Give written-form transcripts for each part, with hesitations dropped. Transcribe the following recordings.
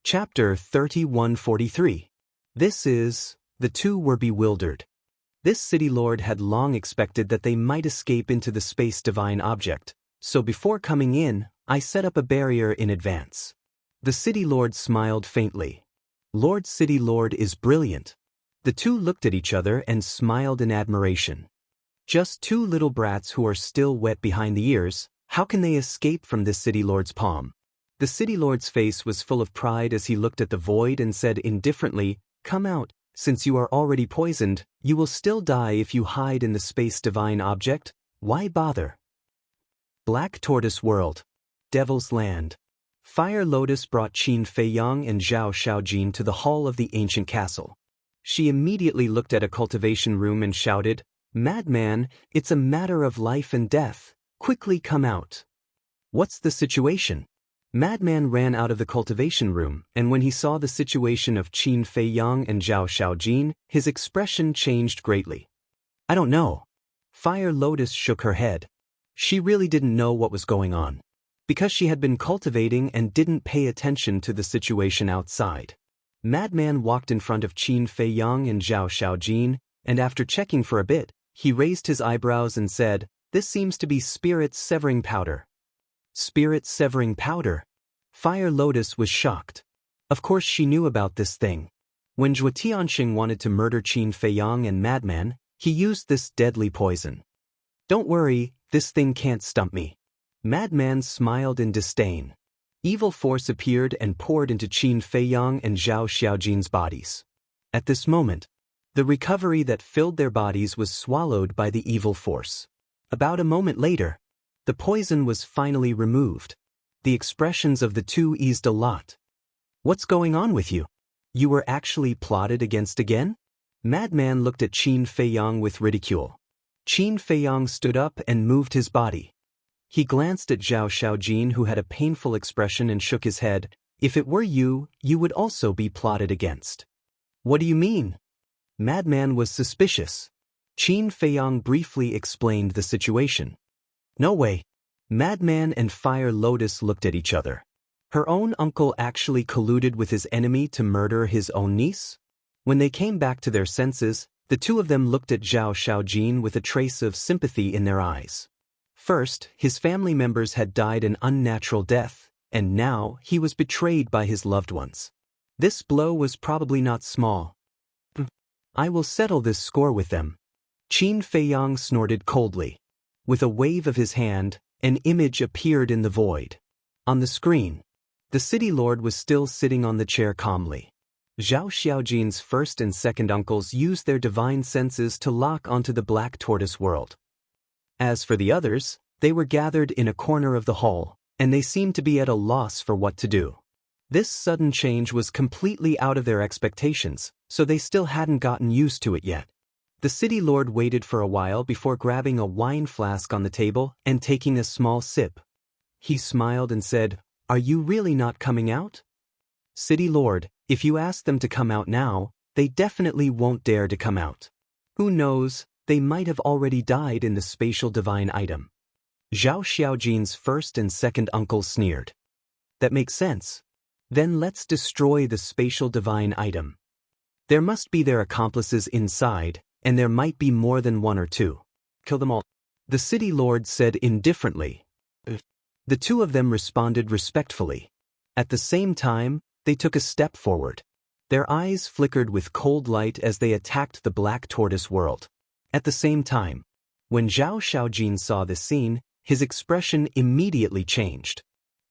Chapter 3143. The two were bewildered. This city lord had long expected that they might escape into the space divine object, so before coming in, I set up a barrier in advance. The city lord smiled faintly. Lord City Lord is brilliant. The two looked at each other and smiled in admiration. Just two little brats who are still wet behind the ears, how can they escape from this city lord's palm? The city lord's face was full of pride as he looked at the void and said indifferently, "Come out, since you are already poisoned, you will still die if you hide in the space divine object, why bother?" Black Tortoise World. Devil's Land. Fire Lotus brought Qin Feiyang and Zhao Xiaojin to the hall of the ancient castle. She immediately looked at a cultivation room and shouted, "Madman, it's a matter of life and death, quickly come out." "What's the situation?" Madman ran out of the cultivation room, and when he saw the situation of Qin Feiyang and Zhao Xiaojin, his expression changed greatly. "I don't know." Fire Lotus shook her head. She really didn't know what was going on, because she had been cultivating and didn't pay attention to the situation outside. Madman walked in front of Qin Feiyang and Zhao Xiaojin, and after checking for a bit, he raised his eyebrows and said, "This seems to be spirit-severing powder." Spirit-severing powder? Fire Lotus was shocked. Of course she knew about this thing. When Zhuo Tianxing wanted to murder Qin Feiyang and Madman, he used this deadly poison. "Don't worry, this thing can't stump me." Madman smiled in disdain. Evil force appeared and poured into Qin Feiyang and Zhao Xiaojin's bodies. At this moment, the recovery that filled their bodies was swallowed by the evil force. About a moment later, the poison was finally removed. The expressions of the two eased a lot. "What's going on with you? You were actually plotted against again?" Madman looked at Qin Feiyang with ridicule. Qin Feiyang stood up and moved his body. He glanced at Zhao Xiaojin, who had a painful expression, and shook his head. "If it were you, you would also be plotted against." "What do you mean?" Madman was suspicious. Qin Feiyang briefly explained the situation. "No way." Madman and Fire Lotus looked at each other. Her own uncle actually colluded with his enemy to murder his own niece? When they came back to their senses, the two of them looked at Zhao Xiaojin with a trace of sympathy in their eyes. First, his family members had died an unnatural death, and now he was betrayed by his loved ones. This blow was probably not small. "I will settle this score with them." Qin Feiyang snorted coldly. With a wave of his hand, an image appeared in the void. On the screen, the city lord was still sitting on the chair calmly. Zhao Xiaojin's first and second uncles used their divine senses to lock onto the Black Tortoise World. As for the others, they were gathered in a corner of the hall, and they seemed to be at a loss for what to do. This sudden change was completely out of their expectations, so they still hadn't gotten used to it yet. The city lord waited for a while before grabbing a wine flask on the table and taking a small sip. He smiled and said, "Are you really not coming out?" "City lord, if you ask them to come out now, they definitely won't dare to come out. Who knows, they might have already died in the spatial divine item." Zhao Xiaojin's first and second uncles sneered. "That makes sense. Then let's destroy the spatial divine item. There must be their accomplices inside, and there might be more than one or two. Kill them all." The city lord said indifferently. The two of them responded respectfully. At the same time, they took a step forward. Their eyes flickered with cold light as they attacked the Black Tortoise World. At the same time, when Zhao Xiaojin saw this scene, his expression immediately changed.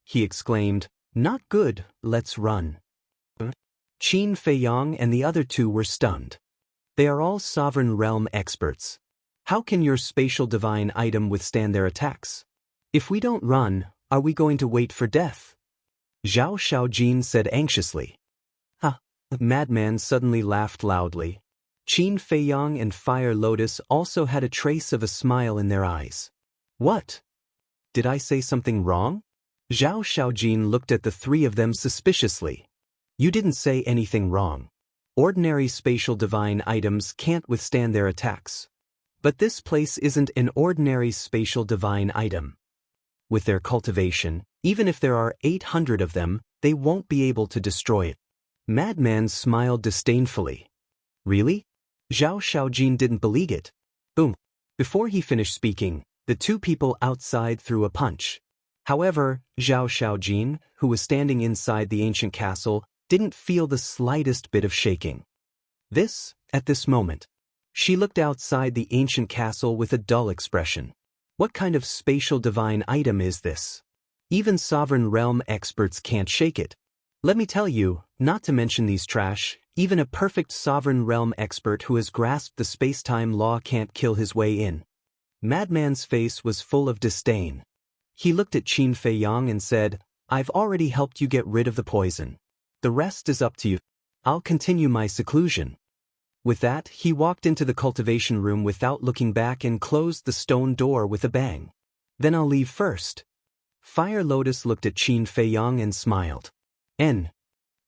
He exclaimed, "Not good, let's run." Qin Feiyang and the other two were stunned. They are all sovereign realm experts. How can your spatial divine item withstand their attacks? If we don't run, are we going to wait for death? Zhao Xiaojin said anxiously. "Ha!" The madman suddenly laughed loudly. Qin Feiyang and Fire Lotus also had a trace of a smile in their eyes. "What? Did I say something wrong?" Zhao Xiaojin looked at the three of them suspiciously. "You didn't say anything wrong. Ordinary spatial divine items can't withstand their attacks. But this place isn't an ordinary spatial divine item. With their cultivation, even if there are 800 of them, they won't be able to destroy it. Madman smiled disdainfully. Really? Zhao Xiaojin didn't believe it. Boom. Before he finished speaking, the two people outside threw a punch. However, Zhao Xiaojin, who was standing inside the ancient castle, didn't feel the slightest bit of shaking. At this moment, she looked outside the ancient castle with a dull expression. What kind of spatial divine item is this? Even sovereign realm experts can't shake it. Let me tell you, not to mention these trash, even a perfect sovereign realm expert who has grasped the space-time law can't kill his way in. Madman's face was full of disdain. He looked at Qin Feiyang and said, I've already helped you get rid of the poison. The rest is up to you. I'll continue my seclusion. With that, he walked into the cultivation room without looking back and closed the stone door with a bang. Then I'll leave first. Fire Lotus looked at Qin Feiyang and smiled. Qin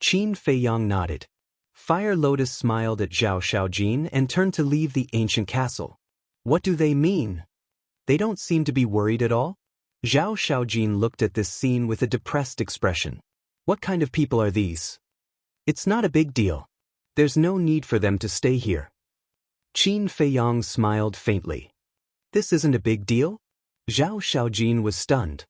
Feiyang nodded. Fire Lotus smiled at Zhao Xiaojin and turned to leave the ancient castle. What do they mean? They don't seem to be worried at all? Zhao Xiaojin looked at this scene with a depressed expression. What kind of people are these? It's not a big deal. There's no need for them to stay here. Qin Feiyang smiled faintly. This isn't a big deal? Zhao Xiaojin was stunned.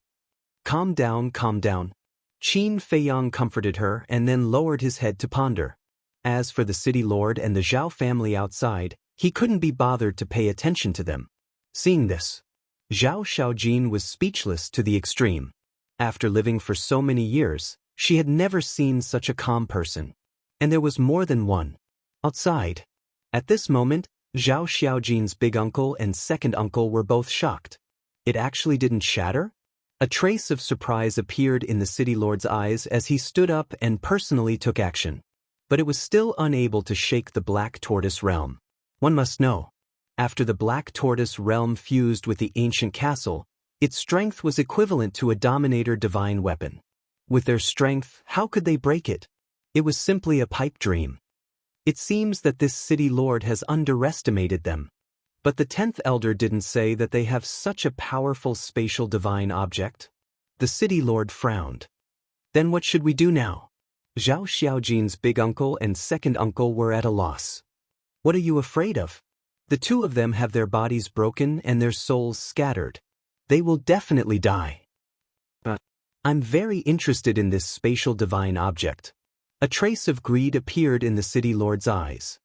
Calm down, calm down. Qin Feiyang comforted her and then lowered his head to ponder. As for the city lord and the Zhao family outside, he couldn't be bothered to pay attention to them. Seeing this, Zhao Xiaojin was speechless to the extreme. After living for so many years, she had never seen such a calm person. And there was more than one. Outside. At this moment, Zhao Xiaojin's big uncle and second uncle were both shocked. It actually didn't shatter? A trace of surprise appeared in the city lord's eyes as he stood up and personally took action. But it was still unable to shake the Black Tortoise realm. One must know. After the Black Tortoise realm fused with the ancient castle, its strength was equivalent to a Dominator divine weapon. With their strength, how could they break it? It was simply a pipe dream. It seems that this city lord has underestimated them. But the 10th elder didn't say that they have such a powerful spatial divine object. The city lord frowned. Then what should we do now? Zhao Xiaojin's big uncle and second uncle were at a loss. What are you afraid of? The two of them have their bodies broken and their souls scattered. They will definitely die. But I'm very interested in this spatial divine object. A trace of greed appeared in the city lord's eyes.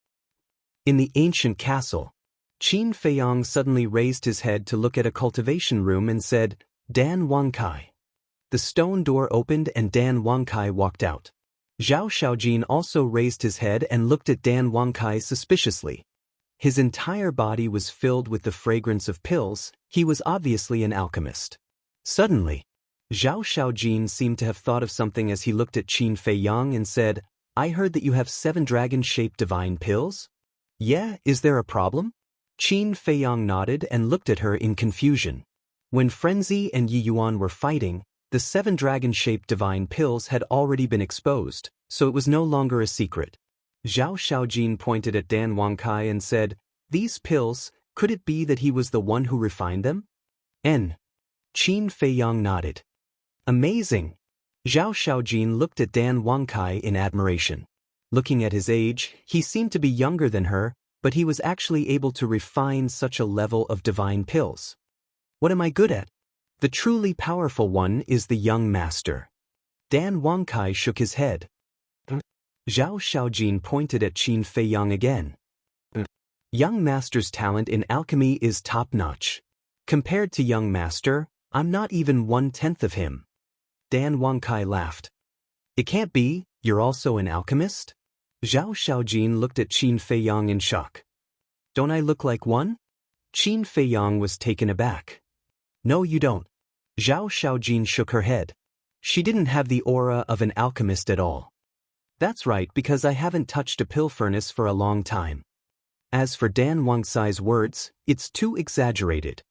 In the ancient castle, Qin Feiyang suddenly raised his head to look at a cultivation room and said, Dan Wangkai. The stone door opened and Dan Wangkai walked out. Zhao Xiaojin also raised his head and looked at Dan Wangkai suspiciously. His entire body was filled with the fragrance of pills. He was obviously an alchemist. Suddenly, Zhao Xiaojin seemed to have thought of something as he looked at Qin Feiyang and said, I heard that you have 7 dragon-shaped divine pills? Yeah, is there a problem? Qin Feiyang nodded and looked at her in confusion. When Frenzy and Yi Yuan were fighting, the 7 dragon-shaped divine pills had already been exposed, so it was no longer a secret. Zhao Xiaojin pointed at Dan Wangkai and said, These pills, could it be that he was the one who refined them? Qin Feiyang nodded. Amazing! Zhao Xiaojin looked at Dan Wangkai in admiration. Looking at his age, he seemed to be younger than her, but he was actually able to refine such a level of divine pills. What am I good at? The truly powerful one is the young master. Dan Wangkai shook his head. Zhao Xiaojin pointed at Qin Feiyang again. Young master's talent in alchemy is top-notch. Compared to young master, I'm not even 1/10 of him. Dan Wangkai laughed. It can't be, you're also an alchemist? Zhao Xiaojin looked at Qin Feiyang in shock. Don't I look like one? Qin Feiyang was taken aback. No, you don't. Zhao Xiaojin shook her head. She didn't have the aura of an alchemist at all. That's right, because I haven't touched a pill furnace for a long time. As for Dan Wangkai's words, it's too exaggerated.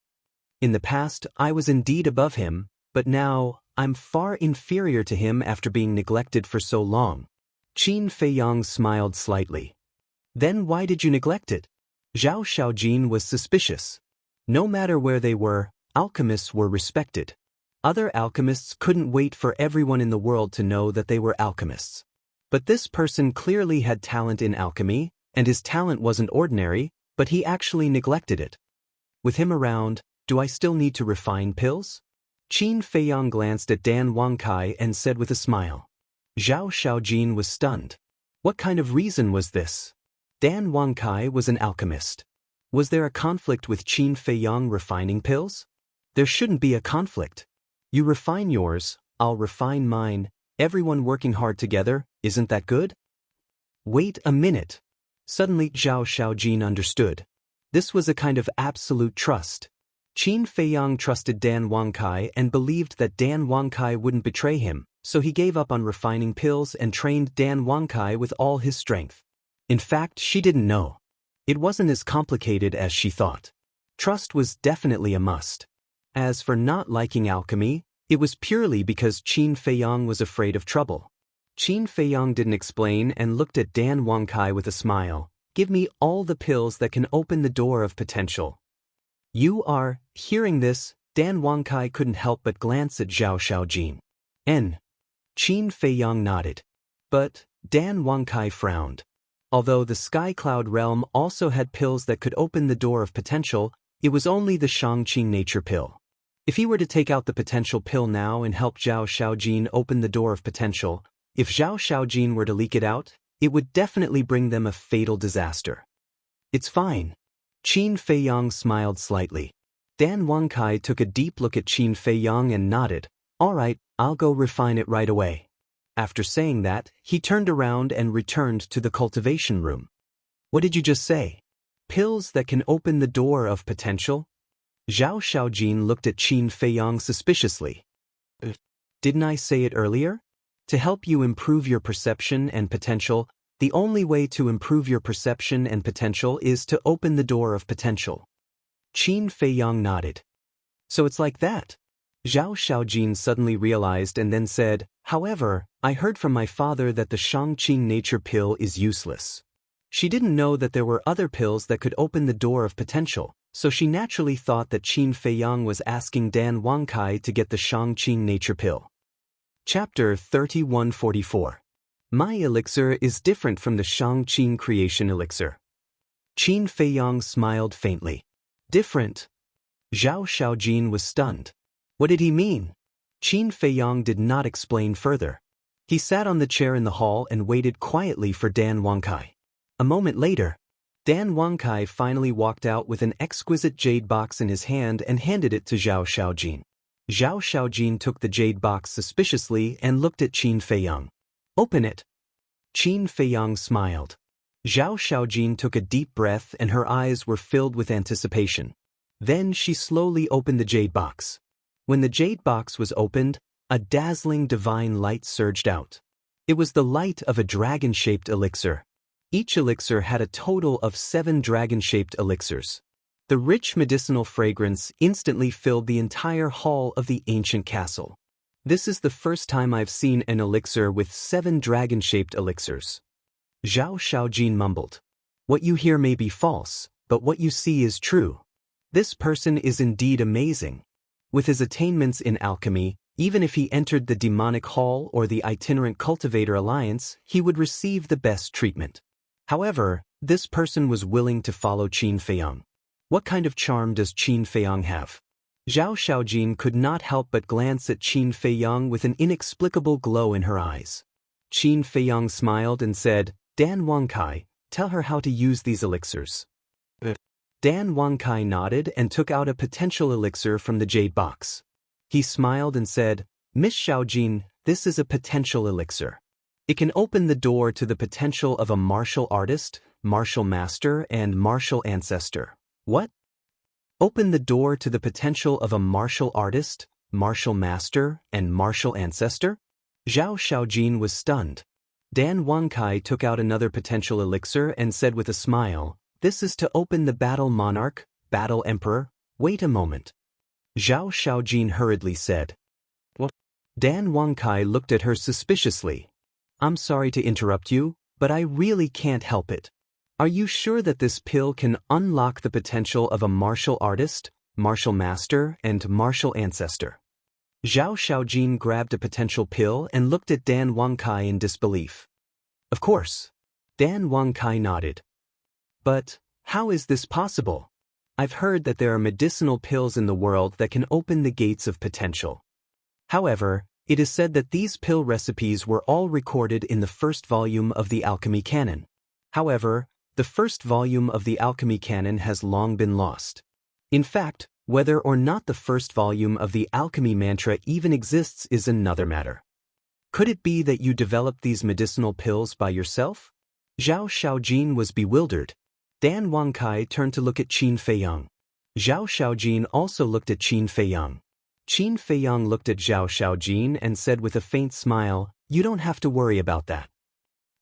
In the past, I was indeed above him, but now, I'm far inferior to him after being neglected for so long. Qin Feiyang smiled slightly. Then why did you neglect it? Zhao Xiaojin was suspicious. No matter where they were, alchemists were respected. Other alchemists couldn't wait for everyone in the world to know that they were alchemists. But this person clearly had talent in alchemy, and his talent wasn't ordinary, but he actually neglected it. With him around, do I still need to refine pills? Qin Feiyang glanced at Dan Wangkai and said with a smile. Zhao Xiaojin was stunned. What kind of reason was this? Dan Wangkai was an alchemist. Was there a conflict with Qin Feiyang refining pills? There shouldn't be a conflict. You refine yours, I'll refine mine, everyone working hard together, isn't that good? Wait a minute. Suddenly Zhao Xiaojin understood. This was a kind of absolute trust. Qin Feiyang trusted Dan Wangkai and believed that Dan Wangkai wouldn't betray him, so he gave up on refining pills and trained Dan Wangkai with all his strength. In fact, she didn't know. It wasn't as complicated as she thought. Trust was definitely a must. As for not liking alchemy, it was purely because Qin Feiyang was afraid of trouble. Qin Feiyang didn't explain and looked at Dan Wangkai with a smile. Give me all the pills that can open the door of potential. Hearing this, Dan Wangkai couldn't help but glance at Zhao Xiaojin. Qin Feiyang nodded. But Dan Wangkai frowned. Although the Sky Cloud realm also had pills that could open the door of potential, it was only the Shangqing nature pill. If he were to take out the potential pill now and help Zhao Xiaojin open the door of potential, if Zhao Xiaojin were to leak it out, it would definitely bring them a fatal disaster. It's fine. Qin Feiyang smiled slightly. Dan Wangkai took a deep look at Qin Feiyang and nodded. All right, I'll go refine it right away. After saying that, he turned around and returned to the cultivation room. What did you just say? Pills that can open the door of potential? Zhao Xiaojin looked at Qin Feiyang suspiciously. Didn't I say it earlier? To help you improve your perception and potential, the only way to improve your perception and potential is to open the door of potential. Qin Feiyang nodded. So it's like that? Zhao Xiaojin suddenly realized and then said, however, I heard from my father that the Shangqing nature pill is useless. She didn't know that there were other pills that could open the door of potential, so she naturally thought that Qin Feiyang was asking Dan Wangkai to get the Shangqing nature pill. Chapter 3144. My elixir is different from the Shangqing creation elixir. Qin Feiyang smiled faintly. Different? Zhao Xiaojin was stunned. What did he mean? Qin Feiyang did not explain further. He sat on the chair in the hall and waited quietly for Dan Wangkai. A moment later, Dan Wangkai finally walked out with an exquisite jade box in his hand and handed it to Zhao Xiaojin. Zhao Xiaojin took the jade box suspiciously and looked at Qin Feiyang. Open it. Qin Feiyang smiled. Zhao Xiaojin took a deep breath and her eyes were filled with anticipation. Then she slowly opened the jade box. When the jade box was opened, a dazzling divine light surged out. It was the light of a dragon-shaped elixir. Each elixir had a total of 7 dragon-shaped elixirs. The rich medicinal fragrance instantly filled the entire hall of the ancient castle. This is the first time I've seen an elixir with 7 dragon-shaped elixirs. Zhao Xiaojin mumbled. What you hear may be false, but what you see is true. This person is indeed amazing. With his attainments in alchemy, even if he entered the demonic hall or the itinerant cultivator alliance, he would receive the best treatment. However, this person was willing to follow Qin Feiyang. What kind of charm does Qin Feiyang have? Zhao Xiaojin could not help but glance at Qin Feiyang with an inexplicable glow in her eyes. Qin Feiyang smiled and said, Dan Wangkai, tell her how to use these elixirs. Dan Wangkai nodded and took out a potential elixir from the jade box. He smiled and said, Miss Xiaojin, this is a potential elixir. It can open the door to the potential of a martial artist, martial master, and martial ancestor. What? Open the door to the potential of a martial artist, martial master, and martial ancestor? Zhao Xiaojin was stunned. Dan Wangkai took out another potential elixir and said with a smile, This is to open the battle monarch, battle emperor. Wait a moment. Zhao Xiaojin hurriedly said. What? Dan Wangkai looked at her suspiciously. I'm sorry to interrupt you, but I really can't help it. Are you sure that this pill can unlock the potential of a martial artist, martial master, and martial ancestor? Zhao Xiaojin grabbed a potential pill and looked at Dan Wangkai in disbelief. Of course. Dan Wangkai nodded. But how is this possible? I've heard that there are medicinal pills in the world that can open the gates of potential. However, it is said that these pill recipes were all recorded in the first volume of the Alchemy Canon. However, the first volume of the Alchemy Canon has long been lost. In fact, whether or not the first volume of the Alchemy Mantra even exists is another matter. Could it be that you developed these medicinal pills by yourself? Zhao Xiaojin was bewildered. Dan Wangkai turned to look at Qin Feiyang. Zhao Xiaojin also looked at Qin Feiyang. Qin Feiyang looked at Zhao Xiaojin and said with a faint smile, "You don't have to worry about that.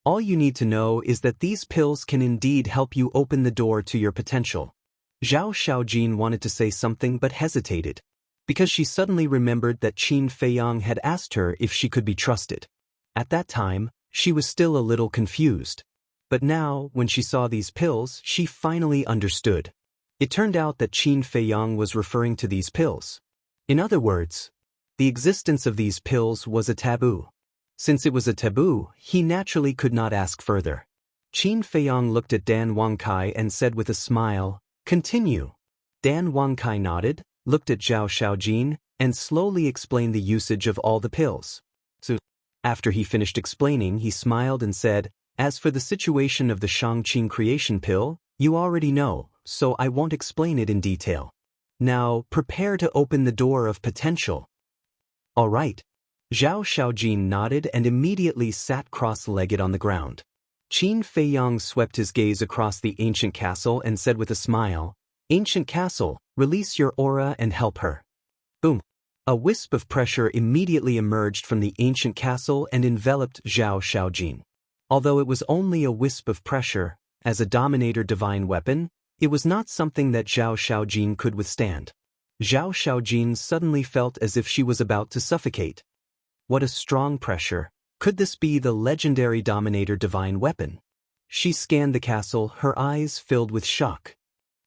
All you need to know is that these pills can indeed help you open the door to your potential." Zhao Xiaojin wanted to say something but hesitated, because she suddenly remembered that Qin Feiyang had asked her if she could be trusted. At that time, she was still a little confused. But now, when she saw these pills, she finally understood. It turned out that Qin Feiyang was referring to these pills. In other words, the existence of these pills was a taboo. Since it was a taboo, he naturally could not ask further. Qin Feiyang looked at Dan Wangkai and said with a smile, "Continue." Dan Wangkai nodded, looked at Zhao Xiaojin, and slowly explained the usage of all the pills. So, after he finished explaining, he smiled and said, "As for the situation of the Shangqing creation pill, you already know, so I won't explain it in detail. Now, prepare to open the door of potential." "All right." Zhao Xiaojin nodded and immediately sat cross-legged on the ground. Qin Feiyang swept his gaze across the ancient castle and said with a smile, "Ancient castle, release your aura and help her." Boom. A wisp of pressure immediately emerged from the ancient castle and enveloped Zhao Xiaojin. Although it was only a wisp of pressure, as a Dominator divine weapon, it was not something that Zhao Xiaojin could withstand. Zhao Xiaojin suddenly felt as if she was about to suffocate. What a strong pressure. Could this be the legendary Dominator divine weapon? She scanned the castle, her eyes filled with shock.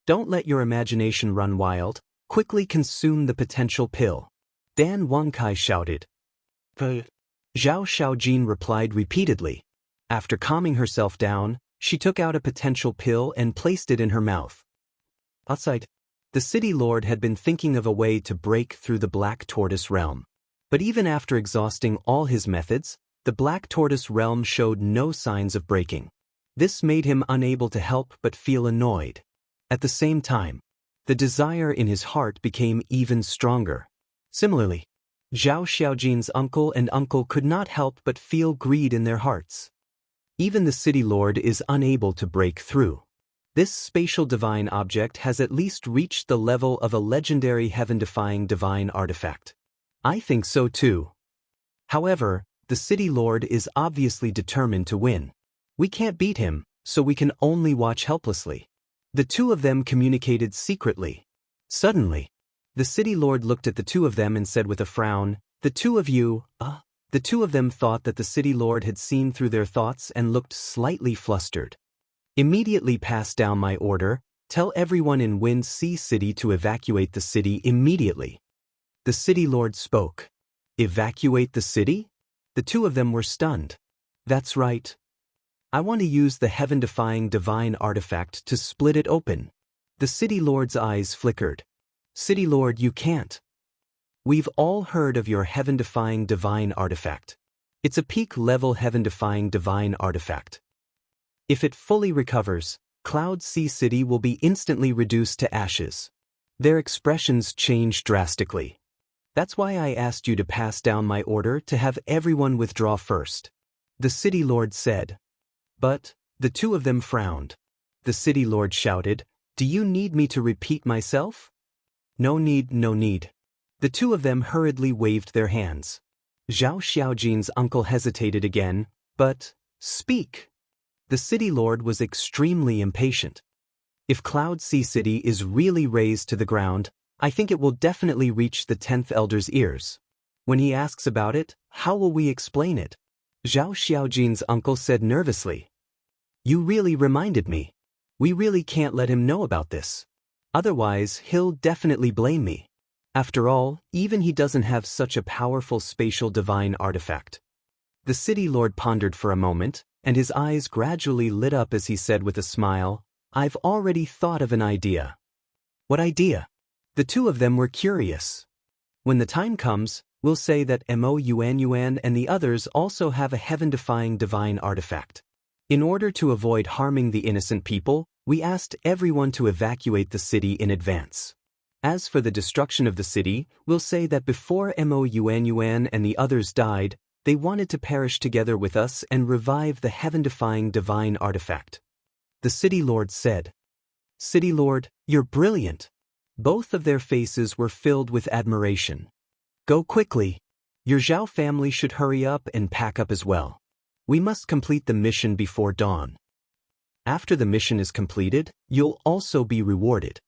Don't let your imagination run wild. Quickly consume the potential pill. Dan Wangkai shouted. Zhao Xiaojin replied repeatedly. After calming herself down, she took out a potential pill and placed it in her mouth. Outside, the city lord had been thinking of a way to break through the Black Tortoise realm. But even after exhausting all his methods, the Black Tortoise realm showed no signs of breaking. This made him unable to help but feel annoyed. At the same time, the desire in his heart became even stronger. Similarly, Zhao Xiaojin's uncle and uncle could not help but feel greed in their hearts. Even the city lord is unable to break through. This spatial divine object has at least reached the level of a legendary heaven-defying divine artifact. I think so too. However, the city lord is obviously determined to win. We can't beat him, so we can only watch helplessly. The two of them communicated secretly. Suddenly, the city lord looked at the two of them and said with a frown, "The two of you, The two of them thought that the city lord had seen through their thoughts and looked slightly flustered. "Immediately pass down my order. Tell everyone in Wind Sea City to evacuate the city immediately." The city lord spoke. Evacuate the city? The two of them were stunned. That's right. I want to use the heaven-defying divine artifact to split it open. The city lord's eyes flickered. City lord, you can't. We've all heard of your heaven-defying divine artifact. It's a peak-level heaven-defying divine artifact. If it fully recovers, Cloud Sea City will be instantly reduced to ashes. Their expressions changed drastically. That's why I asked you to pass down my order to have everyone withdraw first. The city lord said. But, the two of them frowned. The city lord shouted, "Do you need me to repeat myself?" No need, no need. The two of them hurriedly waved their hands. Zhao Xiaojin's uncle hesitated again, but, "Speak." The city lord was extremely impatient. If Cloud Sea City is really razed to the ground, I think it will definitely reach the 10th Elder's ears. When he asks about it, how will we explain it? Zhao Xiaojin's uncle said nervously. You really reminded me. We really can't let him know about this. Otherwise, he'll definitely blame me. After all, even he doesn't have such a powerful spatial divine artifact. The city lord pondered for a moment, and his eyes gradually lit up as he said with a smile, "I've already thought of an idea." "What idea?" The two of them were curious. "When the time comes, we'll say that Mo Yuan and the others also have a heaven-defying divine artifact. In order to avoid harming the innocent people, we asked everyone to evacuate the city in advance. As for the destruction of the city, we'll say that before Mo Yuan and the others died, they wanted to perish together with us and revive the heaven-defying divine artifact." The city lord said. "City lord, you're brilliant." Both of their faces were filled with admiration. "Go quickly. Your Zhao family should hurry up and pack up as well. We must complete the mission before dawn. After the mission is completed, you'll also be rewarded."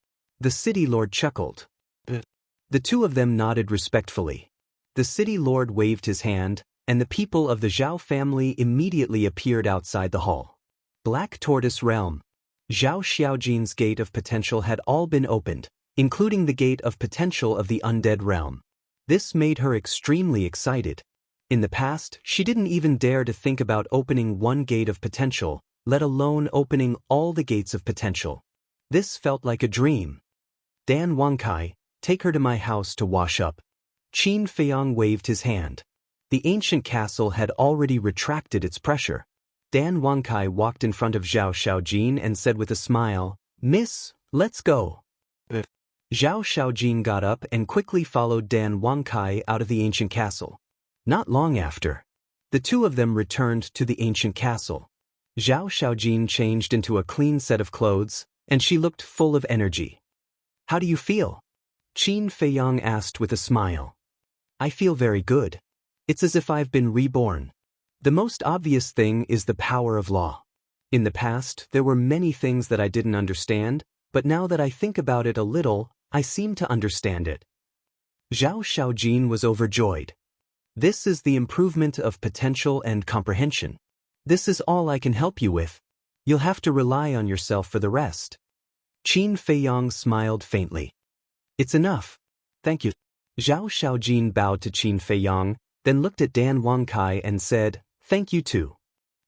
The city lord chuckled. The two of them nodded respectfully. The city lord waved his hand, and the people of the Zhao family immediately appeared outside the hall. Black Tortoise Realm. Zhao Xiaojin's Gate of Potential had all been opened, including the Gate of Potential of the Undead Realm. This made her extremely excited. In the past, she didn't even dare to think about opening one Gate of Potential, let alone opening all the Gates of Potential. This felt like a dream. "Dan Wangkai, take her to my house to wash up." Qin Feiyang waved his hand. The ancient castle had already retracted its pressure. Dan Wangkai walked in front of Zhao Xiaojin and said with a smile, "Miss, let's go." Zhao Xiaojin got up and quickly followed Dan Wangkai out of the ancient castle. Not long after, the two of them returned to the ancient castle. Zhao Xiaojin changed into a clean set of clothes, and she looked full of energy. "How do you feel?" Qin Feiyang asked with a smile. "I feel very good. It's as if I've been reborn. The most obvious thing is the power of law. In the past, there were many things that I didn't understand, but now that I think about it a little, I seem to understand it." Zhao Xiaojin was overjoyed. "This is the improvement of potential and comprehension. This is all I can help you with. You'll have to rely on yourself for the rest." Qin Feiyang smiled faintly. "It's enough. Thank you." Zhao Xiaojin bowed to Qin Feiyang, then looked at Dan Wangkai and said, "Thank you too."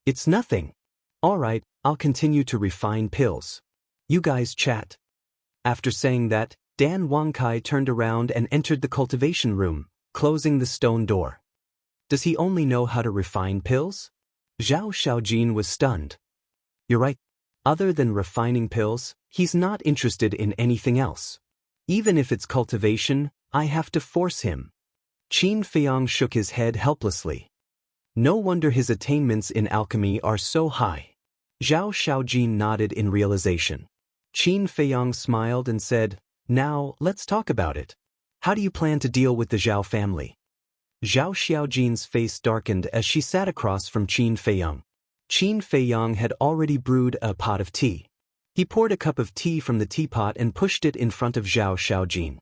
"It's nothing. All right, I'll continue to refine pills. You guys chat." After saying that, Dan Wangkai turned around and entered the cultivation room, closing the stone door. "Does he only know how to refine pills?" Zhao Xiaojin was stunned. "You're right. Other than refining pills, he's not interested in anything else. Even if it's cultivation, I have to force him." Qin Feiyang shook his head helplessly. No wonder his attainments in alchemy are so high. Zhao Xiaojin nodded in realization. Qin Feiyang smiled and said, "Now, let's talk about it. How do you plan to deal with the Zhao family?" Zhao Xiaojin's face darkened as she sat across from Qin Feiyang. Qin Feiyang had already brewed a pot of tea. He poured a cup of tea from the teapot and pushed it in front of Zhao Xiaojin.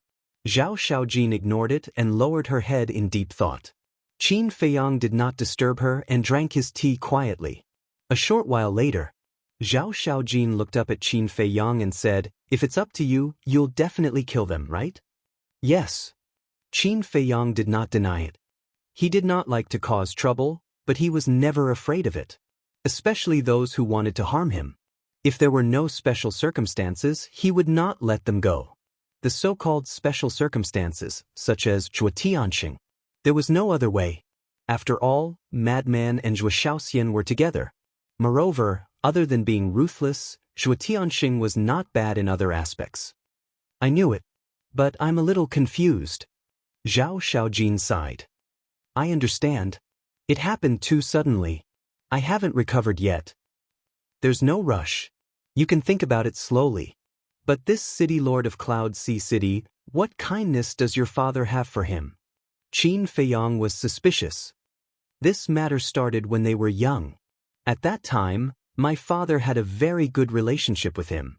Zhao Xiaojin ignored it and lowered her head in deep thought. Qin Feiyang did not disturb her and drank his tea quietly. A short while later, Zhao Xiaojin looked up at Qin Feiyang and said, "If it's up to you, you'll definitely kill them, right?" "Yes." Qin Feiyang did not deny it. He did not like to cause trouble, but he was never afraid of it, especially those who wanted to harm him. If there were no special circumstances, he would not let them go. The so-called special circumstances, such as Zhuo Tianxing. There was no other way. After all, Madman and Zhuo Xiaoxian were together. Moreover, other than being ruthless, Zhuo Tianxing was not bad in other aspects. "I knew it. But I'm a little confused." Zhao Xiaojin sighed. "I understand. It happened too suddenly. I haven't recovered yet. There's no rush. You can think about it slowly. But this city lord of Cloud Sea City, what kindness does your father have for him?" Qin Feiyang was suspicious. "This matter started when they were young. At that time, my father had a very good relationship with him.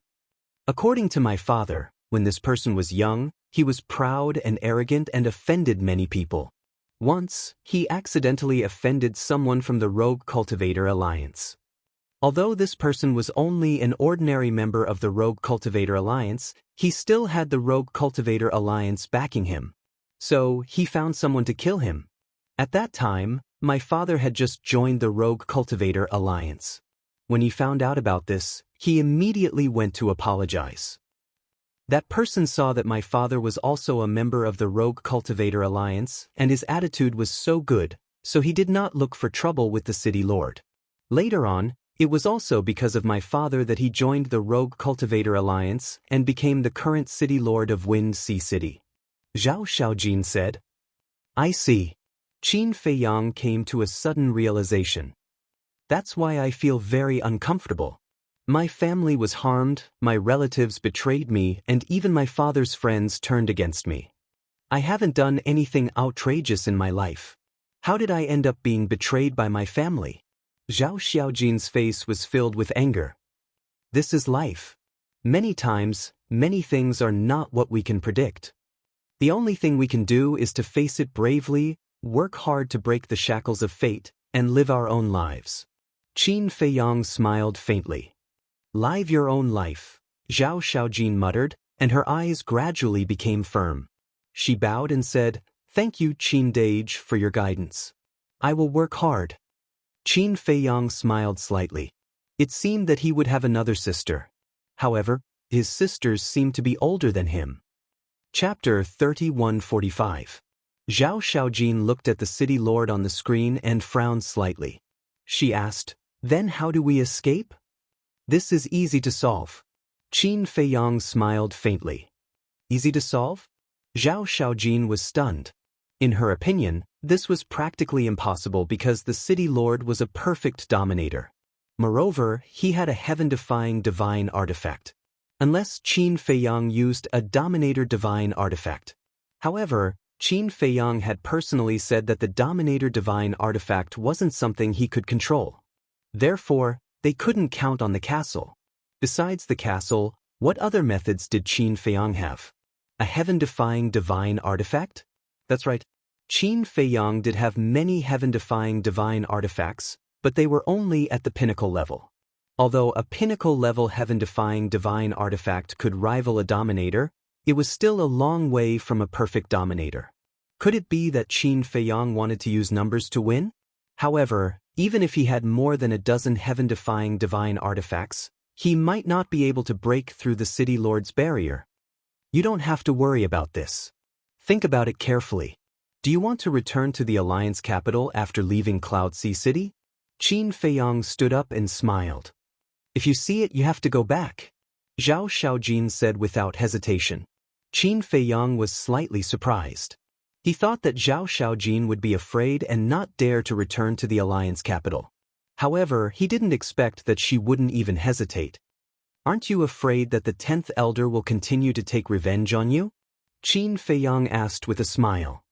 According to my father, when this person was young, he was proud and arrogant and offended many people. Once, he accidentally offended someone from the Rogue Cultivator Alliance. Although this person was only an ordinary member of the Rogue Cultivator Alliance, he still had the Rogue Cultivator Alliance backing him. So, he found someone to kill him. At that time, my father had just joined the Rogue Cultivator Alliance. When he found out about this, he immediately went to apologize. That person saw that my father was also a member of the Rogue Cultivator Alliance, and his attitude was so good, so he did not look for trouble with the City Lord. Later on, it was also because of my father that he joined the Rogue Cultivator Alliance and became the current City Lord of Wind Sea City. Zhao Xiaojin said. I see. Qin Feiyang came to a sudden realization. That's why I feel very uncomfortable. My family was harmed, my relatives betrayed me, and even my father's friends turned against me. I haven't done anything outrageous in my life. How did I end up being betrayed by my family? Zhao Xiaojin's face was filled with anger. This is life. Many times, many things are not what we can predict. The only thing we can do is to face it bravely, work hard to break the shackles of fate, and live our own lives. Qin Feiyang smiled faintly. Live your own life, Zhao Xiaojin muttered, and her eyes gradually became firm. She bowed and said, Thank you, Qin Dage, for your guidance. I will work hard. Qin Feiyang smiled slightly. It seemed that he would have another sister. However, his sisters seemed to be older than him. Chapter 3145. Zhao Xiaojin looked at the City Lord on the screen and frowned slightly. She asked, Then how do we escape? This is easy to solve. Qin Feiyang smiled faintly. Easy to solve? Zhao Xiaojin was stunned. In her opinion, this was practically impossible because the City Lord was a perfect dominator. Moreover, he had a heaven-defying divine artifact. Unless Qin Feiyang used a Dominator divine artifact. However, Qin Feiyang had personally said that the Dominator divine artifact wasn't something he could control. Therefore, they couldn't count on the castle. Besides the castle, what other methods did Qin Feiyang have? A heaven-defying divine artifact? That's right. Qin Feiyang did have many heaven-defying divine artifacts, but they were only at the pinnacle level. Although a pinnacle-level heaven-defying divine artifact could rival a dominator, it was still a long way from a perfect dominator. Could it be that Qin Feiyang wanted to use numbers to win? However, even if he had more than a dozen heaven-defying divine artifacts, he might not be able to break through the City Lord's barrier. You don't have to worry about this. Think about it carefully. Do you want to return to the Alliance capital after leaving Cloud Sea City? Qin Feiyang stood up and smiled. If you see it, you have to go back. Zhao Xiaojin said without hesitation. Qin Feiyang was slightly surprised. He thought that Zhao Xiaojin would be afraid and not dare to return to the Alliance capital. However, he didn't expect that she wouldn't even hesitate. Aren't you afraid that the 10th Elder will continue to take revenge on you? Qin Feiyang asked with a smile.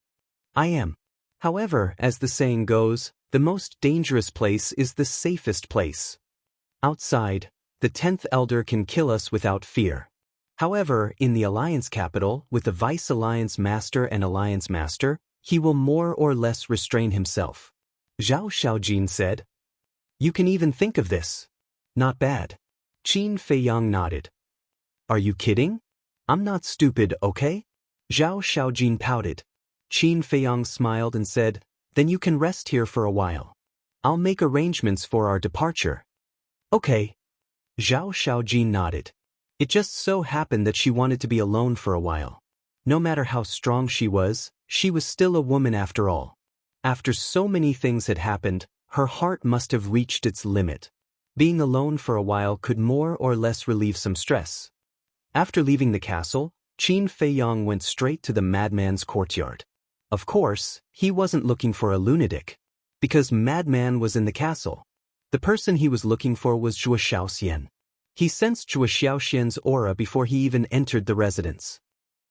I am. However, as the saying goes, the most dangerous place is the safest place. Outside, the 10th Elder can kill us without fear. However, in the Alliance capital, with the Vice Alliance Master and Alliance Master, he will more or less restrain himself. Zhao Xiaojin said. You can even think of this. Not bad. Qin Feiyang nodded. Are you kidding? I'm not stupid, okay? Zhao Xiaojin pouted. Qin Feiyang smiled and said, Then you can rest here for a while. I'll make arrangements for our departure. Okay. Zhao Xiaojin nodded. It just so happened that she wanted to be alone for a while. No matter how strong she was still a woman after all. After so many things had happened, her heart must have reached its limit. Being alone for a while could more or less relieve some stress. After leaving the castle, Qin Feiyang went straight to the madman's courtyard. Of course, he wasn't looking for a lunatic. Because Madman was in the castle. The person he was looking for was Zhuo Xiaoxian. He sensed Zhuo Xiaoxian's aura before he even entered the residence.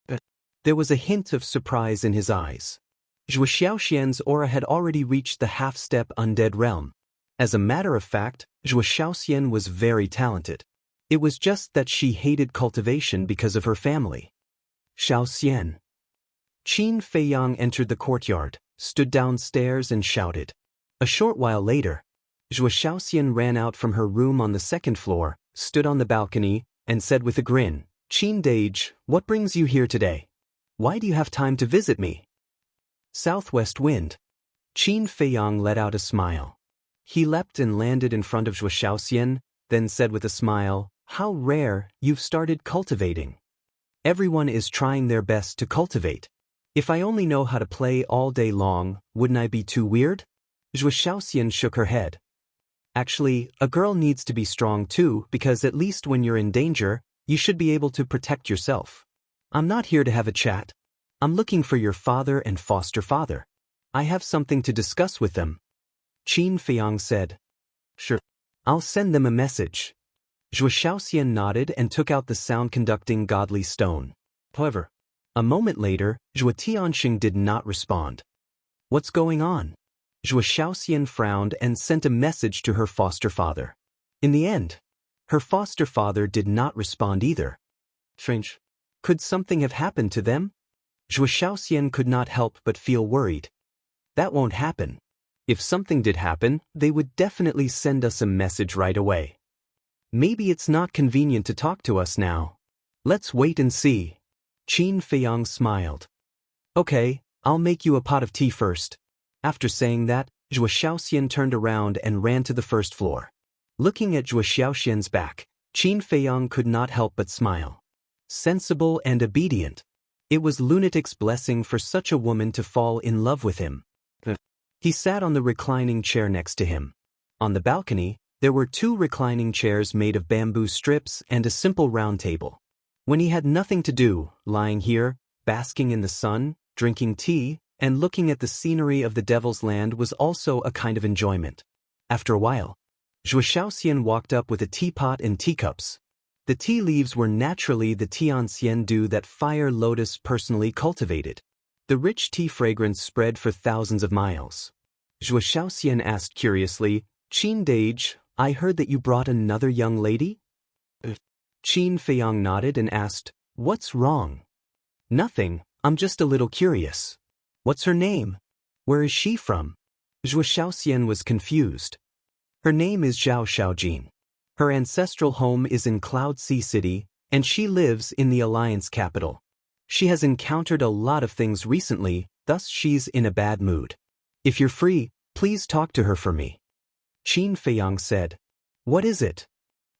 But there was a hint of surprise in his eyes. Zhuo Xiaoxian's aura had already reached the half-step undead realm. As a matter of fact, Zhuo Xiaoxian was very talented. It was just that she hated cultivation because of her family. Xiaoxian. Qin Feiyang entered the courtyard, stood downstairs and shouted. A short while later, Zhuo Shaoxian ran out from her room on the second floor, stood on the balcony, and said with a grin, "Qin Dage, what brings you here today? Why do you have time to visit me?" Southwest wind. Qin Feiyang let out a smile. He leapt and landed in front of Zhuo Shaoxian, then said with a smile, "How rare, you've started cultivating. Everyone is trying their best to cultivate. If I only know how to play all day long, wouldn't I be too weird?" Zhuo Shaoxian shook her head. "Actually, a girl needs to be strong too, because at least when you're in danger, you should be able to protect yourself. I'm not here to have a chat. I'm looking for your father and foster father. I have something to discuss with them." Qin Feiyang said. "Sure. I'll send them a message." Zhuo Shaoxian nodded and took out the sound-conducting godly stone. However, a moment later, Zhuo Tianxing did not respond. "What's going on?" Zhuo Shaoxian frowned and sent a message to her foster father. In the end, her foster father did not respond either. Strange. Could something have happened to them? Zhuo Shaoxian could not help but feel worried. That won't happen. If something did happen, they would definitely send us a message right away. Maybe it's not convenient to talk to us now. Let's wait and see. Qin Feiyang smiled. "Okay, I'll make you a pot of tea first." After saying that, Zhuo Shaoxian turned around and ran to the first floor. Looking at Zhuo Shaoxian's back, Qin Feiyang could not help but smile. Sensible and obedient. It was lunatic's blessing for such a woman to fall in love with him. He sat on the reclining chair next to him. On the balcony, there were 2 reclining chairs made of bamboo strips and a simple round table. When he had nothing to do, lying here, basking in the sun, drinking tea, and looking at the scenery of the Devil's Land was also a kind of enjoyment. After a while, Zhuo Shaoxian walked up with a teapot and teacups. The tea leaves were naturally the Tianxian dew that Fire Lotus personally cultivated. The rich tea fragrance spread for thousands of miles. Zhuo Shaoxian asked curiously, "Qin Dage, I heard that you brought another young lady?" Qin Feiyang nodded and asked, "What's wrong?" "Nothing, I'm just a little curious." "What's her name? Where is she from?" Zhuo Shaoxian was confused. "Her name is Zhao Shaojin. Her ancestral home is in Cloud Sea City, and she lives in the Alliance capital. She has encountered a lot of things recently, thus she's in a bad mood. If you're free, please talk to her for me." Qin Feiyang said. "What is it?"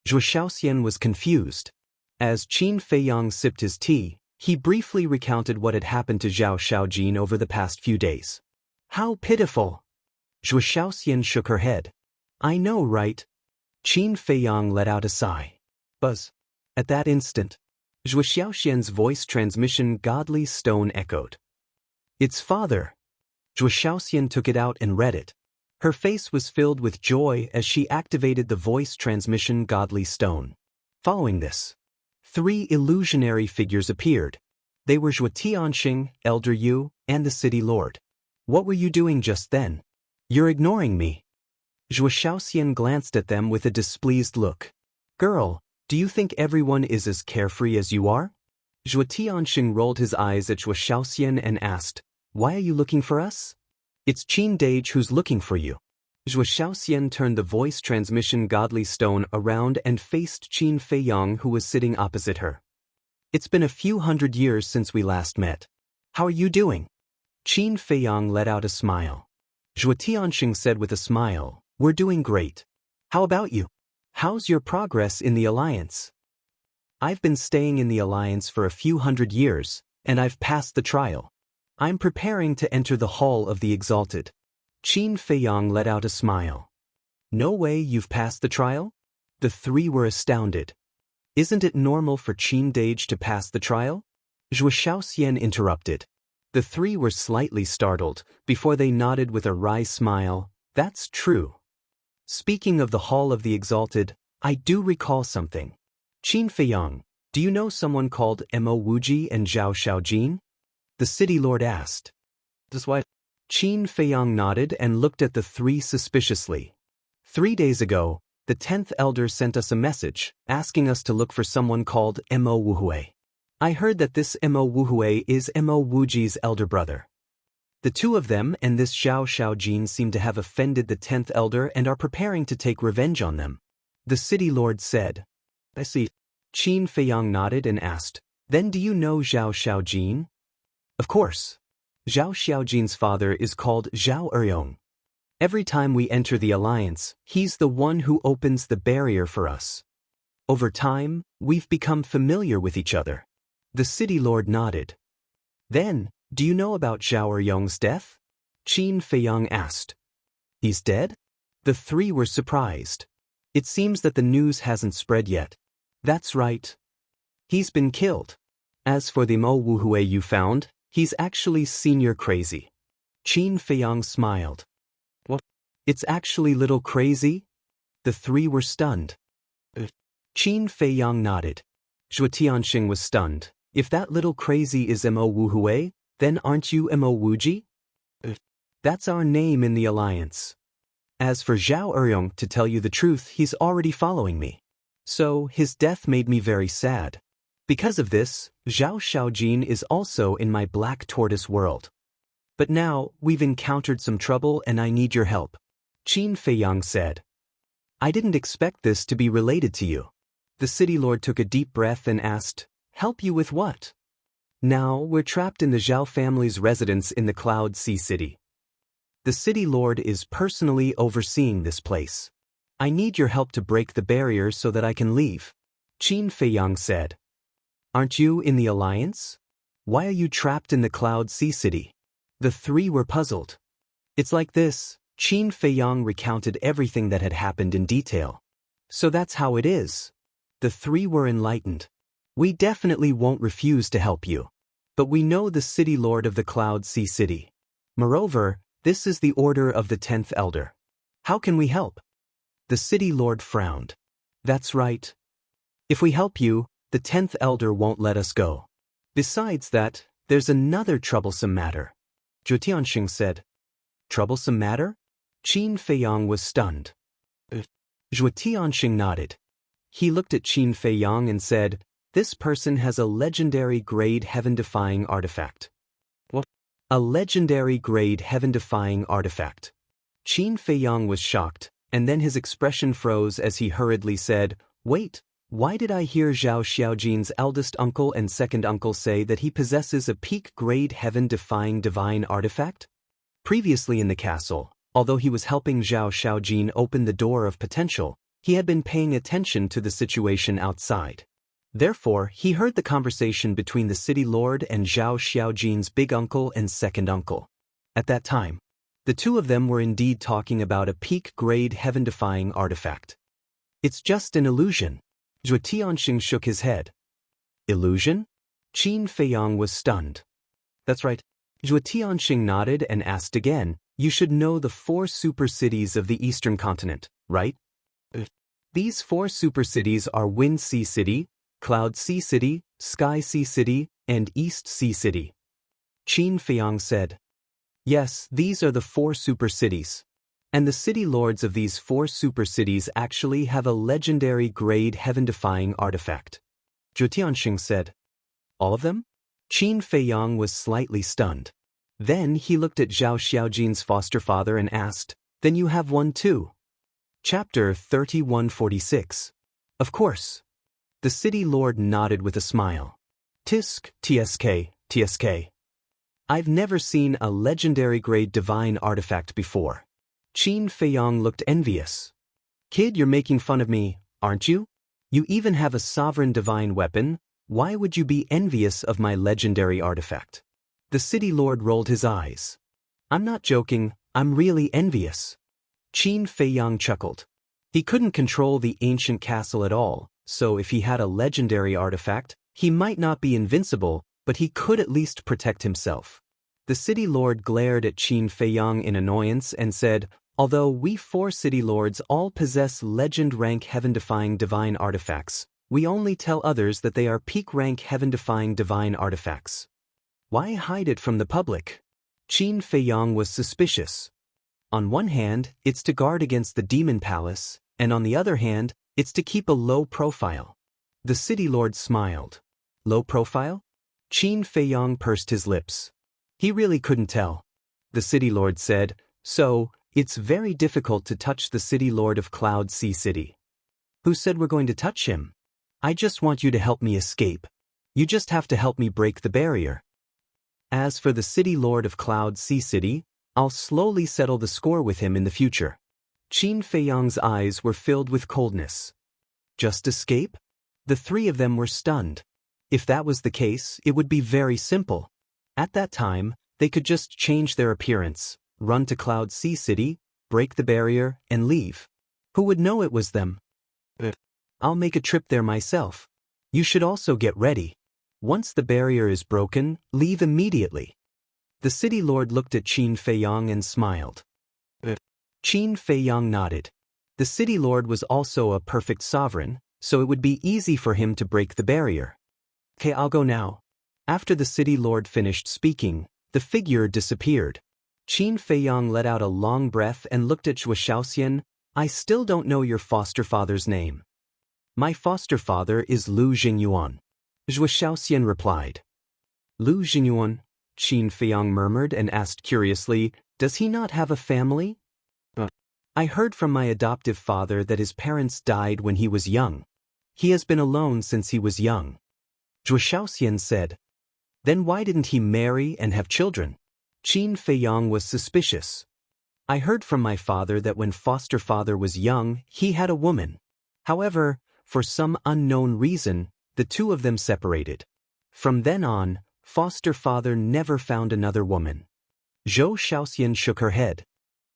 Zhuo Shaoxian was confused. As Qin Feiyang sipped his tea, he briefly recounted what had happened to Zhao Shaojin over the past few days. "How pitiful!" Zhuo Shaoxian shook her head. "I know, right?" Qin Feiyang let out a sigh. Buzz. At that instant, Zhuo Shaoxian's voice transmission godly stone echoed. "It's father." Zhuo Shaoxian took it out and read it. Her face was filled with joy as she activated the voice transmission godly stone. Following this, 3 illusionary figures appeared. They were Zhuo Tianxing, Elder Yu, and the City Lord. "What were you doing just then? You're ignoring me." Zhuo Shaoxian glanced at them with a displeased look. "Girl, do you think everyone is as carefree as you are?" Zhuo Tianxing rolled his eyes at Zhuo Shaoxian and asked, "Why are you looking for us?" "It's Qin Dage who's looking for you." Zhuo Shaoxian turned the voice transmission godly stone around and faced Qin Feiyang, who was sitting opposite her. "It's been a few hundred years since we last met. How are you doing?" Qin Feiyang let out a smile. Zhuo Tianxing said with a smile, "We're doing great. How about you? How's your progress in the Alliance?" "I've been staying in the Alliance for a few hundred years, and I've passed the trial. I'm preparing to enter the Hall of the Exalted." Qin Feiyang let out a smile. "No way you've passed the trial?" The 3 were astounded. "Isn't it normal for Qin Dage to pass the trial?" Zhuo Shaoxian interrupted. The 3 were slightly startled, before they nodded with a wry smile. "That's true. Speaking of the Hall of the Exalted, I do recall something. Qin Feiyang, do you know someone called Mo Wuji and Zhao Shaojin?" The City Lord asked. "Does what?" Qin Feiyang nodded and looked at the 3 suspiciously. 3 days ago, the 10th Elder sent us a message, asking us to look for someone called Mo Wuhui. I heard that this Mo Wuhui is Mo Wuji's elder brother." The two of them and this Zhao Xiaojin seem to have offended the 10th elder and are preparing to take revenge on them. The city lord said. I see. Qin Feiyang nodded and asked, then do you know Zhao Xiaojin? Of course. Zhao Xiaojin's father is called Zhao Eryong. Every time we enter the alliance, he's the one who opens the barrier for us. Over time, we've become familiar with each other. The city lord nodded. Then, do you know about Zhao Eryong's death? Qin Feiyang asked. He's dead? The three were surprised. It seems that the news hasn't spread yet. That's right. He's been killed. As for the Mo Wuhui you found, he's actually senior crazy. Qin Feiyang smiled. What? It's actually little crazy? The three were stunned. Qin Feiyang nodded. Zhuo Tianxing was stunned. If that little crazy is Mo Wuhui, then aren't you Mo Wuji? That's our name in the alliance. As for Zhao Eryong, to tell you the truth, he's already following me. So, his death made me very sad. Because of this, Zhao Xiaojin is also in my black tortoise world. But now, we've encountered some trouble and I need your help. Qin Feiyang said. I didn't expect this to be related to you. The city lord took a deep breath and asked, help you with what? Now, we're trapped in the Zhao family's residence in the Cloud Sea City. The city lord is personally overseeing this place. I need your help to break the barrier so that I can leave. Qin Feiyang said. Aren't you in the alliance? Why are you trapped in the Cloud Sea City? The three were puzzled. It's like this. Qin Feiyang recounted everything that had happened in detail. So that's how it is. The three were enlightened. We definitely won't refuse to help you. But we know the city lord of the Cloud Sea City. Moreover, this is the order of the 10th elder. How can we help? The city lord frowned. That's right. If we help you, the 10th elder won't let us go. Besides that, there's another troublesome matter. Zhuo Tianxing said. Troublesome matter? Qin Feiyang was stunned. Zhuo Tianxing nodded. He looked at Qin Feiyang and said, this person has a legendary grade heaven-defying artifact. What? A legendary grade heaven-defying artifact. Qin Feiyang was shocked, and then his expression froze as he hurriedly said, wait, why did I hear Zhao Xiaojin's eldest uncle and second uncle say that he possesses a peak-grade heaven-defying divine artifact? Previously in the castle, although he was helping Zhao Xiaojin open the door of potential, he had been paying attention to the situation outside. Therefore, he heard the conversation between the city lord and Zhao Xiaojin's big uncle and second uncle. At that time, the two of them were indeed talking about a peak-grade heaven-defying artifact. It's just an illusion. Zhuo Tianxing shook his head. Illusion? Qin Feiyang was stunned. That's right. Zhuo Tianxing nodded and asked again, you should know the 4 super cities of the eastern continent, right? These 4 super cities are Wind Sea City, Cloud Sea City, Sky Sea City, and East Sea City. Qin Feiyang said. Yes, these are the 4 super cities. And the city lords of these 4 super cities actually have a legendary grade heaven-defying artifact. Zhuo Tianxing said. All of them? Qin Feiyang was slightly stunned. Then he looked at Zhao Xiaojin's foster father and asked, then you have one too? Chapter 3146. Of course. The city lord nodded with a smile. TSK. I've never seen a legendary grade divine artifact before. Qin Feiyang looked envious. Kid, you're making fun of me, aren't you? You even have a sovereign divine weapon. Why would you be envious of my legendary artifact? The city lord rolled his eyes. I'm not joking, I'm really envious. Qin Feiyang chuckled. He couldn't control the ancient castle at all, so if he had a legendary artifact, he might not be invincible, but he could at least protect himself. The city lord glared at Qin Feiyang in annoyance and said, although we 4 city lords all possess legend-rank heaven-defying divine artifacts, we only tell others that they are peak-rank heaven-defying divine artifacts. Why hide it from the public? Qin Feiyang was suspicious. On one hand, it's to guard against the demon palace, and on the other hand, it's to keep a low profile. The city lord smiled. Low profile? Qin Feiyang pursed his lips. He really couldn't tell. The city lord said, "So, it's very difficult to touch the city lord of Cloud Sea City." "Who said we're going to touch him? I just want you to help me escape. You just have to help me break the barrier. As for the city lord of Cloud Sea City, I'll slowly settle the score with him in the future." Qin Feiyang's eyes were filled with coldness. Just escape? The three of them were stunned. If that was the case, it would be very simple. At that time, they could just change their appearance, run to Cloud Sea City, break the barrier, and leave. Who would know it was them? I'll make a trip there myself. You should also get ready. Once the barrier is broken, leave immediately. The city lord looked at Qin Feiyang and smiled. Qin Feiyang nodded. The city lord was also a perfect sovereign, so it would be easy for him to break the barrier. "Okay, I'll go now." After the city lord finished speaking, the figure disappeared. Qin Feiyang let out a long breath and looked at Zhuo Shaoxian. "I still don't know your foster father's name." "My foster father is Lu Jingyuan," Zhuo Shaoxian replied. "Lu Jingyuan," Qin Feiyang murmured and asked curiously, "Does he not have a family?" "I heard from my adoptive father that his parents died when he was young. He has been alone since he was young," Zhuo Shaoxian said. "Then why didn't he marry and have children?" Qin Feiyang was suspicious. "I heard from my father that when foster father was young, he had a woman. However, for some unknown reason, the two of them separated. From then on, foster father never found another woman." Zhou Shaoxian shook her head.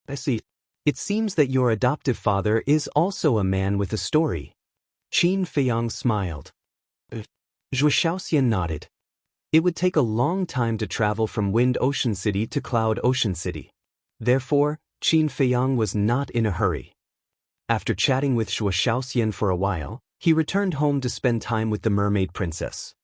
"I see. It seems that your adoptive father is also a man with a story." Qin Feiyang smiled. Zhuo Shaoxian nodded. It would take a long time to travel from Wind Ocean City to Cloud Ocean City. Therefore, Qin Feiyang was not in a hurry. After chatting with Zhuo Shaoxian for a while, he returned home to spend time with the mermaid princess.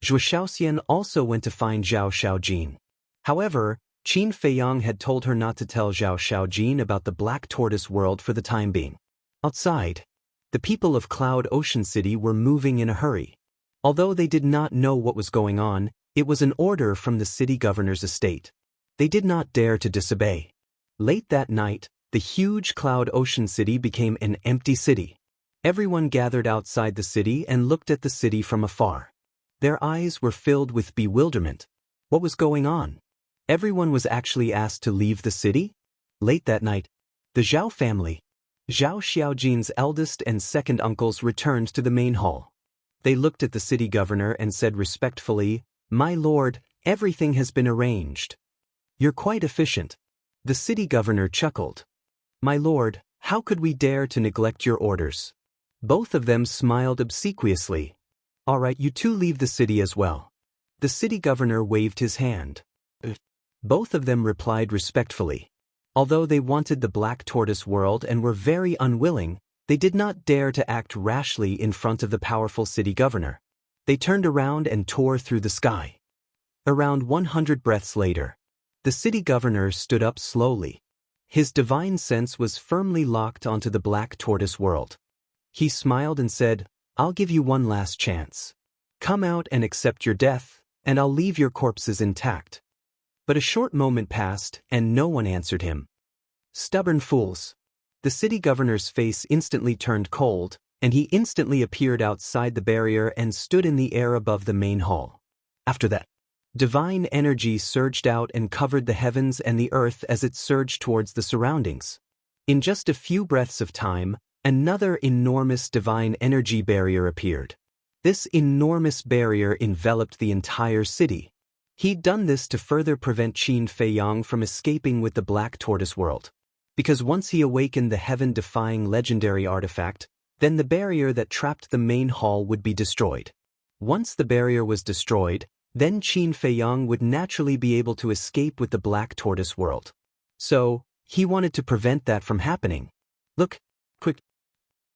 Zhuo Shaoxian also went to find Zhao Xiaojin. However, Qin Feiyang had told her not to tell Zhao Xiaojin about the Black Tortoise world for the time being. Outside, the people of Cloud Ocean City were moving in a hurry. Although they did not know what was going on, it was an order from the city governor's estate. They did not dare to disobey. Late that night, the huge Cloud Ocean City became an empty city. Everyone gathered outside the city and looked at the city from afar. Their eyes were filled with bewilderment. What was going on? Everyone was actually asked to leave the city? Late that night, the Zhao family, Zhao Xiaojin's eldest and second uncles, returned to the main hall. They looked at the city governor and said respectfully, "My lord, everything has been arranged." "You're quite efficient." The city governor chuckled. "My lord, how could we dare to neglect your orders?" Both of them smiled obsequiously. "All right, you two leave the city as well." The city governor waved his hand. Both of them replied respectfully. Although they wanted the Black Tortoise world and were very unwilling, they did not dare to act rashly in front of the powerful city governor. They turned around and tore through the sky. Around 100 breaths later, the city governor stood up slowly. His divine sense was firmly locked onto the Black Tortoise world. He smiled and said, "I'll give you one last chance. Come out and accept your death, and I'll leave your corpses intact." But a short moment passed, and no one answered him. Stubborn fools. The city governor's face instantly turned cold, and he instantly appeared outside the barrier and stood in the air above the main hall. After that, divine energy surged out and covered the heavens and the earth as it surged towards the surroundings. In just a few breaths of time, another enormous divine energy barrier appeared. This enormous barrier enveloped the entire city. He'd done this to further prevent Qin Feiyang from escaping with the Black Tortoise world. Because once he awakened the heaven-defying legendary artifact, then the barrier that trapped the main hall would be destroyed. Once the barrier was destroyed, then Qin Feiyang would naturally be able to escape with the Black Tortoise world. So, he wanted to prevent that from happening. Look, quick.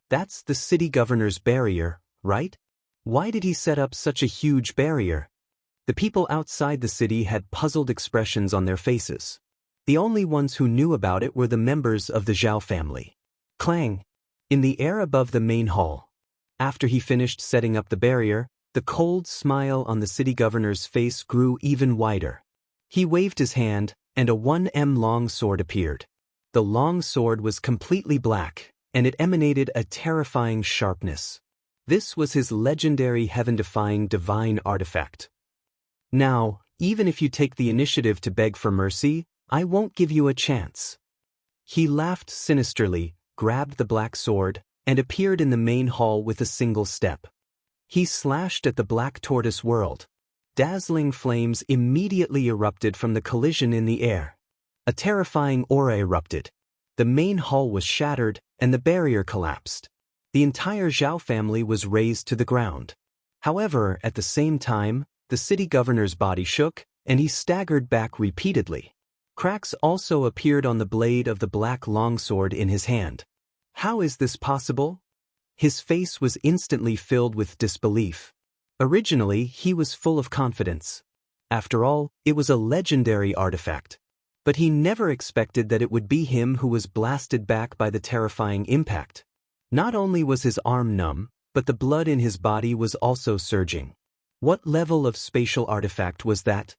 That's the city governor's barrier, right? Why did he set up such a huge barrier? The people outside the city had puzzled expressions on their faces. The only ones who knew about it were the members of the Zhao family. Clang! In the air above the main hall. After he finished setting up the barrier, the cold smile on the city governor's face grew even wider. He waved his hand, and a 1 m long sword appeared. The long sword was completely black, and it emanated a terrifying sharpness. This was his legendary heaven-defying divine artifact. Now, even if you take the initiative to beg for mercy, I won't give you a chance. He laughed sinisterly, grabbed the black sword, and appeared in the main hall with a single step. He slashed at the black tortoise world. Dazzling flames immediately erupted from the collision in the air. A terrifying aura erupted. The main hall was shattered, and the barrier collapsed. The entire Zhao family was razed to the ground. However, at the same time, the city governor's body shook, and he staggered back repeatedly. Cracks also appeared on the blade of the black longsword in his hand. How is this possible? His face was instantly filled with disbelief. Originally, he was full of confidence. After all, it was a legendary artifact. But he never expected that it would be him who was blasted back by the terrifying impact. Not only was his arm numb, but the blood in his body was also surging. What level of spatial artifact was that?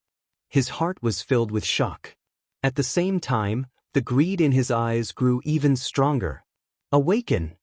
His heart was filled with shock. At the same time, the greed in his eyes grew even stronger. Awaken!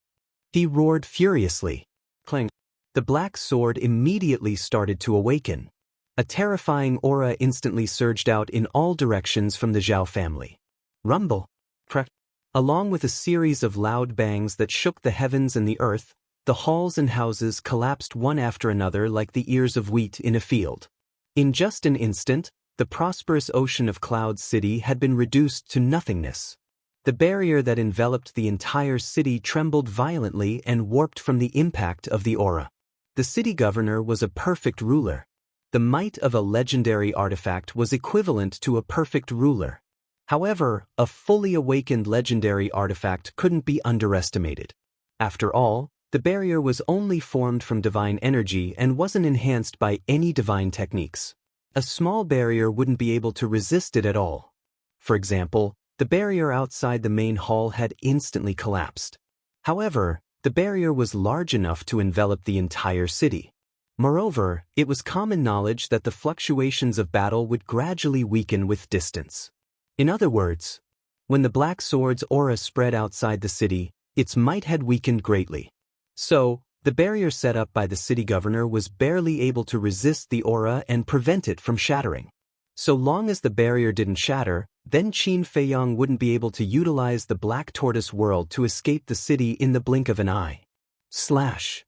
He roared furiously. Clang! The black sword immediately started to awaken. A terrifying aura instantly surged out in all directions from the Zhao family. Rumble! Crack! Along with a series of loud bangs that shook the heavens and the earth, the halls and houses collapsed one after another like the ears of wheat in a field. In just an instant, the prosperous ocean of Cloud City had been reduced to nothingness. The barrier that enveloped the entire city trembled violently and warped from the impact of the aura. The city governor was a perfect ruler. The might of a legendary artifact was equivalent to a perfect ruler. However, a fully awakened legendary artifact couldn't be underestimated. After all, the barrier was only formed from divine energy and wasn't enhanced by any divine techniques. A small barrier wouldn't be able to resist it at all. For example, the barrier outside the main hall had instantly collapsed. However, the barrier was large enough to envelop the entire city. Moreover, it was common knowledge that the fluctuations of battle would gradually weaken with distance. In other words, when the black sword's aura spread outside the city, its might had weakened greatly. So, the barrier set up by the city governor was barely able to resist the aura and prevent it from shattering. So long as the barrier didn't shatter, then Qin Feiyang wouldn't be able to utilize the black tortoise world to escape the city in the blink of an eye. Slash!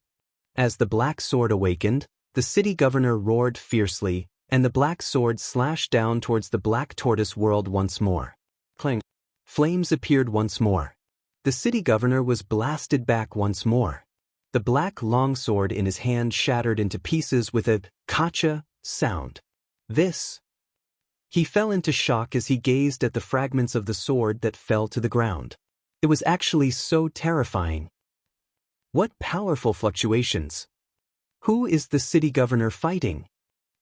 As the black sword awakened, the city governor roared fiercely, and the black sword slashed down towards the black tortoise world once more. Clang! Flames appeared once more. The city governor was blasted back once more. The black longsword in his hand shattered into pieces with a "kacha" sound. He fell into shock as he gazed at the fragments of the sword that fell to the ground. It was actually so terrifying. What powerful fluctuations! Who is the city governor fighting?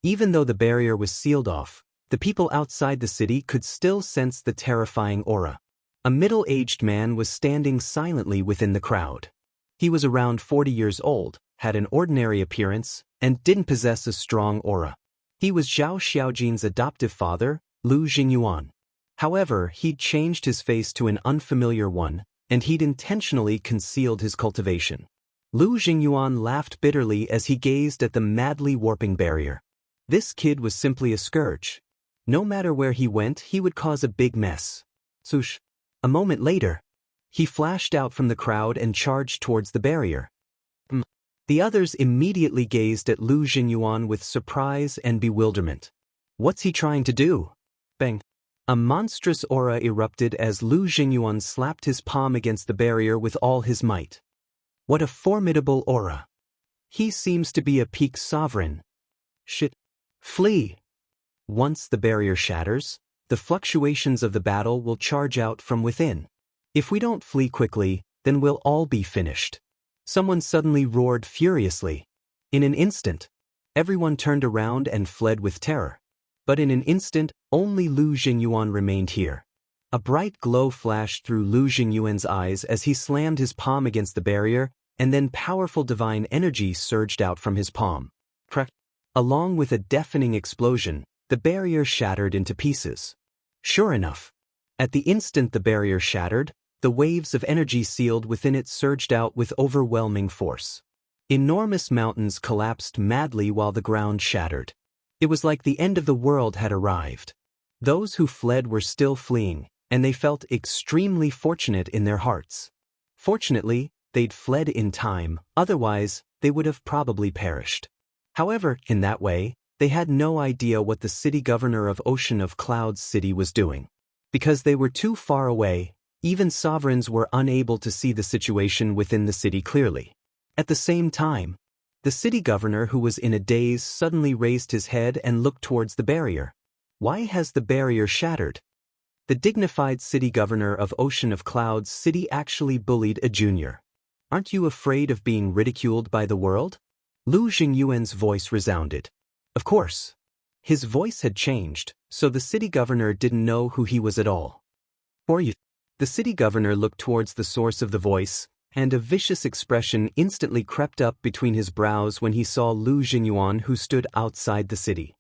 Even though the barrier was sealed off, the people outside the city could still sense the terrifying aura. A middle-aged man was standing silently within the crowd. He was around 40 years old, had an ordinary appearance, and didn't possess a strong aura. He was Zhao Xiaojin's adoptive father, Lu Jingyuan. However, he'd changed his face to an unfamiliar one, and he'd intentionally concealed his cultivation. Lu Jingyuan laughed bitterly as he gazed at the madly warping barrier. This kid was simply a scourge. No matter where he went, he would cause a big mess. Swoosh! A moment later, he flashed out from the crowd and charged towards the barrier. The others immediately gazed at Lu Jingyuan with surprise and bewilderment. What's he trying to do? Bang! A monstrous aura erupted as Lu Jingyuan slapped his palm against the barrier with all his might. What a formidable aura! He seems to be a peak sovereign. Shit! Flee! Once the barrier shatters, the fluctuations of the battle will charge out from within. If we don't flee quickly, then we'll all be finished. Someone suddenly roared furiously. In an instant, everyone turned around and fled with terror. But in an instant, only Lu Jingyuan remained here. A bright glow flashed through Lu Jingyuan's eyes as he slammed his palm against the barrier, and then powerful divine energy surged out from his palm. Crack! Along with a deafening explosion, the barrier shattered into pieces. Sure enough, at the instant the barrier shattered, the waves of energy sealed within it surged out with overwhelming force. Enormous mountains collapsed madly while the ground shattered. It was like the end of the world had arrived. Those who fled were still fleeing, and they felt extremely fortunate in their hearts. Fortunately, they'd fled in time, otherwise, they would have probably perished. However, in that way, they had no idea what the city governor of Ocean of Clouds City was doing. Because they were too far away, even sovereigns were unable to see the situation within the city clearly. At the same time, the city governor, who was in a daze, suddenly raised his head and looked towards the barrier. Why has the barrier shattered? The dignified city governor of Ocean of Clouds City actually bullied a junior. Aren't you afraid of being ridiculed by the world? Lu Jingyuan's voice resounded. Of course. His voice had changed, so the city governor didn't know who he was at all. For you. The city governor looked towards the source of the voice, and a vicious expression instantly crept up between his brows when he saw Lu Jingyuan, who stood outside the city.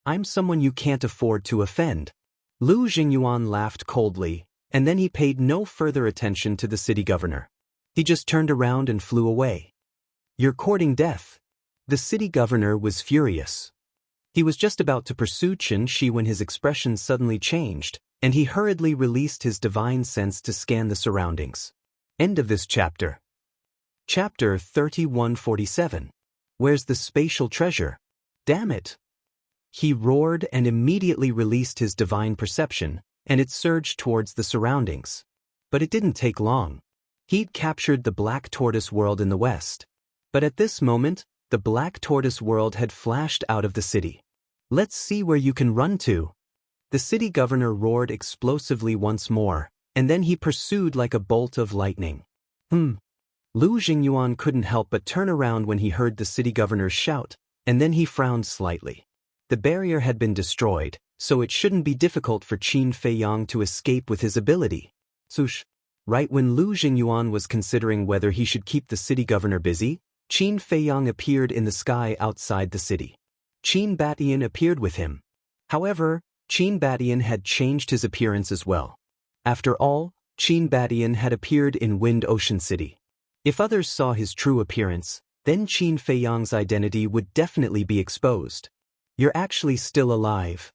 I'm someone you can't afford to offend. Lu Jingyuan laughed coldly, and then he paid no further attention to the city governor. He just turned around and flew away. You're courting death. The city governor was furious. He was just about to pursue Qin Shi when his expression suddenly changed, and he hurriedly released his divine sense to scan the surroundings. End of this chapter. Chapter 3147. Where's the spatial treasure? Damn it! He roared and immediately released his divine perception, and it surged towards the surroundings. But it didn't take long. He'd captured the Black Tortoise world in the west. But at this moment, the Black Tortoise world had flashed out of the city. Let's see where you can run to. The city governor roared explosively once more, and then he pursued like a bolt of lightning. Lu Jingyuan couldn't help but turn around when he heard the city governor's shout, and then he frowned slightly. The barrier had been destroyed, so it shouldn't be difficult for Qin Feiyang to escape with his ability. Sush. Right when Lu Jingyuan was considering whether he should keep the city governor busy, Qin Feiyang appeared in the sky outside the city. Qin Batian appeared with him. However, Qin Batian had changed his appearance as well. After all, Qin Batian had appeared in Wind Ocean City. If others saw his true appearance, then Qin Feiyang's identity would definitely be exposed. You're actually still alive.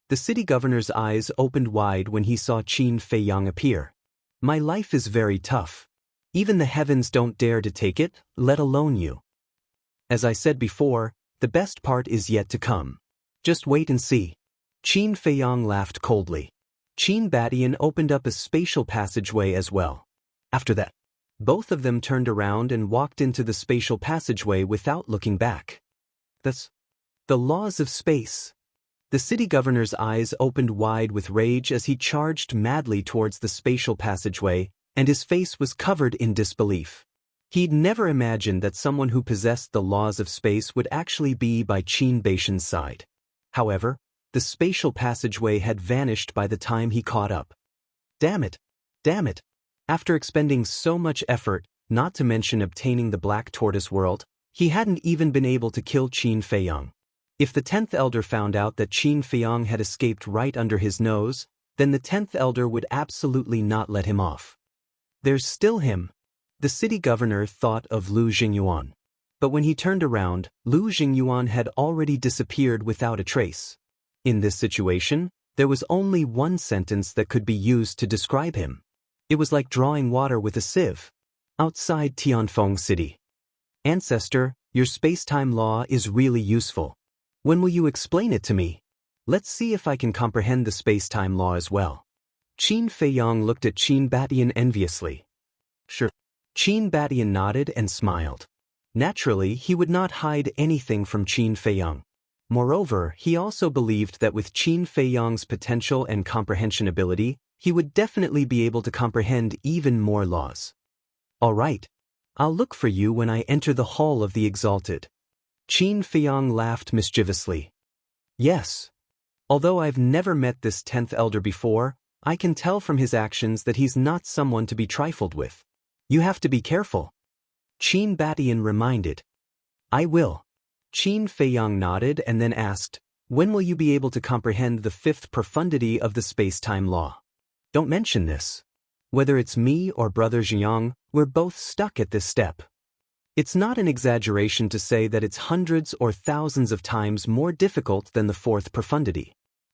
The city governor's eyes opened wide when he saw Qin Feiyang appear. My life is very tough. Even the heavens don't dare to take it, let alone you. As I said before, the best part is yet to come. Just wait and see. Qin Feiyang laughed coldly. Qin Batian opened up a spatial passageway as well. After that, both of them turned around and walked into the spatial passageway without looking back. That's the laws of space. The city governor's eyes opened wide with rage as he charged madly towards the spatial passageway, and his face was covered in disbelief. He'd never imagined that someone who possessed the laws of space would actually be by Qin Batian's side. However, the spatial passageway had vanished by the time he caught up. Damn it! Damn it! After expending so much effort, not to mention obtaining the Black Tortoise world, he hadn't even been able to kill Qin Feiyang. If the 10th Elder found out that Qin Feiyang had escaped right under his nose, then the 10th Elder would absolutely not let him off. There's still him. The city governor thought of Lu Jingyuan. But when he turned around, Lu Jingyuan had already disappeared without a trace. In this situation, there was only one sentence that could be used to describe him. It was like drawing water with a sieve. Outside Tianfeng City. Ancestor, your space-time law is really useful. When will you explain it to me? Let's see if I can comprehend the space-time law as well. Qin Feiyang looked at Qin Batian enviously. Sure. Qin Batian nodded and smiled. Naturally, he would not hide anything from Qin Feiyang. Moreover, he also believed that with Qin Feiyang's potential and comprehension ability, he would definitely be able to comprehend even more laws. All right. I'll look for you when I enter the Hall of the Exalted. Qin Feiyang laughed mischievously. Yes. Although I've never met this 10th Elder before, I can tell from his actions that he's not someone to be trifled with. You have to be careful. Qin Batian reminded. I will. Qin Feiyang nodded and then asked, When will you be able to comprehend the fifth profundity of the space-time law? Don't mention this. Whether it's me or Brother Zhiyang, we're both stuck at this step. It's not an exaggeration to say that it's hundreds or thousands of times more difficult than the fourth profundity.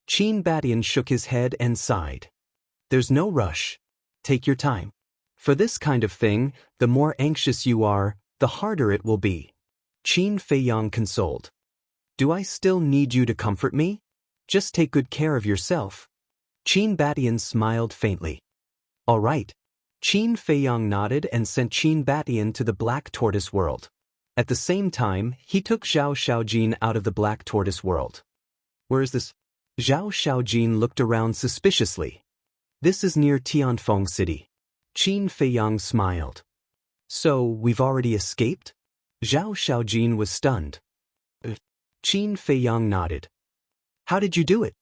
Qin Batian shook his head and sighed. There's no rush. Take your time. For this kind of thing, the more anxious you are, the harder it will be. Qin Feiyang consoled. Do I still need you to comfort me? Just take good care of yourself. Qin Batian smiled faintly. All right. Qin Feiyang nodded and sent Qin Batian to the Black Tortoise world. At the same time, he took Zhao Xiaojin out of the Black Tortoise world. Where is this? Zhao Xiaojin looked around suspiciously. This is near Tianfeng City. Qin Feiyang smiled. So, we've already escaped? Zhao Xiaojin was stunned. Qin Feiyang nodded. How did you do it?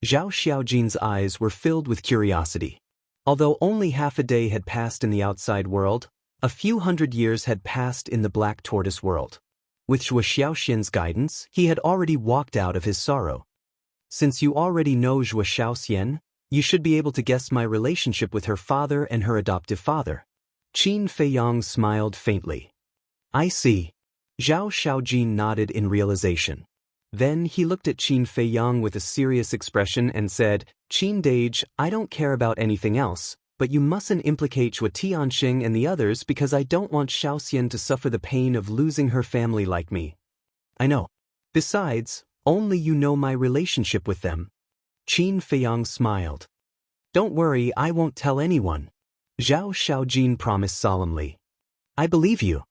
Zhao Xiaojin's eyes were filled with curiosity. Although only half a day had passed in the outside world, a few hundred years had passed in the Black Tortoise world. With Zhuo Xiaoxian's guidance, he had already walked out of his sorrow. Since you already know Zhuo Xiaoxian, you should be able to guess my relationship with her father and her adoptive father. Qin Feiyang smiled faintly. I see. Zhao Xiaojin nodded in realization. Then he looked at Qin Feiyang with a serious expression and said, Qin Dage, I don't care about anything else, but you mustn't implicate Zhuo Tianxing and the others because I don't want Xiaoxian to suffer the pain of losing her family like me. I know. Besides, only you know my relationship with them. Qin Feiyang smiled. Don't worry, I won't tell anyone. Zhao Xiaojin promised solemnly. I believe you.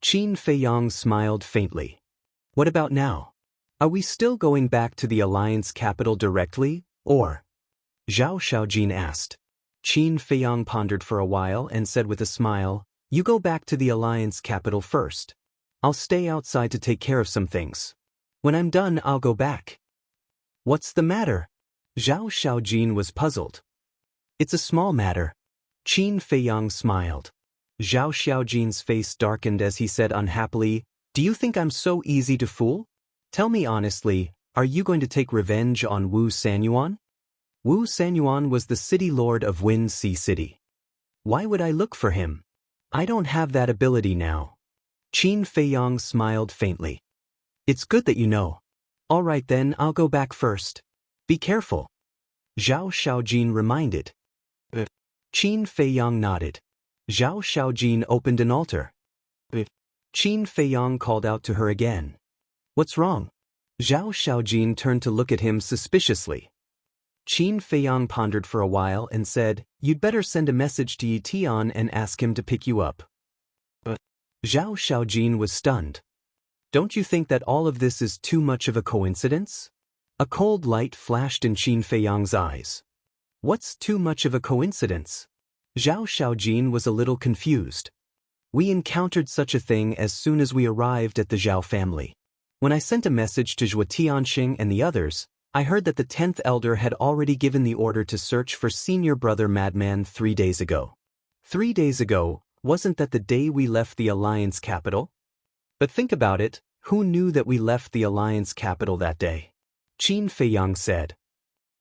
Qin Feiyang smiled faintly. What about now? Are we still going back to the Alliance capital directly, or? Zhao Xiaojin asked. Qin Feiyang pondered for a while and said with a smile, You go back to the Alliance capital first. I'll stay outside to take care of some things. When I'm done, I'll go back. What's the matter? Zhao Xiaojin was puzzled. It's a small matter. Qin Feiyang smiled. Zhao Xiaojin's face darkened as he said unhappily, Do you think I'm so easy to fool? Tell me honestly, are you going to take revenge on Wu Sanyuan? Wu Sanyuan was the city lord of Wind Sea City. Why would I look for him? I don't have that ability now. Qin Feiyang smiled faintly. It's good that you know. All right then, I'll go back first. Be careful. Zhao Xiaojin reminded. Qin Feiyang nodded. Zhao Xiaojin opened an altar. Qin Feiyang called out to her again. What's wrong? Zhao Xiaojin turned to look at him suspiciously. Qin Feiyang pondered for a while and said, You'd better send a message to Yi Tian and ask him to pick you up. Zhao Xiaojin was stunned. Don't you think that all of this is too much of a coincidence? A cold light flashed in Qin Feiyang's eyes. What's too much of a coincidence? Zhao Xiaojin was a little confused. We encountered such a thing as soon as we arrived at the Zhao family. When I sent a message to Zhuo Tianxing and the others, I heard that the 10th elder had already given the order to search for senior brother Madman 3 days ago. 3 days ago, wasn't that the day we left the Alliance capital? But think about it, who knew that we left the Alliance capital that day? Qin Feiyang said.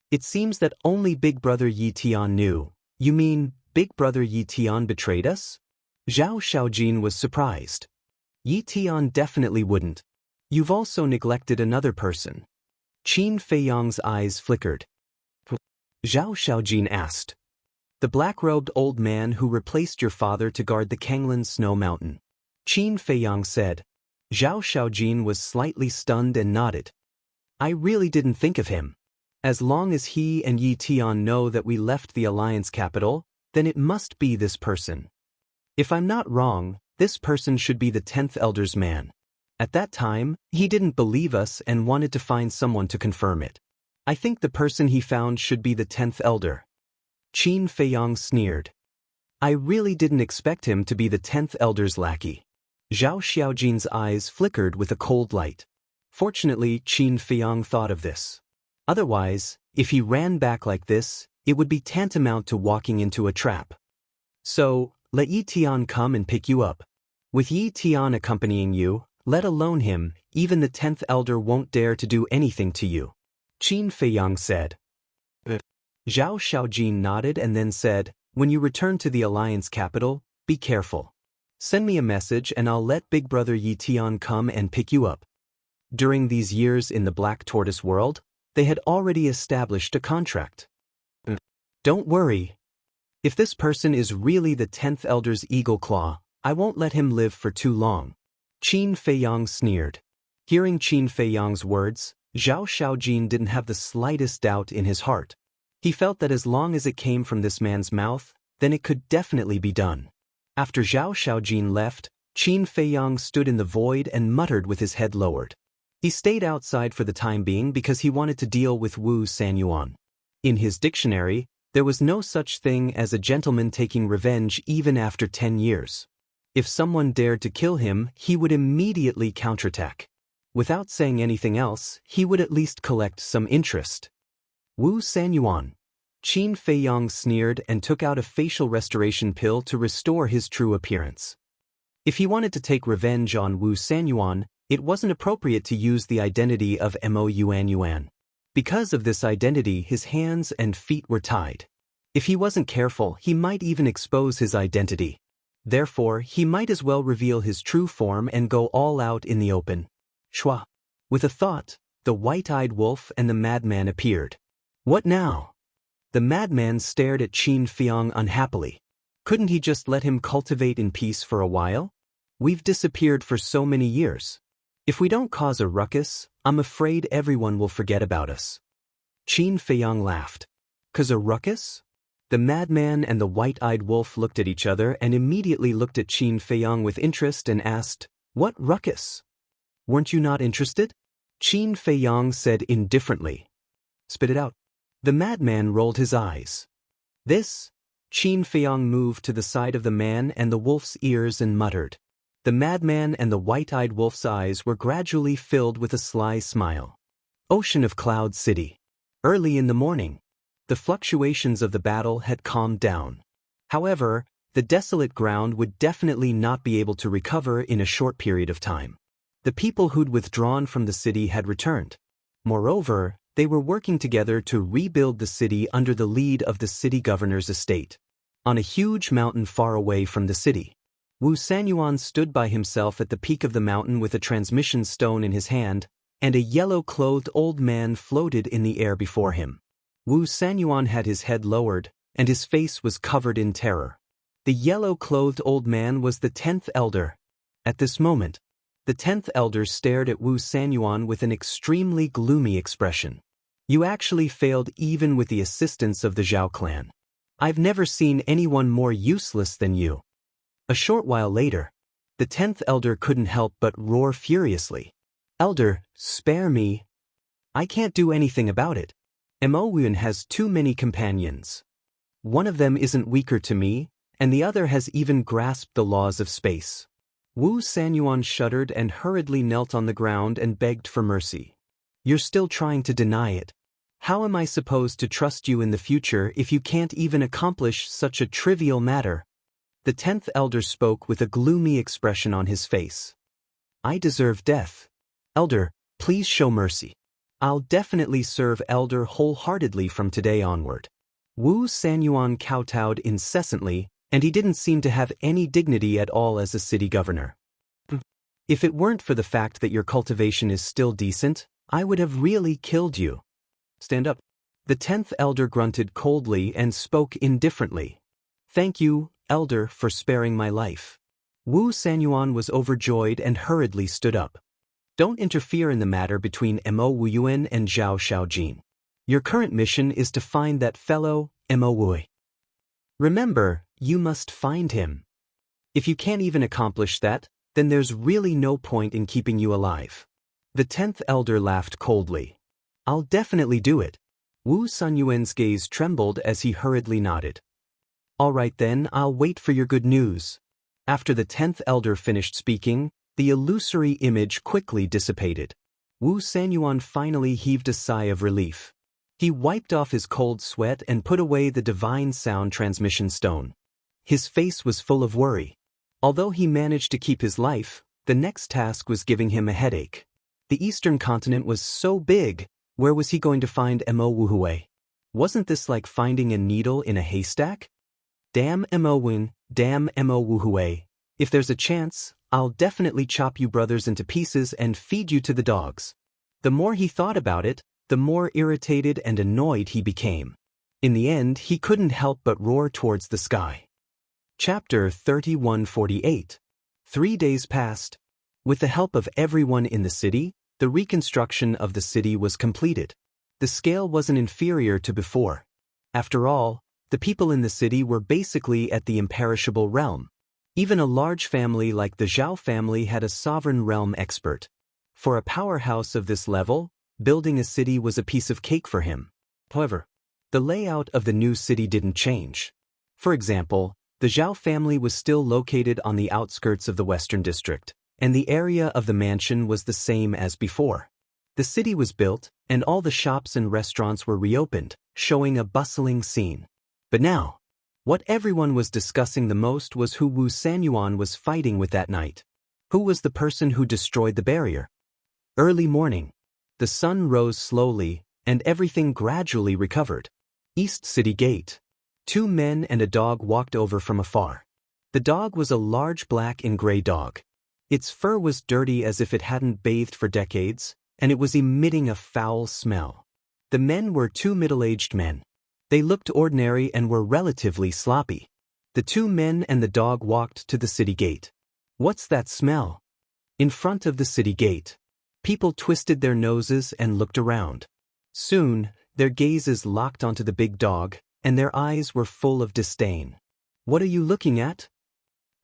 It seems that only Big Brother Yi Tian knew. You mean, Big Brother Yi Tian betrayed us? Zhao Xiaojin was surprised. Yi Tian definitely wouldn't. You've also neglected another person. Qin Feiyang's eyes flickered. Zhao Xiaojin asked. The black-robed old man who replaced your father to guard the Kanglan Snow Mountain. Qin Feiyang said. Zhao Xiaojin was slightly stunned and nodded. I really didn't think of him. As long as he and Yi Tian know that we left the Alliance capital, then it must be this person. If I'm not wrong, this person should be the 10th elder's man. At that time, he didn't believe us and wanted to find someone to confirm it. I think the person he found should be the 10th elder. Qin Feiyang sneered. I really didn't expect him to be the 10th elder's lackey. Zhao Xiaojin's eyes flickered with a cold light. Fortunately, Qin Feiyang thought of this. Otherwise, if he ran back like this, it would be tantamount to walking into a trap. So, let Yi Tian come and pick you up. With Yi Tian accompanying you, let alone him, even the 10th elder won't dare to do anything to you. Qin Feiyang said. Zhao Xiaojin nodded and then said, when you return to the Alliance capital, be careful. Send me a message and I'll let Big Brother Yi Tian come and pick you up. During these years in the Black Tortoise world, they had already established a contract. Don't worry. If this person is really the 10th Elder's Eagle Claw, I won't let him live for too long. Qin Feiyang sneered. Hearing Qin Feiyang's words, Zhao Xiaojin didn't have the slightest doubt in his heart. He felt that as long as it came from this man's mouth, then it could definitely be done. After Zhao Xiaojin left, Qin Feiyang stood in the void and muttered with his head lowered. He stayed outside for the time being because he wanted to deal with Wu Sanyuan. In his dictionary, there was no such thing as a gentleman taking revenge even after 10 years. If someone dared to kill him, he would immediately counterattack. Without saying anything else, he would at least collect some interest. Wu Sanyuan. Qin Feiyang sneered and took out a facial restoration pill to restore his true appearance. If he wanted to take revenge on Wu Sanyuan, it wasn't appropriate to use the identity of Mo Yuan Yuan. Because of this identity, his hands and feet were tied. If he wasn't careful, he might even expose his identity. Therefore, he might as well reveal his true form and go all out in the open. Shua. With a thought, the white-eyed wolf and the madman appeared. What now? The madman stared at Qin Feiyang unhappily. Couldn't he just let him cultivate in peace for a while? We've disappeared for so many years. If we don't cause a ruckus, I'm afraid everyone will forget about us. Qin Feiyang laughed. 'Cause a ruckus? The madman and the white-eyed wolf looked at each other and immediately looked at Qin Feiyang with interest and asked, what ruckus? Weren't you not interested? Qin Feiyang said indifferently. Spit it out. The madman rolled his eyes. This? Qin Feiyang moved to the side of the man and the wolf's ears and muttered. The madman and the white-eyed wolf's eyes were gradually filled with a sly smile. Ocean of Cloud City. Early in the morning. The fluctuations of the battle had calmed down. However, the desolate ground would definitely not be able to recover in a short period of time. The people who'd withdrawn from the city had returned. Moreover, they were working together to rebuild the city under the lead of the city governor's estate. On a huge mountain far away from the city, Wu Sanyuan stood by himself at the peak of the mountain with a transmission stone in his hand, and a yellow-clothed old man floated in the air before him. Wu Sanyuan had his head lowered, and his face was covered in terror. The yellow-clothed old man was the 10th Elder. At this moment, the 10th Elder stared at Wu Sanyuan with an extremely gloomy expression. You actually failed even with the assistance of the Zhao clan. I've never seen anyone more useless than you. A short while later, the 10th Elder couldn't help but roar furiously. Elder, spare me. I can't do anything about it. Mo Yuan has too many companions. One of them isn't weaker to me, and the other has even grasped the laws of space. Wu Sanyuan shuddered and hurriedly knelt on the ground and begged for mercy. You're still trying to deny it. How am I supposed to trust you in the future if you can't even accomplish such a trivial matter? The 10th Elder spoke with a gloomy expression on his face. I deserve death. Elder, please show mercy. I'll definitely serve Elder wholeheartedly from today onward. Wu Sanyuan kowtowed incessantly, and he didn't seem to have any dignity at all as a city governor. If it weren't for the fact that your cultivation is still decent, I would have really killed you. Stand up. The 10th Elder grunted coldly and spoke indifferently. Thank you, Elder, for sparing my life. Wu Sanyuan was overjoyed and hurriedly stood up. Don't interfere in the matter between Mo Yuan and Zhao Xiaojin. Your current mission is to find that fellow, Mo Wei. Remember, you must find him. If you can't even accomplish that, then there's really no point in keeping you alive. The 10th Elder laughed coldly. I'll definitely do it. Wu Sanyuan's gaze trembled as he hurriedly nodded. All right then, I'll wait for your good news. After the 10th Elder finished speaking, the illusory image quickly dissipated. Wu Sanyuan finally heaved a sigh of relief. He wiped off his cold sweat and put away the divine sound transmission stone. His face was full of worry. Although he managed to keep his life, the next task was giving him a headache. The eastern continent was so big, Where was he going to find Mo Wuhui? Wasn't this like finding a needle in a haystack? Damn Mo Win, damn Mo Wuhui. If there's a chance, I'll definitely chop you brothers into pieces and feed you to the dogs. The more he thought about it, the more irritated and annoyed he became. In the end, he couldn't help but roar towards the sky. Chapter 3148. 3 days passed. With the help of everyone in the city, the reconstruction of the city was completed. The scale wasn't inferior to before. After all, the people in the city were basically at the imperishable realm. Even a large family like the Zhao family had a sovereign realm expert. For a powerhouse of this level, building a city was a piece of cake for him. However, the layout of the new city didn't change. For example, the Zhao family was still located on the outskirts of the Western District, and the area of the mansion was the same as before. The city was built, and all the shops and restaurants were reopened, showing a bustling scene. But now, what everyone was discussing the most was who Wu Sanyuan was fighting with that night. Who was the person who destroyed the barrier? Early morning. The sun rose slowly, and everything gradually recovered. East City Gate. 2 men and a dog walked over from afar. The dog was a large black and gray dog. Its fur was dirty as if it hadn't bathed for decades, and it was emitting a foul smell. The men were 2 middle-aged men. They looked ordinary and were relatively sloppy. The 2 men and the dog walked to the city gate. What's that smell? In front of the city gate. People twisted their noses and looked around. Soon, their gazes locked onto the big dog, and their eyes were full of disdain. What are you looking at?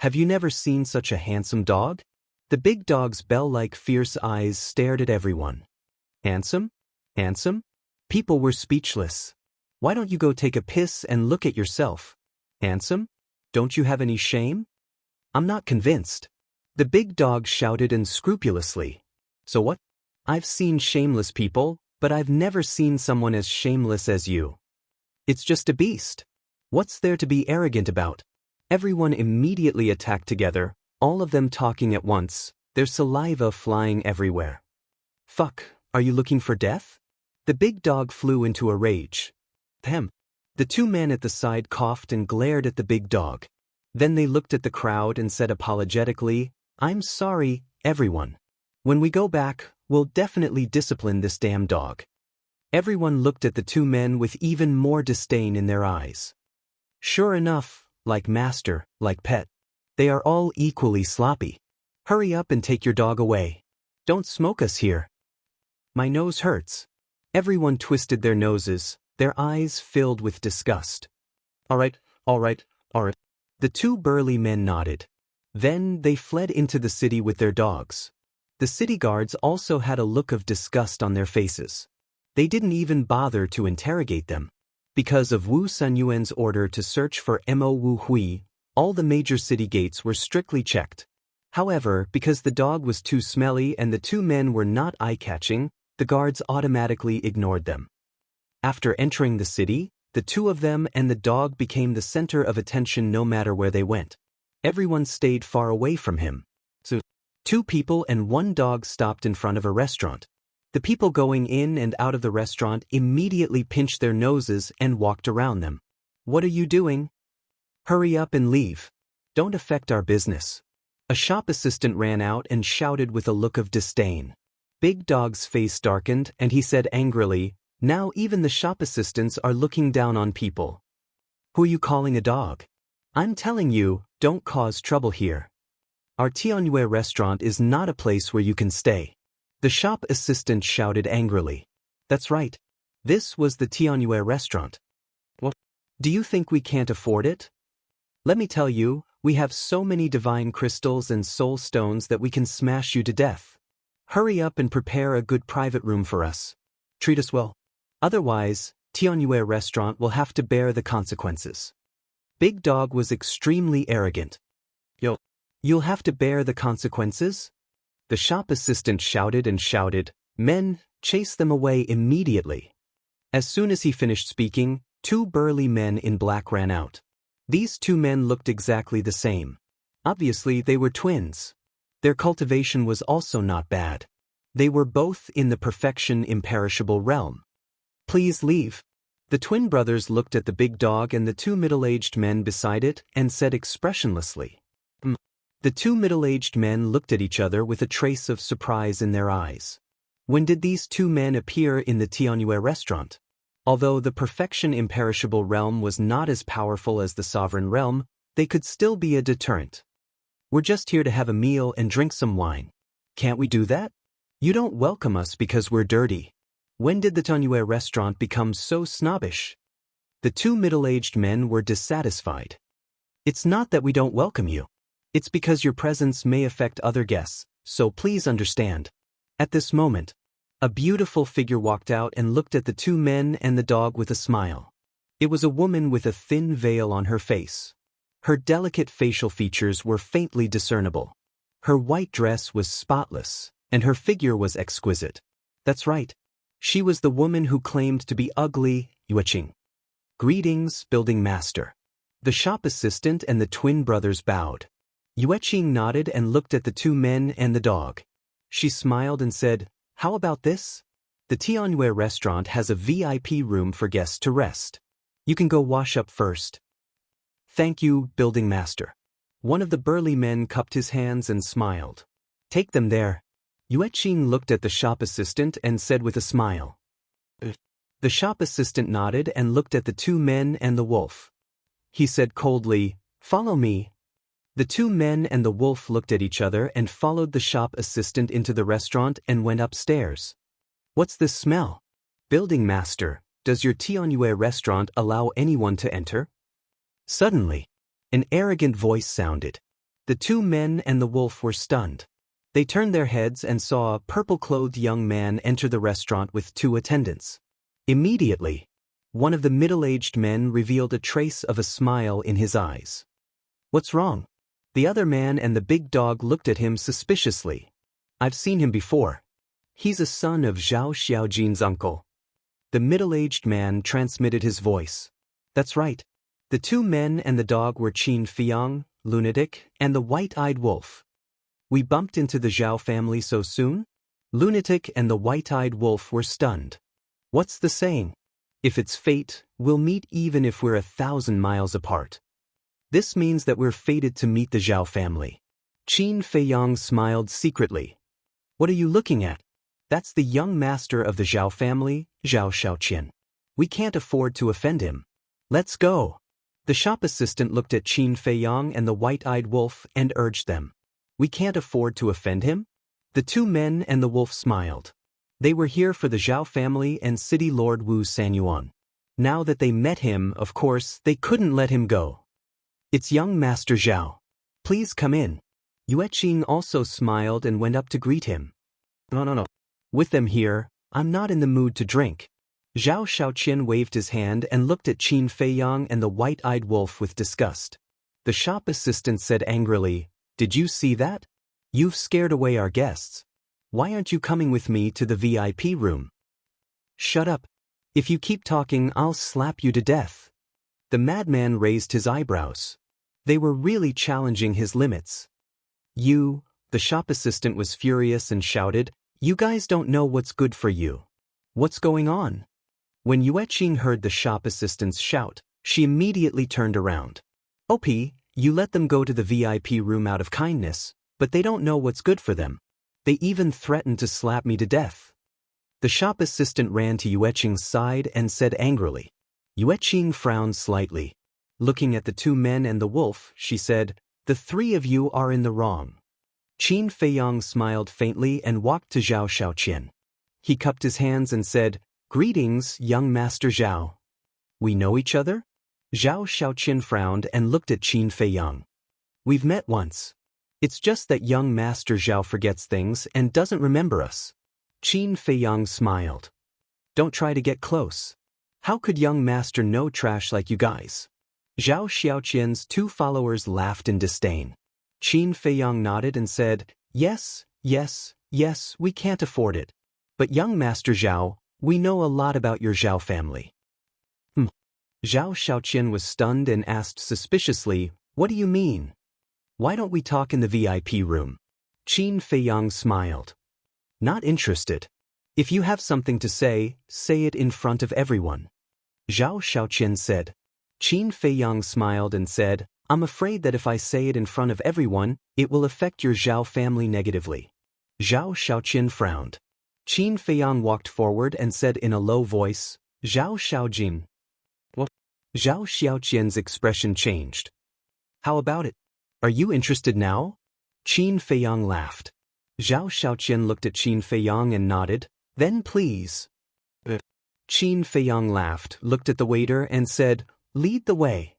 Have you never seen such a handsome dog? The big dog's bell-like fierce eyes stared at everyone. Handsome? Handsome? People were speechless. Why don't you go take a piss and look at yourself? Handsome? Don't you have any shame? I'm not convinced. The big dog shouted unscrupulously. So what? I've seen shameless people, but I've never seen someone as shameless as you. It's just a beast. What's there to be arrogant about? Everyone immediately attacked together, all of them talking at once, their saliva flying everywhere. Fuck, are you looking for death? The big dog flew into a rage. Hem. The 2 men at the side coughed and glared at the big dog. Then they looked at the crowd and said apologetically, I'm sorry, everyone. When we go back, we'll definitely discipline this damn dog. Everyone looked at the 2 men with even more disdain in their eyes. Sure enough, like master, like pet. They are all equally sloppy. Hurry up and take your dog away. Don't smoke us here. My nose hurts. Everyone twisted their noses, their eyes filled with disgust. All right. The 2 burly men nodded. Then they fled into the city with their dogs. The city guards also had a look of disgust on their faces. They didn't even bother to interrogate them. Because of Wu Sanyuan's order to search for Mo Wuhui, all the major city gates were strictly checked. However, because the dog was too smelly and the 2 men were not eye-catching, the guards automatically ignored them. After entering the city, the 2 of them and the dog became the center of attention no matter where they went. Everyone stayed far away from him. So, 2 people and 1 dog stopped in front of a restaurant. The people going in and out of the restaurant immediately pinched their noses and walked around them. What are you doing? Hurry up and leave. Don't affect our business. A shop assistant ran out and shouted with a look of disdain. Big Dog's face darkened and he said angrily, now even the shop assistants are looking down on people. Who are you calling a dog? I'm telling you, don't cause trouble here. Our Tianyue restaurant is not a place where you can stay. The shop assistant shouted angrily. That's right. This was the Tianyue restaurant. What? Do you think we can't afford it? Let me tell you, we have so many divine crystals and soul stones that we can smash you to death. Hurry up and prepare a good private room for us. Treat us well. Otherwise, Tianyue restaurant will have to bear the consequences. Big Dog was extremely arrogant. You'll have to bear the consequences? The shop assistant shouted and shouted, men, chase them away immediately. As soon as he finished speaking, 2 burly men in black ran out. These 2 men looked exactly the same. Obviously, they were twins. Their cultivation was also not bad. They were both in the perfection imperishable realm. Please leave. The twin brothers looked at the big dog and the two middle-aged men beside it and said expressionlessly, The two middle-aged men looked at each other with a trace of surprise in their eyes. When did these two men appear in the Tianjue restaurant? Although the perfection imperishable realm was not as powerful as the sovereign realm, they could still be a deterrent. We're just here to have a meal and drink some wine. Can't we do that? You don't welcome us because we're dirty. When did the Tianjue restaurant become so snobbish? The two middle-aged men were dissatisfied. It's not that we don't welcome you. It's because your presence may affect other guests, so please understand. At this moment, a beautiful figure walked out and looked at the two men and the dog with a smile. It was a woman with a thin veil on her face. Her delicate facial features were faintly discernible. Her white dress was spotless, and her figure was exquisite. That's right. She was the woman who claimed to be ugly, Yueqing. Greetings, building master. The shop assistant and the twin brothers bowed. Yueqing nodded and looked at the two men and the dog. She smiled and said, How about this? The Tianjue restaurant has a VIP room for guests to rest. You can go wash up first. Thank you, building master. One of the burly men cupped his hands and smiled. Take them there. Yueqing looked at the shop assistant and said with a smile. The shop assistant nodded and looked at the two men and the wolf. He said coldly, Follow me. The two men and the wolf looked at each other and followed the shop assistant into the restaurant and went upstairs. What's this smell? Building master, does your Tianjue restaurant allow anyone to enter? Suddenly, an arrogant voice sounded. The two men and the wolf were stunned. They turned their heads and saw a purple-clothed young man enter the restaurant with two attendants. Immediately, one of the middle-aged men revealed a trace of a smile in his eyes. What's wrong? The other man and the big dog looked at him suspiciously. I've seen him before. He's a son of Zhao Xiaojin's uncle. The middle-aged man transmitted his voice. That's right. The two men and the dog were Qin Feiyang, Lunatic, and the white-eyed wolf. We bumped into the Zhao family so soon? Lunatic and the white-eyed wolf were stunned. What's the saying? If it's fate, we'll meet even if we're 1,000 miles apart. This means that we're fated to meet the Zhao family. Qin Feiyang smiled secretly. What are you looking at? That's the young master of the Zhao family, Zhao Xiaoqian. We can't afford to offend him. Let's go. The shop assistant looked at Qin Feiyang and the white-eyed wolf and urged them. We can't afford to offend him? The two men and the wolf smiled. They were here for the Zhao family and City Lord Wu Sanyuan. Now that they met him, of course, they couldn't let him go. It's young Master Zhao. Please come in. Yueqing also smiled and went up to greet him. No. With them here, I'm not in the mood to drink. Zhao Xiaoqian waved his hand and looked at Qin Feiyang and the white-eyed wolf with disgust. The shop assistant said angrily, Did you see that? You've scared away our guests. Why aren't you coming with me to the VIP room? Shut up. If you keep talking, I'll slap you to death. The madman raised his eyebrows. They were really challenging his limits. The shop assistant was furious and shouted, You guys don't know what's good for you. What's going on? When Yueqing heard the shop assistant's shout, she immediately turned around. OP, you let them go to the VIP room out of kindness, but they don't know what's good for them. They even threatened to slap me to death. The shop assistant ran to Yueqing's side and said angrily. Yueqing frowned slightly. Looking at the two men and the wolf, she said, The three of you are in the wrong. Qin Feiyang smiled faintly and walked to Zhao Xiaoqian. He cupped his hands and said, Greetings, young Master Zhao. We know each other? Zhao Xiaoqian frowned and looked at Qin Feiyang. We've met once. It's just that young Master Zhao forgets things and doesn't remember us. Qin Feiyang smiled. Don't try to get close. How could young Master know trash like you guys? Zhao Xiaoqian's two followers laughed in disdain. Qin Feiyang nodded and said, Yes, we can't afford it. But young Master Zhao, we know a lot about your Zhao family. Zhao Xiaoqian was stunned and asked suspiciously, What do you mean? Why don't we talk in the VIP room? Qin Feiyang smiled. Not interested. If you have something to say it in front of everyone. Zhao Xiaoqian said. Qin Feiyang smiled and said, I'm afraid that if I say it in front of everyone, it will affect your Zhao family negatively. Zhao Xiaoqian frowned. Qin Feiyang walked forward and said in a low voice, Zhao Xiaojin. What? Zhao Xiaoqian's expression changed. How about it? Are you interested now? Qin Feiyang laughed. Zhao Xiaoqian looked at Qin Feiyang and nodded. Then please. Qin Feiyang laughed, looked at the waiter and said, lead the way.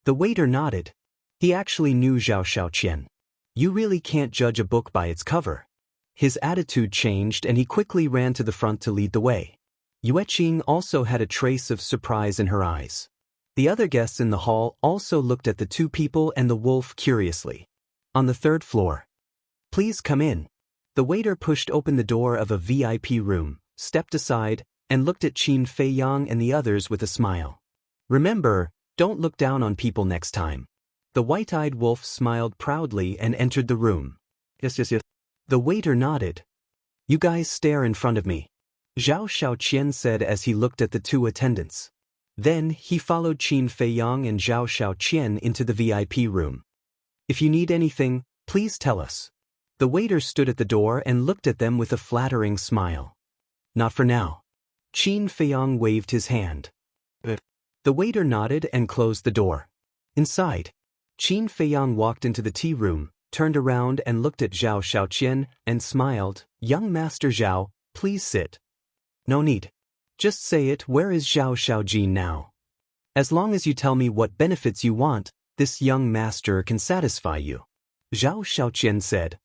The waiter nodded. He actually knew Zhao Xiaoqian. You really can't judge a book by its cover. His attitude changed and he quickly ran to the front to lead the way. Yue Qing also had a trace of surprise in her eyes. The other guests in the hall also looked at the two people and the wolf curiously. On the third floor. Please come in. The waiter pushed open the door of a VIP room, stepped aside, and looked at Qin Feiyang and the others with a smile. Remember, don't look down on people next time. The white-eyed wolf smiled proudly and entered the room. Yes. The waiter nodded. You guys stare in front of me. Zhao Xiaoqian said as he looked at the two attendants. Then he followed Qin Feiyang and Zhao Xiaoqian into the VIP room. If you need anything, please tell us. The waiter stood at the door and looked at them with a flattering smile. Not for now. Qin Feiyang waved his hand. The waiter nodded and closed the door. Inside, Qin Feiyang walked into the tea room, turned around and looked at Zhao Xiaoqian and smiled. Young Master Zhao, please sit. No need. Just say it. Where is Zhao Xiaojin now? As long as you tell me what benefits you want, this young master can satisfy you. Zhao Xiaoqian said.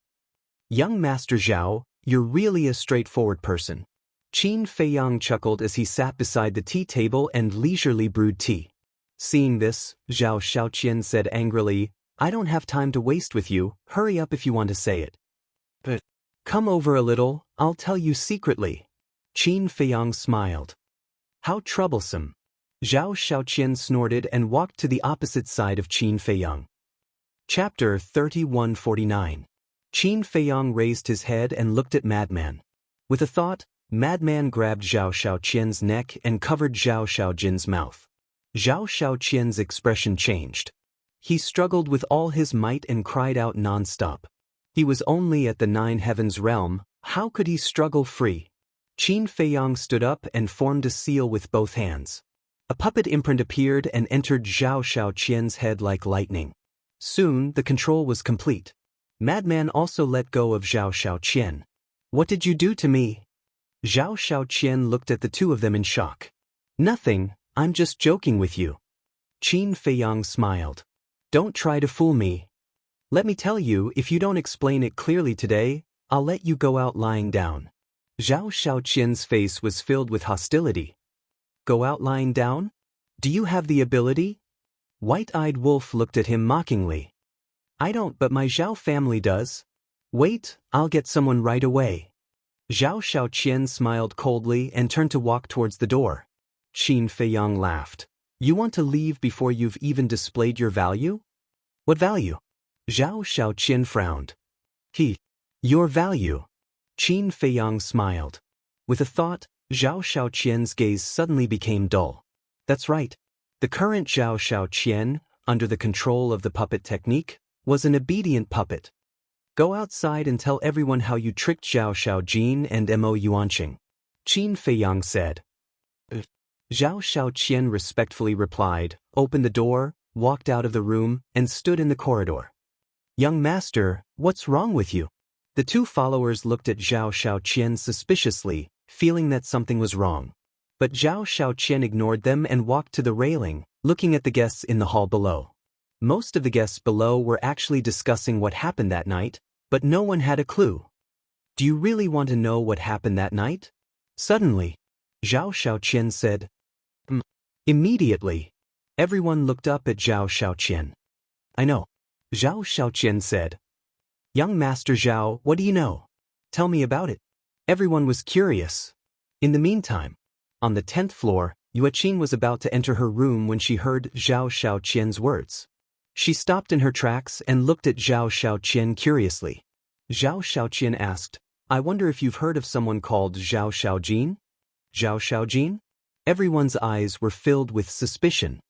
Young Master Zhao, you're really a straightforward person. Qin Feiyang chuckled as he sat beside the tea table and leisurely brewed tea. Seeing this, Zhao Xiaoqian said angrily, I don't have time to waste with you, hurry up if you want to say it. But come over a little, I'll tell you secretly. Qin Feiyang smiled. How troublesome. Zhao Xiaoqian snorted and walked to the opposite side of Qin Feiyang. Chapter 3149. Qin Feiyang raised his head and looked at Madman. With a thought, Madman grabbed Zhao Xiaoqian's neck and covered Zhao Xiaojin's mouth. Zhao Xiaoqian's expression changed. He struggled with all his might and cried out non-stop. He was only at the Nine Heavens realm, how could he struggle free? Qin Feiyang stood up and formed a seal with both hands. A puppet imprint appeared and entered Zhao Xiaoqian's head like lightning. Soon, the control was complete. Madman also let go of Zhao Xiaoqian. What did you do to me? Zhao Xiaoqian looked at the two of them in shock. Nothing, I'm just joking with you. Qin Feiyang smiled. Don't try to fool me. Let me tell you, if you don't explain it clearly today, I'll let you go out lying down. Zhao Xiaoqian's face was filled with hostility. Go out lying down? Do you have the ability? White-eyed Wolf looked at him mockingly. I don't, but my Zhao family does. Wait, I'll get someone right away. Zhao Xiaoqian smiled coldly and turned to walk towards the door. Qin Feiyang laughed. You want to leave before you've even displayed your value? What value? Zhao Xiaoqian frowned. Your value. Qin Feiyang smiled. With a thought, Zhao Xiaoqian's gaze suddenly became dull. That's right. The current Zhao Xiaoqian, under the control of the puppet technique, was an obedient puppet. Go outside and tell everyone how you tricked Zhao Xiaojin and Mo Yuanqing. Qin Feiyang said. Zhao Xiaoqian respectfully replied, opened the door, walked out of the room, and stood in the corridor. Young master, what's wrong with you? The two followers looked at Zhao Xiaoqian suspiciously, feeling that something was wrong. But Zhao Xiaoqian ignored them and walked to the railing, looking at the guests in the hall below. Most of the guests below were actually discussing what happened that night, but no one had a clue. Do you really want to know what happened that night? Suddenly, Zhao Xiaoqian said. Immediately, everyone looked up at Zhao Xiaoqian. I know. Zhao Xiaoqian said. Young Master Zhao, what do you know? Tell me about it. Everyone was curious. In the meantime, on the 10th floor, Yue Qing was about to enter her room when she heard Zhao Xiaoqian's words. She stopped in her tracks and looked at Zhao Xiaoqian curiously. Zhao Xiaoqian asked, I wonder if you've heard of someone called Zhao Xiaojin? Zhao Xiaojin? Everyone's eyes were filled with suspicion.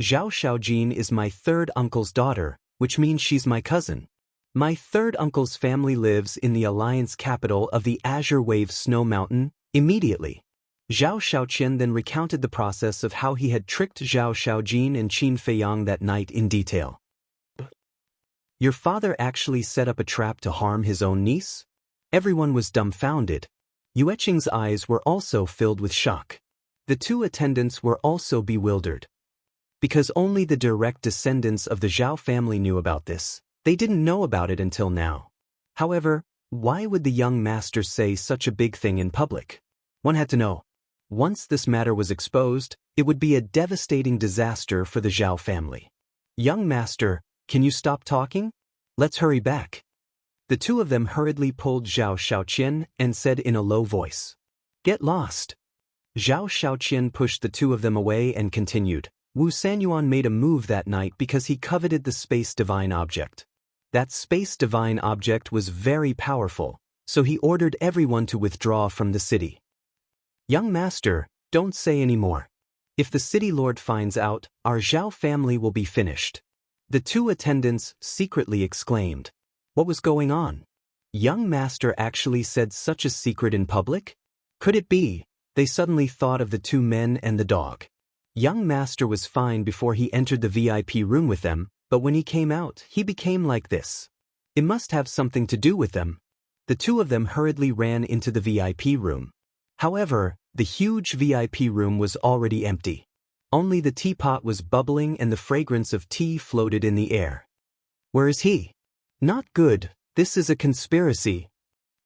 Zhao Xiaojin is my third uncle's daughter, which means she's my cousin. My third uncle's family lives in the alliance capital of the Azure Wave Snow Mountain. Immediately, Zhao Xiaoqian then recounted the process of how he had tricked Zhao Xiaojin and Qin Feiyang that night in detail. Your father actually set up a trap to harm his own niece? Everyone was dumbfounded. Yueqing's eyes were also filled with shock. The two attendants were also bewildered. Because only the direct descendants of the Zhao family knew about this, they didn't know about it until now. However, why would the young master say such a big thing in public? One had to know. Once this matter was exposed, it would be a devastating disaster for the Zhao family. Young master, can you stop talking? Let's hurry back. The two of them hurriedly pulled Zhao Xiaoqian and said in a low voice, "Get lost." Zhao Xiaoqian pushed the two of them away and continued, Wu Sanyuan made a move that night because he coveted the space divine object. That space divine object was very powerful, so he ordered everyone to withdraw from the city. Young master, don't say any more. If the city lord finds out, our Zhao family will be finished. The two attendants secretly exclaimed. What was going on? Young master actually said such a secret in public? Could it be? They suddenly thought of the two men and the dog. Young master was fine before he entered the VIP room with them, but when he came out, he became like this. It must have something to do with them. The two of them hurriedly ran into the VIP room. However, the huge VIP room was already empty. Only the teapot was bubbling and the fragrance of tea floated in the air. Where is he? Not good, this is a conspiracy.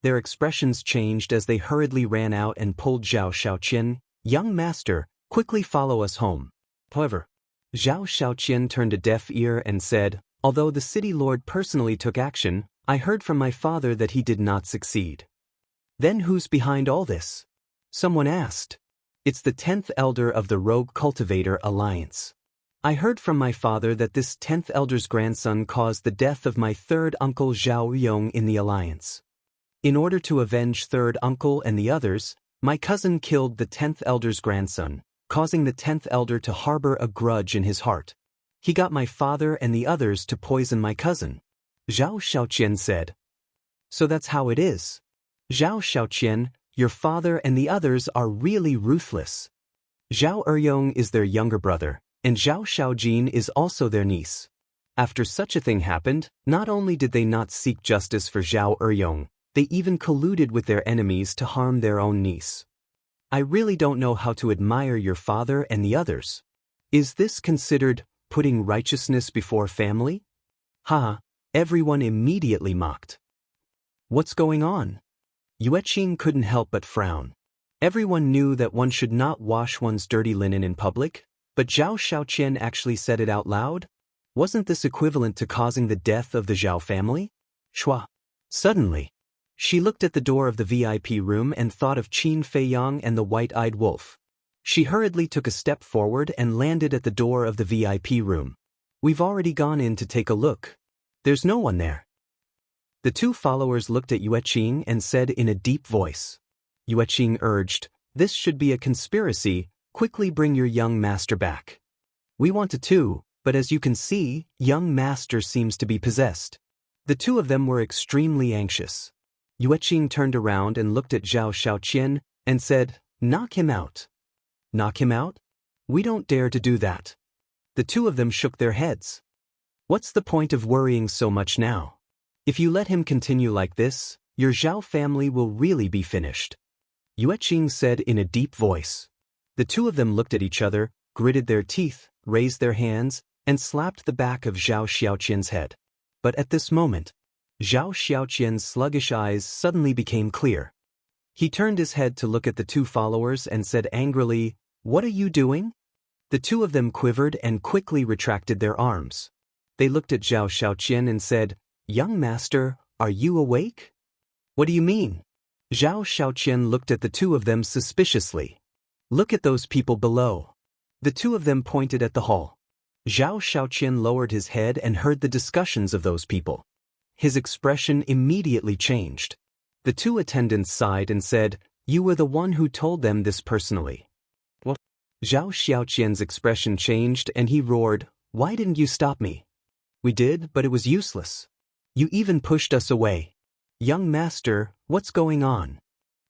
Their expressions changed as they hurriedly ran out and pulled Zhao Xiaoqian. Young master, quickly follow us home. However, Zhao Xiaoqian turned a deaf ear and said, although the city lord personally took action, I heard from my father that he did not succeed. Then who's behind all this? Someone asked. It's the 10th elder of the Rogue Cultivator Alliance. I heard from my father that this 10th elder's grandson caused the death of my third uncle Zhao Yong in the alliance. In order to avenge third uncle and the others, my cousin killed the 10th elder's grandson, causing the 10th elder to harbor a grudge in his heart. He got my father and the others to poison my cousin. Zhao Xiaoqian said. So that's how it is. Zhao Xiaoqian, your father and the others are really ruthless. Zhao Eryong is their younger brother, and Zhao Xiaojin is also their niece. After such a thing happened, not only did they not seek justice for Zhao Eryong, they even colluded with their enemies to harm their own niece. I really don't know how to admire your father and the others. Is this considered putting righteousness before family? Ha! Everyone immediately mocked. What's going on? Yueqing couldn't help but frown. Everyone knew that one should not wash one's dirty linen in public, but Zhao Xiaoqian actually said it out loud? Wasn't this equivalent to causing the death of the Zhao family? Shua. Suddenly, she looked at the door of the VIP room and thought of Qin Feiyang and the white-eyed wolf. She hurriedly took a step forward and landed at the door of the VIP room. We've already gone in to take a look. There's no one there. The two followers looked at Yueqing and said in a deep voice. Yueqing urged, this should be a conspiracy, quickly bring your young master back. We want to too, but as you can see, young master seems to be possessed. The two of them were extremely anxious. Yueqing turned around and looked at Zhao Xiaoqian and said, knock him out. Knock him out? We don't dare to do that. The two of them shook their heads. What's the point of worrying so much now? If you let him continue like this, your Zhao family will really be finished. Yueqing said in a deep voice. The two of them looked at each other, gritted their teeth, raised their hands, and slapped the back of Zhao Xiaoqian's head. But at this moment, Zhao Xiaoqian's sluggish eyes suddenly became clear. He turned his head to look at the two followers and said angrily, what are you doing? The two of them quivered and quickly retracted their arms. They looked at Zhao Xiaoqian and said, young master, are you awake? What do you mean? Zhao Xiaoqian looked at the two of them suspiciously. Look at those people below. The two of them pointed at the hall. Zhao Xiaoqian lowered his head and heard the discussions of those people. His expression immediately changed. The two attendants sighed and said, "You were the one who told them this personally." What? Zhao Xiaoqian's expression changed and he roared, "Why didn't you stop me?" "We did, but it was useless. You even pushed us away." "Young master, what's going on?"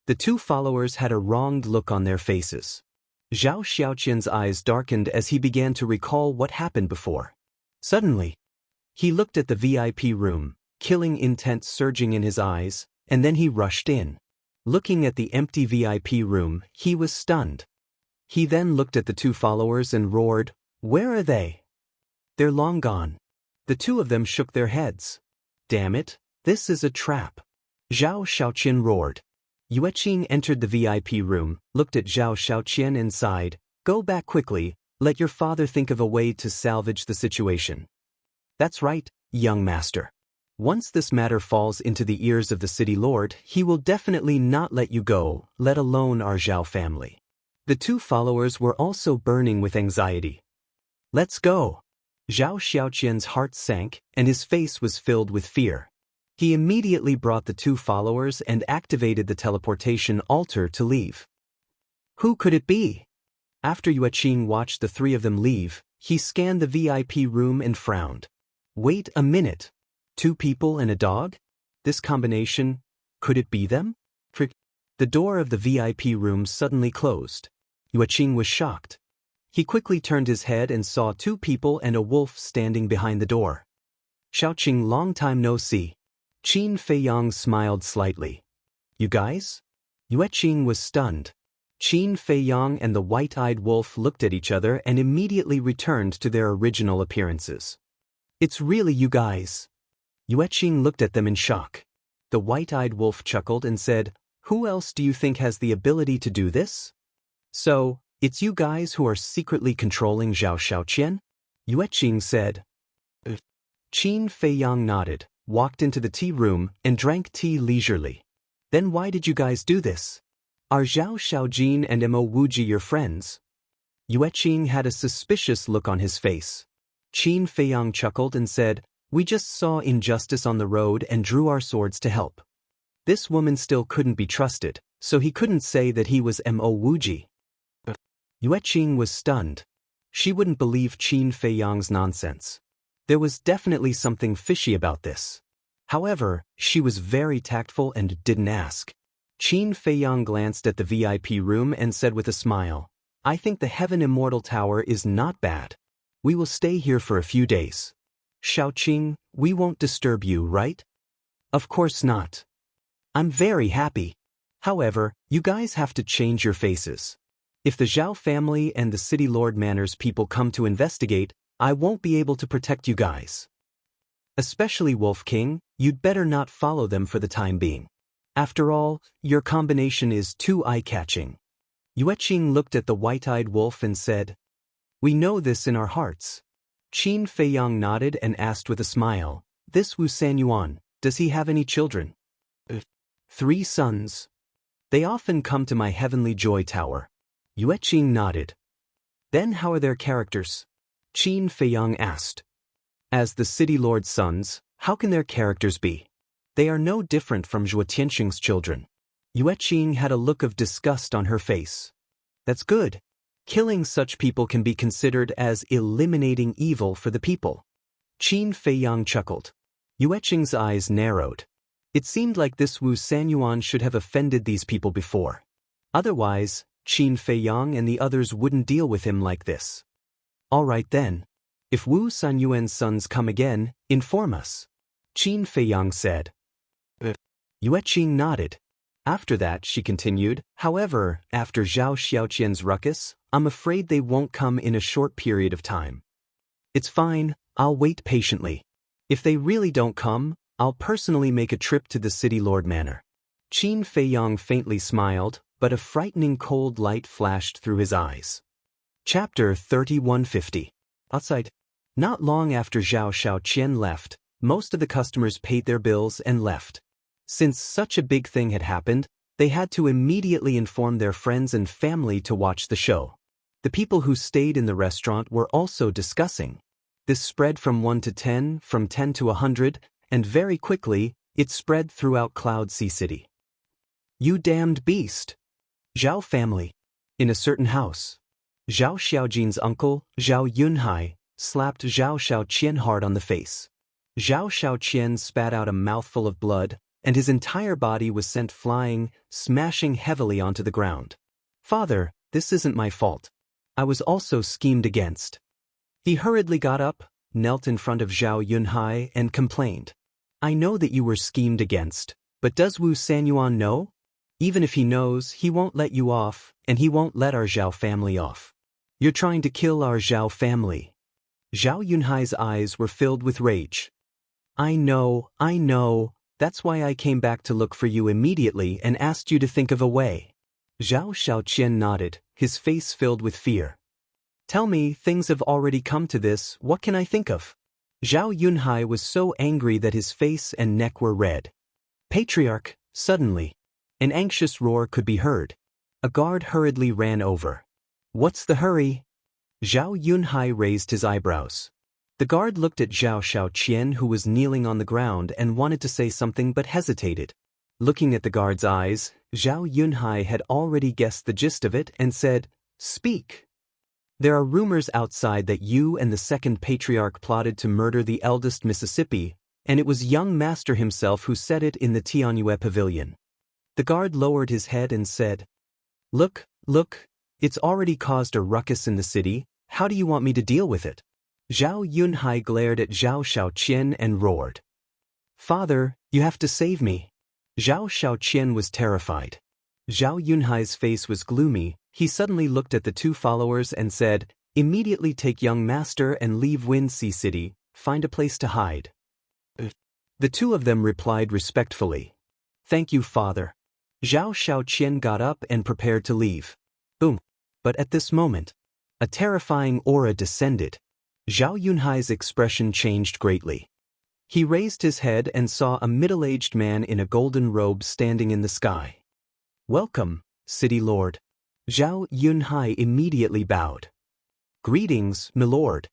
The two followers had a wronged look on their faces. Zhao Xiaoqian's eyes darkened as he began to recall what happened before. Suddenly, he looked at the VIP room, killing intent surging in his eyes, and then he rushed in. Looking at the empty VIP room, he was stunned. He then looked at the two followers and roared, "Where are they?" "They're long gone." The two of them shook their heads. "Damn it, this is a trap." Zhao Xiaoqian roared. Yueqing entered the VIP room, looked at Zhao Xiaoqian and sighed, "Go back quickly, let your father think of a way to salvage the situation." "That's right, young master. Once this matter falls into the ears of the city lord, he will definitely not let you go, let alone our Zhao family." The two followers were also burning with anxiety. "Let's go." Zhao Xiaoqian's heart sank, and his face was filled with fear. He immediately brought the two followers and activated the teleportation altar to leave. Who could it be? After Yueqing watched the three of them leave, he scanned the VIP room and frowned. "Wait a minute. 2 people and a dog? This combination, could it be them?" The door of the VIP room suddenly closed. Yueqing was shocked. He quickly turned his head and saw 2 people and a wolf standing behind the door. "Xiaoqing, long time no see." Qin Feiyang smiled slightly. "You guys?" Yueqing was stunned. Qin Feiyang and the white-eyed wolf looked at each other and immediately returned to their original appearances. "It's really you guys." Yueqing looked at them in shock. The white-eyed wolf chuckled and said, "Who else do you think has the ability to do this?" "So, it's you guys who are secretly controlling Zhao Xiaoqian?" Yueqing said. Qin Feiyang nodded, walked into the tea room, and drank tea leisurely. "Then why did you guys do this? Are Zhao Xiaojin and Mo Wuji your friends?" Yueqing had a suspicious look on his face. Qin Feiyang chuckled and said, "We just saw injustice on the road and drew our swords to help." This woman still couldn't be trusted, so he couldn't say that he was Mo Wuji. Yueqing was stunned. She wouldn't believe Qin Feiyang's nonsense. There was definitely something fishy about this. However, she was very tactful and didn't ask. Qin Feiyang glanced at the VIP room and said with a smile, "I think the Heaven Immortal Tower is not bad. We will stay here for a few days. Xiaoqing, we won't disturb you, right?" "Of course not. I'm very happy. However, you guys have to change your faces. If the Zhao family and the City Lord Manor's people come to investigate, I won't be able to protect you guys. Especially Wolf King, you'd better not follow them for the time being. After all, your combination is too eye-catching." Yueqing looked at the white-eyed wolf and said, "We know this in our hearts." Qin Feiyang nodded and asked with a smile, "This Wu Sanyuan, does he have any children?" 3 sons. They often come to my Heavenly Joy Tower." Yueqing nodded. "Then how are their characters?" Qin Feiyang asked. "As the City Lord's sons, how can their characters be? They are no different from Zhuo Tianxing's children." Yueqing had a look of disgust on her face. "That's good. Killing such people can be considered as eliminating evil for the people." Qin Feiyang chuckled. Yueqing's eyes narrowed. It seemed like this Wu Sanyuan should have offended these people before. Otherwise, Qin Feiyang and the others wouldn't deal with him like this. "All right then. If Wu Sanyuan's sons come again, inform us," Qin Feiyang said. Yueqing nodded. After that, she continued, "However, after Zhao Xiaoqian's ruckus, I'm afraid they won't come in a short period of time." "It's fine, I'll wait patiently. If they really don't come, I'll personally make a trip to the City Lord Manor." Qin Feiyang faintly smiled, but a frightening cold light flashed through his eyes. Chapter 3150. Outside. Not long after Zhao Xiaoqian left, most of the customers paid their bills and left. Since such a big thing had happened, they had to immediately inform their friends and family to watch the show. The people who stayed in the restaurant were also discussing. This spread from 1 to 10, from 10 to 100, and very quickly, it spread throughout Cloud Sea City. You damned beast! Zhao family. In a certain house. Zhao Xiaojin's uncle, Zhao Yunhai, slapped Zhao Xiaoqian hard on the face. Zhao Xiaoqian spat out a mouthful of blood, and his entire body was sent flying, smashing heavily onto the ground. Father, this isn't my fault. I was also schemed against. He hurriedly got up, knelt in front of Zhao Yunhai and complained. I know that you were schemed against, but does Wu Sanyuan know? Even if he knows, he won't let you off, and he won't let our Zhao family off. You're trying to kill our Zhao family. Zhao Yunhai's eyes were filled with rage. I know, that's why I came back to look for you immediately and asked you to think of a way. Zhao Xiaoqian nodded, his face filled with fear. Tell me, things have already come to this, what can I think of? Zhao Yunhai was so angry that his face and neck were red. Patriarch, suddenly. An anxious roar could be heard. A guard hurriedly ran over. What's the hurry? Zhao Yunhai raised his eyebrows. The guard looked at Zhao Xiaoqian, who was kneeling on the ground and wanted to say something but hesitated. Looking at the guard's eyes, Zhao Yunhai had already guessed the gist of it and said, Speak. There are rumors outside that you and the second patriarch plotted to murder the eldest Mississippi, and it was young master himself who said it in the Tianyue pavilion. The guard lowered his head and said, Look, it's already caused a ruckus in the city, how do you want me to deal with it? Zhao Yunhai glared at Zhao Xiaoqian and roared. Father, you have to save me. Zhao Xiaoqian was terrified. Zhao Yunhai's face was gloomy, he suddenly looked at the two followers and said, Immediately take young master and leave Windsea City, find a place to hide. The two of them replied respectfully. Thank you, father. Zhao Xiaoqian got up and prepared to leave. Boom. But at this moment, a terrifying aura descended. Zhao Yunhai's expression changed greatly. He raised his head and saw a middle-aged man in a golden robe standing in the sky. Welcome, City Lord. Zhao Yunhai immediately bowed. Greetings, milord.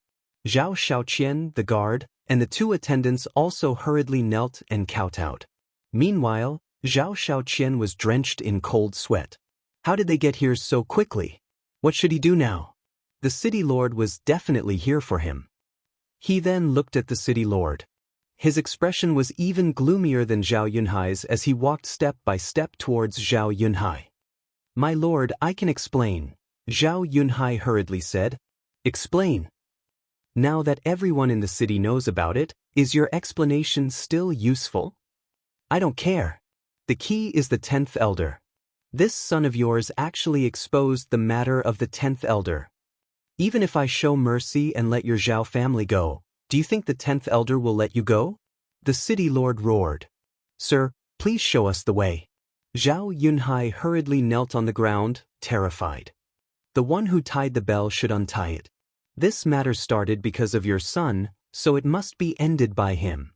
Zhao Xiaoqian, the guard, and the two attendants also hurriedly knelt and kowtowed. Meanwhile, Zhao Xiaoqian was drenched in cold sweat. How did they get here so quickly? What should he do now? The city lord was definitely here for him. He then looked at the city lord. His expression was even gloomier than Zhao Yunhai's as he walked step by step towards Zhao Yunhai. My lord, I can explain, Zhao Yunhai hurriedly said. Explain. Now that everyone in the city knows about it, is your explanation still useful? I don't care. The key is the 10th elder. This son of yours actually exposed the matter of the 10th elder. Even if I show mercy and let your Zhao family go, do you think the 10th elder will let you go? The city lord roared. Sir, please show us the way. Zhao Yunhai hurriedly knelt on the ground, terrified. The one who tied the bell should untie it. This matter started because of your son, so it must be ended by him.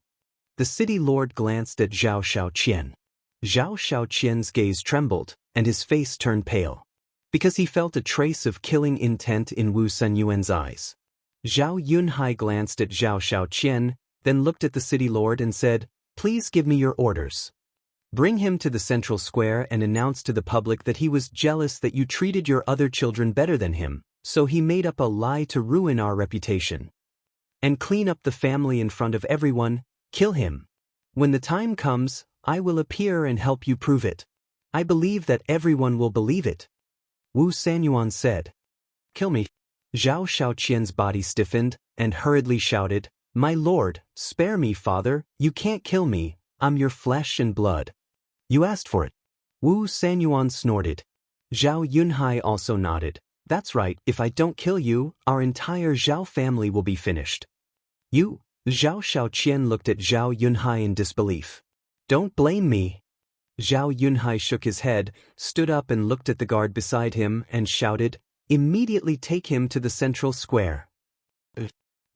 The city lord glanced at Zhao Xiaoqian. Zhao Xiaoqian's gaze trembled, and his face turned pale. Because he felt a trace of killing intent in Wu Sanyuan's eyes. Zhao Yunhai glanced at Zhao Xiaoqian, then looked at the city lord and said, Please give me your orders. Bring him to the central square and announce to the public that he was jealous that you treated your other children better than him, so he made up a lie to ruin our reputation. And clean up the family in front of everyone, kill him. When the time comes, I will appear and help you prove it. I believe that everyone will believe it. Wu Sanyuan said. Kill me. Zhao Xiaoqian's body stiffened, and hurriedly shouted, My lord, spare me, father, you can't kill me, I'm your flesh and blood. You asked for it. Wu Sanyuan snorted. Zhao Yunhai also nodded. That's right, if I don't kill you, our entire Zhao family will be finished. You? Zhao Xiaoqian looked at Zhao Yunhai in disbelief. Don't blame me. Zhao Yunhai shook his head, stood up and looked at the guard beside him and shouted, Immediately take him to the central square.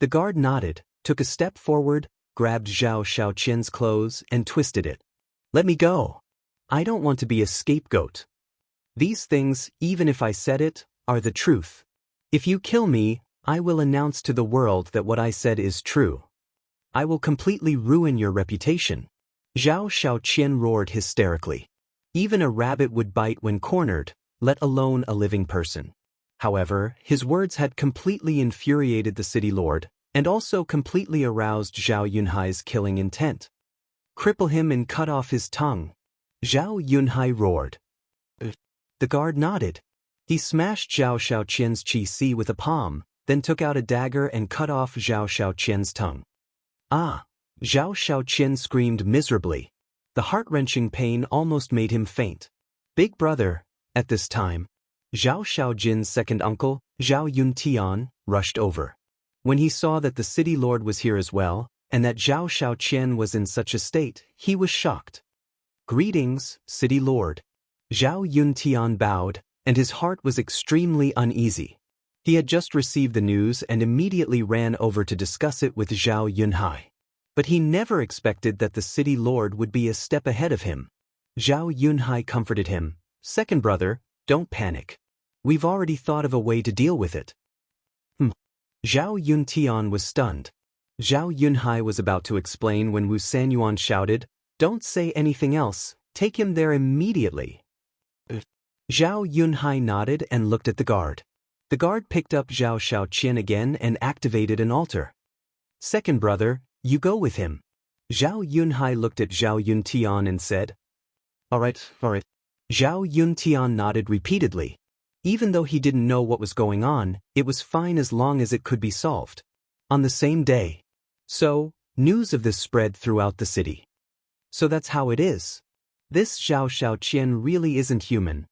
The guard nodded, took a step forward, grabbed Zhao Xiaoqian's clothes and twisted it. Let me go. I don't want to be a scapegoat. These things, even if I said it, are the truth. If you kill me, I will announce to the world that what I said is true. I will completely ruin your reputation. Zhao Xiaoqian roared hysterically. Even a rabbit would bite when cornered, let alone a living person. However, his words had completely infuriated the city lord, and also completely aroused Zhao Yunhai's killing intent. Cripple him and cut off his tongue. Zhao Yunhai roared. The guard nodded. He smashed Zhao Shaoqian's qi with a palm, then took out a dagger and cut off Zhao Shaoqian's tongue. Ah! Zhao Shaoqian screamed miserably. The heart-wrenching pain almost made him faint. Big brother, at this time, Zhao Shaojin's second uncle, Zhao Yuntian, rushed over. When he saw that the city lord was here as well, and that Zhao Shaoqian was in such a state, he was shocked. Greetings, city lord. Zhao Yuntian bowed, and his heart was extremely uneasy. He had just received the news and immediately ran over to discuss it with Zhao Yunhai. But he never expected that the city lord would be a step ahead of him. Zhao Yunhai comforted him. Second brother, don't panic. We've already thought of a way to deal with it. Zhao Yuntian was stunned. Zhao Yunhai was about to explain when Wu Sanyuan shouted, "Don't say anything else, take him there immediately." Zhao Yunhai nodded and looked at the guard. The guard picked up Zhao Shaoqian again and activated an altar. Second brother, you go with him. Zhao Yunhai looked at Zhao Yuntian and said, All right. Zhao Yuntian nodded repeatedly. Even though he didn't know what was going on, it was fine as long as it could be solved. On the same day. So, news of this spread throughout the city. So that's how it is. This Zhao Shaoqian really isn't human.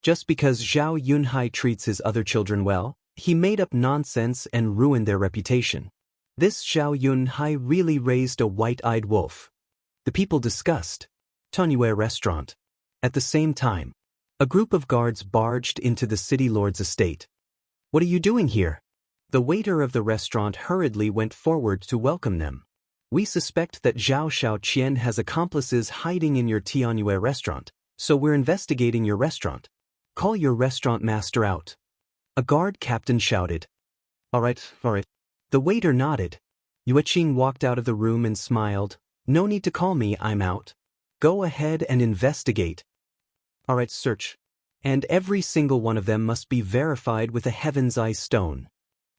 Just because Zhao Yunhai treats his other children well, he made up nonsense and ruined their reputation. This Zhao Yunhai really raised a white-eyed wolf. The people discussed. Tonyue restaurant. At the same time, a group of guards barged into the city lord's estate. What are you doing here? The waiter of the restaurant hurriedly went forward to welcome them. We suspect that Zhao Shaoqian has accomplices hiding in your Tianyue restaurant, so we're investigating your restaurant. Call your restaurant master out. A guard captain shouted. All right. The waiter nodded. Yueqing walked out of the room and smiled. No need to call me, I'm out. Go ahead and investigate. All right, search. And every single one of them must be verified with a Heaven's Eye stone.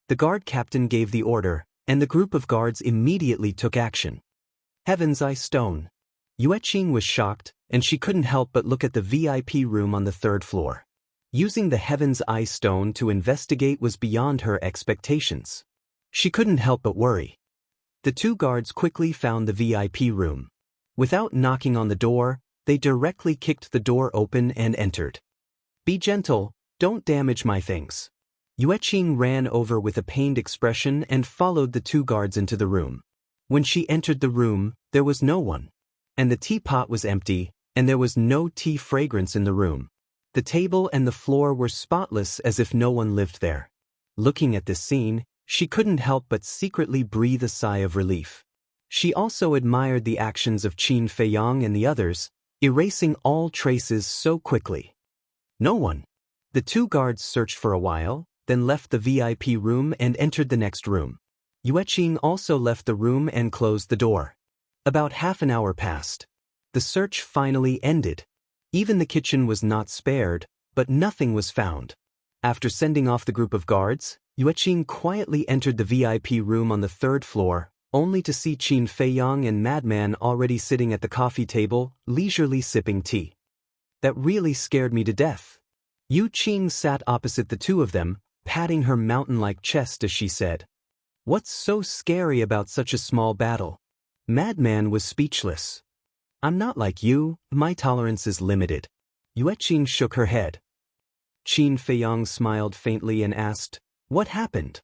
The guard captain gave the order, and the group of guards immediately took action. Heaven's Eye stone. Yueqing was shocked, and she couldn't help but look at the VIP room on the third floor. Using the Heaven's Eye stone to investigate was beyond her expectations. She couldn't help but worry. The two guards quickly found the VIP room. Without knocking on the door, they directly kicked the door open and entered. Be gentle, don't damage my things. Yueqing ran over with a pained expression and followed the two guards into the room. When she entered the room, there was no one. And the teapot was empty, and there was no tea fragrance in the room. The table and the floor were spotless as if no one lived there. Looking at this scene, she couldn't help but secretly breathe a sigh of relief. She also admired the actions of Qin Feiyang and the others, erasing all traces so quickly. No one. The two guards searched for a while, then left the VIP room and entered the next room. Yueqing also left the room and closed the door. About half an hour passed. The search finally ended. Even the kitchen was not spared, but nothing was found. After sending off the group of guards, Yueqing quietly entered the VIP room on the third floor, only to see Qin Feiyang and Madman already sitting at the coffee table, leisurely sipping tea. That really scared me to death. Yueqing sat opposite the two of them, patting her mountain-like chest as she said, What's so scary about such a small battle? Madman was speechless. I'm not like you, my tolerance is limited. Yueqing shook her head. Qin Feiyang smiled faintly and asked, What happened?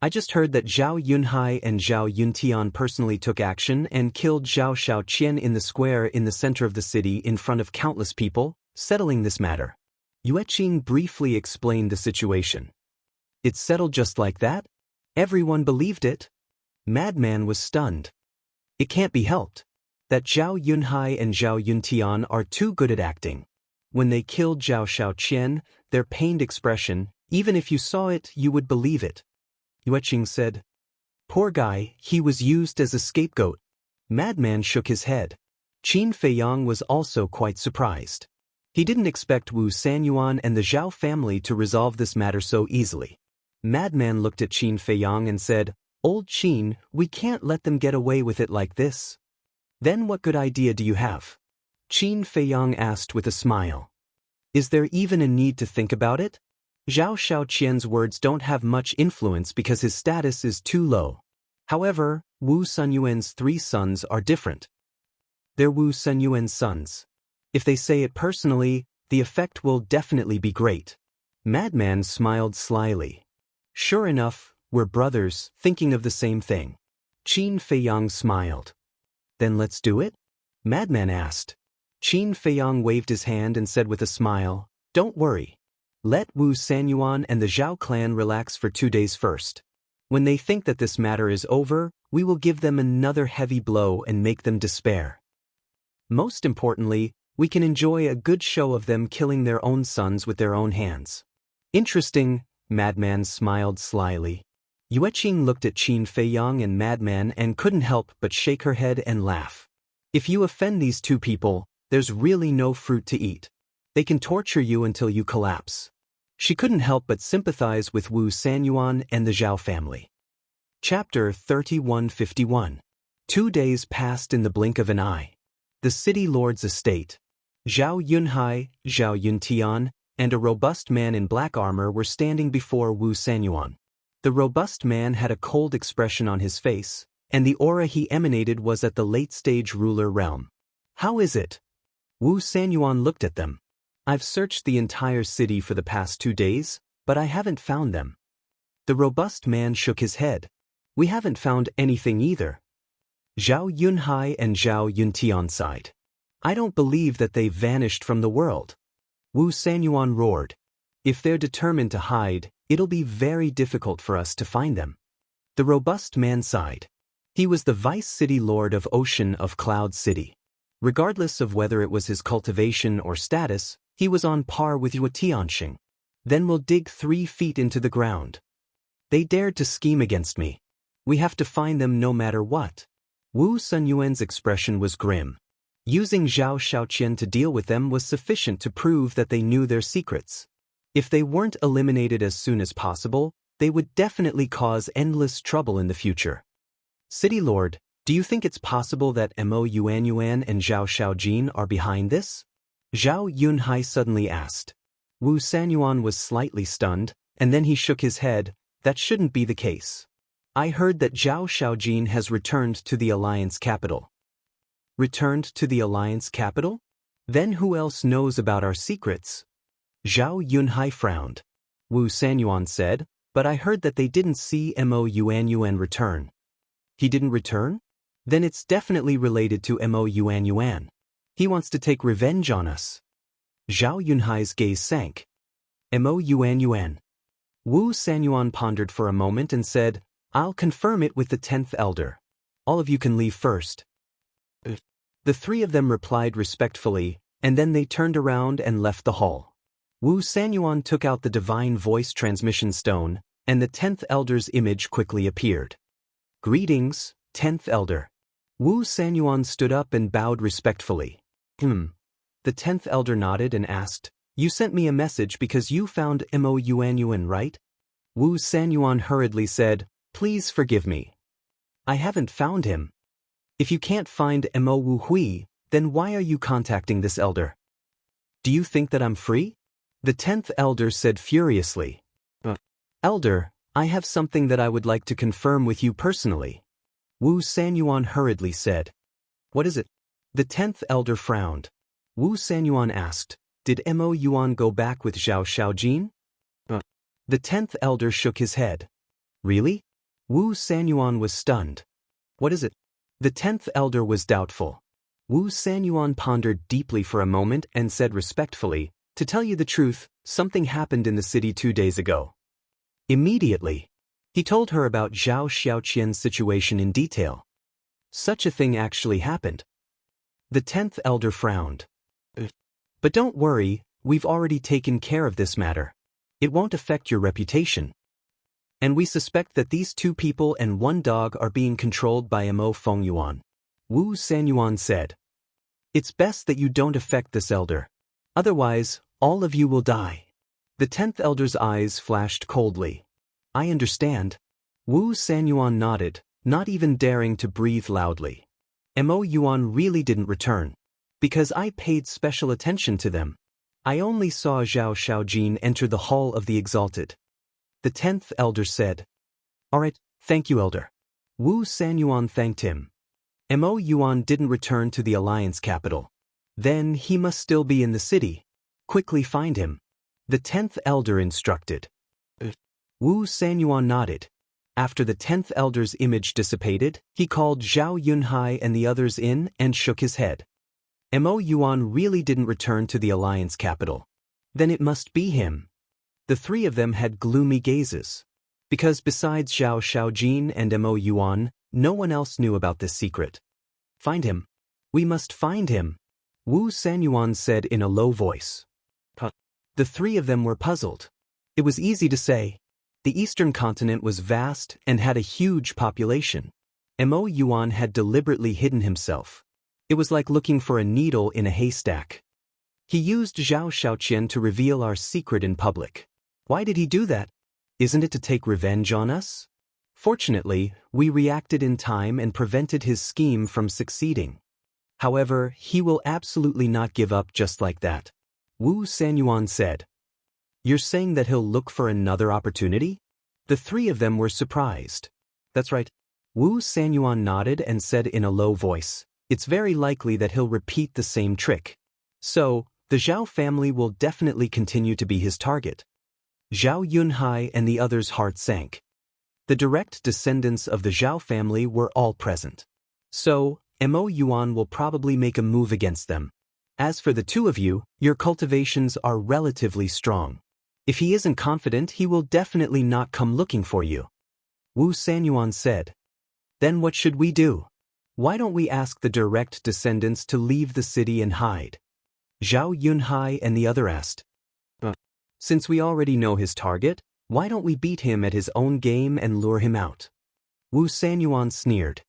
I just heard that Zhao Yunhai and Zhao Yuntian personally took action and killed Zhao Shaoqian in the square in the center of the city in front of countless people, settling this matter. Yueqing briefly explained the situation. It's settled just like that? Everyone believed it? Madman was stunned. It can't be helped. That Zhao Yunhai and Zhao Yuntian are too good at acting. When they killed Zhao Shaoqian, their pained expression, even if you saw it, you would believe it. Yueqing said, Poor guy, he was used as a scapegoat. Madman shook his head. Qin Feiyang was also quite surprised. He didn't expect Wu Sanyuan and the Zhao family to resolve this matter so easily. Madman looked at Qin Feiyang and said, "Old Qin, we can't let them get away with it like this." "Then what good idea do you have?" Qin Feiyang asked with a smile. "Is there even a need to think about it? Zhao Shaoqian's words don't have much influence because his status is too low. However, Wu Sunyuan's 3 sons are different. They're Wu Sunyuan's sons. If they say it personally, the effect will definitely be great." Madman smiled slyly. "Sure enough, we're brothers, thinking of the same thing." Qin Feiyang smiled. "Then let's do it?" Madman asked. Qin Feiyang waved his hand and said with a smile, "Don't worry. Let Wu Sanyuan and the Zhao clan relax for 2 days first. When they think that this matter is over, we will give them another heavy blow and make them despair. Most importantly, we can enjoy a good show of them killing their own sons with their own hands." "Interesting," Madman smiled slyly. Yueqing looked at Qin Feiyang and Madman and couldn't help but shake her head and laugh. "If you offend these 2 people, there's really no fruit to eat. They can torture you until you collapse." She couldn't help but sympathize with Wu Sanyuan and the Zhao family. Chapter 3151. 2 days passed in the blink of an eye. The city lord's estate. Zhao Yunhai, Zhao Yuntian, and a robust man in black armor were standing before Wu Sanyuan. The robust man had a cold expression on his face, and the aura he emanated was at the late-stage ruler realm. "How is it?" Wu Sanyuan looked at them. "I've searched the entire city for the past 2 days, but I haven't found them." The robust man shook his head. "We haven't found anything either." Zhao Yunhai and Zhao Yuntian sighed. "I don't believe that they vanished from the world." Wu Sanyuan roared. "If they're determined to hide, it'll be very difficult for us to find them." The robust man sighed. He was the vice city lord of Ocean of Cloud City. Regardless of whether it was his cultivation or status, he was on par with Yue Tianxing. "Then we'll dig 3 feet into the ground. They dared to scheme against me. We have to find them no matter what." Wu Sunyuan's expression was grim. Using Zhao Shaoqian to deal with them was sufficient to prove that they knew their secrets. If they weren't eliminated as soon as possible, they would definitely cause endless trouble in the future. "City Lord, do you think it's possible that Mo Yuanyuan and Zhao Shaojin are behind this?" Zhao Yunhai suddenly asked. Wu Sanyuan was slightly stunned, and then he shook his head. "That shouldn't be the case. I heard that Zhao Shaojin has returned to the Alliance capital." "Returned to the Alliance capital? Then who else knows about our secrets?" Zhao Yunhai frowned. Wu Sanyuan said, "But I heard that they didn't see Mo Yuanyuan return." "He didn't return? Then it's definitely related to Mo Yuanyuan. He wants to take revenge on us." Zhao Yunhai's gaze sank. "Mo Yuanyuan." Wu Sanyuan pondered for a moment and said, "I'll confirm it with the 10th elder. All of you can leave first." The 3 of them replied respectfully, and then they turned around and left the hall. Wu Sanyuan took out the divine voice transmission stone, and the 10th elder's image quickly appeared. "Greetings, 10th elder." Wu Sanyuan stood up and bowed respectfully. The 10th elder nodded and asked, "You sent me a message because you found Mo Yuanyuan, right?" Wu Sanyuan hurriedly said, "Please forgive me. I haven't found him." "If you can't find Mo Wu Hui, then why are you contacting this elder? Do you think that I'm free?" The 10th elder said furiously. "Elder, I have something that I would like to confirm with you personally." Wu Sanyuan hurriedly said. "What is it?" The 10th elder frowned. Wu Sanyuan asked, "Did Mo Yuan go back with Zhao Shaojin?" The 10th elder shook his head. "Really?" Wu Sanyuan was stunned. "What is it?" The 10th elder was doubtful. Wu Sanyuan pondered deeply for a moment and said respectfully, "To tell you the truth, something happened in the city 2 days ago." Immediately, he told her about Zhao Xiaoqian's situation in detail. Such a thing actually happened. The 10th elder frowned. "But don't worry, we've already taken care of this matter. It won't affect your reputation. And we suspect that these 2 people and 1 dog are being controlled by Mo Fengyuan," Wu Sanyuan said. It's best that you don't affect this elder. Otherwise, all of you will die. The 10th elder's eyes flashed coldly. I understand. Wu Sanyuan nodded, not even daring to breathe loudly. Mo Yuan really didn't return. Because I paid special attention to them. I only saw Zhao Shaojin enter the Hall of the Exalted. The 10th elder said. Alright, thank you, elder. Wu Sanyuan thanked him. Mo Yuan didn't return to the Alliance capital. Then he must still be in the city. Quickly find him. The 10th elder instructed. Wu Sanyuan nodded. After the 10th elder's image dissipated, he called Zhao Yunhai and the others in and shook his head. Mo Yuan really didn't return to the Alliance capital. Then it must be him. The three of them had gloomy gazes. Because besides Zhao Shaojin and Mo Yuan, no one else knew about this secret. Find him. We must find him, Wu Sanyuan said in a low voice. The three of them were puzzled. It was easy to say. The eastern continent was vast and had a huge population. Mo Yuan had deliberately hidden himself. It was like looking for a needle in a haystack. He used Zhao Shaoqian to reveal our secret in public. Why did he do that? Isn't it to take revenge on us? Fortunately, we reacted in time and prevented his scheme from succeeding. However, he will absolutely not give up just like that. Wu Sanyuan said. You're saying that he'll look for another opportunity? The three of them were surprised. That's right. Wu Sanyuan nodded and said in a low voice, it's very likely that he'll repeat the same trick. So, the Zhao family will definitely continue to be his target. Zhao Yunhai and the others' hearts sank. The direct descendants of the Zhao family were all present. So, Mo Yuan will probably make a move against them. As for the two of you, your cultivations are relatively strong. If he isn't confident, he will definitely not come looking for you. Wu Sanyuan said. Then what should we do? Why don't we ask the direct descendants to leave the city and hide? Zhao Yunhai and the other asked. Since we already know his target, why don't we beat him at his own game and lure him out? Wu Sanyuan sneered.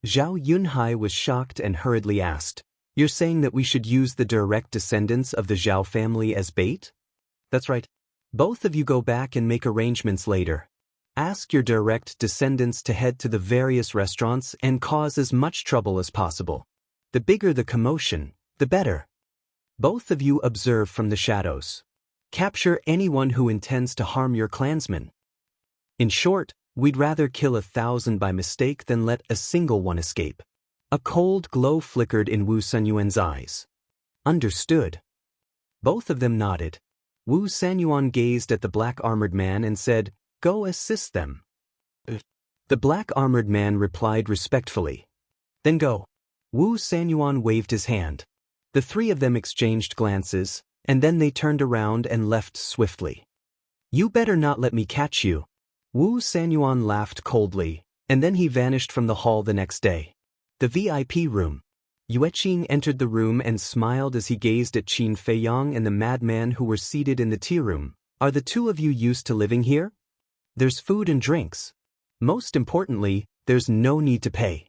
Zhao Yunhai was shocked and hurriedly asked, You're saying that we should use the direct descendants of the Zhao family as bait? That's right. Both of you go back and make arrangements later. Ask your direct descendants to head to the various restaurants and cause as much trouble as possible. The bigger the commotion, the better. Both of you observe from the shadows. Capture anyone who intends to harm your clansmen. In short, we'd rather kill 1,000 by mistake than let a single one escape. A cold glow flickered in Wu Sanyuan's eyes. Understood. Both of them nodded. Wu Sanyuan gazed at the black-armored man and said, Go assist them. The black-armored man replied respectfully. Then go. Wu Sanyuan waved his hand. The three of them exchanged glances, and then they turned around and left swiftly. You better not let me catch you. Wu Sanyuan laughed coldly, and then he vanished from the hall the next day. The VIP room. Yueqing entered the room and smiled as he gazed at Qin Feiyang and the madman who were seated in the tea room. Are the two of you used to living here? There's food and drinks. Most importantly, there's no need to pay.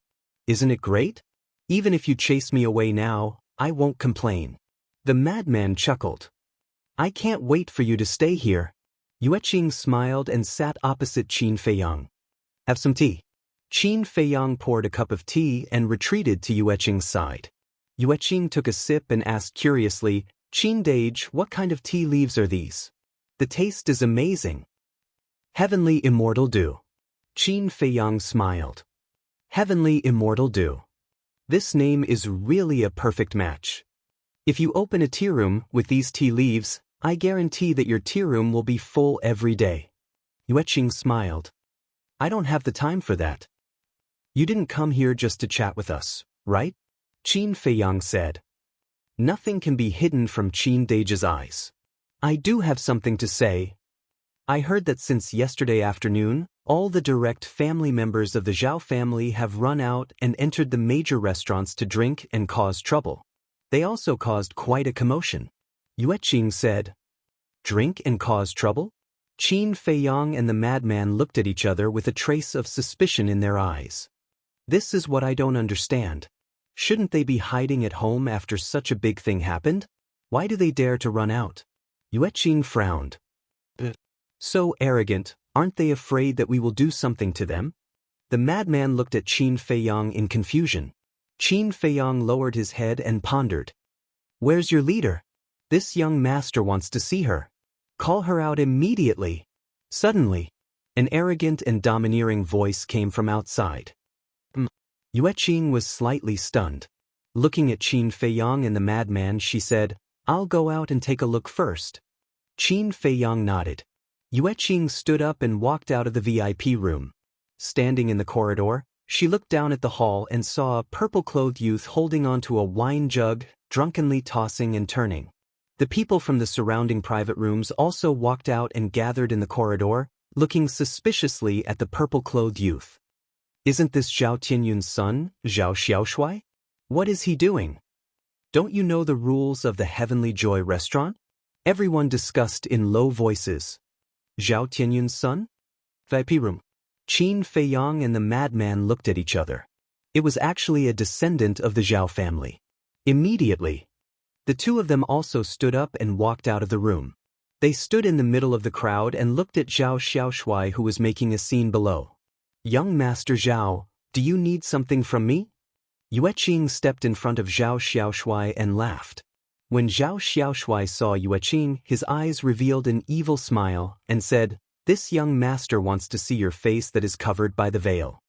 Isn't it great? Even if you chase me away now, I won't complain. The madman chuckled. I can't wait for you to stay here. Yueqing smiled and sat opposite Qin Feiyang. Have some tea. Qin Feiyang poured a cup of tea and retreated to Yueqing's side. Yueqing took a sip and asked curiously, Qin Dage, what kind of tea leaves are these? The taste is amazing. Heavenly Immortal Dew. Qin Feiyang smiled. Heavenly Immortal Dew. This name is really a perfect match. If you open a tea room with these tea leaves, I guarantee that your tea room will be full every day. Yueqing smiled. I don't have the time for that. You didn't come here just to chat with us, right? Qin Feiyang said. Nothing can be hidden from Qin Dage's eyes. I do have something to say. I heard that since yesterday afternoon, all the direct family members of the Zhao family have run out and entered the major restaurants to drink and cause trouble. They also caused quite a commotion. Yueqing said. Drink and cause trouble? Qin Feiyang and the madman looked at each other with a trace of suspicion in their eyes. This is what I don't understand. Shouldn't they be hiding at home after such a big thing happened? Why do they dare to run out? Yueqing frowned. So arrogant, aren't they afraid that we will do something to them? The madman looked at Qin Feiyang in confusion. Qin Feiyang lowered his head and pondered. Where's your leader? This young master wants to see her. Call her out immediately. Suddenly, an arrogant and domineering voice came from outside. Yueqing was slightly stunned. Looking at Qin Feiyang and the madman, she said, I'll go out and take a look first. Qin Feiyang nodded. Yueqing stood up and walked out of the VIP room. Standing in the corridor, she looked down at the hall and saw a purple-clothed youth holding onto a wine jug, drunkenly tossing and turning. The people from the surrounding private rooms also walked out and gathered in the corridor, looking suspiciously at the purple-clothed youth. Isn't this Zhao Tianyun's son, Zhao Xiaoshuai? What is he doing? Don't you know the rules of the Heavenly Joy restaurant? Everyone discussed in low voices. Zhao Tianyun's son? VIP room. Qin Feiyang and the madman looked at each other. It was actually a descendant of the Zhao family. Immediately, the two of them also stood up and walked out of the room. They stood in the middle of the crowd and looked at Zhao Xiaoshuai, who was making a scene below. Young Master Zhao, do you need something from me? Yueqing stepped in front of Zhao Xiaoshuai and laughed. When Zhao Xiaoshuai saw Yueqing, his eyes revealed an evil smile and said, This young master wants to see your face that is covered by the veil.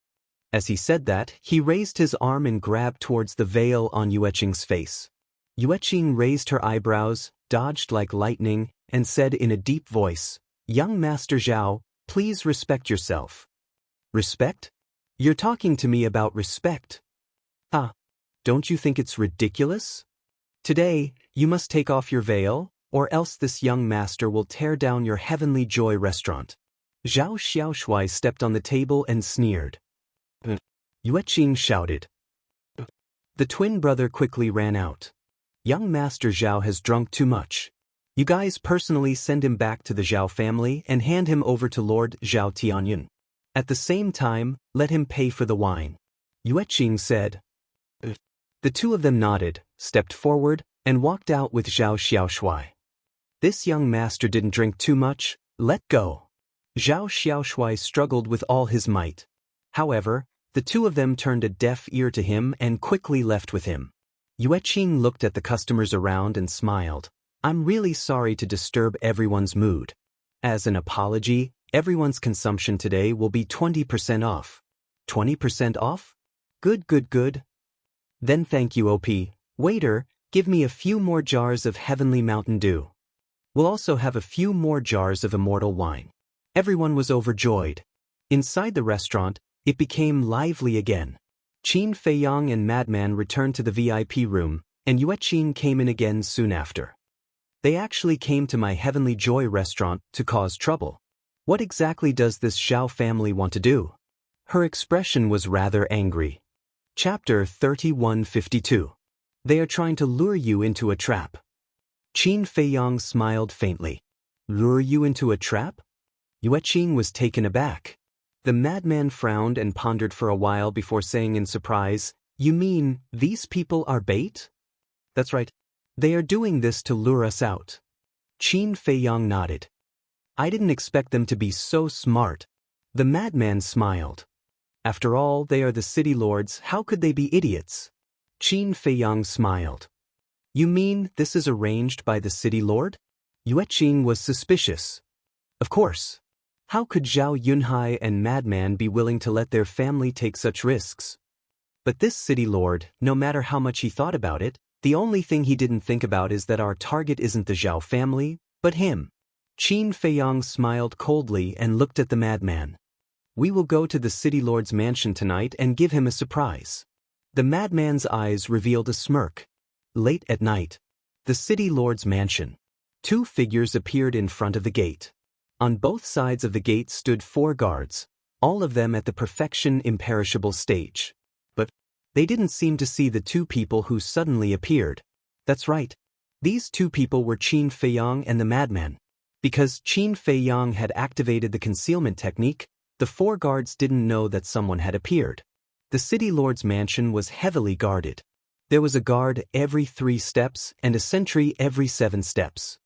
As he said that, he raised his arm and grabbed towards the veil on Yueqing's face. Yueqing raised her eyebrows, dodged like lightning, and said in a deep voice, Young Master Zhao, please respect yourself. Respect? You're talking to me about respect. Ah, don't you think it's ridiculous? Today, you must take off your veil, or else this young master will tear down your Heavenly Joy restaurant. Zhao Xiaoshuai stepped on the table and sneered. Yueqing shouted. The twin brother quickly ran out. Young Master Zhao has drunk too much. You guys personally send him back to the Zhao family and hand him over to Lord Zhao Tianyun. At the same time, let him pay for the wine. Yueqing said. The two of them nodded, stepped forward, and walked out with Zhao Xiaoshuai. This young master didn't drink too much, let go. Zhao Xiaoshuai struggled with all his might. However, the two of them turned a deaf ear to him and quickly left with him. Yueqing looked at the customers around and smiled. I'm really sorry to disturb everyone's mood. As an apology, everyone's consumption today will be 20% off. 20% off? Good, good, good. Then thank you, OP. Waiter, give me a few more jars of Heavenly Mountain Dew. We'll also have a few more jars of immortal wine. Everyone was overjoyed. Inside the restaurant, it became lively again. Qin Feiyang and Madman returned to the VIP room, and Yueqing came in again soon after. They actually came to my Heavenly Joy restaurant to cause trouble. What exactly does this Zhao family want to do? Her expression was rather angry. Chapter 3152. They are trying to lure you into a trap. Qin Feiyang smiled faintly. Lure you into a trap? Yueqing was taken aback. The madman frowned and pondered for a while before saying in surprise, You mean, these people are bait? That's right. They are doing this to lure us out. Qin Feiyang nodded. I didn't expect them to be so smart. The madman smiled. After all, they are the city lords, how could they be idiots? Qin Feiyang smiled. You mean this is arranged by the city lord? Yueqing was suspicious. Of course. How could Zhao Yunhai and Madman be willing to let their family take such risks? But this city lord, no matter how much he thought about it, the only thing he didn't think about is that our target isn't the Zhao family, but him. Qin Feiyang smiled coldly and looked at the madman. We will go to the city lord's mansion tonight and give him a surprise. The madman's eyes revealed a smirk. Late at night, the city lord's mansion. Two figures appeared in front of the gate. On both sides of the gate stood 4 guards, all of them at the perfection imperishable stage. But they didn't seem to see the two people who suddenly appeared. That's right. These two people were Qin Feiyang and the madman. Because Qin Feiyang had activated the concealment technique, the 4 guards didn't know that someone had appeared. The city lord's mansion was heavily guarded. There was a guard every 3 steps and a sentry every 7 steps.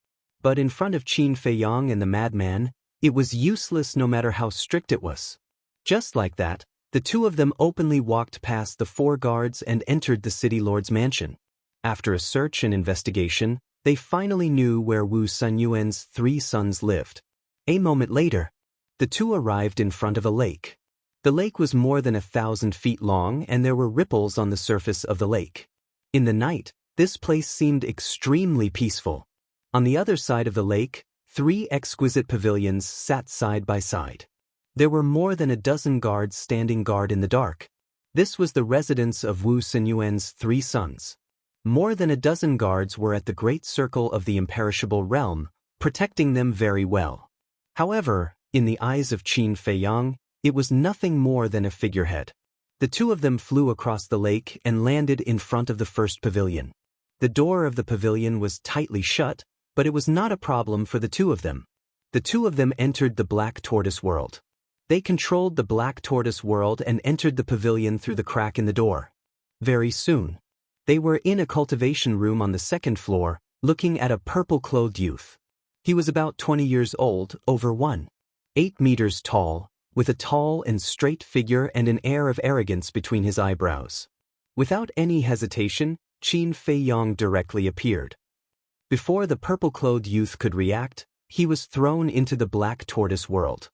But in front of Qin Feiyang and the madman, it was useless no matter how strict it was. Just like that, the two of them openly walked past the 4 guards and entered the city lord's mansion. After a search and investigation, they finally knew where Wu Sunyuan's 3 sons lived. A moment later, the two arrived in front of a lake. The lake was more than 1,000 feet long and there were ripples on the surface of the lake. In the night, this place seemed extremely peaceful. On the other side of the lake, 3 exquisite pavilions sat side by side. There were more than a dozen guards standing guard in the dark. This was the residence of Wu Sunyuan's 3 sons. More than a dozen guards were at the great circle of the imperishable realm, protecting them very well. However, in the eyes of Qin Feiyang, it was nothing more than a figurehead. The two of them flew across the lake and landed in front of the first pavilion. The door of the pavilion was tightly shut, but it was not a problem for the two of them. The two of them entered the Black Tortoise world. They controlled the Black Tortoise world and entered the pavilion through the crack in the door. Very soon, they were in a cultivation room on the 2nd floor, looking at a purple-clothed youth. He was about 20 years old, over 1.8 meters tall, with a tall and straight figure and an air of arrogance between his eyebrows. Without any hesitation, Qin Feiyang directly appeared. Before the purple-clothed youth could react, he was thrown into the Black Tortoise world.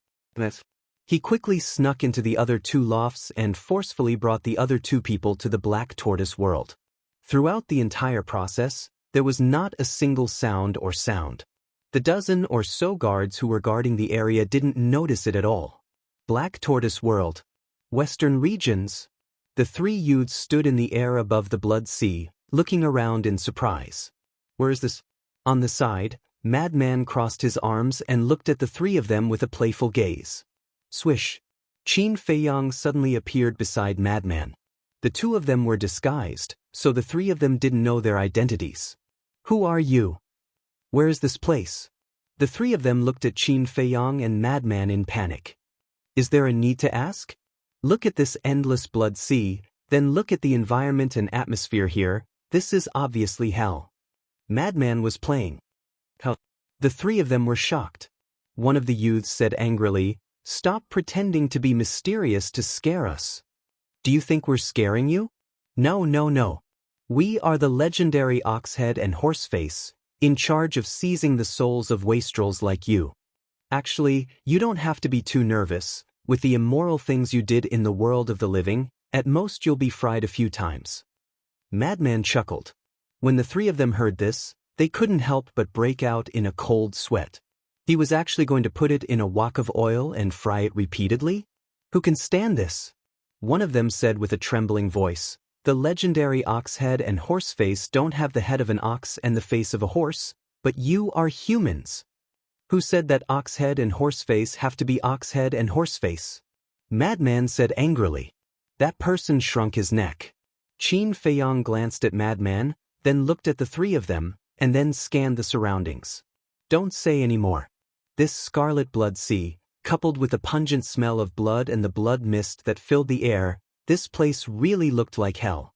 He quickly snuck into the other 2 lofts and forcefully brought the other 2 people to the Black Tortoise world. Throughout the entire process, there was not a single sound or sound. The dozen or so guards who were guarding the area didn't notice it at all. Black Tortoise world. Western regions. The 3 youths stood in the air above the Blood Sea, looking around in surprise. Where is this? On the side, Madman crossed his arms and looked at the 3 of them with a playful gaze. Swish. Qin Feiyang suddenly appeared beside Madman. The 2 of them were disguised, so the 3 of them didn't know their identities. Who are you? Where is this place? The 3 of them looked at Qin Feiyang and Madman in panic. Is there a need to ask? Look at this endless blood sea, then look at the environment and atmosphere here. This is obviously hell. Madman was playing. Hell. The 3 of them were shocked. One of the youths said angrily, "Stop pretending to be mysterious to scare us. Do you think we're scaring you? No, no, no. We are the legendary Oxhead and Horseface, in charge of seizing the souls of wastrels like you. Actually, you don't have to be too nervous. With the immoral things you did in the world of the living, at most you'll be fried a few times." Madman chuckled. When the 3 of them heard this, they couldn't help but break out in a cold sweat. He was actually going to put it in a wok of oil and fry it repeatedly? Who can stand this? One of them said with a trembling voice, "The legendary Oxhead and Horseface don't have the head of an ox and the face of a horse, but you are humans." Who said that Oxhead and Horseface have to be Oxhead and Horseface? Madman said angrily. That person shrunk his neck. Qin Feiyang glanced at Madman, then looked at the 3 of them, and then scanned the surroundings. Don't say any more. This scarlet blood sea, coupled with the pungent smell of blood and the blood mist that filled the air, this place really looked like hell.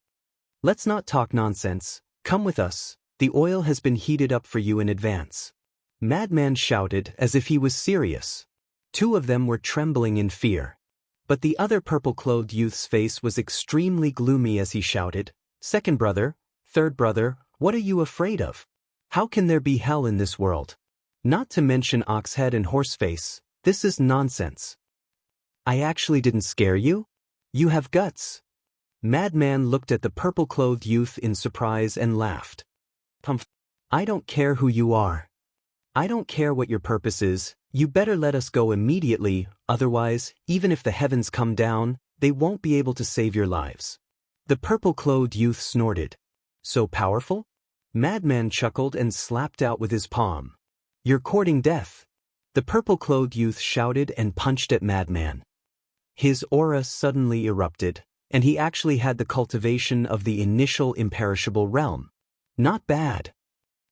Let's not talk nonsense. Come with us. The oil has been heated up for you in advance. Madman shouted as if he was serious. 2 of them were trembling in fear. But the other purple-clothed youth's face was extremely gloomy as he shouted, "Second brother, third brother, what are you afraid of? How can there be hell in this world? Not to mention Oxhead and Horseface, this is nonsense. I actually didn't scare you? You have guts." Madman looked at the purple-clothed youth in surprise and laughed. "I don't care who you are. I don't care what your purpose is, you better let us go immediately, otherwise, even if the heavens come down, they won't be able to save your lives." The purple-clothed youth snorted. "So powerful?" Madman chuckled and slapped out with his palm. "You're courting death." The purple-clothed youth shouted and punched at Madman. His aura suddenly erupted, and he actually had the cultivation of the initial imperishable realm. Not bad.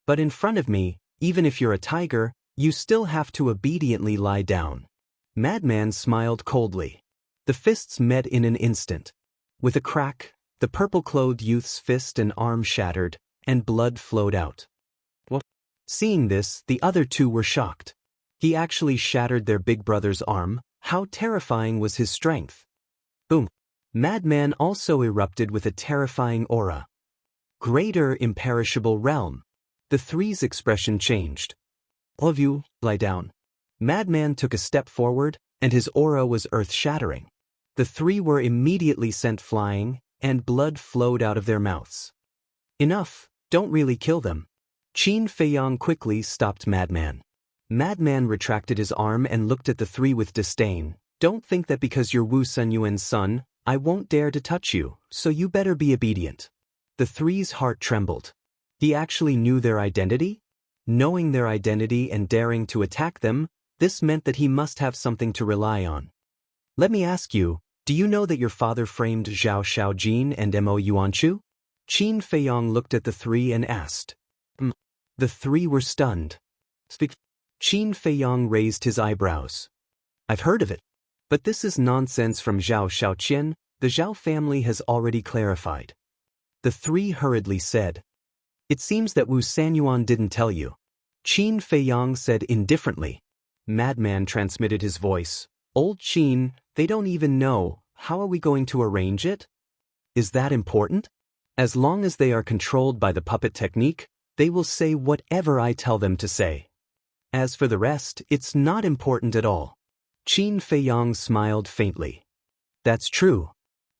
But in front of me, even if you're a tiger, you still have to obediently lie down. Madman smiled coldly. The fists met in an instant. With a crack, The purple-clothed youth's fist and arm shattered, and blood flowed out. What? Seeing this, the other two were shocked. He actually shattered their big brother's arm. How terrifying was his strength? Boom. Madman also erupted with a terrifying aura. Greater imperishable realm. The three's expression changed. All of you, lie down. Madman took a step forward, and his aura was earth-shattering. The three were immediately sent flying, and blood flowed out of their mouths. Enough, don't really kill them. Qin Feiyang quickly stopped Madman. Madman retracted his arm and looked at the three with disdain. Don't think that because you're Wu Senyuan's son, I won't dare to touch you, so you better be obedient. The three's heart trembled. He actually knew their identity? Knowing their identity and daring to attack them, this meant that he must have something to rely on. Let me ask you, do you know that your father framed Zhao Shaojin and Mo Yuanchu? Qin Feiyang looked at the three and asked. The three were stunned. Speak. Qin Feiyang raised his eyebrows. I've heard of it. But this is nonsense from Zhao Shaoqian. The Zhao family has already clarified. The three hurriedly said. It seems that Wu Sanyuan didn't tell you. Qin Feiyang said indifferently. Madman transmitted his voice. Old Qin, they don't even know. How are we going to arrange it? Is that important? As long as they are controlled by the puppet technique, they will say whatever I tell them to say. As for the rest, it's not important at all. Qin Feiyang smiled faintly. That's true.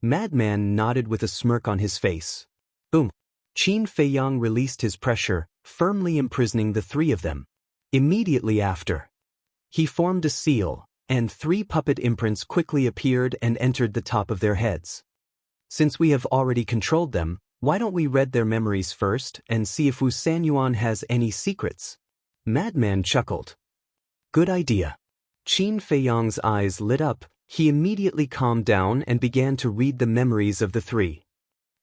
Madman nodded with a smirk on his face. Boom. Qin Feiyang released his pressure, firmly imprisoning the three of them. Immediately after, he formed a seal, and three puppet imprints quickly appeared and entered the top of their heads. Since we have already controlled them, why don't we read their memories first and see if Wu Sanyuan has any secrets? Madman chuckled. Good idea. Qin Feiyang's eyes lit up. He immediately calmed down and began to read the memories of the three.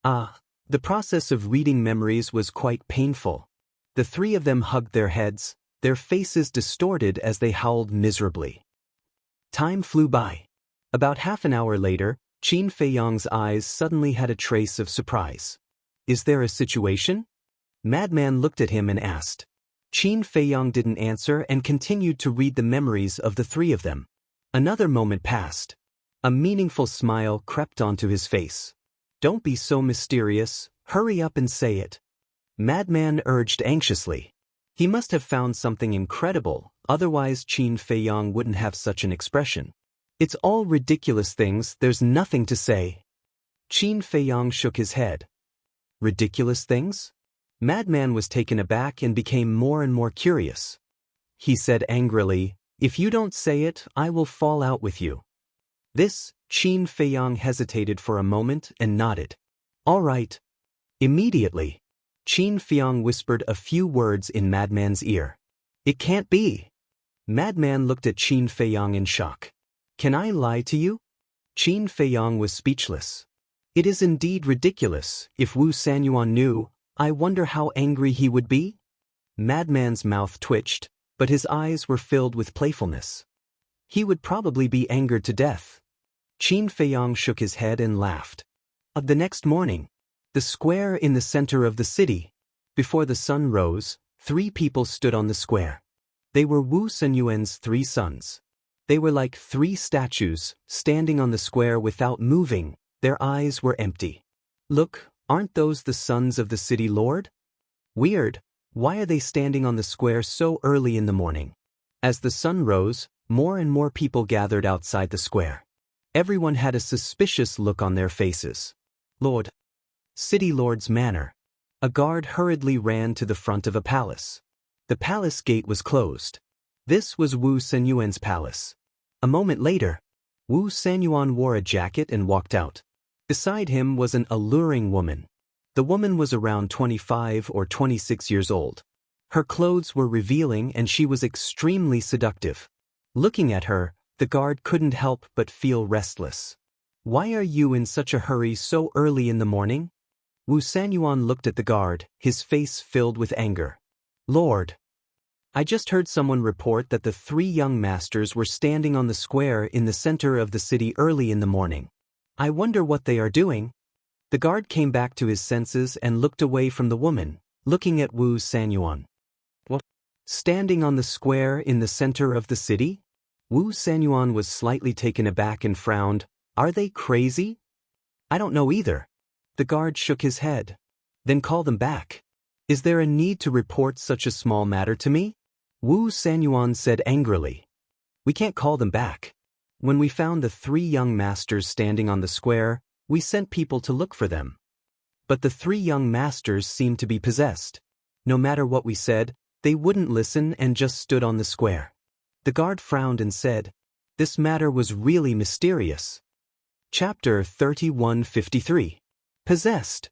The process of reading memories was quite painful. The three of them hugged their heads, their faces distorted as they howled miserably. Time flew by. About half an hour later, Qin Feiyang's eyes suddenly had a trace of surprise. Is there a situation? Madman looked at him and asked. Qin Feiyang didn't answer and continued to read the memories of the three of them. Another moment passed. A meaningful smile crept onto his face. Don't be so mysterious, hurry up and say it. Madman urged anxiously. He must have found something incredible, otherwise Qin Feiyang wouldn't have such an expression. It's all ridiculous things, there's nothing to say. Qin Feiyang shook his head. Ridiculous things? Madman was taken aback and became more and more curious. He said angrily, if you don't say it, I will fall out with you. This, Qin Feiyang hesitated for a moment and nodded. All right. Immediately, Qin Feiyang whispered a few words in Madman's ear. It can't be. Madman looked at Qin Feiyang in shock. Can I lie to you? Qin Feiyang was speechless. It is indeed ridiculous. If Wu Sanyuan knew, I wonder how angry he would be? Madman's mouth twitched, but his eyes were filled with playfulness. He would probably be angered to death. Qin Feiyang shook his head and laughed. The next morning, the square in the center of the city. Before the sun rose, three people stood on the square. They were Wu Senyuan's three sons. They were like three statues, standing on the square without moving. Their eyes were empty. Look, aren't those the sons of the city lord? Weird, why are they standing on the square so early in the morning? As the sun rose, more and more people gathered outside the square. Everyone had a suspicious look on their faces. Lord. City Lord's manor. A guard hurriedly ran to the front of a palace. The palace gate was closed. This was Wu Senyuan's palace. A moment later, Wu Sanyuan wore a jacket and walked out. Beside him was an alluring woman. The woman was around 25 or 26 years old. Her clothes were revealing and she was extremely seductive. Looking at her, the guard couldn't help but feel restless. Why are you in such a hurry so early in the morning? Wu Sanyuan looked at the guard, his face filled with anger. Lord. I just heard someone report that the three young masters were standing on the square in the center of the city early in the morning. I wonder what they are doing. The guard came back to his senses and looked away from the woman, looking at Wu Sanyuan. What? Standing on the square in the center of the city? Wu Sanyuan was slightly taken aback and frowned. Are they crazy? I don't know either. The guard shook his head. Then call them back. Is there a need to report such a small matter to me? Wu Sanyuan said angrily. We can't call them back. When we found the 3 young masters standing on the square, we sent people to look for them. But the 3 young masters seemed to be possessed. No matter what we said, they wouldn't listen and just stood on the square. The guard frowned and said, this matter was really mysterious. Chapter 3153. Possessed.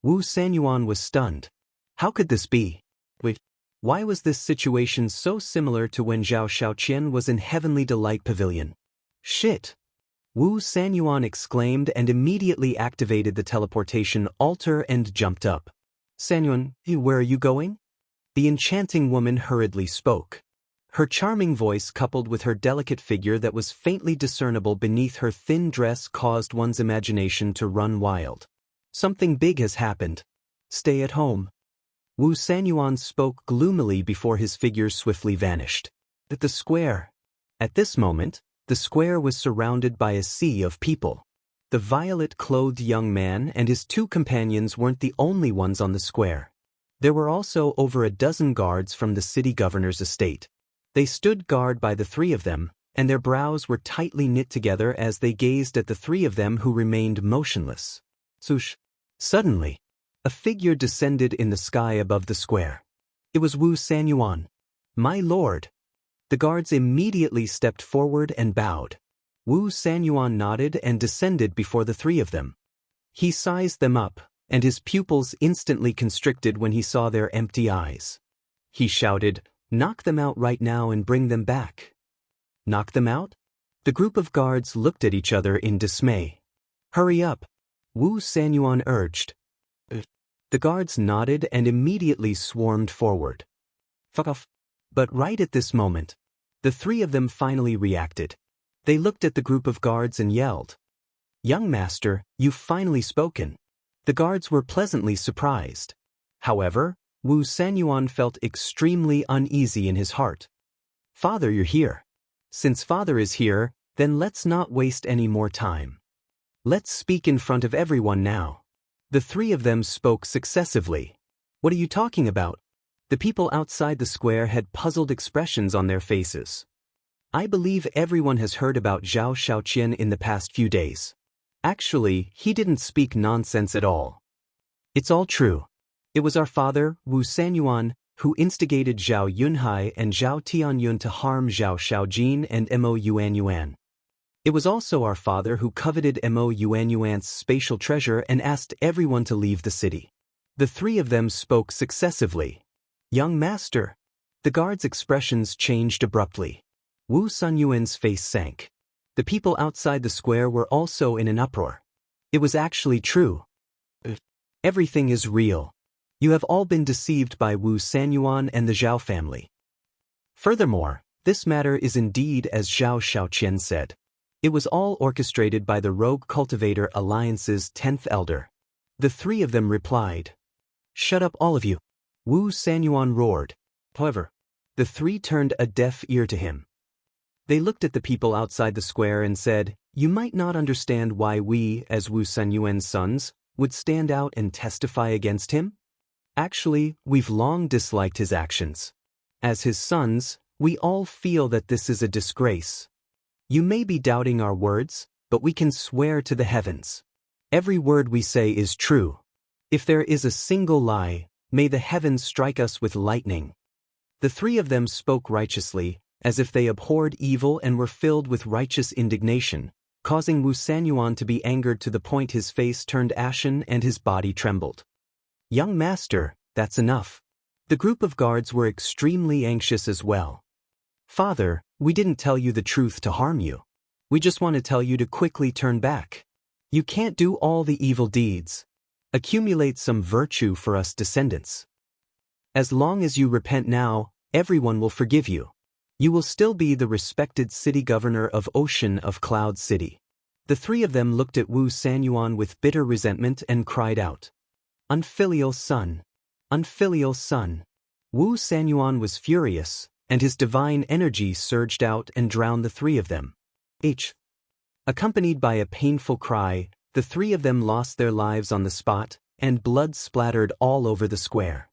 Wu Sanyuan was stunned. How could this be? Wait, why was this situation so similar to when Zhao Shaoqian was in Heavenly Delight Pavilion? Shit! Wu Sanyuan exclaimed and immediately activated the teleportation altar and jumped up. Sanyuan, where are you going? The enchanting woman hurriedly spoke. Her charming voice coupled with her delicate figure that was faintly discernible beneath her thin dress caused one's imagination to run wild. Something big has happened. Stay at home. Wu Sanyuan spoke gloomily before his figure swiftly vanished. At the square. At this moment, the square was surrounded by a sea of people. The violet-clothed young man and his 2 companions weren't the only ones on the square. There were also over a dozen guards from the city governor's estate. They stood guard by the 3 of them, and their brows were tightly knit together as they gazed at the 3 of them who remained motionless. Swoosh! Suddenly, a figure descended in the sky above the square. It was Wu Sanyuan. My lord! The guards immediately stepped forward and bowed. Wu Sanyuan nodded and descended before the 3 of them. He sized them up, and his pupils instantly constricted when he saw their empty eyes. He shouted, knock them out right now and bring them back. Knock them out? The group of guards looked at each other in dismay. Hurry up! Wu Sanyuan urged. The guards nodded and immediately swarmed forward. Fuck off. But right at this moment, the 3 of them finally reacted. They looked at the group of guards and yelled. Young master, you've finally spoken. The guards were pleasantly surprised. However, Wu Sanyuan felt extremely uneasy in his heart. Father, you're here. Since father is here, then let's not waste any more time. Let's speak in front of everyone now. The 3 of them spoke successively. What are you talking about? The people outside the square had puzzled expressions on their faces. I believe everyone has heard about Zhao Shaoqian in the past few days. Actually, he didn't speak nonsense at all. It's all true. It was our father, Wu Sanyuan, who instigated Zhao Yunhai and Zhao Tianyun to harm Zhao Shaojin and Mo Yuanyuan. It was also our father who coveted Mo Yuanyuan's spatial treasure and asked everyone to leave the city. The 3 of them spoke successively. Young master. The guards' expressions changed abruptly. Wu Sanyuan's face sank. The people outside the square were also in an uproar. It was actually true. Everything is real. You have all been deceived by Wu Sanyuan and the Zhao family. Furthermore, this matter is indeed as Zhao Shaoqian said. It was all orchestrated by the Rogue Cultivator Alliance's 10th elder. The 3 of them replied. Shut up all of you. Wu Sanyuan roared. However, the 3 turned a deaf ear to him. They looked at the people outside the square and said, you might not understand why we, as Wu Sanyuan's sons, would stand out and testify against him. Actually, we've long disliked his actions. As his sons, we all feel that this is a disgrace. You may be doubting our words, but we can swear to the heavens. Every word we say is true. If there is a single lie, may the heavens strike us with lightning. The 3 of them spoke righteously, as if they abhorred evil and were filled with righteous indignation, causing Wu Sanyuan to be angered to the point his face turned ashen and his body trembled. Young master, that's enough. The group of guards were extremely anxious as well. Father, we didn't tell you the truth to harm you. We just want to tell you to quickly turn back. You can't do all the evil deeds. Accumulate some virtue for us descendants. As long as you repent now, everyone will forgive you. You will still be the respected city governor of Ocean of Cloud City. The three of them looked at Wu Sanyuan with bitter resentment and cried out, "Unfilial son! Unfilial son!" Wu Sanyuan was furious, and his divine energy surged out and drowned the three of them. Accompanied by a painful cry, the three of them lost their lives on the spot, and blood splattered all over the square.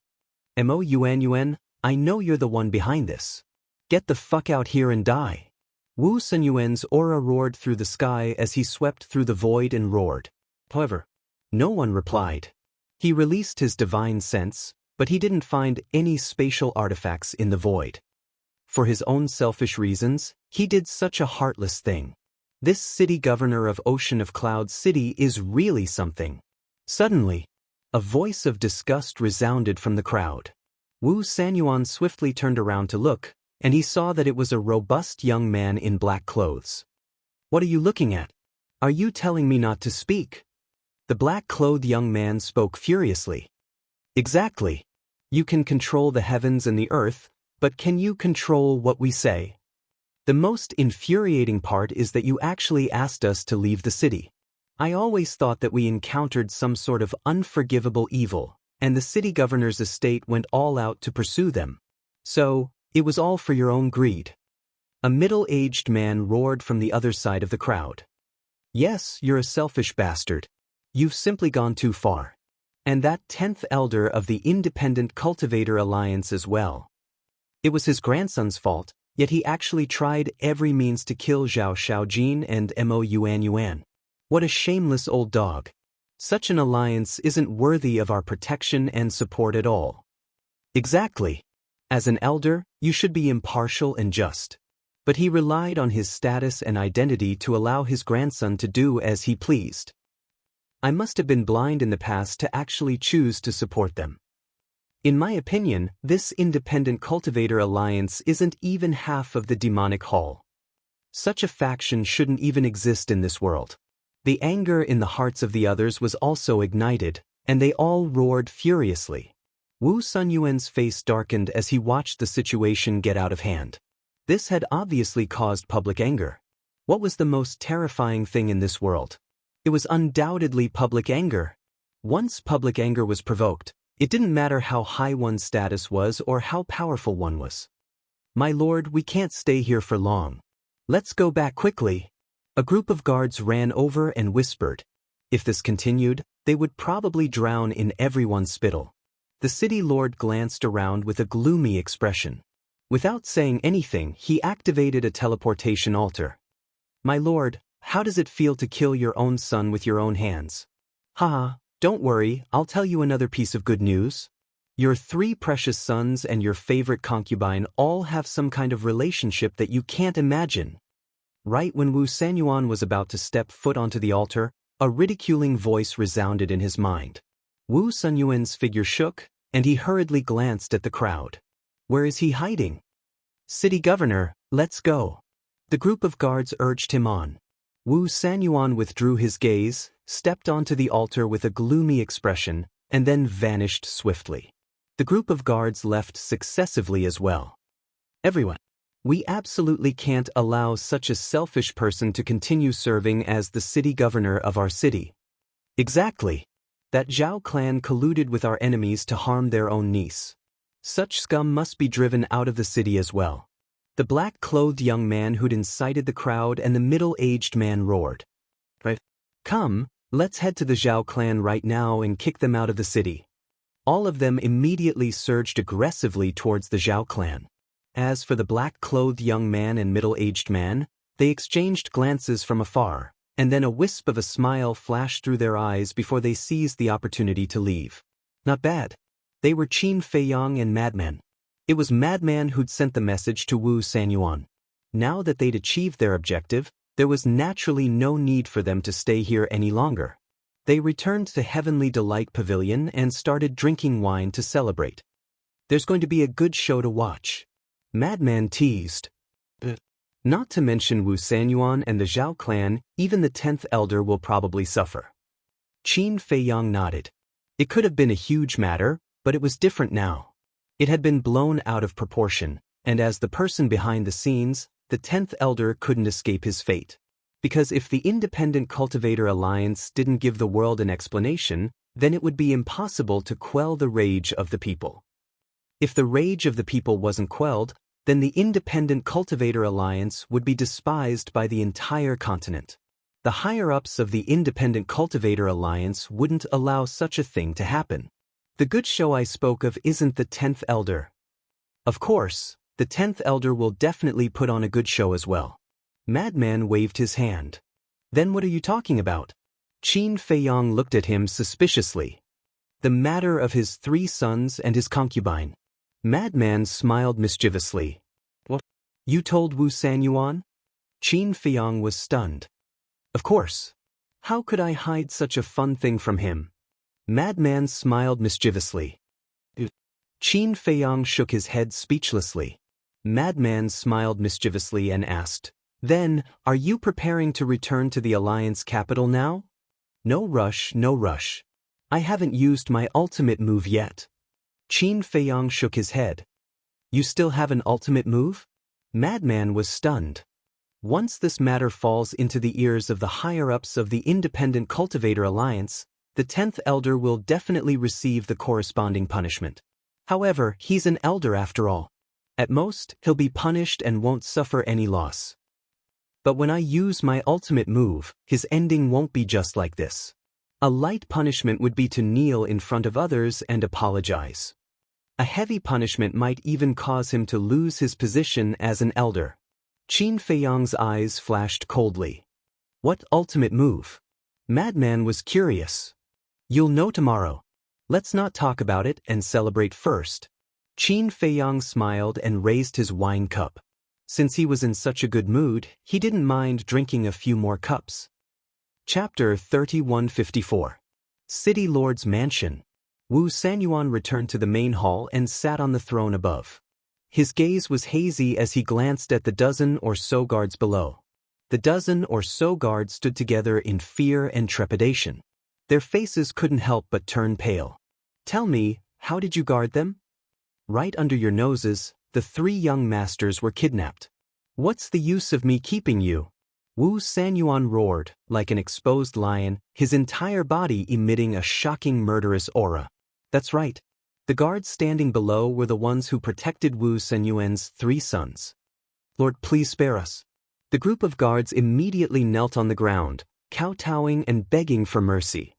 "Mo Yuan, I know you're the one behind this. Get the fuck out here and die." Wu Sanyuan's aura roared through the sky as he swept through the void and roared. However, no one replied. He released his divine sense, but he didn't find any spatial artifacts in the void. For his own selfish reasons, he did such a heartless thing. This city governor of Ocean of Clouds City is really something. Suddenly, a voice of disgust resounded from the crowd. Wu Sanyuan swiftly turned around to look, and he saw that it was a robust young man in black clothes. "What are you looking at? Are you telling me not to speak?" The black-clothed young man spoke furiously. "Exactly. You can control the heavens and the earth, but can you control what we say? The most infuriating part is that you actually asked us to leave the city. I always thought that we encountered some sort of unforgivable evil, and the city governor's estate went all out to pursue them. So, it was all for your own greed." A middle-aged man roared from the other side of the crowd. "Yes, you're a selfish bastard. You've simply gone too far. And that 10th elder of the Independent Cultivator Alliance as well. It was his grandson's fault, yet he actually tried every means to kill Zhao Shaojin and Mo Yuan. What a shameless old dog. Such an alliance isn't worthy of our protection and support at all." "Exactly. As an elder, you should be impartial and just." But he relied on his status and identity to allow his grandson to do as he pleased. "I must have been blind in the past to actually choose to support them. In my opinion, this Independent Cultivator Alliance isn't even half of the demonic hall. Such a faction shouldn't even exist in this world." The anger in the hearts of the others was also ignited, and they all roared furiously. Wu Sunyuan's face darkened as he watched the situation get out of hand. This had obviously caused public anger. What was the most terrifying thing in this world? It was undoubtedly public anger. Once public anger was provoked, it didn't matter how high one's status was or how powerful one was. "My lord, we can't stay here for long. Let's go back quickly." A group of guards ran over and whispered. If this continued, they would probably drown in everyone's spittle. The city lord glanced around with a gloomy expression. Without saying anything, he activated a teleportation altar. "My lord, how does it feel to kill your own son with your own hands?" "Haha, don't worry, I'll tell you another piece of good news. Your 3 precious sons and your favorite concubine all have some kind of relationship that you can't imagine." Right when Wu Sanyuan was about to step foot onto the altar, a ridiculing voice resounded in his mind. Wu Sanyuan's figure shook, and he hurriedly glanced at the crowd. Where is he hiding? "City governor, let's go." The group of guards urged him on. Wu Sanyuan withdrew his gaze, stepped onto the altar with a gloomy expression, and then vanished swiftly. The group of guards left successively as well. "Everyone, we absolutely can't allow such a selfish person to continue serving as the city governor of our city." "Exactly. That Zhao clan colluded with our enemies to harm their own niece. Such scum must be driven out of the city as well." The black-clothed young man who'd incited the crowd and the middle-aged man roared. "Come, let's head to the Zhao clan right now and kick them out of the city." All of them immediately surged aggressively towards the Zhao clan. As for the black-clothed young man and middle-aged man, they exchanged glances from afar, and then a wisp of a smile flashed through their eyes before they seized the opportunity to leave. Not bad. They were Qin Feiyang and Madman. It was Madman who'd sent the message to Wu Sanyuan. Now that they'd achieved their objective, there was naturally no need for them to stay here any longer. They returned to Heavenly Delight Pavilion and started drinking wine to celebrate. "There's going to be a good show to watch," Madman teased. "Not to mention Wu Sanyuan and the Zhao clan, even the 10th elder will probably suffer." Qin Feiyang nodded. It could have been a huge matter, but it was different now. It had been blown out of proportion, and as the person behind the scenes, the 10th elder couldn't escape his fate. Because if the Independent Cultivator Alliance didn't give the world an explanation, then it would be impossible to quell the rage of the people. If the rage of the people wasn't quelled, then the Independent Cultivator Alliance would be despised by the entire continent. The higher-ups of the Independent Cultivator Alliance wouldn't allow such a thing to happen. The good show I spoke of isn't the 10th Elder. Of course, the 10th Elder will definitely put on a good show as well. Madman waved his hand. Then what are you talking about? Qin Feiyang looked at him suspiciously. The matter of his 3 sons and his concubine. Madman smiled mischievously. What? You told Wu Sanyuan? Qin Feiyang was stunned. Of course. How could I hide such a fun thing from him? Madman smiled mischievously. Qin Feiyang shook his head speechlessly. Madman smiled mischievously and asked, Then, are you preparing to return to the Alliance capital now? No rush, no rush. I haven't used my ultimate move yet. Qin Feiyang shook his head. You still have an ultimate move? Madman was stunned. Once this matter falls into the ears of the higher-ups of the Independent Cultivator Alliance, the 10th Elder will definitely receive the corresponding punishment. However, he's an elder after all. At most, he'll be punished and won't suffer any loss. But when I use my ultimate move, his ending won't be just like this. A light punishment would be to kneel in front of others and apologize. A heavy punishment might even cause him to lose his position as an elder. Qin Feiyang's eyes flashed coldly. What ultimate move? Madman was curious. You'll know tomorrow. Let's not talk about it and celebrate first. Qin Feiyang smiled and raised his wine cup. Since he was in such a good mood, he didn't mind drinking a few more cups. Chapter 3154. City Lord's Mansion. Wu Sanyuan returned to the main hall and sat on the throne above. His gaze was hazy as he glanced at the dozen or so guards below. The dozen or so guards stood together in fear and trepidation. Their faces couldn't help but turn pale. Tell me, how did you guard them? Right under your noses, the 3 young masters were kidnapped. What's the use of me keeping you? Wu Sanyuan roared, like an exposed lion, his entire body emitting a shocking murderous aura. That's right. The guards standing below were the ones who protected Wu Sanyuan's 3 sons. Lord, please spare us. The group of guards immediately knelt on the ground, kowtowing and begging for mercy.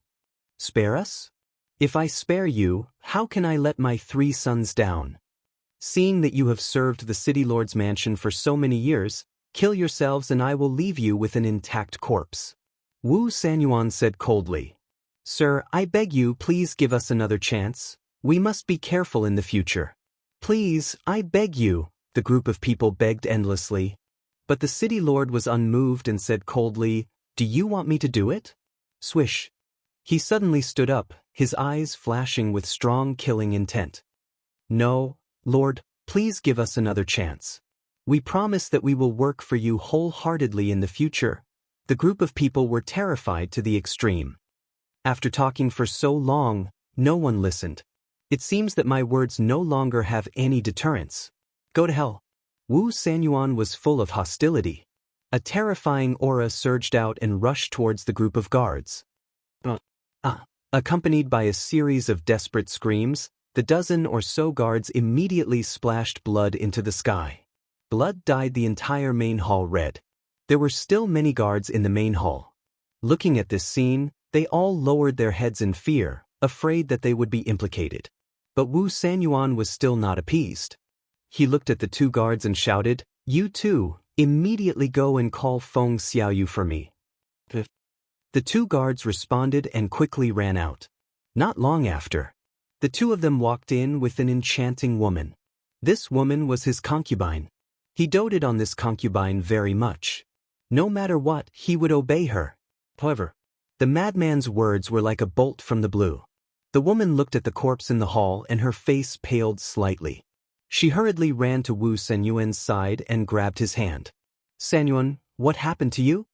Spare us? If I spare you, how can I let my 3 sons down? Seeing that you have served the City Lord's mansion for so many years, kill yourselves and I will leave you with an intact corpse. Wu Sanyuan said coldly. Sir, I beg you, please give us another chance. We must be careful in the future. Please, I beg you, the group of people begged endlessly. But the City Lord was unmoved and said coldly, Do you want me to do it? Swish. He suddenly stood up, his eyes flashing with strong killing intent. No, Lord, please give us another chance. We promise that we will work for you wholeheartedly in the future. The group of people were terrified to the extreme. After talking for so long, no one listened. It seems that my words no longer have any deterrence. Go to hell. Wu Sanyuan was full of hostility. A terrifying aura surged out and rushed towards the group of guards. Accompanied by a series of desperate screams, the dozen or so guards immediately splashed blood into the sky. Blood dyed the entire main hall red. There were still many guards in the main hall. Looking at this scene, they all lowered their heads in fear, afraid that they would be implicated. But Wu Sanyuan was still not appeased. He looked at the 2 guards and shouted, You too, immediately go and call Feng Xiaoyu for me. The 2 guards responded and quickly ran out. Not long after, the 2 of them walked in with an enchanting woman. This woman was his concubine. He doted on this concubine very much. No matter what, he would obey her. However, the madman's words were like a bolt from the blue. The woman looked at the corpse in the hall and her face paled slightly. She hurriedly ran to Wu Sanyuan's side and grabbed his hand. Sanyuan, what happened to you?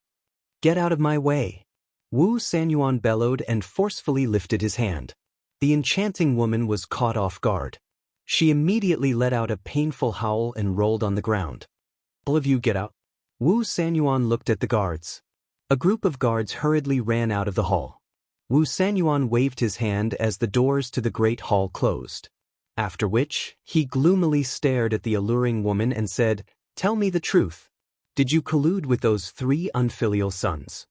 Get out of my way. Wu Sanyuan bellowed and forcefully lifted his hand. The enchanting woman was caught off guard. She immediately let out a painful howl and rolled on the ground. All of you get out. Wu Sanyuan looked at the guards. A group of guards hurriedly ran out of the hall. Wu Sanyuan waved his hand as the doors to the great hall closed. After which, he gloomily stared at the alluring woman and said, "Tell me the truth. Did you collude with those 3 unfilial sons?"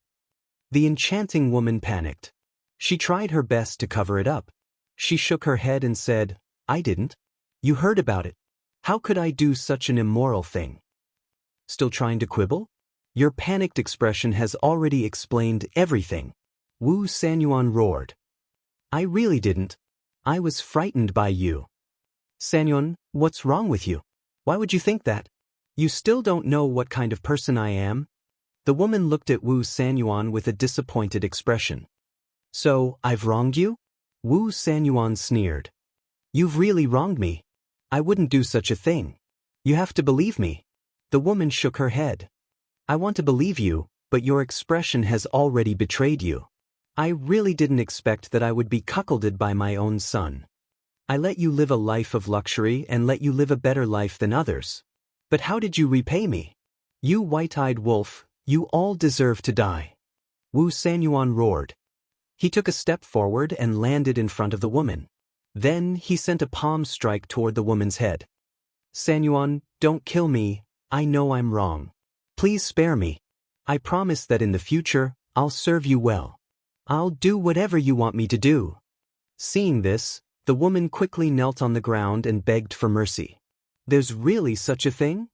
The enchanting woman panicked. She tried her best to cover it up. She shook her head and said, "I didn't. You heard about it. How could I do such an immoral thing?" Still trying to quibble? Your panicked expression has already explained everything. Wu Sanyuan roared. "I really didn't. I was frightened by you." "Sanyuan, what's wrong with you? Why would you think that? You still don't know what kind of person I am?" The woman looked at Wu Sanyuan with a disappointed expression. "So, I've wronged you?" Wu Sanyuan sneered. "You've really wronged me. I wouldn't do such a thing. You have to believe me." The woman shook her head. "I want to believe you, but your expression has already betrayed you. I really didn't expect that I would be cuckolded by my own son. I let you live a life of luxury and let you live a better life than others. But how did you repay me? You white-eyed wolf, you all deserve to die." Wu Sanyuan roared. He took a step forward and landed in front of the woman. Then he sent a palm strike toward the woman's head. "Sanyuan, don't kill me. I know I'm wrong. Please spare me. I promise that in the future, I'll serve you well. I'll do whatever you want me to do." Seeing this, the woman quickly knelt on the ground and begged for mercy. "There's really such a thing?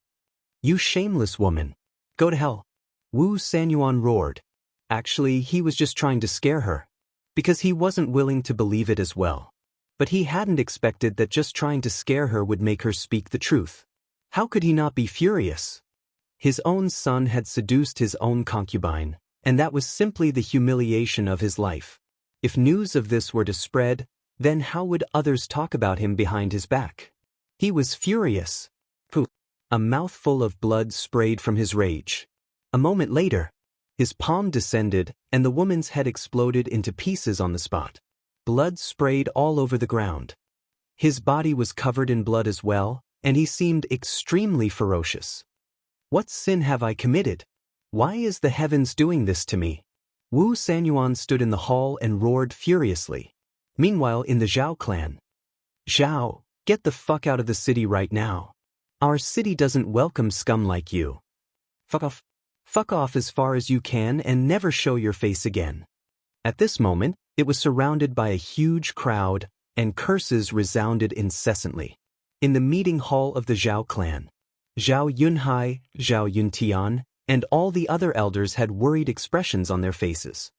You shameless woman. Go to hell." Wu Sanyuan roared. Actually, he was just trying to scare her, because he wasn't willing to believe it as well. But he hadn't expected that just trying to scare her would make her speak the truth. How could he not be furious? His own son had seduced his own concubine, and that was simply the humiliation of his life. If news of this were to spread, then how would others talk about him behind his back? He was furious. Pooh! A mouthful of blood sprayed from his rage. A moment later, his palm descended and the woman's head exploded into pieces on the spot. Blood sprayed all over the ground. His body was covered in blood as well, and he seemed extremely ferocious. "What sin have I committed? Why is the heavens doing this to me?" Wu Sanyuan stood in the hall and roared furiously. Meanwhile, in the Zhao clan, "Zhao, get the fuck out of the city right now. Our city doesn't welcome scum like you. Fuck off. Fuck off as far as you can and never show your face again." At this moment, it was surrounded by a huge crowd, and curses resounded incessantly. In the meeting hall of the Zhao clan, Zhao Yunhai, Zhao Yuntian, and all the other elders had worried expressions on their faces.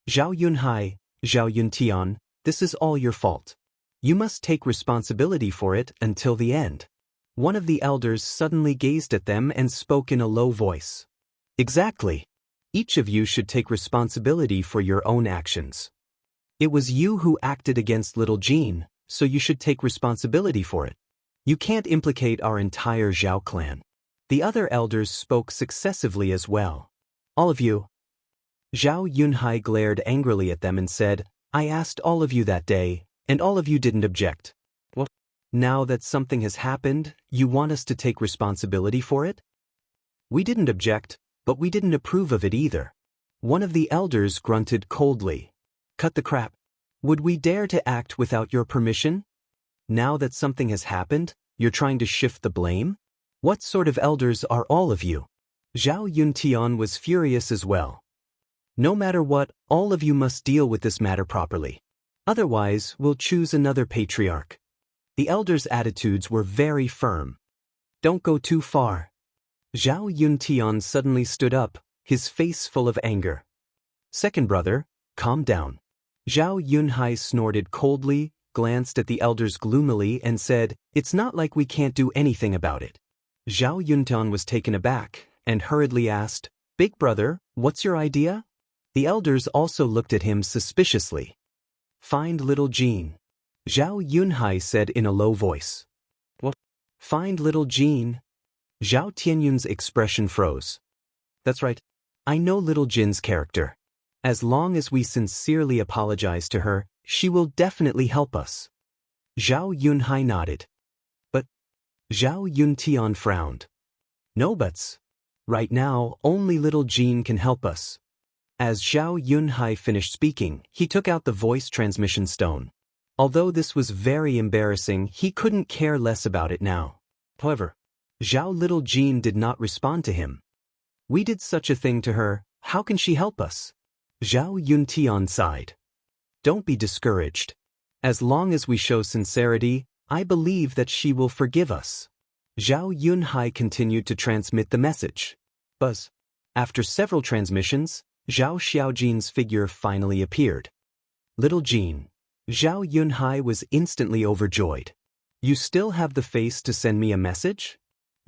"Zhao Yunhai, Zhao Yuntian, this is all your fault. You must take responsibility for it until the end." One of the elders suddenly gazed at them and spoke in a low voice. "Exactly. Each of you should take responsibility for your own actions. It was you who acted against little Jean, so you should take responsibility for it. You can't implicate our entire Zhao clan." The other elders spoke successively as well. "All of you." Zhao Yunhai glared angrily at them and said, "I asked all of you that day, and all of you didn't object. Well, now that something has happened, you want us to take responsibility for it? We didn't object, but we didn't approve of it either." One of the elders grunted coldly. "Cut the crap. Would we dare to act without your permission? Now that something has happened, you're trying to shift the blame? What sort of elders are all of you?" Zhao Yuntian was furious as well. "No matter what, all of you must deal with this matter properly. Otherwise, we'll choose another patriarch." The elders' attitudes were very firm. "Don't go too far." Zhao Yuntian suddenly stood up, his face full of anger. "Second brother, calm down." Zhao Yunhai snorted coldly, glanced at the elders gloomily and said, "It's not like we can't do anything about it." Zhao Yuntian was taken aback and hurriedly asked, "Big brother, what's your idea?" The elders also looked at him suspiciously. "Find little Jean," Zhao Yunhai said in a low voice. "What? Find little Jean?" Zhao Tianyun's expression froze. "That's right. I know little Jin's character. As long as we sincerely apologize to her, she will definitely help us." Zhao Yunhai nodded. "But..." Zhao Yuntian frowned. "No buts. Right now, only little Jean can help us. As Zhao Yunhai finished speaking, he took out the voice transmission stone. Although this was very embarrassing, he couldn't care less about it now. However, Zhao Little Jean did not respond to him. We did such a thing to her, how can she help us? Zhao Yuntian sighed. Don't be discouraged. As long as we show sincerity, I believe that she will forgive us. Zhao Yunhai continued to transmit the message. Buzz. After several transmissions, Zhao Xiaojin's figure finally appeared. Little Jean. Zhao Yunhai was instantly overjoyed. You still have the face to send me a message?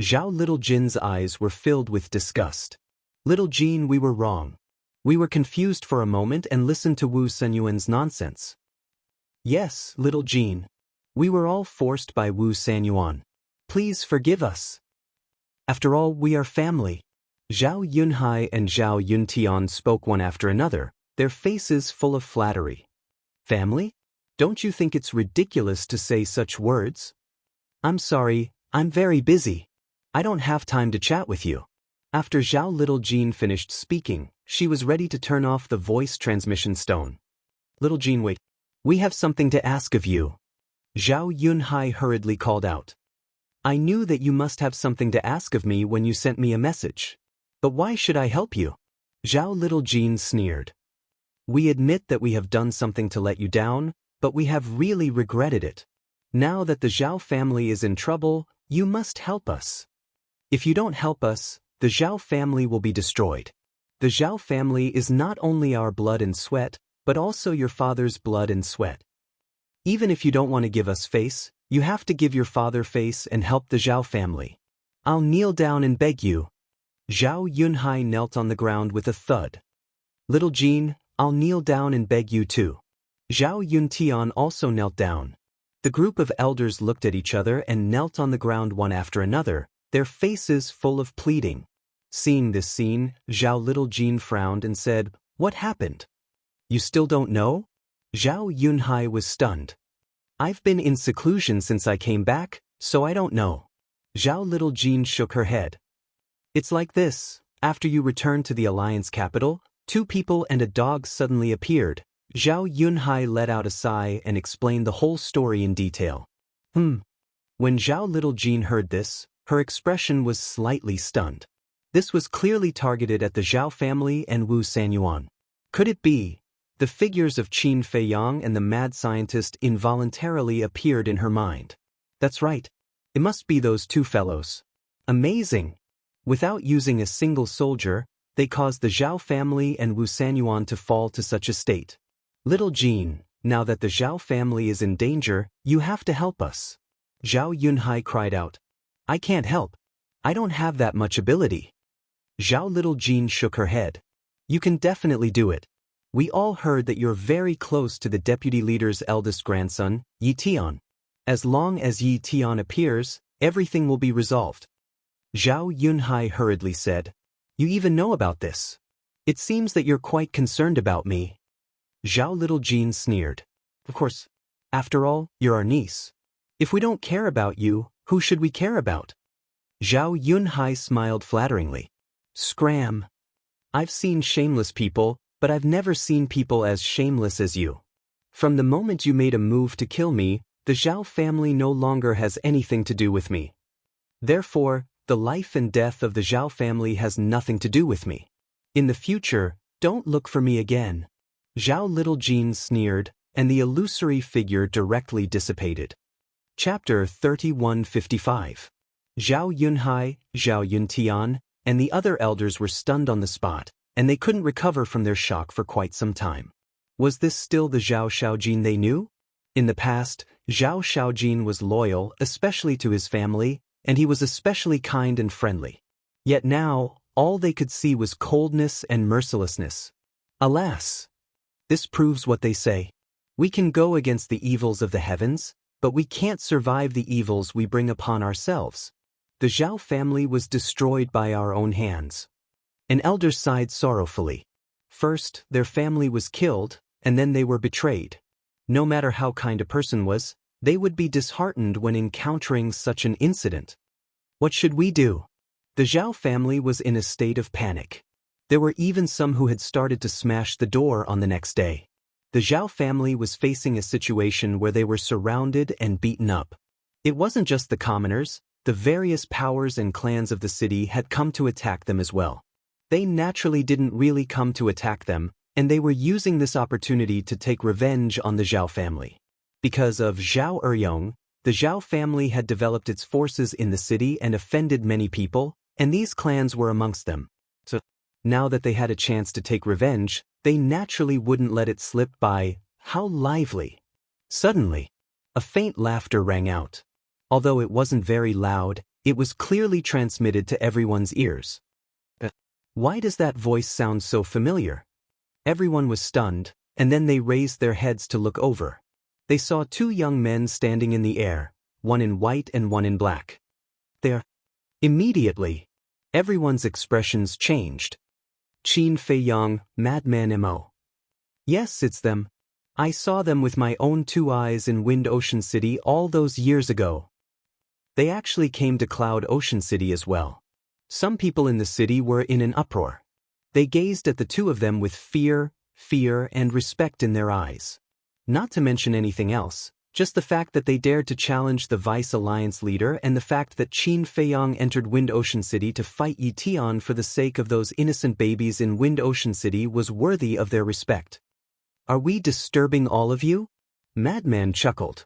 Zhao Little Jin's eyes were filled with disgust. Little Jean, we were wrong. We were confused for a moment and listened to Wu Sanyuan's nonsense. Yes, Little Jean. We were all forced by Wu Sanyuan. Please forgive us. After all, we are family. Zhao Yunhai and Zhao Yuntian spoke one after another, their faces full of flattery. Family? Don't you think it's ridiculous to say such words? I'm sorry, I'm very busy. I don't have time to chat with you. After Zhao Little Jean finished speaking, she was ready to turn off the voice transmission stone. Little Jean, wait. We have something to ask of you. Zhao Yunhai hurriedly called out. I knew that you must have something to ask of me when you sent me a message. But why should I help you? Zhao Little Jean sneered. We admit that we have done something to let you down, but we have really regretted it. Now that the Zhao family is in trouble, you must help us. If you don't help us, the Zhao family will be destroyed. The Zhao family is not only our blood and sweat, but also your father's blood and sweat. Even if you don't want to give us face, you have to give your father face and help the Zhao family. I'll kneel down and beg you. Zhao Yunhai knelt on the ground with a thud. Little Jean, I'll kneel down and beg you too. Zhao Yuntian also knelt down. The group of elders looked at each other and knelt on the ground one after another, their faces full of pleading. Seeing this scene, Zhao Little Jean frowned and said, What happened? You still don't know? Zhao Yunhai was stunned. I've been in seclusion since I came back, so I don't know. Zhao Little Jean shook her head. It's like this, after you returned to the Alliance capital, 2 people and a dog suddenly appeared. Zhao Yunhai let out a sigh and explained the whole story in detail. When Zhao Little Jean heard this, her expression was slightly stunned. This was clearly targeted at the Zhao family and Wu Sanyuan. Could it be? The figures of Qin Feiyang and the mad scientist involuntarily appeared in her mind. That's right. It must be those 2 fellows. Amazing! Without using a single soldier, they caused the Zhao family and Wu Sanyuan to fall to such a state. Little Jean, now that the Zhao family is in danger, you have to help us. Zhao Yunhai cried out. I can't help. I don't have that much ability. Zhao Little Jean shook her head. You can definitely do it. We all heard that you're very close to the deputy leader's eldest grandson, Yi Tian. As long as Yi Tian appears, everything will be resolved. Zhao Yunhai hurriedly said. You even know about this. It seems that you're quite concerned about me. Zhao Little Jean sneered. Of course. After all, you're our niece. If we don't care about you, who should we care about? Zhao Yunhai smiled flatteringly. Scram. I've seen shameless people, but I've never seen people as shameless as you. From the moment you made a move to kill me, the Zhao family no longer has anything to do with me. Therefore, the life and death of the Zhao family has nothing to do with me. In the future, don't look for me again. Zhao Little Jean sneered, and the illusory figure directly dissipated. Chapter 3155. Zhao Yunhai, Zhao Yuntian, and the other elders were stunned on the spot, and they couldn't recover from their shock for quite some time. Was this still the Zhao Xiaojin they knew? In the past, Zhao Xiaojin was loyal, especially to his family, and he was especially kind and friendly. Yet now, all they could see was coldness and mercilessness. Alas! This proves what they say. We can go against the evils of the heavens, but we can't survive the evils we bring upon ourselves. The Zhao family was destroyed by our own hands. An elder sighed sorrowfully. First, their family was killed, and then they were betrayed. No matter how kind a person was, they would be disheartened when encountering such an incident. What should we do? The Zhao family was in a state of panic. There were even some who had started to smash the door on the next day. The Zhao family was facing a situation where they were surrounded and beaten up. It wasn't just the commoners, the various powers and clans of the city had come to attack them as well. They naturally didn't really come to attack them, and they were using this opportunity to take revenge on the Zhao family. Because of Zhao Eryong, the Zhao family had developed its forces in the city and offended many people, and these clans were amongst them. So, now that they had a chance to take revenge, they naturally wouldn't let it slip by. How lively! Suddenly, a faint laughter rang out. Although it wasn't very loud, it was clearly transmitted to everyone's ears. Why does that voice sound so familiar? Everyone was stunned, and then they raised their heads to look over. They saw two young men standing in the air, one in white and one in black. Immediately, everyone's expressions changed. Qin Feiyang, Madman Mo. Yes, it's them. I saw them with my own two eyes in Wind Ocean City all those years ago. They actually came to Cloud Ocean City as well. Some people in the city were in an uproar. They gazed at the two of them with fear, and respect in their eyes. Not to mention anything else, just the fact that they dared to challenge the Vice Alliance leader and the fact that Qin Feiyang entered Wind Ocean City to fight Yi Tian for the sake of those innocent babies in Wind Ocean City was worthy of their respect. Are we disturbing all of you? Madman chuckled.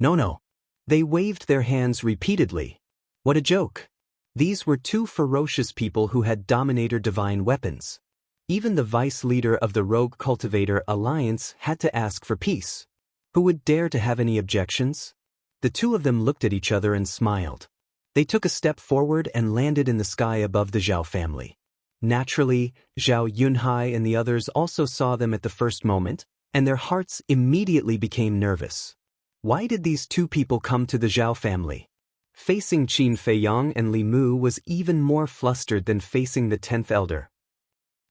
No. They waved their hands repeatedly. What a joke. These were two ferocious people who had Dominator divine weapons. Even the vice leader of the Rogue Cultivator Alliance had to ask for peace. Who would dare to have any objections? The two of them looked at each other and smiled. They took a step forward and landed in the sky above the Zhao family. Naturally, Zhao Yunhai and the others also saw them at the first moment, and their hearts immediately became nervous. Why did these two people come to the Zhao family? Facing Qin Feiyang and Li Mu was even more flustered than facing the 10th elder.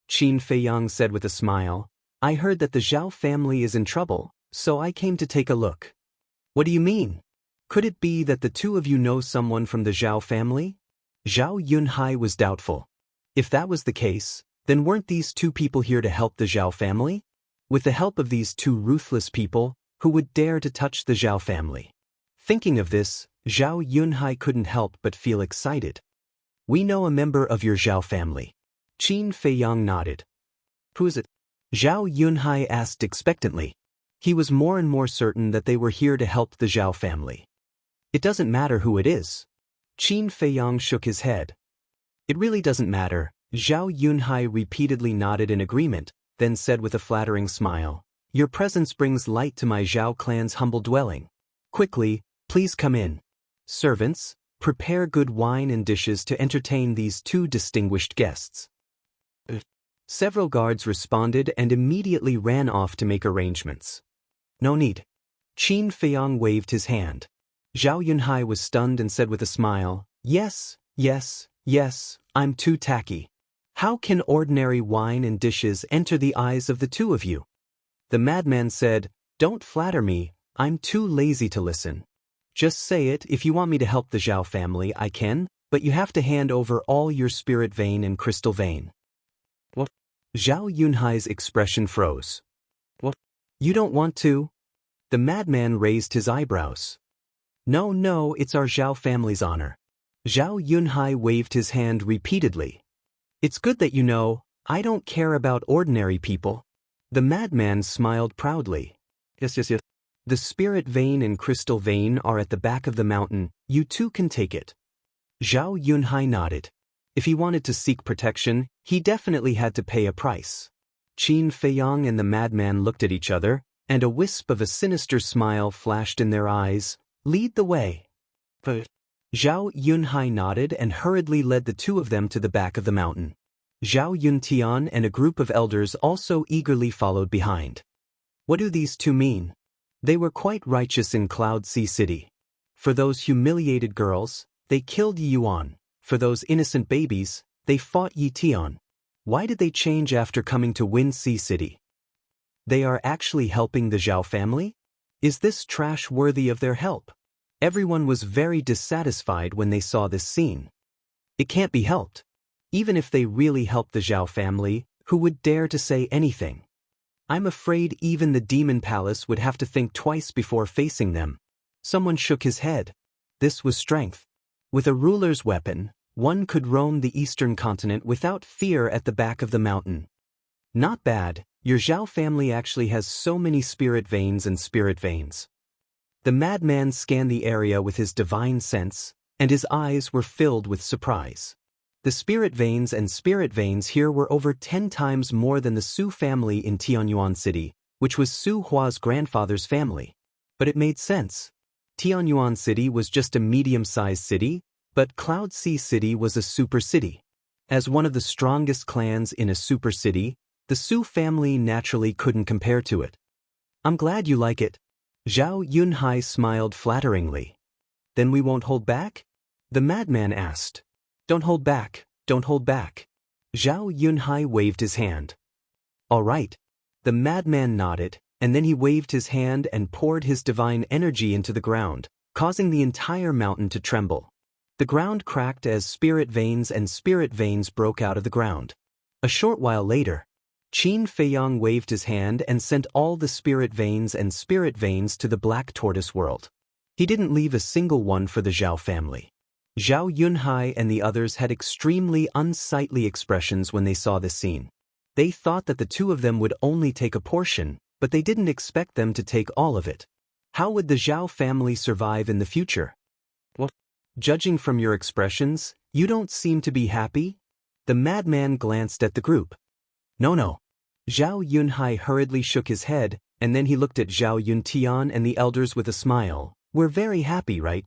Qin Feiyang said with a smile, I heard that the Zhao family is in trouble, so I came to take a look. What do you mean? Could it be that the two of you know someone from the Zhao family? Zhao Yunhai was doubtful. If that was the case, then weren't these two people here to help the Zhao family? With the help of these two ruthless people, who would dare to touch the Zhao family? Thinking of this, Zhao Yunhai couldn't help but feel excited. We know a member of your Zhao family. Qin Feiyang nodded. Who is it? Zhao Yunhai asked expectantly. He was more and more certain that they were here to help the Zhao family. It doesn't matter who it is. Qin Feiyang shook his head. It really doesn't matter. Zhao Yunhai repeatedly nodded in agreement, then said with a flattering smile, Your presence brings light to my Zhao clan's humble dwelling. Quickly, please come in. Servants, prepare good wine and dishes to entertain these two distinguished guests. Several guards responded and immediately ran off to make arrangements. No need. Qin Feiyang waved his hand. Zhao Yunhai was stunned and said with a smile, Yes, I'm too tacky. How can ordinary wine and dishes enter the eyes of the two of you? The madman said, Don't flatter me, I'm too lazy to listen. Just say it. If you want me to help the Zhao family, I can, but you have to hand over all your spirit vein and crystal vein. What? Zhao Yunhai's expression froze. What? You don't want to? The madman raised his eyebrows. No, it's our Zhao family's honor. Zhao Yunhai waved his hand repeatedly. It's good that you know, I don't care about ordinary people. The madman smiled proudly. Yes. The spirit vein and crystal vein are at the back of the mountain, you too can take it. Zhao Yunhai nodded. If he wanted to seek protection, he definitely had to pay a price. Qin Feiyang and the madman looked at each other, and a wisp of a sinister smile flashed in their eyes. Lead the way. Zhao Yunhai nodded and hurriedly led the two of them to the back of the mountain. Zhao Yuntian and a group of elders also eagerly followed behind. What do these two mean? They were quite righteous in Cloud Sea City. For those humiliated girls, they killed Yi Yuan. For those innocent babies, they fought Yi Tian. Why did they change after coming to Wind Sea City? They are actually helping the Zhao family? Is this trash worthy of their help? Everyone was very dissatisfied when they saw this scene. It can't be helped. Even if they really helped the Zhao family, who would dare to say anything? I'm afraid even the demon palace would have to think twice before facing them. Someone shook his head. This was strength. With a ruler's weapon, one could roam the eastern continent without fear at the back of the mountain. Not bad, your Zhao family actually has so many spirit veins and spirit veins. The madman scanned the area with his divine sense, and his eyes were filled with surprise. The spirit veins and spirit veins here were over 10 times more than the Su family in Tianyuan City, which was Su Hua's grandfather's family. But it made sense. Tianyuan City was just a medium-sized city, but Cloud Sea City was a super city. As one of the strongest clans in a super city, the Su family naturally couldn't compare to it. I'm glad you like it. Zhao Yunhai smiled flatteringly. Then we won't hold back? The madman asked. Don't hold back, don't hold back. Zhao Yunhai waved his hand. All right. The madman nodded, and then he waved his hand and poured his divine energy into the ground, causing the entire mountain to tremble. The ground cracked as spirit veins and spirit veins broke out of the ground. A short while later, Qin Feiyang waved his hand and sent all the spirit veins and spirit veins to the Black Tortoise world. He didn't leave a single one for the Zhao family. Zhao Yunhai and the others had extremely unsightly expressions when they saw this scene. They thought that the two of them would only take a portion, but they didn't expect them to take all of it. How would the Zhao family survive in the future? What? Judging from your expressions, you don't seem to be happy? The madman glanced at the group. No. Zhao Yunhai hurriedly shook his head, and then he looked at Zhao Yuntian and the elders with a smile. We're very happy, right?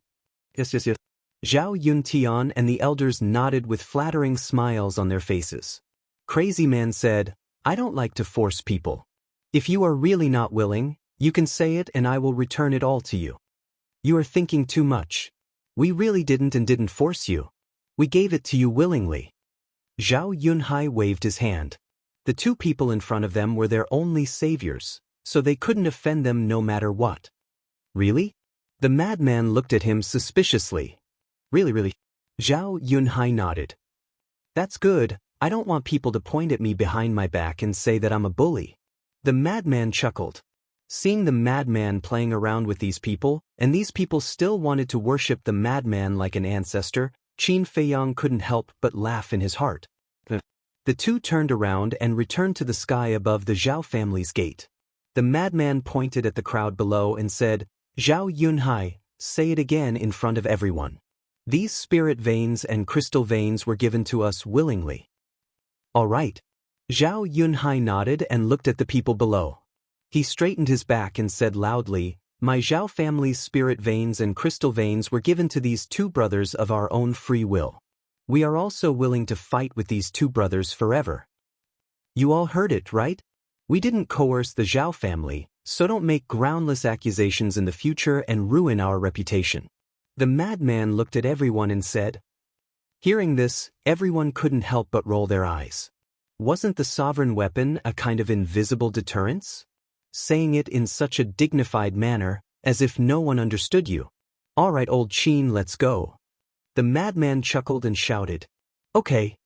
Yes. Zhao Yuntian and the elders nodded with flattering smiles on their faces. Crazy Man said, I don't like to force people. If you are really not willing, you can say it and I will return it all to you. You are thinking too much. We really didn't force you. We gave it to you willingly. Zhao Yunhai waved his hand. The two people in front of them were their only saviors, so they couldn't offend them no matter what. Really? The madman looked at him suspiciously. Really? Zhao Yunhai nodded. That's good. I don't want people to point at me behind my back and say that I'm a bully. The madman chuckled. Seeing the madman playing around with these people, and these people still wanted to worship the madman like an ancestor, Qin Feiyang couldn't help but laugh in his heart. The two turned around and returned to the sky above the Zhao family's gate. The madman pointed at the crowd below and said, Zhao Yunhai, say it again in front of everyone. These spirit veins and crystal veins were given to us willingly. All right. Zhao Yunhai nodded and looked at the people below. He straightened his back and said loudly, My Zhao family's spirit veins and crystal veins were given to these two brothers of our own free will. We are also willing to fight with these two brothers forever. You all heard it, right? We didn't coerce the Zhao family, so don't make groundless accusations in the future and ruin our reputation. The madman looked at everyone and said. Hearing this, everyone couldn't help but roll their eyes. Wasn't the sovereign weapon a kind of invisible deterrence? Saying it in such a dignified manner, as if no one understood you. All right, old Qin, let's go. The madman chuckled and shouted. Okay.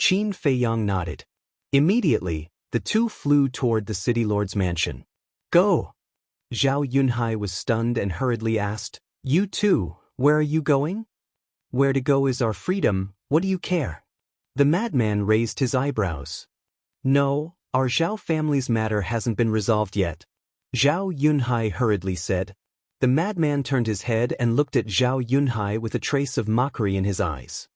Qin Feiyang nodded. Immediately, the two flew toward the city lord's mansion. Go! Zhao Yunhai was stunned and hurriedly asked, You too, where are you going? Where to go is our freedom, what do you care? The madman raised his eyebrows. No, our Zhao family's matter hasn't been resolved yet. Zhao Yunhai hurriedly said. The madman turned his head and looked at Zhao Yunhai with a trace of mockery in his eyes.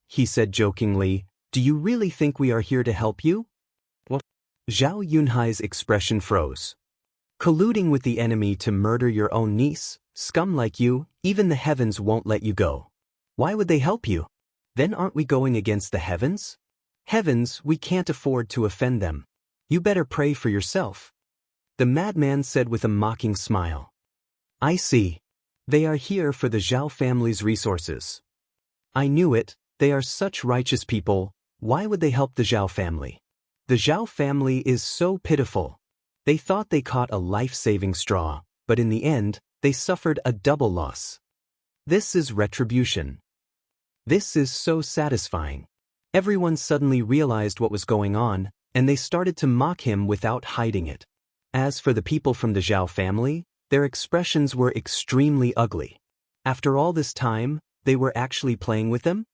He said jokingly, Do you really think we are here to help you? What? Zhao Yunhai's expression froze. Colluding with the enemy to murder your own niece, scum like you, even the heavens won't let you go. Why would they help you? Then aren't we going against the heavens? Heavens, we can't afford to offend them. You better pray for yourself. The madman said with a mocking smile. I see. They are here for the Zhao family's resources. I knew it, they are such righteous people, why would they help the Zhao family? The Zhao family is so pitiful. They thought they caught a life-saving straw, but in the end, they suffered a double loss. This is retribution. This is so satisfying. Everyone suddenly realized what was going on, and they started to mock him without hiding it. As for the people from the Zhao family, their expressions were extremely ugly. After all this time, they were actually playing with them?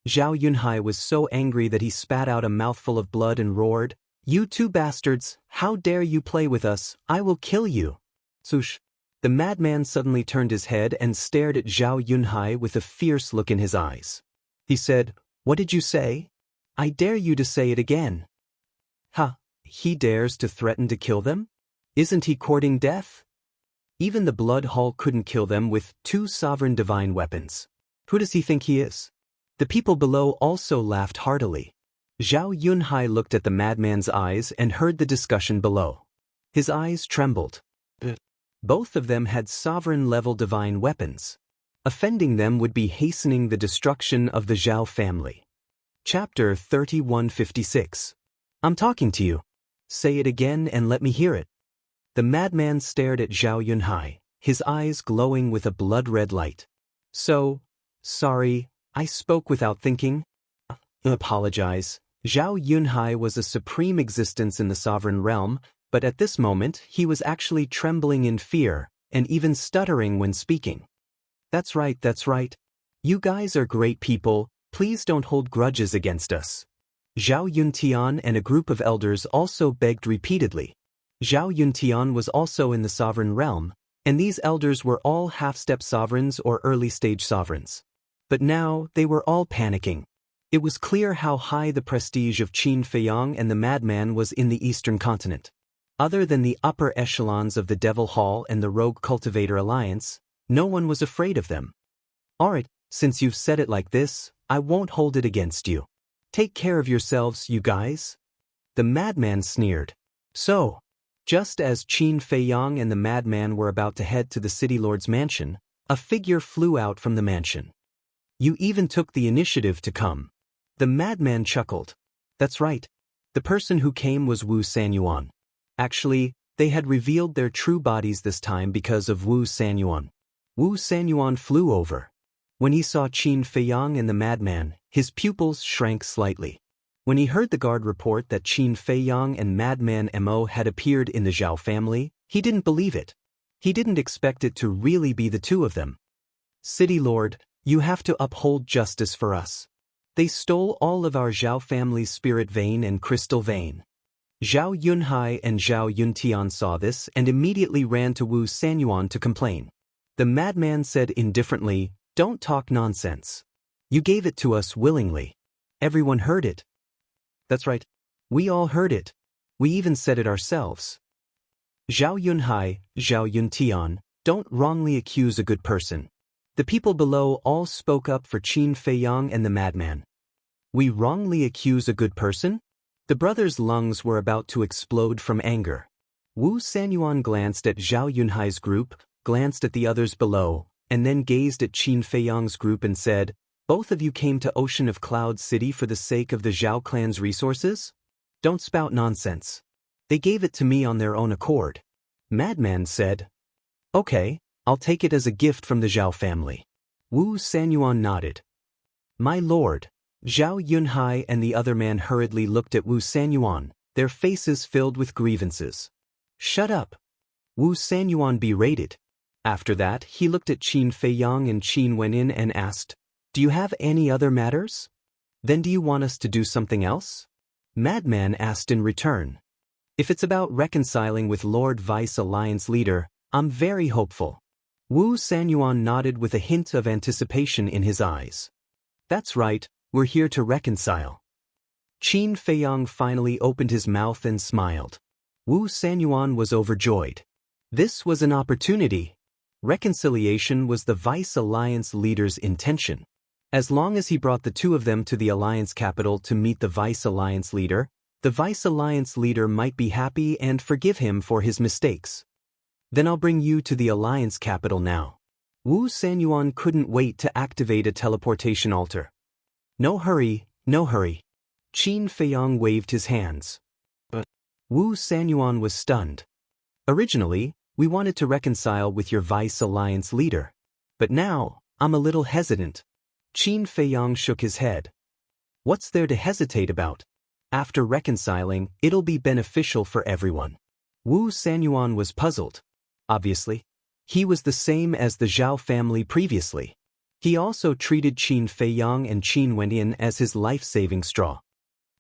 Zhao Yunhai was so angry that he spat out a mouthful of blood and roared, "You two bastards, how dare you play with us, I will kill you." Sush. The madman suddenly turned his head and stared at Zhao Yunhai with a fierce look in his eyes. He said, "What did you say? I dare you to say it again." Ha, he dares to threaten to kill them? Isn't he courting death? Even the Blood Hall couldn't kill them with 2 sovereign divine weapons. Who does he think he is? The people below also laughed heartily. Zhao Yunhai looked at the madman's eyes and heard the discussion below. His eyes trembled. Both of them had sovereign-level divine weapons. Offending them would be hastening the destruction of the Zhao family. Chapter 3156. I'm talking to you. Say it again and let me hear it. The madman stared at Zhao Yunhai, his eyes glowing with a blood-red light. Sorry, I spoke without thinking. Apologize. Zhao Yunhai was a supreme existence in the sovereign realm, but at this moment he was actually trembling in fear, and even stuttering when speaking. That's right. You guys are great people, please don't hold grudges against us. Zhao Yuntian and a group of elders also begged repeatedly. Zhao Yuntian was also in the sovereign realm, and these elders were all half-step sovereigns or early-stage sovereigns. But now they were all panicking. It was clear how high the prestige of Qin Feiyang and the madman was in the Eastern continent. Other than the upper echelons of the Devil Hall and the Rogue Cultivator Alliance, no one was afraid of them. Alright, since you've said it like this, I won't hold it against you. Take care of yourselves, you guys. The madman sneered. So, just as Qin Feiyang and the madman were about to head to the city lord's mansion, a figure flew out from the mansion. You even took the initiative to come. The madman chuckled. That's right. The person who came was Wu Sanyuan. Actually, they had revealed their true bodies this time because of Wu Sanyuan. Wu Sanyuan flew over. When he saw Qin Feiyang and the madman, his pupils shrank slightly. When he heard the guard report that Qin Feiyang and madman Mo had appeared in the Zhao family, he didn't believe it. He didn't expect it to really be the two of them. City Lord, you have to uphold justice for us. They stole all of our Zhao family's spirit vein and crystal vein. Zhao Yunhai and Zhao Yuntian saw this and immediately ran to Wu Sanyuan to complain. The madman said indifferently, "Don't talk nonsense. You gave it to us willingly. Everyone heard it." That's right. We all heard it. We even said it ourselves. Zhao Yunhai, Zhao Yuntian, don't wrongly accuse a good person. The people below all spoke up for Qin Feiyang and the madman. We wrongly accuse a good person? The brothers' lungs were about to explode from anger. Wu Sanyuan glanced at Zhao Yunhai's group, glanced at the others below, and then gazed at Qin Feiyang's group and said, "Both of you came to Ocean of Cloud City for the sake of the Zhao clan's resources? Don't spout nonsense. They gave it to me on their own accord." Madman said, "Okay, I'll take it as a gift from the Zhao family." Wu Sanyuan nodded. "My lord." Zhao Yunhai and the other man hurriedly looked at Wu Sanyuan, their faces filled with grievances. "Shut up." Wu Sanyuan berated. After that, he looked at Qin Feiyang and Qin Wenin and asked, "Do you have any other matters? Then do you want us to do something else?" Madman asked in return. "If it's about reconciling with Lord Vice Alliance leader, I'm very hopeful." Wu Sanyuan nodded with a hint of anticipation in his eyes. "That's right, we're here to reconcile." Qin Feiyang finally opened his mouth and smiled. Wu Sanyuan was overjoyed. This was an opportunity. Reconciliation was the Vice Alliance leader's intention. As long as he brought the two of them to the Alliance capital to meet the Vice Alliance leader, the Vice Alliance leader might be happy and forgive him for his mistakes. "Then I'll bring you to the Alliance capital now." Wu Sanyuan couldn't wait to activate a teleportation altar. No hurry, no hurry. Qin Feiyang waved his hands. But Wu Sanyuan was stunned. "Originally, we wanted to reconcile with your Vice Alliance leader. But now, I'm a little hesitant." Qin Feiyang shook his head. What's there to hesitate about? After reconciling, it'll be beneficial for everyone. Wu Sanyuan was puzzled. Obviously, he was the same as the Zhao family previously. He also treated Qin Feiyang and Qin Wendian as his life-saving straw.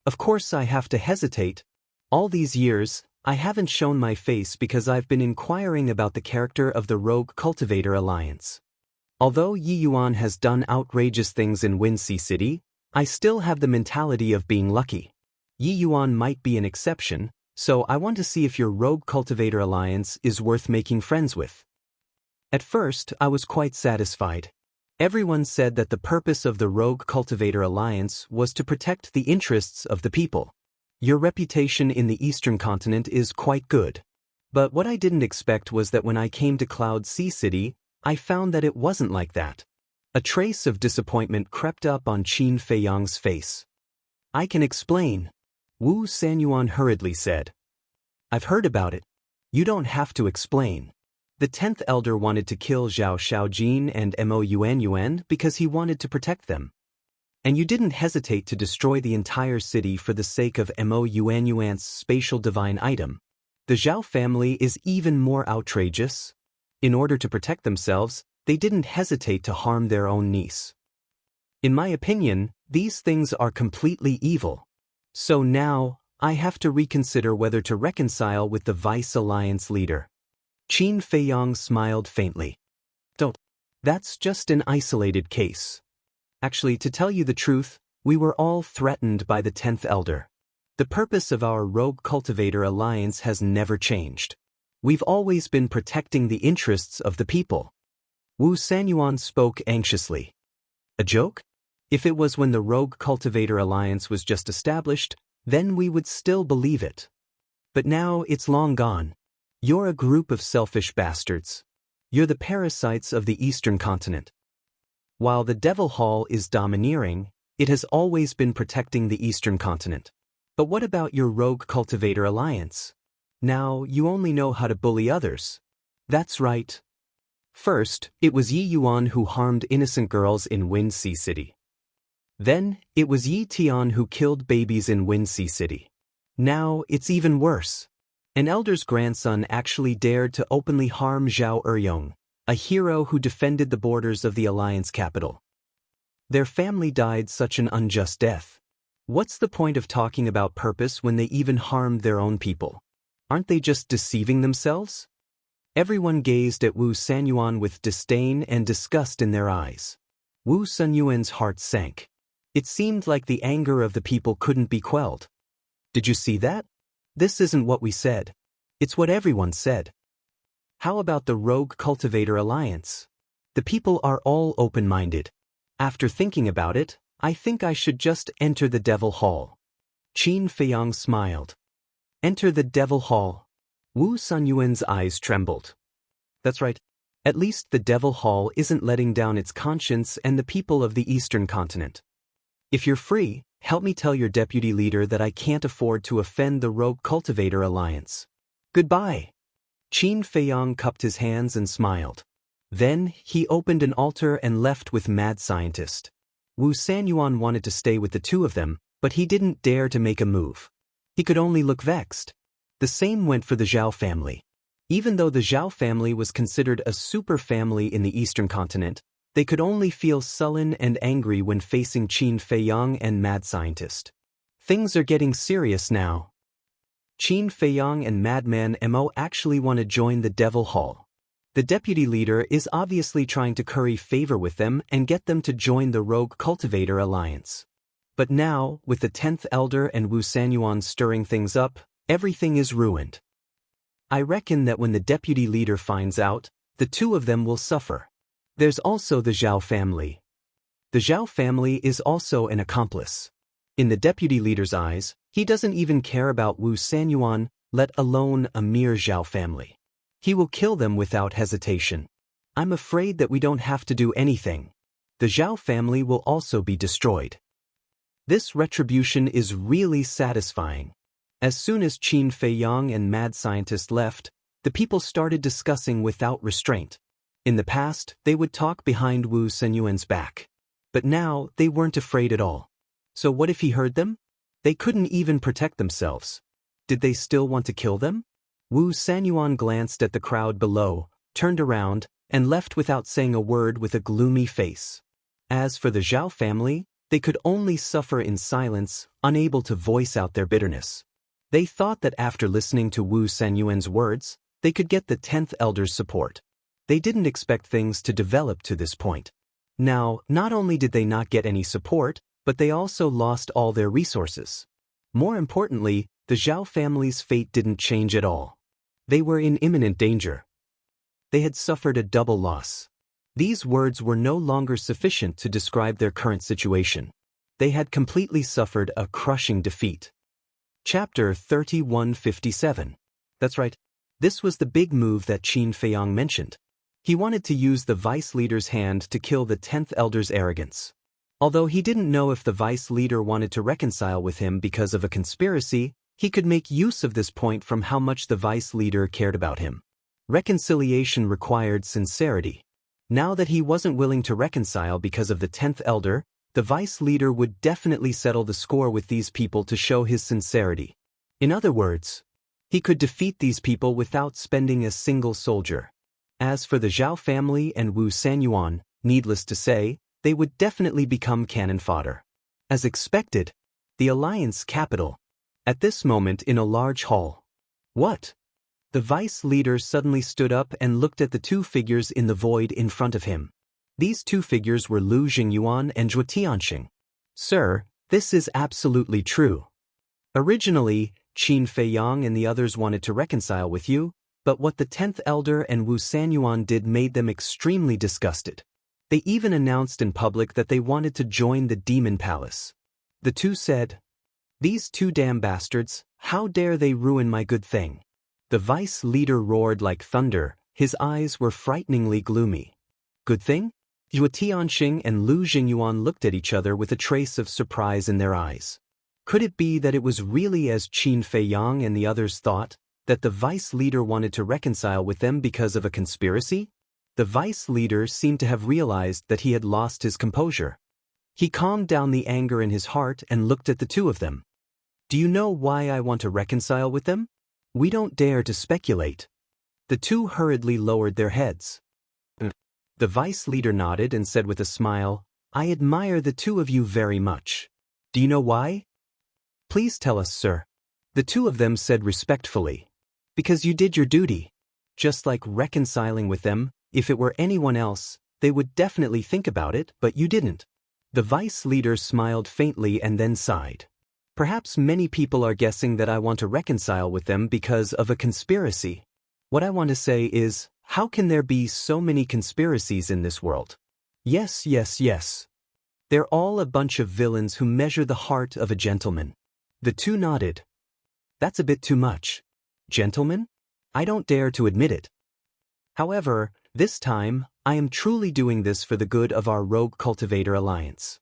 Of course I have to hesitate. All these years, I haven't shown my face because I've been inquiring about the character of the Rogue Cultivator Alliance. Although Yi Yuan has done outrageous things in Winxi City, I still have the mentality of being lucky. Yi Yuan might be an exception, so I want to see if your Rogue Cultivator Alliance is worth making friends with. At first, I was quite satisfied. Everyone said that the purpose of the Rogue Cultivator Alliance was to protect the interests of the people. Your reputation in the Eastern continent is quite good. But what I didn't expect was that when I came to Cloud Sea City, I found that it wasn't like that. A trace of disappointment crept up on Qin Feiyang's face. I can explain, Wu Sanyuan hurriedly said. I've heard about it. You don't have to explain. The 10th elder wanted to kill Zhao Shaojin and Mo Yuanyuan because he wanted to protect them. And you didn't hesitate to destroy the entire city for the sake of Mo Yuanyuan's spatial divine item. The Zhao family is even more outrageous. In order to protect themselves, they didn't hesitate to harm their own niece. In my opinion, these things are completely evil. So now, I have to reconsider whether to reconcile with the Vice Alliance leader. Qin Feiyang smiled faintly. Don't. That's just an isolated case. Actually, to tell you the truth, we were all threatened by the 10th elder. The purpose of our Rogue Cultivator Alliance has never changed. We've always been protecting the interests of the people. Wu Sanyuan spoke anxiously. A joke? If it was when the Rogue Cultivator Alliance was just established, then we would still believe it. But now it's long gone. You're a group of selfish bastards. You're the parasites of the Eastern continent. While the Devil Hall is domineering, it has always been protecting the Eastern continent. But what about your Rogue Cultivator Alliance? Now you only know how to bully others. That's right. First, it was Yi Yuan who harmed innocent girls in Winxi City. Then, it was Yi Tian who killed babies in Winxi City. Now, it's even worse. An elder's grandson actually dared to openly harm Zhao Eryong, a hero who defended the borders of the Alliance capital. Their family died such an unjust death. What's the point of talking about purpose when they even harmed their own people? Aren't they just deceiving themselves? Everyone gazed at Wu Sanyuan with disdain and disgust in their eyes. Wu Sanyuan's heart sank. It seemed like the anger of the people couldn't be quelled. Did you see that? This isn't what we said. It's what everyone said. How about the Rogue Cultivator Alliance? The people are all open-minded. After thinking about it, I think I should just enter the Devil Hall. Qin Feiyang smiled. Enter the Devil Hall. Wu Sanyuan's eyes trembled. That's right. At least the Devil Hall isn't letting down its conscience and the people of the Eastern continent. If you're free, help me tell your deputy leader that I can't afford to offend the Rogue Cultivator Alliance. Goodbye. Qin Feiyang cupped his hands and smiled. Then, he opened an altar and left with Mad Scientist. Wu Sanyuan wanted to stay with the two of them, but he didn't dare to make a move. He could only look vexed. The same went for the Zhao family. Even though the Zhao family was considered a super family in the Eastern continent, they could only feel sullen and angry when facing Qin Feiyang and Mad Scientist. Things are getting serious now. Qin Feiyang and Madman Mo actually want to join the Devil Hall. The deputy leader is obviously trying to curry favor with them and get them to join the Rogue Cultivator Alliance. But now, with the 10th Elder and Wu Sanyuan stirring things up, everything is ruined. I reckon that when the deputy leader finds out, the two of them will suffer. There's also the Zhao family. The Zhao family is also an accomplice. In the deputy leader's eyes, he doesn't even care about Wu Sanyuan, let alone a mere Zhao family. He will kill them without hesitation. I'm afraid that we don't have to do anything. The Zhao family will also be destroyed. This retribution is really satisfying. As soon as Qin Feiyang and Mad Scientist left, the people started discussing without restraint. In the past, they would talk behind Wu Sanyuan's back. But now, they weren't afraid at all. So what if he heard them? They couldn't even protect themselves. Did they still want to kill them? Wu Sanyuan glanced at the crowd below, turned around, and left without saying a word with a gloomy face. As for the Zhao family, they could only suffer in silence, unable to voice out their bitterness. They thought that after listening to Wu Sanyuan's words, they could get the 10th elder's support. They didn't expect things to develop to this point. Now, not only did they not get any support, but they also lost all their resources. More importantly, the Zhao family's fate didn't change at all. They were in imminent danger. They had suffered a double loss. These words were no longer sufficient to describe their current situation. They had completely suffered a crushing defeat. Chapter 3157. That's right. This was the big move that Qin Feiyang mentioned. He wanted to use the vice leader's hand to kill the 10th elder's arrogance. Although he didn't know if the vice leader wanted to reconcile with him because of a conspiracy, he could make use of this point from how much the vice leader cared about him. Reconciliation required sincerity. Now that he wasn't willing to reconcile because of the 10th elder, the vice leader would definitely settle the score with these people to show his sincerity. In other words, he could defeat these people without spending a single soldier. As for the Zhao family and Wu Sanyuan, needless to say, they would definitely become cannon fodder. As expected, the alliance capital. At this moment in a large hall. What? The vice leader suddenly stood up and looked at the two figures in the void in front of him. These two figures were Lu Jingyuan and Zhuo Tianxing. Sir, this is absolutely true. Originally, Qin Feiyang and the others wanted to reconcile with you, but what the 10th elder and Wu Sanyuan did made them extremely disgusted. They even announced in public that they wanted to join the demon palace. The two said, "These two damn bastards, how dare they ruin my good thing?" The vice leader roared like thunder, his eyes were frighteningly gloomy. Good thing? Zhuo Tianxing and Lu Jingyuan looked at each other with a trace of surprise in their eyes. Could it be that it was really as Qin Feiyang and the others thought, that the vice leader wanted to reconcile with them because of a conspiracy? The vice leader seemed to have realized that he had lost his composure. He calmed down the anger in his heart and looked at the two of them. Do you know why I want to reconcile with them? We don't dare to speculate. The two hurriedly lowered their heads. The vice leader nodded and said with a smile, I admire the two of you very much. Do you know why? Please tell us, sir. The two of them said respectfully. Because you did your duty. Just like reconciling with them, if it were anyone else, they would definitely think about it, but you didn't. The vice leader smiled faintly and then sighed. Perhaps many people are guessing that I want to reconcile with them because of a conspiracy. What I want to say is, how can there be so many conspiracies in this world? Yes. They're all a bunch of villains who measure the heart of a gentleman. The two nodded. That's a bit too much. Gentlemen? I don't dare to admit it. However, this time, I am truly doing this for the good of our Rogue Cultivator Alliance.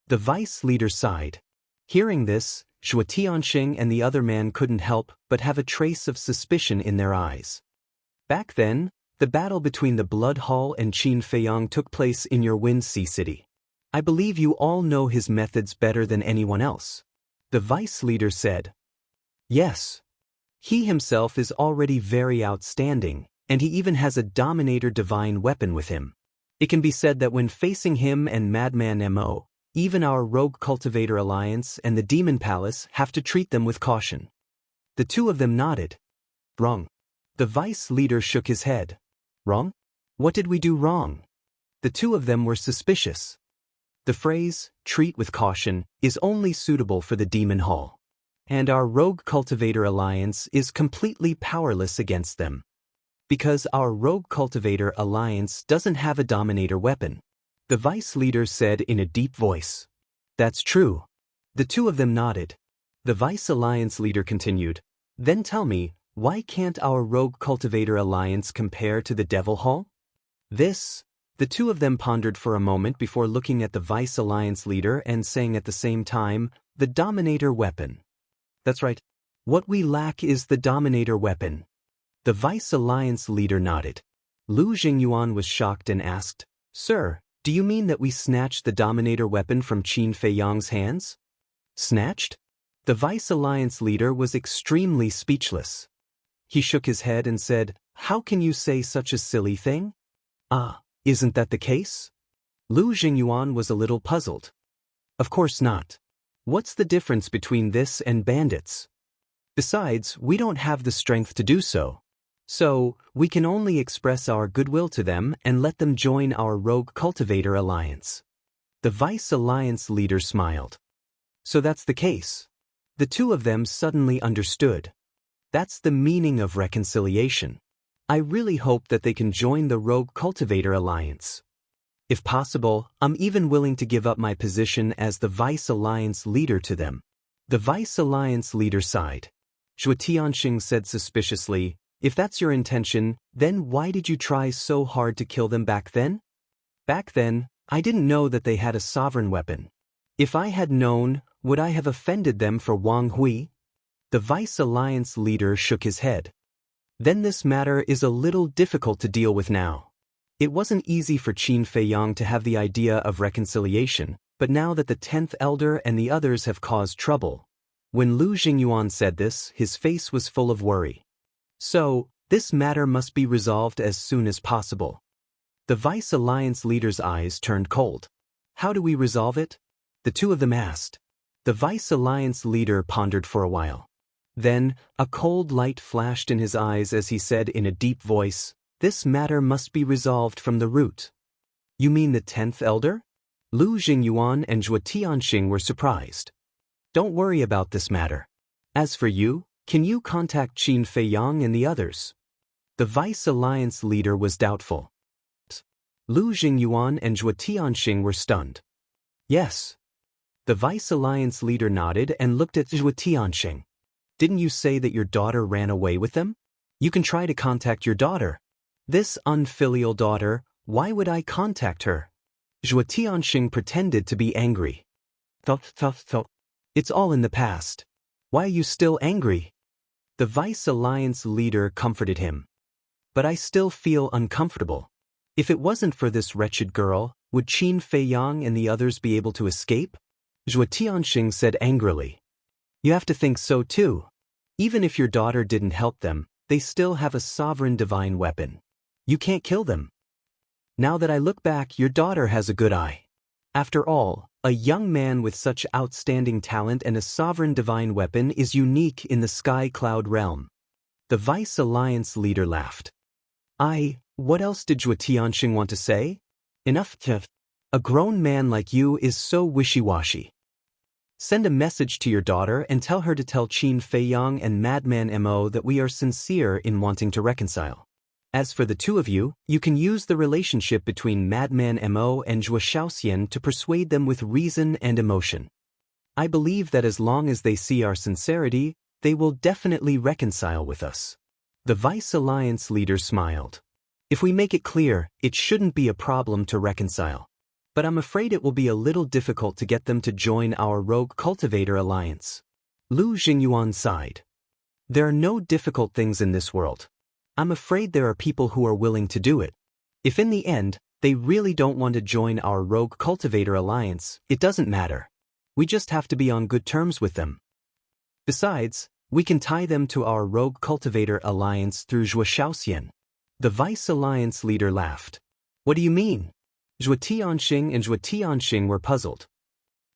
The vice leader sighed. Hearing this, Zhuo Tianxing and the other man couldn't help but have a trace of suspicion in their eyes. Back then, the battle between the Blood Hall and Qin Feiyang took place in your Wind Sea City. I believe you all know his methods better than anyone else. The vice leader said. Yes. He himself is already very outstanding, and he even has a Dominator divine weapon with him. It can be said that when facing him and Madman Mo, even our Rogue Cultivator Alliance and the Demon Palace have to treat them with caution. The two of them nodded. Wrong. The vice leader shook his head. Wrong? What did we do wrong? The two of them were suspicious. The phrase, treat with caution, is only suitable for the Demon Hall. And our Rogue Cultivator Alliance is completely powerless against them. Because our Rogue Cultivator Alliance doesn't have a Dominator weapon. The vice leader said in a deep voice. That's true. The two of them nodded. The vice alliance leader continued. Then tell me, why can't our Rogue Cultivator Alliance compare to the Devil Hall? The two of them pondered for a moment before looking at the vice alliance leader and saying at the same time, the Dominator weapon. That's right. What we lack is the Dominator weapon. The vice alliance leader nodded. Lu Jingyuan was shocked and asked, Sir, do you mean that we snatched the Dominator weapon from Qin Feiyang's hands? Snatched? The Vice Alliance leader was extremely speechless. He shook his head and said, "How can you say such a silly thing?" "Ah, isn't that the case?" Lu Jingyuan was a little puzzled. "Of course not. What's the difference between this and bandits? Besides, we don't have the strength to do so. So, we can only express our goodwill to them and let them join our Rogue Cultivator Alliance." The Vice Alliance leader smiled. "So that's the case." The two of them suddenly understood. That's the meaning of reconciliation. I really hope that they can join the Rogue Cultivator Alliance. If possible, I'm even willing to give up my position as the Vice Alliance leader to them. The Vice Alliance leader sighed. Zhuo Tianxing said suspiciously, "If that's your intention, then why did you try so hard to kill them back then?" "Back then, I didn't know that they had a sovereign weapon. If I had known, would I have offended them for Wang Hui?" The Vice Alliance leader shook his head. "Then this matter is a little difficult to deal with now." It wasn't easy for Qin Feiyang to have the idea of reconciliation, but now that the 10th elder and the others have caused trouble. When Lu Jingyuan said this, his face was full of worry. "So, this matter must be resolved as soon as possible." The Vice Alliance leader's eyes turned cold. "How do we resolve it?" the two of them asked. The Vice Alliance leader pondered for a while. Then, a cold light flashed in his eyes as he said in a deep voice, "This matter must be resolved from the root." "You mean the 10th elder?" Lu Jingyuan and Zhuo Tianxing were surprised. "Don't worry about this matter. As for you, can you contact Qin Feiyang and the others?" The Vice Alliance leader was doubtful. Lu Jingyuan and Zhuo Tianxing were stunned. "Yes." The Vice Alliance leader nodded and looked at Zhuo Tianxing. "Didn't you say that your daughter ran away with them? You can try to contact your daughter." "This unfilial daughter, why would I contact her?" Zhuo Tianxing pretended to be angry. It's all in the past. Why are you still angry?" The Vice Alliance leader comforted him. "But I still feel uncomfortable. If it wasn't for this wretched girl, would Qin Feiyang and the others be able to escape?" Zhuo Tianxing said angrily. "You have to think so too. Even if your daughter didn't help them, they still have a sovereign divine weapon. You can't kill them. Now that I look back, your daughter has a good eye. After all, a young man with such outstanding talent and a sovereign divine weapon is unique in the Sky Cloud realm." The Vice Alliance leader laughed. What else did Zhuo Tianxing want to say? "Enough. A grown man like you is so wishy-washy. Send a message to your daughter and tell her to tell Qin Feiyang and Madman Mo that we are sincere in wanting to reconcile. As for the two of you, you can use the relationship between Madman Mo and Zhuo Shaoxian to persuade them with reason and emotion. I believe that as long as they see our sincerity, they will definitely reconcile with us." The Vice Alliance leader smiled. "If we make it clear, it shouldn't be a problem to reconcile. But I'm afraid it will be a little difficult to get them to join our Rogue Cultivator Alliance." Lu Jingyuan sighed. "There are no difficult things in this world. I'm afraid there are people who are willing to do it. If in the end, they really don't want to join our Rogue Cultivator Alliance, it doesn't matter. We just have to be on good terms with them. Besides, we can tie them to our Rogue Cultivator Alliance through Zhuo Shaoxian." The Vice Alliance leader laughed. "What do you mean?" Zhuo Tianxing were puzzled.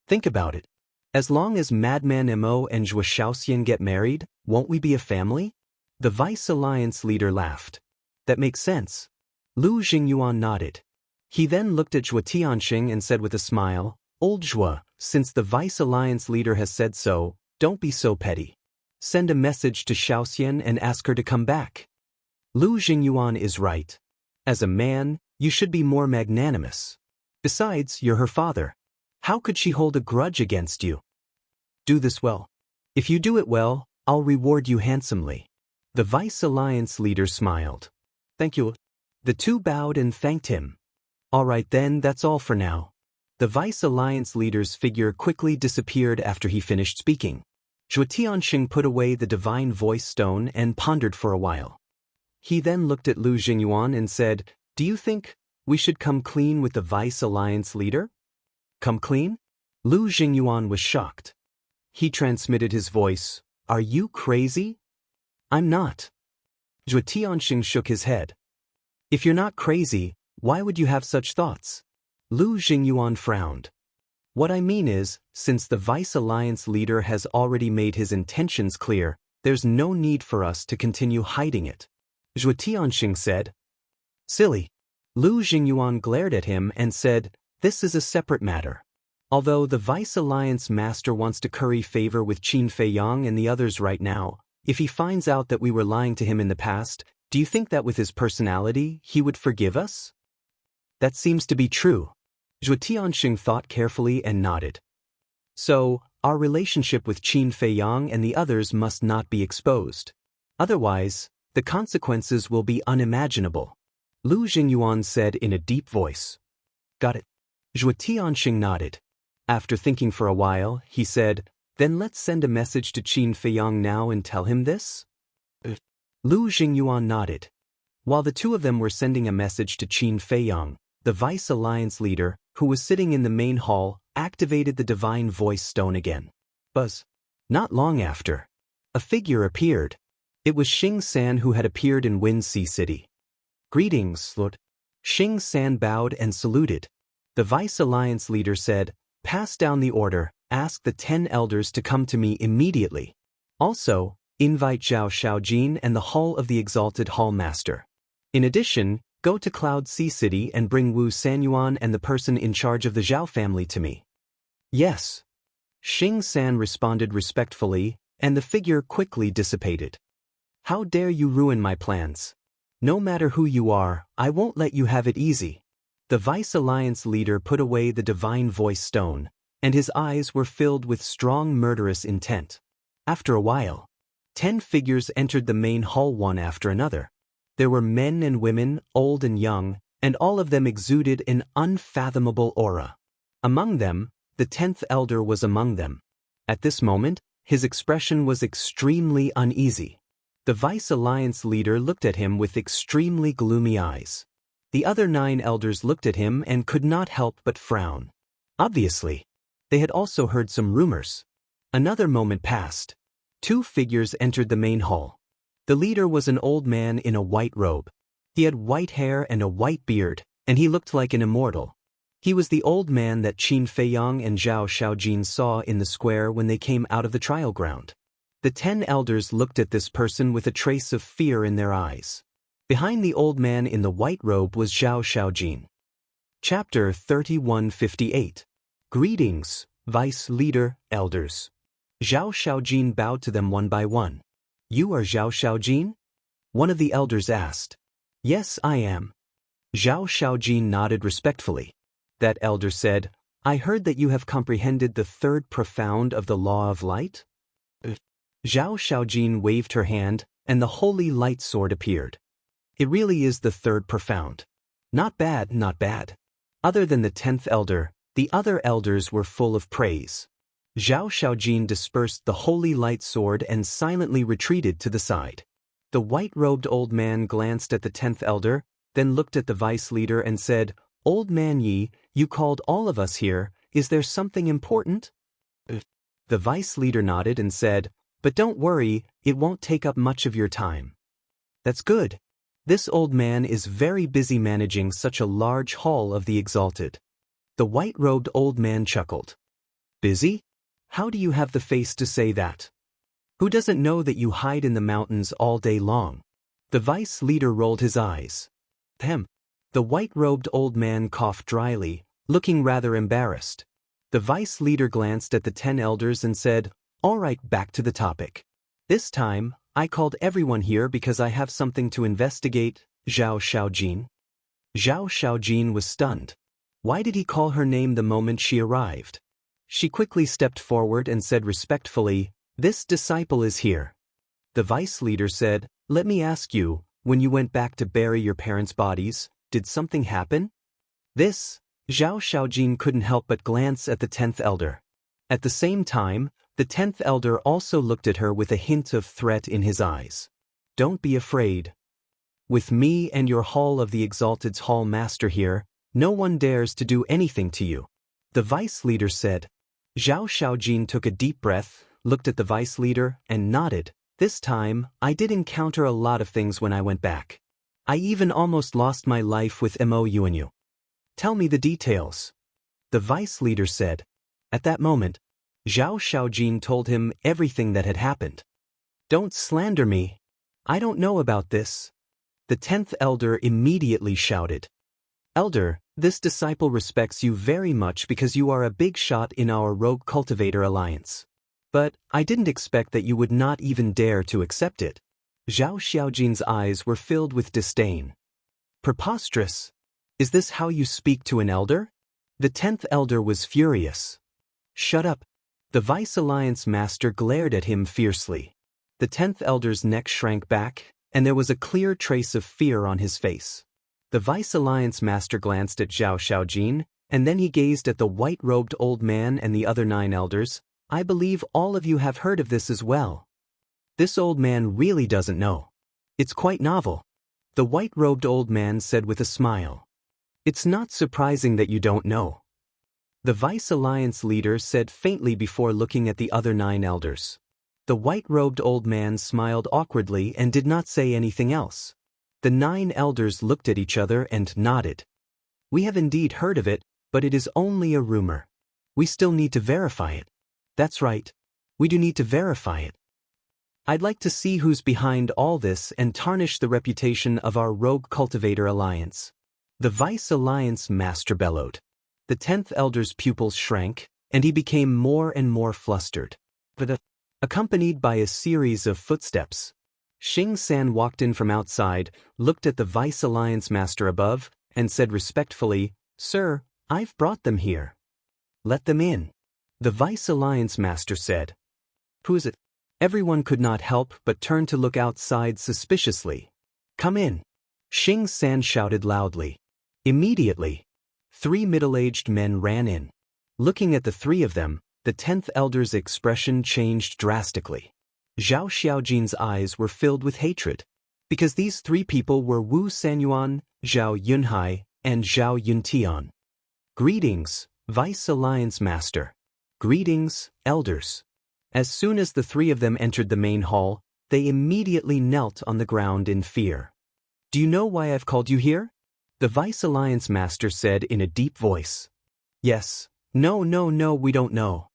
"Think about it. As long as Madman Mo and Zhuo Shaoxian get married, won't we be a family?" The Vice Alliance leader laughed. "That makes sense." Lu Jingyuan nodded. He then looked at Zhuo Tianxing and said with a smile, "Old Zhuo, since the Vice Alliance leader has said so, don't be so petty. Send a message to Shaoxian and ask her to come back." Lu Jingyuan is right. As a man, you should be more magnanimous. Besides, you're her father. How could she hold a grudge against you? Do this well. If you do it well, I'll reward you handsomely." The Vice Alliance leader smiled. "Thank you." The two bowed and thanked him. "All right then, that's all for now." The Vice Alliance leader's figure quickly disappeared after he finished speaking. Zhuo Tianxing put away the divine voice stone and pondered for a while. He then looked at Lu Jingyuan and said, "Do you think we should come clean with the Vice Alliance leader?" "Come clean?" Lu Jingyuan was shocked. He transmitted his voice. Are you crazy? I'm not. Zhuo Tianxing shook his head. If you're not crazy, why would you have such thoughts? Lu Xingyuan frowned. What I mean is, since the Vice Alliance leader has already made his intentions clear, there's no need for us to continue hiding it. Zhuo Tianxing said. Silly. Lu Xingyuan glared at him and said, this is a separate matter. Although the Vice Alliance master wants to curry favor with Qin Feiyang and the others right now, if he finds out that we were lying to him in the past, do you think that with his personality, he would forgive us? That seems to be true. Zhuo Tianxing thought carefully and nodded. So, our relationship with Qin Feiyang and the others must not be exposed. Otherwise, the consequences will be unimaginable. Lu Xingyuan said in a deep voice. Got it. Zhuo Tianxing nodded. After thinking for a while, he said, then let's send a message to Qin Feiyang now and tell him this? Lu Xingyuan nodded. While the two of them were sending a message to Qin Feiyang, the Vice Alliance leader, who was sitting in the main hall, activated the divine voice stone again. Buzz. Not long after, a figure appeared. It was Xing San who had appeared in Wind Sea City. Greetings, Lord. Xing San bowed and saluted. The Vice Alliance leader said, pass down the order, ask the 10 elders to come to me immediately. Also, invite Zhao Shaojin and the Hall of the Exalted Hall Master. In addition, go to Cloud Sea City and bring Wu Sanyuan and the person in charge of the Zhao family to me. Yes. Xing San responded respectfully, and the figure quickly dissipated. How dare you ruin my plans? No matter who you are, I won't let you have it easy. The Vice Alliance leader put away the divine voice stone, and his eyes were filled with strong murderous intent. After a while, 10 figures entered the main hall one after another. There were men and women, old and young, and all of them exuded an unfathomable aura. Among them, the 10th elder was among them. At this moment, his expression was extremely uneasy. The Vice Alliance leader looked at him with extremely gloomy eyes. The other 9 elders looked at him and could not help but frown. Obviously, they had also heard some rumors. Another moment passed. 2 figures entered the main hall. The leader was an old man in a white robe. He had white hair and a white beard, and he looked like an immortal. He was the old man that Qin Feiyang and Zhao Shaojin saw in the square when they came out of the trial ground. The 10 elders looked at this person with a trace of fear in their eyes. Behind the old man in the white robe was Zhao Shaojin. Chapter 3158. Greetings, Vice Leader, Elders. Zhao Shaojin bowed to them one by one. You are Zhao Shaojin? One of the elders asked. Yes, I am. Zhao Shaojin nodded respectfully. That elder said, I heard that you have comprehended the 3rd profound of the law of light? Zhao Shaojin waved her hand, and the holy light sword appeared. It really is the 3rd profound. Not bad, not bad. Other than the 10th elder, the other elders were full of praise. Zhao Shaojin dispersed the holy light sword and silently retreated to the side. The white-robed old man glanced at the 10th elder, then looked at the vice leader and said, Old man Yi, you called all of us here, is there something important? The vice leader nodded and said, But don't worry, it won't take up much of your time. That's good. This old man is very busy managing such a large hall of the exalted. The white-robed old man chuckled. Busy? How do you have the face to say that? Who doesn't know that you hide in the mountains all day long? The vice leader rolled his eyes. Hem. The white-robed old man coughed dryly, looking rather embarrassed. The vice leader glanced at the 10 elders and said, All right, back to the topic. This time, I called everyone here because I have something to investigate, Zhao Shaojin. Zhao Shaojin was stunned. Why did he call her name the moment she arrived? She quickly stepped forward and said respectfully, This disciple is here. The vice leader said, Let me ask you, when you went back to bury your parents' bodies, did something happen? This, Zhao Shaojin couldn't help but glance at the 10th elder. At the same time, the 10th elder also looked at her with a hint of threat in his eyes. Don't be afraid. With me and your Hall of the Exalted's Hall Master here, no one dares to do anything to you. The vice leader said. Zhao Xiaojin took a deep breath, looked at the vice leader, and nodded. This time, I did encounter a lot of things when I went back. I even almost lost my life with Mo Yuanyu. Tell me the details. The vice leader said. At that moment, Zhao Xiaojin told him everything that had happened. Don't slander me. I don't know about this. The 10th elder immediately shouted. Elder, this disciple respects you very much because you are a big shot in our Rogue Cultivator Alliance. But I didn't expect that you would not even dare to accept it. Zhao Xiaojin's eyes were filled with disdain. Preposterous. Is this how you speak to an elder? The 10th elder was furious. Shut up. The Vice Alliance Master glared at him fiercely. The 10th elder's neck shrank back, and there was a clear trace of fear on his face. The Vice Alliance Master glanced at Zhao Xiaojin, and then he gazed at the white-robed old man and the other 9 elders. I believe all of you have heard of this as well. This old man really doesn't know. It's quite novel. The white-robed old man said with a smile. It's not surprising that you don't know. The Vice Alliance leader said faintly before looking at the other 9 elders. The white-robed old man smiled awkwardly and did not say anything else. The 9 elders looked at each other and nodded. We have indeed heard of it, but it is only a rumor. We still need to verify it. That's right. We do need to verify it. I'd like to see who's behind all this and tarnish the reputation of our Rogue Cultivator Alliance. The Vice Alliance Master bellowed. The 10th elder's pupils shrank, and he became more and more flustered. Accompanied by a series of footsteps, Xing San walked in from outside, looked at the Vice Alliance Master above, and said respectfully, Sir, I've brought them here. Let them in. The Vice Alliance Master said. Who is it? Everyone could not help but turn to look outside suspiciously. Come in. Xing San shouted loudly. Immediately, 3 middle-aged men ran in. Looking at the 3 of them, the 10th elder's expression changed drastically. Zhao Xiaojin's eyes were filled with hatred, because these 3 people were Wu Sanyuan, Zhao Yunhai, and Zhao Yuntian. Greetings, Vice Alliance Master. Greetings, elders. As soon as the 3 of them entered the main hall, they immediately knelt on the ground in fear. Do you know why I've called you here? The Vice Alliance Master said in a deep voice. Yes. No, we don't know.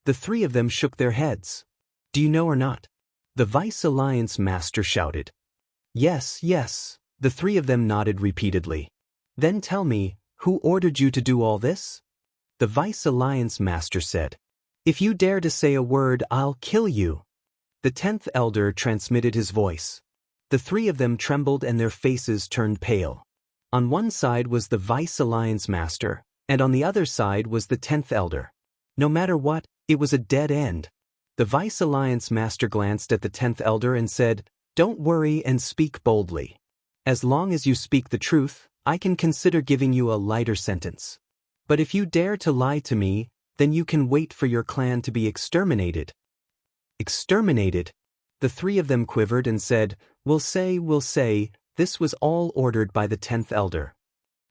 The 3 of them shook their heads. Do you know or not? The Vice Alliance Master shouted. Yes. The 3 of them nodded repeatedly. Then tell me, who ordered you to do all this? The Vice Alliance Master said. If you dare to say a word, I'll kill you. The 10th elder transmitted his voice. The 3 of them trembled and their faces turned pale. On one side was the Vice Alliance Master, and on the other side was the 10th elder. No matter what, it was a dead end. The Vice Alliance Master glanced at the 10th elder and said, Don't worry and speak boldly. As long as you speak the truth, I can consider giving you a lighter sentence. But if you dare to lie to me, then you can wait for your clan to be exterminated. Exterminated? The 3 of them quivered and said, We'll say, this was all ordered by the 10th elder.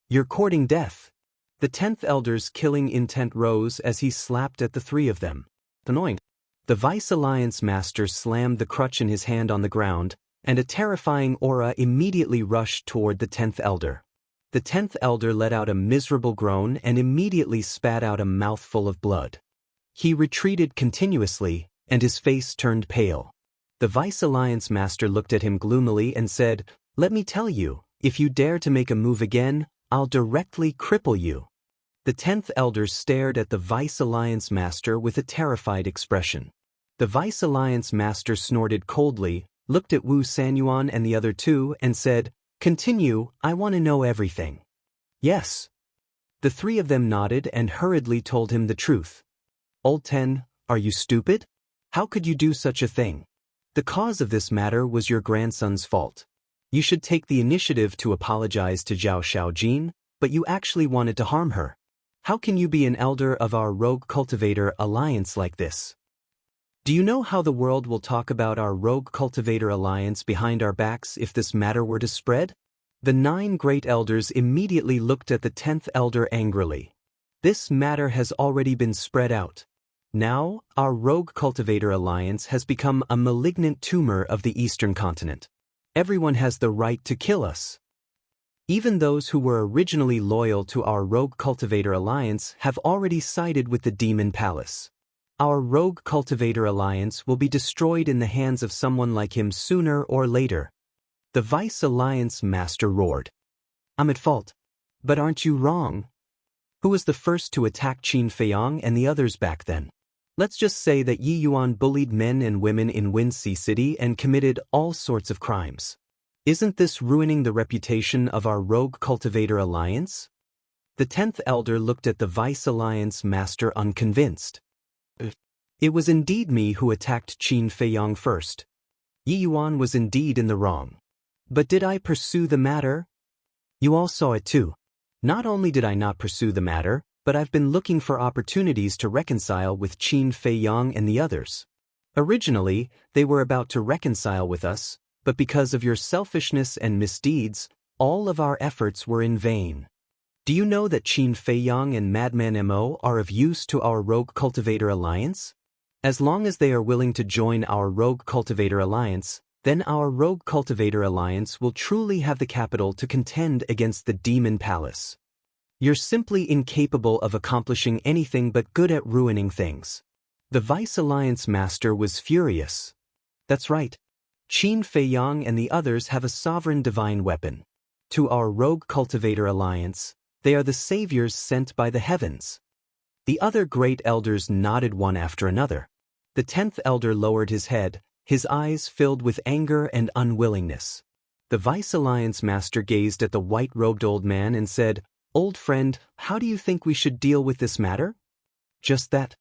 You're courting death. The 10th elder's killing intent rose as he slapped at the 3 of them. Annoying. The Vice Alliance Master slammed the crutch in his hand on the ground, and a terrifying aura immediately rushed toward the 10th elder. The 10th elder let out a miserable groan and immediately spat out a mouthful of blood. He retreated continuously, and his face turned pale. The Vice Alliance Master looked at him gloomily and said, Let me tell you, if you dare to make a move again, I'll directly cripple you. The 10th elder stared at the Vice Alliance Master with a terrified expression. The Vice Alliance Master snorted coldly, looked at Wu Sanyuan and the other 2, and said, Continue, I want to know everything. Yes. The 3 of them nodded and hurriedly told him the truth. Old 10, are you stupid? How could you do such a thing? The cause of this matter was your grandson's fault. You should take the initiative to apologize to Zhao Xiaojin, but you actually wanted to harm her. How can you be an elder of our Rogue Cultivator Alliance like this? Do you know how the world will talk about our Rogue Cultivator Alliance behind our backs if this matter were to spread? The 9 great elders immediately looked at the 10th elder angrily. This matter has already been spread out. Now, our rogue cultivator alliance has become a malignant tumor of the eastern continent. Everyone has the right to kill us. Even those who were originally loyal to our rogue cultivator alliance have already sided with the demon palace. Our rogue cultivator alliance will be destroyed in the hands of someone like him sooner or later. The Vice Alliance Master roared. I'm at fault. But aren't you wrong? Who was the first to attack Qin Feiyang and the others back then? Let's just say that Yi Yuan bullied men and women in Windsea City and committed all sorts of crimes. Isn't this ruining the reputation of our rogue cultivator alliance? The 10th elder looked at the Vice Alliance Master unconvinced. It was indeed me who attacked Qin Feiyang first. Yi Yuan was indeed in the wrong. But did I pursue the matter? You all saw it too. Not only did I not pursue the matter, but I've been looking for opportunities to reconcile with Qin Feiyang and the others. Originally, they were about to reconcile with us, but because of your selfishness and misdeeds, all of our efforts were in vain. Do you know that Qin Feiyang and Madman Mo are of use to our Rogue Cultivator Alliance? As long as they are willing to join our Rogue Cultivator Alliance, then our Rogue Cultivator Alliance will truly have the capital to contend against the Demon Palace. You're simply incapable of accomplishing anything but good at ruining things. The Vice Alliance Master was furious. That's right. Qin Feiyang and the others have a sovereign divine weapon. To our Rogue Cultivator Alliance, they are the saviors sent by the heavens. The other great elders nodded one after another. The 10th elder lowered his head, his eyes filled with anger and unwillingness. The Vice Alliance Master gazed at the white-robed old man and said, "Old friend, how do you think we should deal with this matter?" Just that.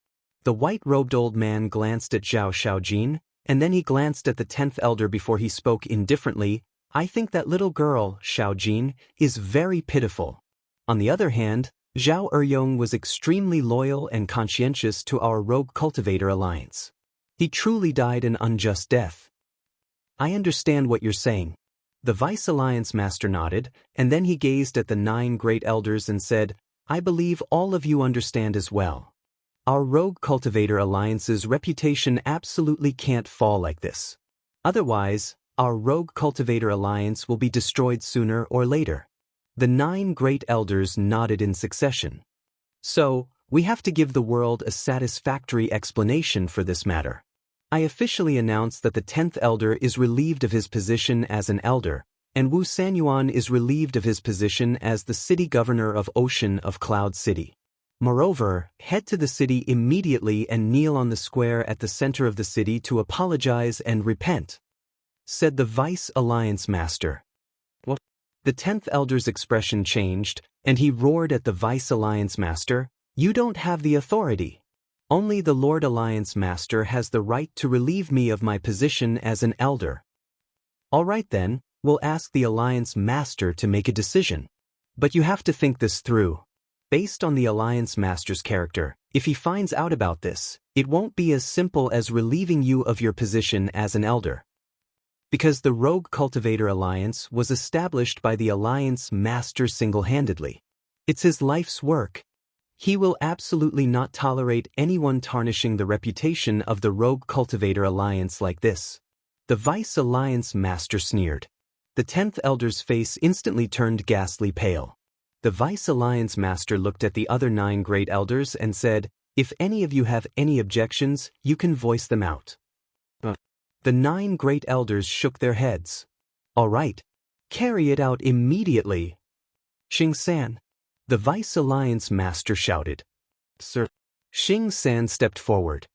The white-robed old man glanced at Zhao Shaojin, and then he glanced at the 10th elder before he spoke indifferently. I think that little girl, Shaojin, is very pitiful. On the other hand, Zhao Eryong was extremely loyal and conscientious to our Rogue Cultivator Alliance. He truly died an unjust death. I understand what you're saying. The Vice Alliance Master nodded, and then he gazed at the 9 great elders and said, I believe all of you understand as well. Our Rogue Cultivator Alliance's reputation absolutely can't fall like this. Otherwise, our Rogue Cultivator Alliance will be destroyed sooner or later. The 9 great elders nodded in succession. So, we have to give the world a satisfactory explanation for this matter. I officially announce that the 10th elder is relieved of his position as an elder, and Wu Sanyuan is relieved of his position as the city governor of Ocean of Cloud City. Moreover, head to the city immediately and kneel on the square at the center of the city to apologize and repent, said the Vice Alliance Master. What? The 10th elder's expression changed, and he roared at the Vice Alliance Master, You don't have the authority. Only the Lord Alliance Master has the right to relieve me of my position as an elder. All right then, we'll ask the Alliance Master to make a decision. But you have to think this through. Based on the Alliance Master's character, if he finds out about this, it won't be as simple as relieving you of your position as an elder. Because the Rogue Cultivator Alliance was established by the Alliance Master single-handedly. It's his life's work. He will absolutely not tolerate anyone tarnishing the reputation of the Rogue Cultivator Alliance like this. The Vice Alliance Master sneered. The 10th elder's face instantly turned ghastly pale. The Vice Alliance Master looked at the other 9 great elders and said, If any of you have any objections, you can voice them out. The 9 great elders shook their heads. All right. Carry it out immediately. Xing San. The Vice Alliance Master shouted. Sir. Xing San stepped forward.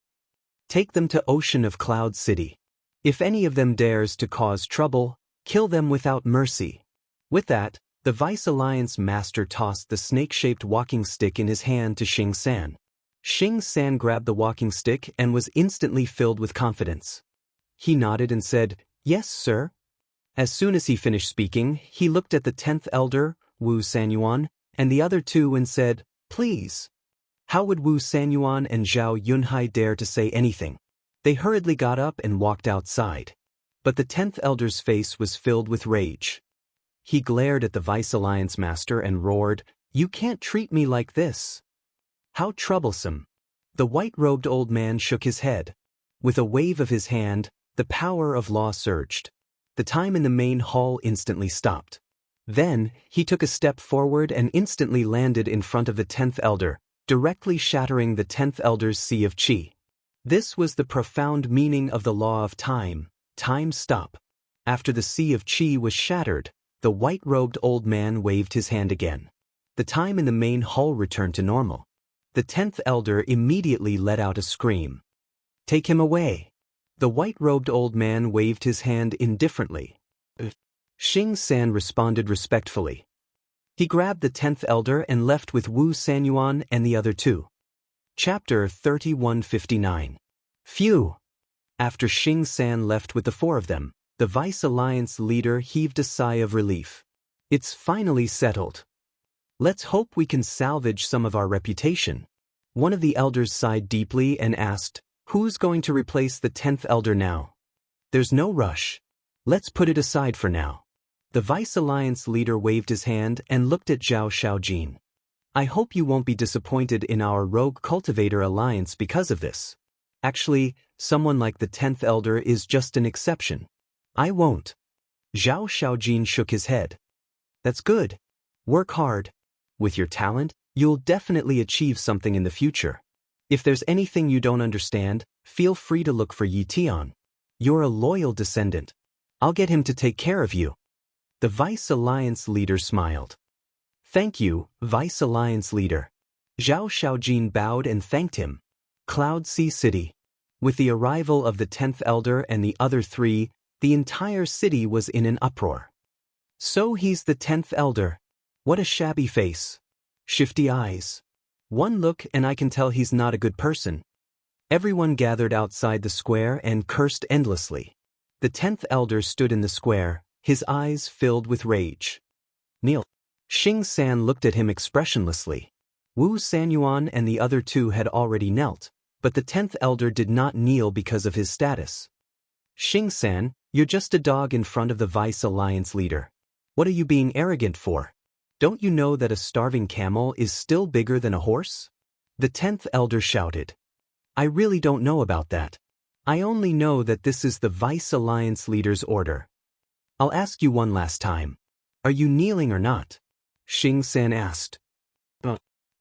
Take them to Ocean of Cloud City. If any of them dares to cause trouble, kill them without mercy. With that, the Vice Alliance Master tossed the snake-shaped walking stick in his hand to Xing San. Xing San grabbed the walking stick and was instantly filled with confidence. He nodded and said, Yes, sir. As soon as he finished speaking, he looked at the 10th elder, Wu Sanyuan, and the other 2 and said, Please. How would Wu Sanyuan and Zhao Yunhai dare to say anything? They hurriedly got up and walked outside. But the 10th elder's face was filled with rage. He glared at the Vice Alliance Master and roared, You can't treat me like this. How troublesome. The white-robed old man shook his head. With a wave of his hand, the power of law surged. The time in the main hall instantly stopped. Then, he took a step forward and instantly landed in front of the 10th elder, directly shattering the 10th elder's sea of chi. This was the profound meaning of the law of time. Time stop. After the sea of chi was shattered, the white-robed old man waved his hand again. The time in the main hall returned to normal. The 10th elder immediately let out a scream. "Take him away." The white-robed old man waved his hand indifferently. Xing San responded respectfully. He grabbed the 10th elder and left with Wu Sanyuan and the other two. Chapter 3159. Phew! After Xing San left with the four of them, the Vice Alliance leader heaved a sigh of relief. It's finally settled. Let's hope we can salvage some of our reputation. One of the elders sighed deeply and asked, "Who's going to replace the 10th elder now?" "There's no rush. Let's put it aside for now." The Vice Alliance leader waved his hand and looked at Zhao Xiaojin. "I hope you won't be disappointed in our Rogue Cultivator Alliance because of this. Actually, someone like the 10th elder is just an exception." "I won't." Zhao Xiaojin shook his head. "That's good. Work hard. With your talent, you'll definitely achieve something in the future. If there's anything you don't understand, feel free to look for Yi Tian. You're a loyal descendant. I'll get him to take care of you." The Vice Alliance leader smiled. "Thank you, Vice Alliance leader." Zhao Xiaojin bowed and thanked him. Cloud Sea City. With the arrival of the 10th elder and the other three, the entire city was in an uproar. So he's the 10th elder. What a shabby face. Shifty eyes. One look and I can tell he's not a good person. Everyone gathered outside the square and cursed endlessly. The 10th elder stood in the square, his eyes filled with rage. "Kneel." Xing San looked at him expressionlessly. Wu Sanyuan and the other two had already knelt, but the 10th elder did not kneel because of his status. "Xing San, you're just a dog in front of the Vice Alliance leader. What are you being arrogant for? Don't you know that a starving camel is still bigger than a horse?" The 10th elder shouted. "I really don't know about that. I only know that this is the Vice Alliance leader's order. I'll ask you one last time. Are you kneeling or not?" Xing San asked.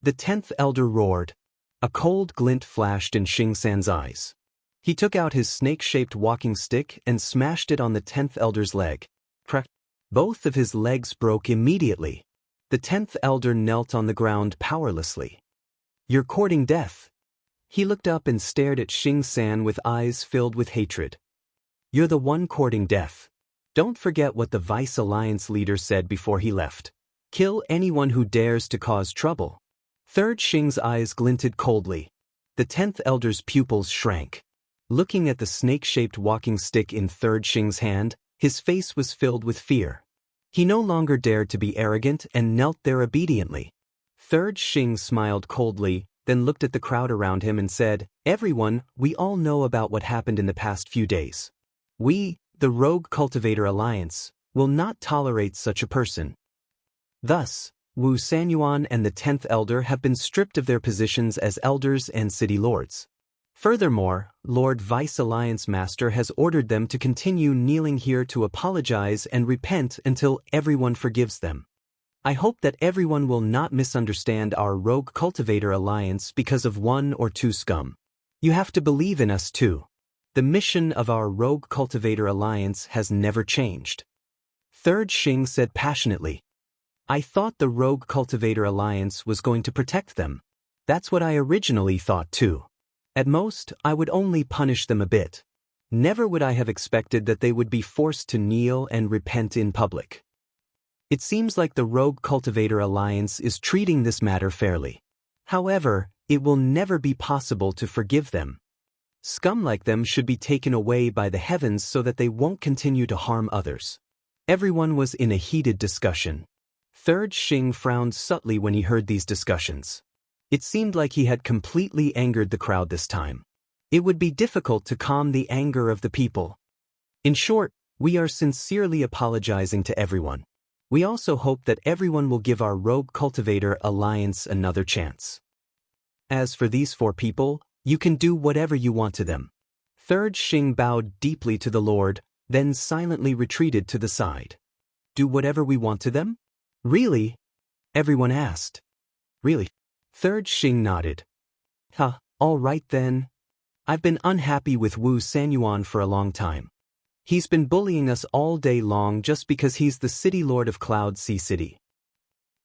The 10th elder roared. A cold glint flashed in Xing San's eyes. He took out his snake-shaped walking stick and smashed it on the 10th elder's leg. Crack! Both of his legs broke immediately. The 10th elder knelt on the ground powerlessly. "You're courting death." He looked up and stared at Xing San with eyes filled with hatred. "You're the one courting death. Don't forget what the Vice Alliance leader said before he left. Kill anyone who dares to cause trouble." Third Xing's eyes glinted coldly. The 10th elder's pupils shrank. Looking at the snake-shaped walking stick in Third Xing's hand, his face was filled with fear. He no longer dared to be arrogant and knelt there obediently. Third Xing smiled coldly, then looked at the crowd around him and said, "Everyone, we all know about what happened in the past few days. We, the Rogue Cultivator Alliance, will not tolerate such a person." Thus, Wu Sanyuan and the 10th elder have been stripped of their positions as elders and city lords. Furthermore, Lord Vice Alliance Master has ordered them to continue kneeling here to apologize and repent until everyone forgives them. I hope that everyone will not misunderstand our Rogue Cultivator Alliance because of one or two scum. You have to believe in us too. The mission of our Rogue Cultivator Alliance has never changed. Third Xing said passionately. "I thought the Rogue Cultivator Alliance was going to protect them. That's what I originally thought too. At most, I would only punish them a bit. Never would I have expected that they would be forced to kneel and repent in public. It seems like the Rogue Cultivator Alliance is treating this matter fairly. However, it will never be possible to forgive them. Scum like them should be taken away by the heavens so that they won't continue to harm others." Everyone was in a heated discussion. Third Xing frowned subtly when he heard these discussions. It seemed like he had completely angered the crowd this time. It would be difficult to calm the anger of the people. "In short, we are sincerely apologizing to everyone. We also hope that everyone will give our Rogue Cultivator Alliance another chance. As for these four people, You can do whatever you want to them. Third Xing bowed deeply to the Lord, then silently retreated to the side. Do whatever we want to them? Really? Everyone asked. Really? Third Xing nodded. All right then. I've been unhappy with Wu Sanyuan for a long time. He's been bullying us all day long just because he's the city lord of Cloud Sea City.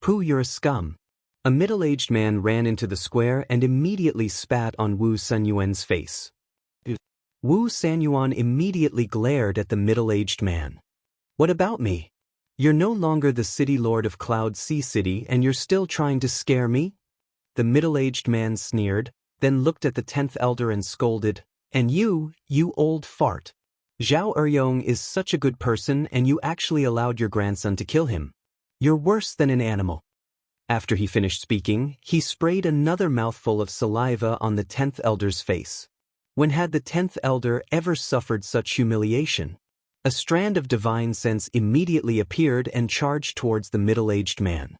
Pooh, you're a scum. A middle-aged man ran into the square and immediately spat on Wu Sanyuan's face. Wu Sanyuan immediately glared at the middle-aged man. What about me? You're no longer the city lord of Cloud Sea City and you're still trying to scare me? The middle-aged man sneered, then looked at the 10th elder and scolded, And you old fart. Zhao Eryong is such a good person and you actually allowed your grandson to kill him. You're worse than an animal. After he finished speaking, he sprayed another mouthful of saliva on the 10th elder's face. When had the 10th elder ever suffered such humiliation? A strand of divine sense immediately appeared and charged towards the middle-aged man.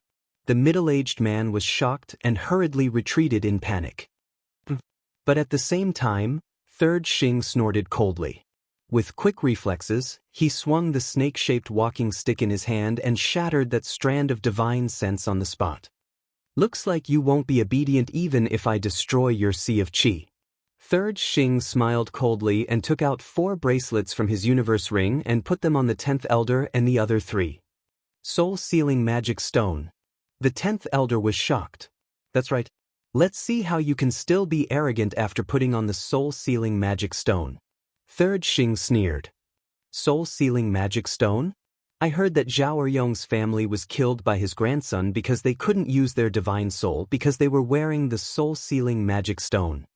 The middle-aged man was shocked and hurriedly retreated in panic. But at the same time, Third Xing snorted coldly. With quick reflexes, he swung the snake-shaped walking stick in his hand and shattered that strand of divine sense on the spot. Looks like you won't be obedient even if I destroy your sea of qi. Third Xing smiled coldly and took out 4 bracelets from his universe ring and put them on the 10th elder and the other 3. Soul-sealing magic stone. The 10th elder was shocked. That's right. Let's see how you can still be arrogant after putting on the soul-sealing magic stone. Third Xing sneered. Soul-sealing magic stone? I heard that Zhao Eryong's family was killed by his grandson because they couldn't use their divine soul because they were wearing the soul-sealing magic stone.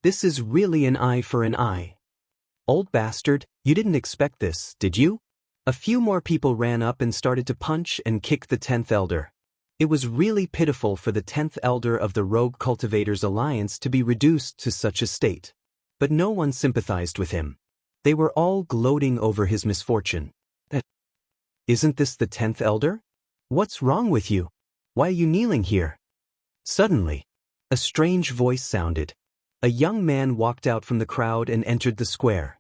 This is really an eye for an eye. Old bastard, you didn't expect this, did you? A few more people ran up and started to punch and kick the 10th elder. It was really pitiful for the 10th elder of the Rogue Cultivators Alliance to be reduced to such a state. But no one sympathized with him. They were all gloating over his misfortune. Isn't this the 10th elder? What's wrong with you? Why are you kneeling here? Suddenly, a strange voice sounded. A young man walked out from the crowd and entered the square.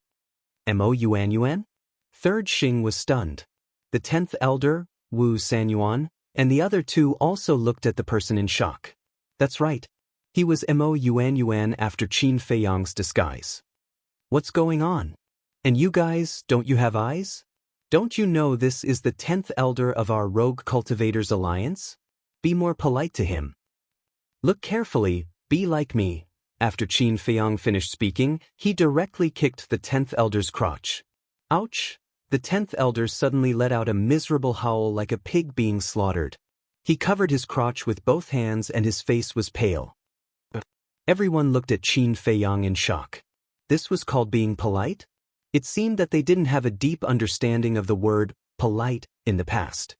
Mo Yuanyuan? Third Xing was stunned. The 10th elder, Wu Sanyuan, and the other 2 also looked at the person in shock. That's right. He was Mo Yuanyuan after Qin Feiyang's disguise. What's going on? And you guys, don't you have eyes? Don't you know this is the 10th elder of our Rogue Cultivators Alliance? Be more polite to him. Look carefully, be like me. After Qin Feiyang finished speaking, he directly kicked the 10th elder's crotch. Ouch! The 10th elder suddenly let out a miserable howl like a pig being slaughtered. He covered his crotch with both hands and his face was pale. Everyone looked at Qin Feiyang in shock. This was called being polite? It seemed that they didn't have a deep understanding of the word polite in the past.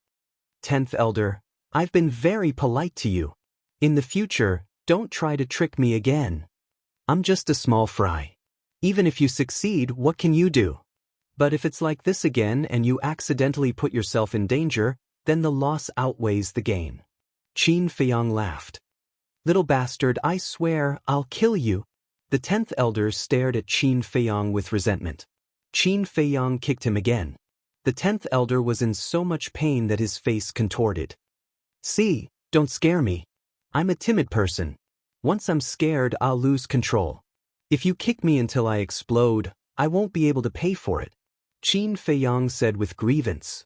10th elder, I've been very polite to you. In the future, don't try to trick me again. I'm just a small fry. Even if you succeed, what can you do? But if it's like this again and you accidentally put yourself in danger, then the loss outweighs the gain. Qin Feiyang laughed. Little bastard, I swear, I'll kill you. The 10th elder stared at Qin Feiyang with resentment. Qin Feiyang kicked him again. The 10th elder was in so much pain that his face contorted. See, don't scare me. I'm a timid person. Once I'm scared, I'll lose control. If you kick me until I explode, I won't be able to pay for it. Qin Feiyang said with grievance.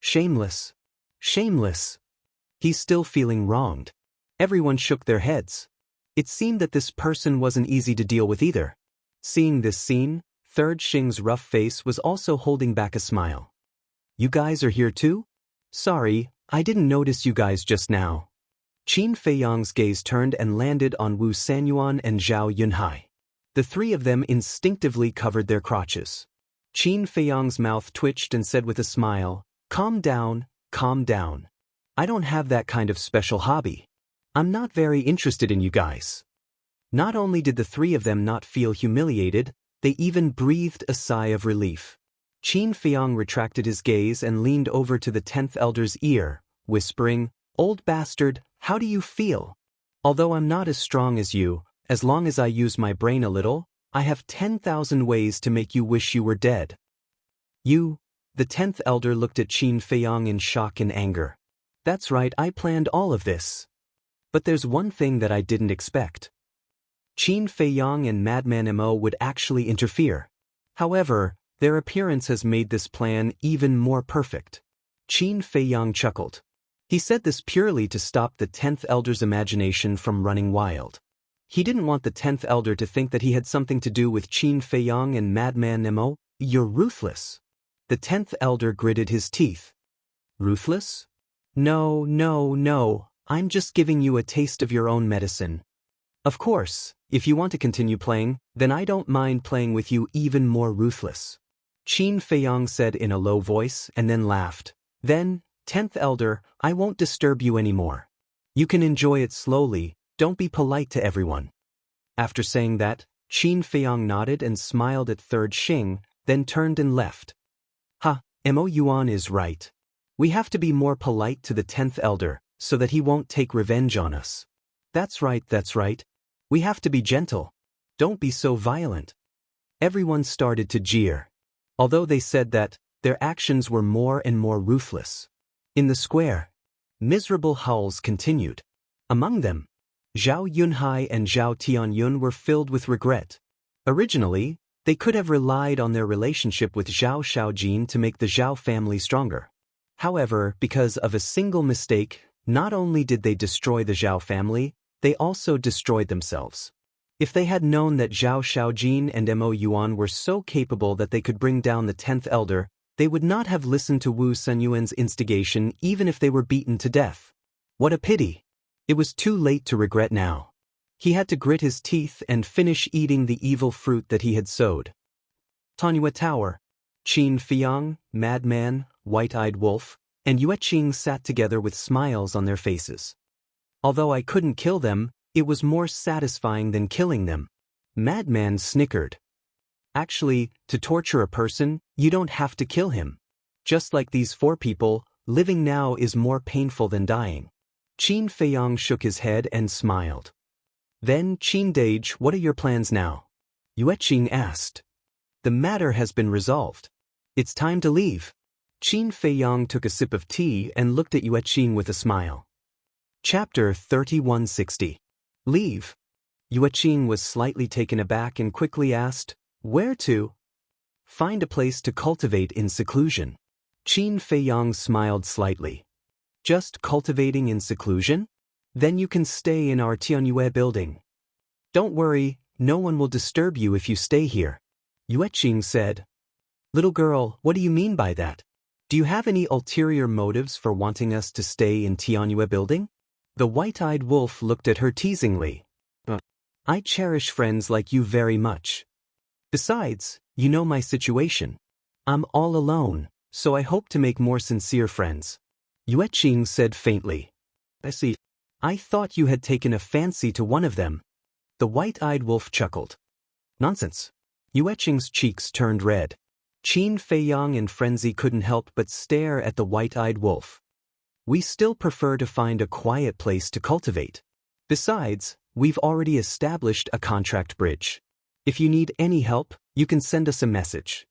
Shameless. Shameless. He's still feeling wronged. Everyone shook their heads. It seemed that this person wasn't easy to deal with either. Seeing this scene, Third Xing's rough face was also holding back a smile. You guys are here too? Sorry, I didn't notice you guys just now. Qin Feiyang's gaze turned and landed on Wu Sanyuan and Zhao Yunhai. The 3 of them instinctively covered their crotches. Qin Feiyang's mouth twitched and said with a smile, Calm down, calm down. I don't have that kind of special hobby. I'm not very interested in you guys. Not only did the 3 of them not feel humiliated, they even breathed a sigh of relief. Qin Feiyang retracted his gaze and leaned over to the 10th elder's ear, whispering, Old bastard, how do you feel? Although I'm not as strong as you, As long as I use my brain a little, I have 10,000 ways to make you wish you were dead. You, the 10th elder looked at Qin Feiyang in shock and anger. That's right, I planned all of this. But there's one thing that I didn't expect. Qin Feiyang and Madman Mo would actually interfere. However, their appearance has made this plan even more perfect. Qin Feiyang chuckled. He said this purely to stop the 10th elder's imagination from running wild. He didn't want the 10th elder to think that he had something to do with Qin Feiyang and Madman Mo. You're ruthless. The 10th elder gritted his teeth. Ruthless? No, no, no, I'm just giving you a taste of your own medicine. Of course, if you want to continue playing, then I don't mind playing with you even more ruthless. Qin Feiyang said in a low voice and then laughed. Then, 10th elder, I won't disturb you anymore. You can enjoy it slowly, don't be polite to everyone. After saying that, Qin Feiyang nodded and smiled at 3rd Xing, then turned and left. Ha, Mo Yuan is right. We have to be more polite to the 10th elder, so that he won't take revenge on us. That's right, that's right. We have to be gentle. Don't be so violent. Everyone started to jeer. Although they said that, their actions were more and more ruthless. In the square, miserable howls continued. Among them, Zhao Yunhai and Zhao Tianyun were filled with regret. Originally, they could have relied on their relationship with Zhao Shaojin to make the Zhao family stronger. However, because of a single mistake, not only did they destroy the Zhao family, they also destroyed themselves. If they had known that Zhao Shaojin and Mo Yuan were so capable that they could bring down the 10th elder, they would not have listened to Wu Senyuan's instigation even if they were beaten to death. What a pity! It was too late to regret now. He had to grit his teeth and finish eating the evil fruit that he had sowed. Tanyue Tower, Qin Feiyang, Madman, White-Eyed Wolf, and Yueqing sat together with smiles on their faces. Although I couldn't kill them, it was more satisfying than killing them. Madman snickered. Actually, to torture a person, you don't have to kill him. Just like these 4 people, living now is more painful than dying. Qin Feiyang shook his head and smiled. Then, Qin Dage, what are your plans now? Yueqing asked. The matter has been resolved. It's time to leave. Qin Feiyang took a sip of tea and looked at Yueqing with a smile. Chapter 3160. Leave. Yueqing was slightly taken aback and quickly asked, where to? Find a place to cultivate in seclusion. Qin Feiyang smiled slightly. Just cultivating in seclusion? Then you can stay in our Tianyue building. Don't worry, no one will disturb you if you stay here. Yueqing said. Little girl, what do you mean by that? Do you have any ulterior motives for wanting us to stay in Tianyue building? The white-eyed wolf looked at her teasingly. I cherish friends like you very much. Besides, you know my situation. I'm all alone, so I hope to make more sincere friends. Yueqing said faintly. I see. I thought you had taken a fancy to one of them. The white-eyed wolf chuckled. Nonsense. Yueqing's cheeks turned red. Qin Feiyang and Frenzy couldn't help but stare at the white-eyed wolf. We still prefer to find a quiet place to cultivate. Besides, we've already established a contract bridge. If you need any help, you can send us a message.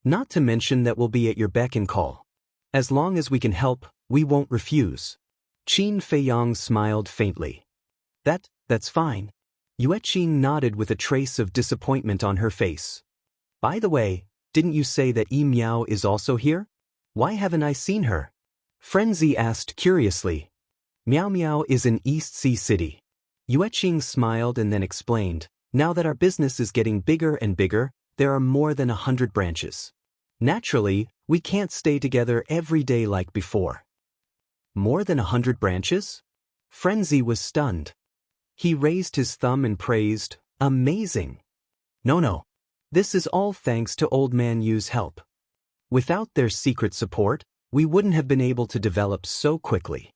Not to mention that we'll be at your beck and call. As long as we can help, we won't refuse. Qin Feiyang smiled faintly. That's fine. Yueqing nodded with a trace of disappointment on her face. By the way, didn't you say that Yi Miao is also here? Why haven't I seen her? Frenzy asked curiously. Miao Miao is in East Sea City. Yueqing smiled and then explained, now that our business is getting bigger and bigger, there are more than 100 branches. Naturally, we can't stay together every day like before. More than 100 branches? Frenzy was stunned. He raised his thumb and praised, amazing. No. This is all thanks to Old Man Yu's help. Without their secret support, we wouldn't have been able to develop so quickly.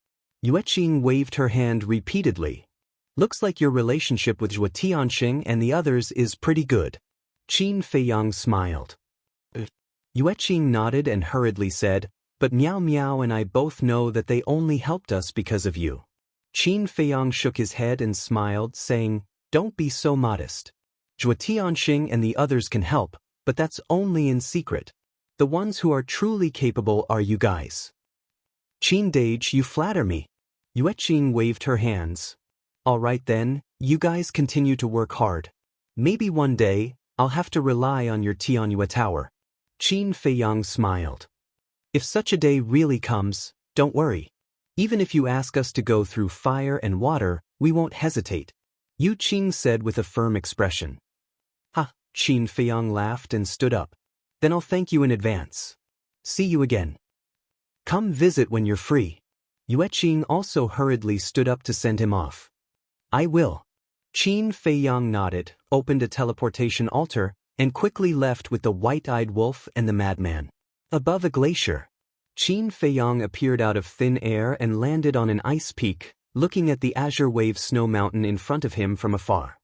Yueqing waved her hand repeatedly. Looks like your relationship with Zhuo Tianxing and the others is pretty good. Qin Feiyang smiled. Yueqing nodded and hurriedly said, but Miao Miao and I both know that they only helped us because of you. Qin Feiyang shook his head and smiled, saying, Don't be so modest. Zhuo Tianxing and the others can help, but that's only in secret. The ones who are truly capable are you guys. Qin Dage, you flatter me. Yue Qing waved her hands. All right then, you guys continue to work hard. Maybe one day, I'll have to rely on your Tianyue Tower. Qin Feiyang smiled. If such a day really comes, don't worry. Even if you ask us to go through fire and water, we won't hesitate. Yu Qing said with a firm expression. Ha, Qin Feiyang laughed and stood up. Then I'll thank you in advance. See you again. Come visit when you're free. Yue Qing also hurriedly stood up to send him off. I will. Qin Feiyang nodded, opened a teleportation altar, and quickly left with the white-eyed wolf and the madman. Above a glacier, Qin Feiyang appeared out of thin air and landed on an ice peak, looking at the azure wave snow mountain in front of him from afar.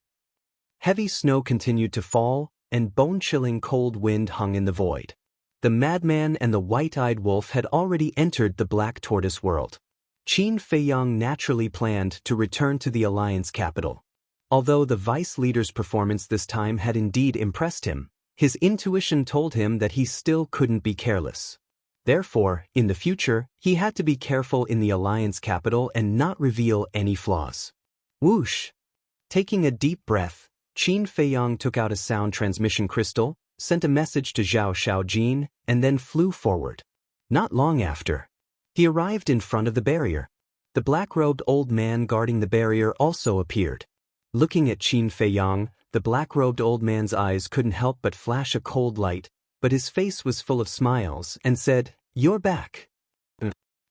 Heavy snow continued to fall, and bone-chilling cold wind hung in the void. The madman and the white-eyed wolf had already entered the black tortoise world. Qin Feiyang naturally planned to return to the Alliance capital. Although the vice leader's performance this time had indeed impressed him, his intuition told him that he still couldn't be careless. Therefore, in the future, he had to be careful in the Alliance capital and not reveal any flaws. Whoosh! Taking a deep breath, Qin Feiyang took out a sound transmission crystal, sent a message to Zhao Shaojin, and then flew forward. Not long after, he arrived in front of the barrier. The black-robed old man guarding the barrier also appeared. Looking at Qin Feiyang, the black-robed old man's eyes couldn't help but flash a cold light, but his face was full of smiles and said, "You're back."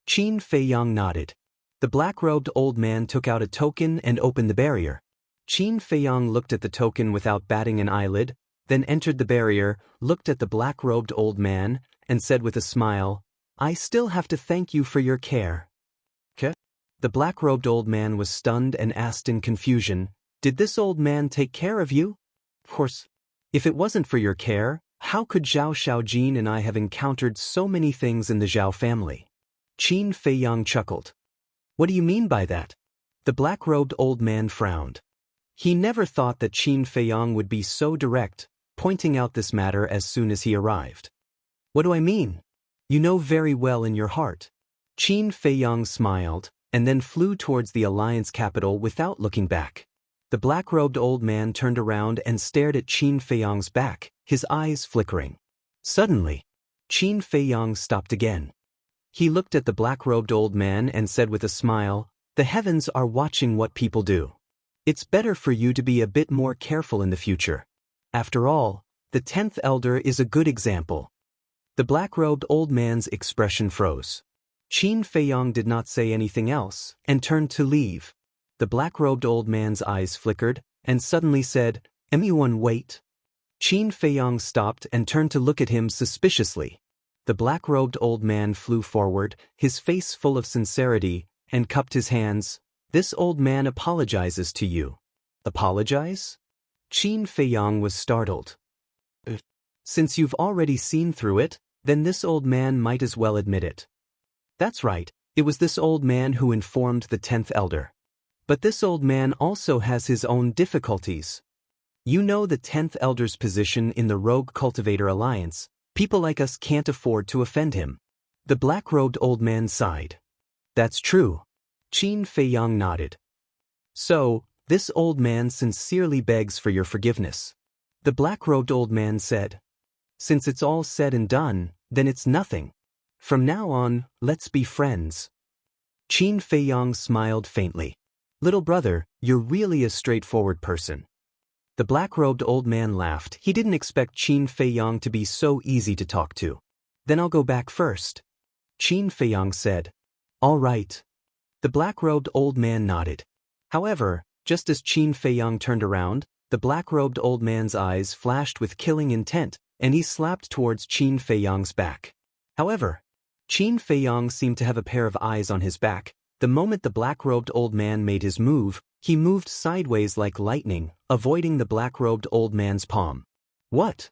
Qin Feiyang nodded. The black-robed old man took out a token and opened the barrier. Qin Feiyang looked at the token without batting an eyelid, then entered the barrier, looked at the black-robed old man, and said with a smile, "I still have to thank you for your care." "Ke?" The black-robed old man was stunned and asked in confusion, "Did this old man take care of you?" "Of course. If it wasn't for your care, how could Zhao Shaojin and I have encountered so many things in the Zhao family?" Qin Feiyang chuckled. "What do you mean by that?" The black-robed old man frowned. He never thought that Qin Feiyang would be so direct, pointing out this matter as soon as he arrived. "What do I mean? You know very well in your heart." Qin Feiyang smiled, and then flew towards the Alliance capital without looking back. The black-robed old man turned around and stared at Qin Feiyang's back, his eyes flickering. Suddenly, Qin Feiyang stopped again. He looked at the black-robed old man and said with a smile, "The heavens are watching what people do. It's better for you to be a bit more careful in the future. After all, the 10th elder is a good example." The black-robed old man's expression froze. Qin Feiyang did not say anything else and turned to leave. The black-robed old man's eyes flickered and suddenly said, "Anyone wait?" Qin Feiyang stopped and turned to look at him suspiciously. The black-robed old man flew forward, his face full of sincerity, and cupped his hands. "This old man apologizes to you." "Apologize?" Qin Feiyang was startled. "Since you've already seen through it, then this old man might as well admit it." "That's right, it was this old man who informed the 10th elder. But this old man also has his own difficulties. You know the 10th elder's position in the Rogue Cultivator Alliance. People like us can't afford to offend him." The black-robed old man sighed. "That's true." Qin Feiyang nodded. "So, this old man sincerely begs for your forgiveness." The black-robed old man said. "Since it's all said and done, then it's nothing. From now on, let's be friends." Qin Feiyang smiled faintly. "Little brother, you're really a straightforward person." The black-robed old man laughed. He didn't expect Qin Feiyang to be so easy to talk to. "Then I'll go back first." Qin Feiyang said. "All right." The black-robed old man nodded. However, just as Qin Feiyang turned around, the black-robed old man's eyes flashed with killing intent, and he slapped towards Qin Feiyang's back. However, Qin Feiyang seemed to have a pair of eyes on his back. The moment the black-robed old man made his move, he moved sideways like lightning, avoiding the black-robed old man's palm. "What?"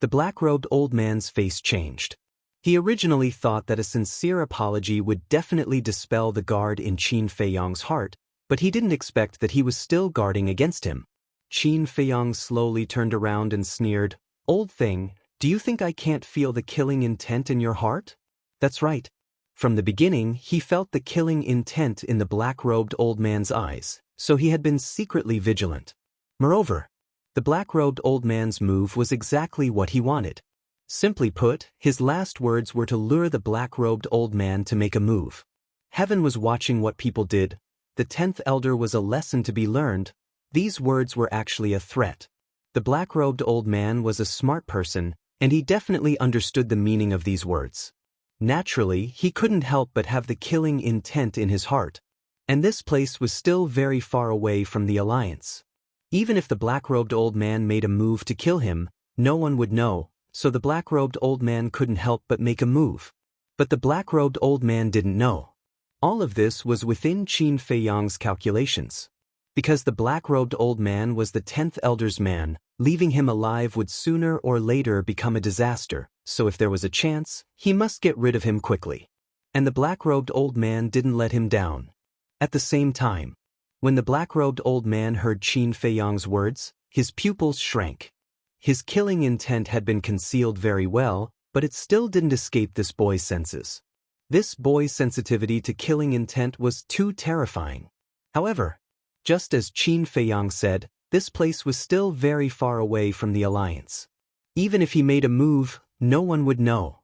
The black-robed old man's face changed. He originally thought that a sincere apology would definitely dispel the guard in Qin Feiyang's heart, but he didn't expect that he was still guarding against him. Qin Feiyang slowly turned around and sneered, "Old thing, do you think I can't feel the killing intent in your heart?" That's right. From the beginning, he felt the killing intent in the black-robed old man's eyes, so he had been secretly vigilant. Moreover, the black-robed old man's move was exactly what he wanted. Simply put, his last words were to lure the black-robed old man to make a move. Heaven was watching what people did. The 10th elder was a lesson to be learned. These words were actually a threat. The black-robed old man was a smart person, and he definitely understood the meaning of these words. Naturally, he couldn't help but have the killing intent in his heart. And this place was still very far away from the alliance. Even if the black-robed old man made a move to kill him, no one would know, so the black-robed old man couldn't help but make a move. But the black-robed old man didn't know. All of this was within Qin Feiyang's calculations. Because the black-robed old man was the 10th elder's man, leaving him alive would sooner or later become a disaster, so if there was a chance, he must get rid of him quickly. And the black-robed old man didn't let him down. At the same time, when the black-robed old man heard Qin Feiyang's words, his pupils shrank. His killing intent had been concealed very well, but it still didn't escape this boy's senses. This boy's sensitivity to killing intent was too terrifying. However, just as Qin Feiyang said, this place was still very far away from the alliance. Even if he made a move, no one would know.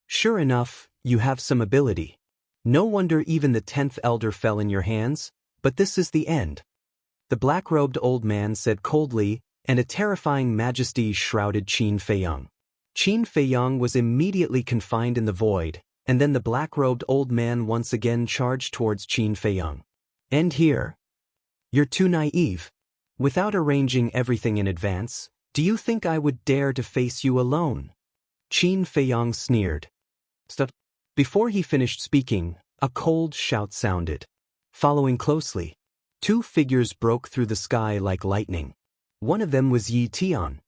Sure enough, you have some ability. No wonder even the 10th elder fell in your hands, but this is the end. The black-robed old man said coldly, and a terrifying majesty shrouded Qin Feiyang. Qin Feiyang was immediately confined in the void, and then the black-robed old man once again charged towards Qin Feiyang. End here. You're too naive. Without arranging everything in advance, do you think I would dare to face you alone? Qin Feiyang sneered. Stop. Before he finished speaking, a cold shout sounded. Following closely, two figures broke through the sky like lightning. One of them was Yi Tian.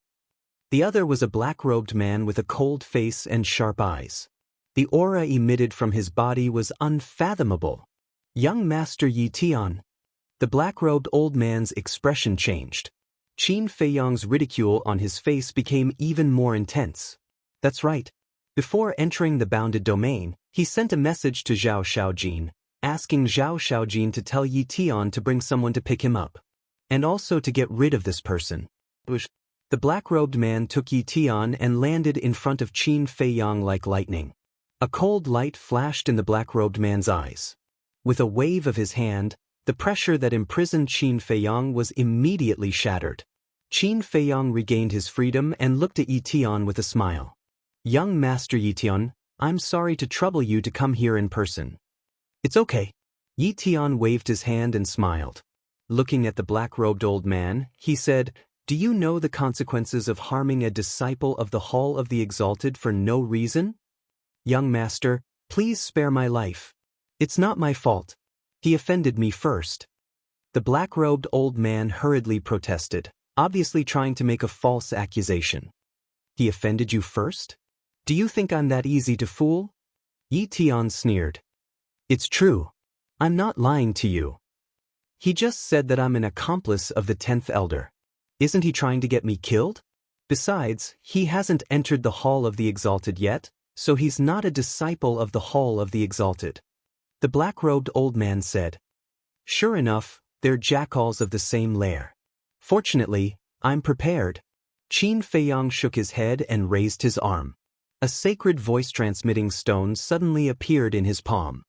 The other was a black-robed man with a cold face and sharp eyes. The aura emitted from his body was unfathomable. Young Master Yi Tian. The black-robed old man's expression changed. Qin Feiyang's ridicule on his face became even more intense. That's right. Before entering the bounded domain, he sent a message to Zhao Shaojin, asking Zhao Shaojin to tell Yi Tian to bring someone to pick him up, and also to get rid of this person. The black-robed man took Yi Tian and landed in front of Qin Feiyang like lightning. A cold light flashed in the black-robed man's eyes. With a wave of his hand, the pressure that imprisoned Qin Feiyang was immediately shattered. Qin Feiyang regained his freedom and looked at Yi Tian with a smile. Young Master Yi Tian, I'm sorry to trouble you to come here in person. It's okay. Yi Tian waved his hand and smiled. Looking at the black-robed old man, he said, Do you know the consequences of harming a disciple of the Hall of the Exalted for no reason? Young Master, please spare my life. It's not my fault. He offended me first. The black-robed old man hurriedly protested, obviously trying to make a false accusation. He offended you first? Do you think I'm that easy to fool? Yi Tian sneered. It's true. I'm not lying to you. He just said that I'm an accomplice of the 10th elder. Isn't he trying to get me killed? Besides, he hasn't entered the Hall of the Exalted yet, so he's not a disciple of the Hall of the Exalted. The black-robed old man said. Sure enough, they're jackals of the same lair. Fortunately, I'm prepared. Qin Feiyang shook his head and raised his arm. A sacred voice-transmitting stone suddenly appeared in his palm.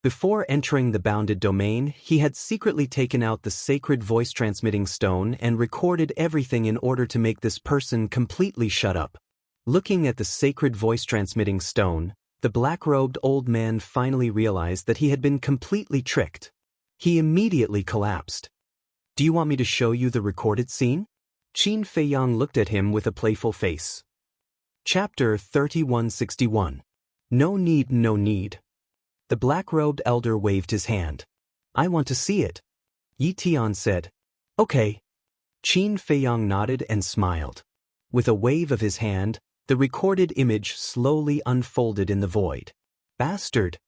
Before entering the bounded domain, he had secretly taken out the sacred voice-transmitting stone and recorded everything in order to make this person completely shut up. Looking at the sacred voice-transmitting stone, the black-robed old man finally realized that he had been completely tricked. He immediately collapsed. Do you want me to show you the recorded scene? Qin Feiyang looked at him with a playful face. Chapter 3161. No need, no need. The black-robed elder waved his hand. I want to see it. Yi Tian said. Okay. Qin Feiyang nodded and smiled. With a wave of his hand, the recorded image slowly unfolded in the void. Bastard!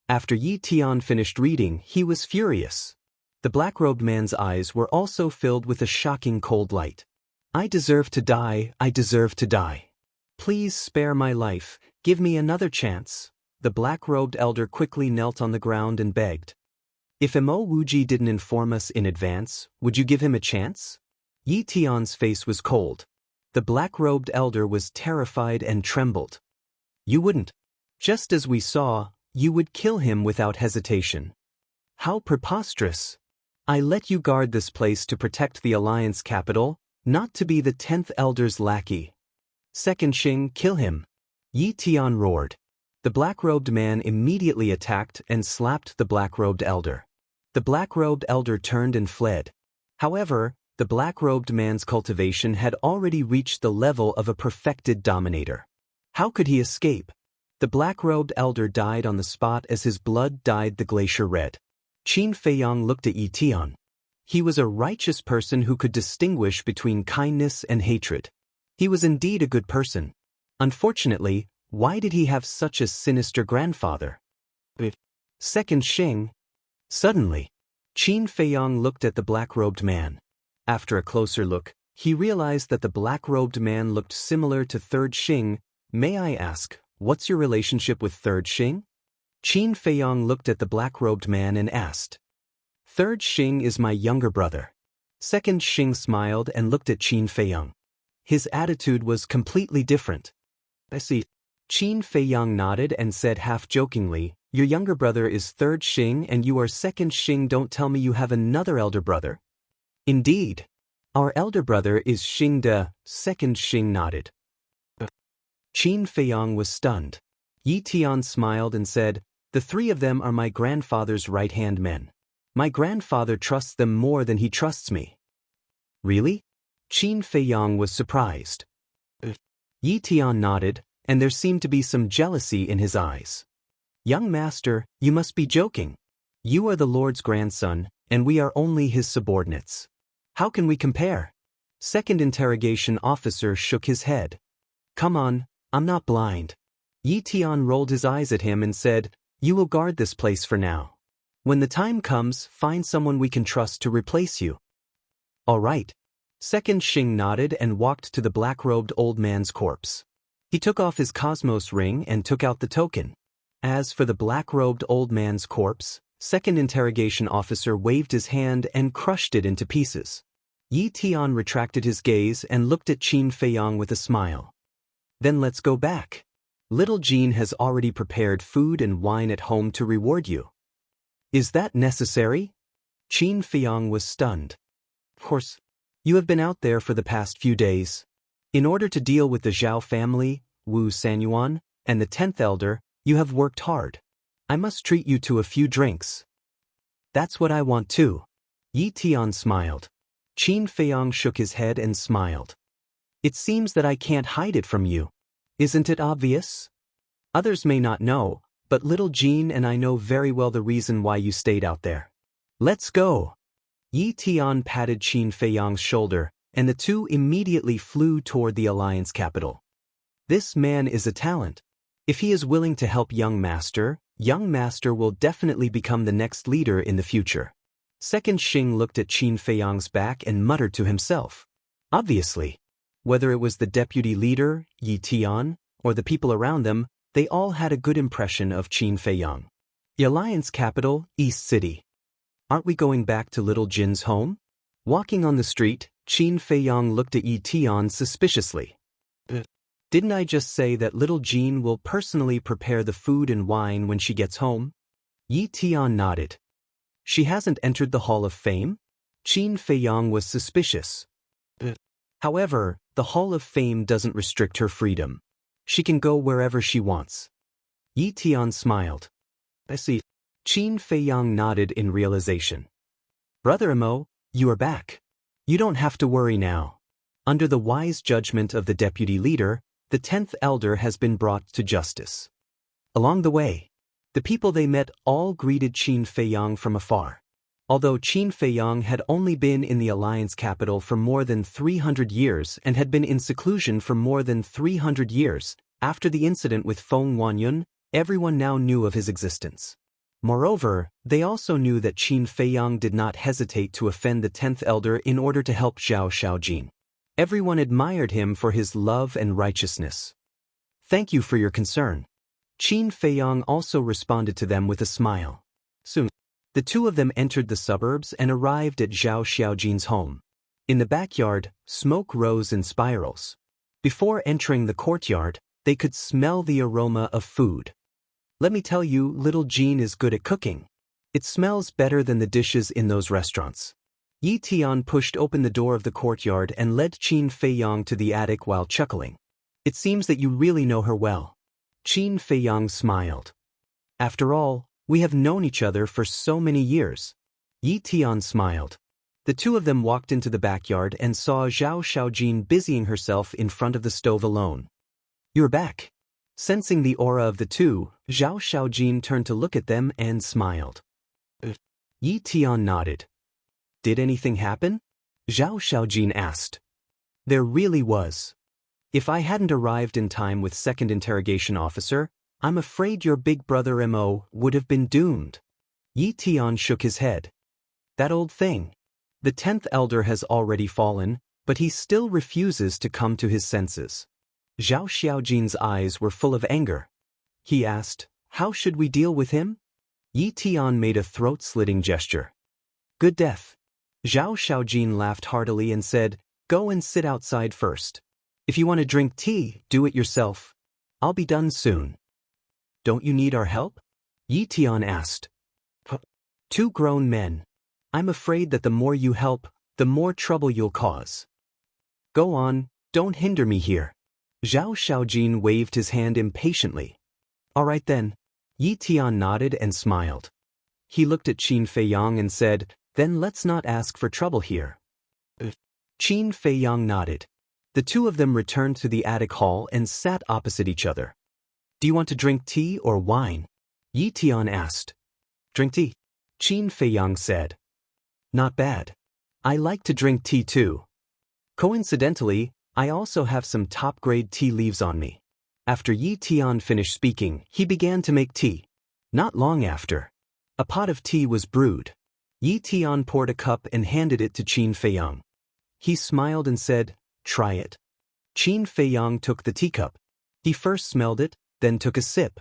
After Yi Tian finished reading, he was furious. The black-robed man's eyes were also filled with a shocking cold light. I deserve to die, I deserve to die. Please spare my life, give me another chance. The black-robed elder quickly knelt on the ground and begged. If Emo Wuji didn't inform us in advance, would you give him a chance? Yi Tian's face was cold. The black-robed elder was terrified and trembled. You wouldn't. Just as we saw, you would kill him without hesitation. How preposterous. I let you guard this place to protect the Alliance capital, not to be the 10th elder's lackey. Second Xing, kill him. Yi Tian roared. The black-robed man immediately attacked and slapped the black-robed elder. The black-robed elder turned and fled. However, the black-robed man's cultivation had already reached the level of a perfected dominator. How could he escape? The black-robed elder died on the spot as his blood dyed the glacier red. Qin Feiyang looked at Yi Tian. He was a righteous person who could distinguish between kindness and hatred. He was indeed a good person. Unfortunately, why did he have such a sinister grandfather? Second Xing. Suddenly, Qin Feiyang looked at the black-robed man. After a closer look, he realized that the black-robed man looked similar to Third Xing. May I ask, what's your relationship with Third Xing? Qin Feiyang looked at the black-robed man and asked. Third Xing is my younger brother. Second Xing smiled and looked at Qin Feiyang. His attitude was completely different. I see. Qin Feiyang nodded and said half-jokingly, your younger brother is Third Xing and you are Second Xing. Don't tell me you have another elder brother. Indeed. Our elder brother is Xing De. Second Xing nodded. Qin Feiyang was stunned. Yi Tian smiled and said, the three of them are my grandfather's right-hand men. My grandfather trusts them more than he trusts me. Really? Qin Feiyang was surprised. Yi Tian nodded, and there seemed to be some jealousy in his eyes. Young master, you must be joking. You are the Lord's grandson, and we are only his subordinates. How can we compare? Second interrogation officer shook his head. Come on, I'm not blind. Yi Tian rolled his eyes at him and said, you will guard this place for now. When the time comes, find someone we can trust to replace you. All right. Second Xing nodded and walked to the black-robed old man's corpse. He took off his cosmos ring and took out the token. As for the black-robed old man's corpse, second interrogation officer waved his hand and crushed it into pieces. Yi Tian retracted his gaze and looked at Qin Feiyang with a smile. Then let's go back. Little Jean has already prepared food and wine at home to reward you. Is that necessary? Qin Feiyang was stunned. Of course, you have been out there for the past few days. In order to deal with the Zhao family, Wu Sanyuan, and the 10th elder, you have worked hard. I must treat you to a few drinks. That's what I want too. Yi Tian smiled. Qin Feiyang shook his head and smiled. It seems that I can't hide it from you. Isn't it obvious? Others may not know, but little Jean and I know very well the reason why you stayed out there. Let's go. Yi Tian patted Qin Feiyang's shoulder, and the two immediately flew toward the Alliance capital. This man is a talent. If he is willing to help young master will definitely become the next leader in the future. Second Xing looked at Qin Feiyang's back and muttered to himself. Obviously. Whether it was the deputy leader, Yi Tian, or the people around them, they all had a good impression of Qin Feiyang. The Alliance capital, East City. Aren't we going back to little Jin's home? Walking on the street, Qin Feiyang looked at Yi Tian suspiciously. Didn't I just say that little Jean will personally prepare the food and wine when she gets home? Yi Tian nodded. She hasn't entered the Hall of Fame? Qin Feiyang was suspicious. However, the Hall of Fame doesn't restrict her freedom. She can go wherever she wants. Yi Tian smiled. I see. Qin Feiyang nodded in realization. Brother Emo, you are back. You don't have to worry now. Under the wise judgment of the deputy leader, the 10th elder has been brought to justice. Along the way, the people they met all greeted Qin Feiyang from afar. Although Qin Feiyang had only been in the Alliance capital for more than 300 years and had been in seclusion for more than 300 years, after the incident with Feng Wanyun, everyone now knew of his existence. Moreover, they also knew that Qin Feiyang did not hesitate to offend the 10th elder in order to help Zhao Xiaojin. Everyone admired him for his love and righteousness. Thank you for your concern. Qin Feiyang also responded to them with a smile. Soon, the two of them entered the suburbs and arrived at Zhao Xiaojin's home. In the backyard, smoke rose in spirals. Before entering the courtyard, they could smell the aroma of food. Let me tell you, little Jean is good at cooking. It smells better than the dishes in those restaurants. Yi Tian pushed open the door of the courtyard and led Qin Feiyang to the attic while chuckling. It seems that you really know her well. Qin Feiyang smiled. After all, we have known each other for so many years. Yi Tian smiled. The two of them walked into the backyard and saw Zhao Xiaojin busying herself in front of the stove alone. You're back. Sensing the aura of the two, Zhao Xiaojin turned to look at them and smiled. Yi Tian nodded. Did anything happen? Zhao Xiaojin asked. There really was. If I hadn't arrived in time with second interrogation officer, I'm afraid your big brother Mo would have been doomed. Yi Tian shook his head. That old thing. The 10th elder has already fallen, but he still refuses to come to his senses. Zhao Xiaojin's eyes were full of anger. He asked, how should we deal with him? Yi Tian made a throat-slitting gesture. Good death. Zhao Xiaojin laughed heartily and said, go and sit outside first. If you want to drink tea, do it yourself. I'll be done soon. Don't you need our help? Yi Tian asked. Two grown men. I'm afraid that the more you help, the more trouble you'll cause. Go on, don't hinder me here. Zhao Xiaojin waved his hand impatiently. All right then. Yi Tian nodded and smiled. He looked at Qin Feiyang and said, then let's not ask for trouble here. Qin Feiyang nodded. The two of them returned to the attic hall and sat opposite each other. Do you want to drink tea or wine? Yi Tian asked. Drink tea, Qin Feiyang said. Not bad. I like to drink tea too. Coincidentally, I also have some top-grade tea leaves on me. After Yi Tian finished speaking, he began to make tea. Not long after, a pot of tea was brewed. Yi Tian poured a cup and handed it to Qin Feiyang. He smiled and said, try it. Qin Feiyang took the teacup. He first smelled it, then took a sip.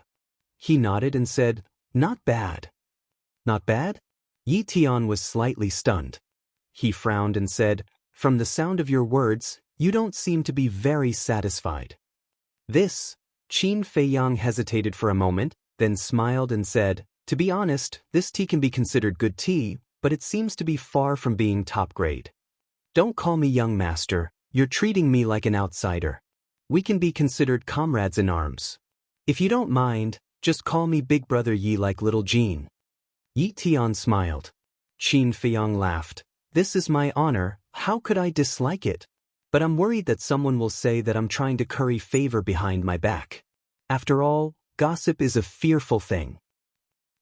He nodded and said, not bad. Not bad? Yi Tian was slightly stunned. He frowned and said, from the sound of your words, you don't seem to be very satisfied. This, Qin Feiyang hesitated for a moment, then smiled and said, to be honest, this tea can be considered good tea, but it seems to be far from being top grade. Don't call me young master, you're treating me like an outsider. We can be considered comrades in arms. If you don't mind, just call me big brother Yi like little Jean. Yi Tian smiled. Qin Feiyang laughed. This is my honor, how could I dislike it? But I'm worried that someone will say that I'm trying to curry favor behind my back. After all, gossip is a fearful thing.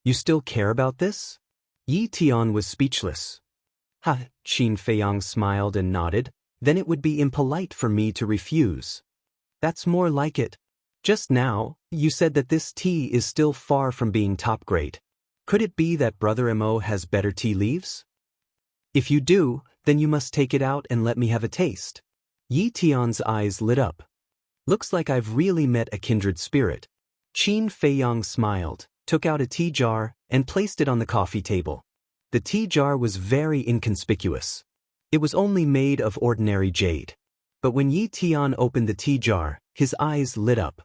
You still care about this? Yi Tian was speechless. Ha, Qin Feiyang smiled and nodded, then it would be impolite for me to refuse. That's more like it. Just now, you said that this tea is still far from being top grade. Could it be that Brother Mo has better tea leaves? If you do, then you must take it out and let me have a taste. Yi Tian's eyes lit up. Looks like I've really met a kindred spirit. Qin Feiyang smiled, took out a tea jar, and placed it on the coffee table. The tea jar was very inconspicuous. It was only made of ordinary jade. But when Yi Tian opened the tea jar, his eyes lit up.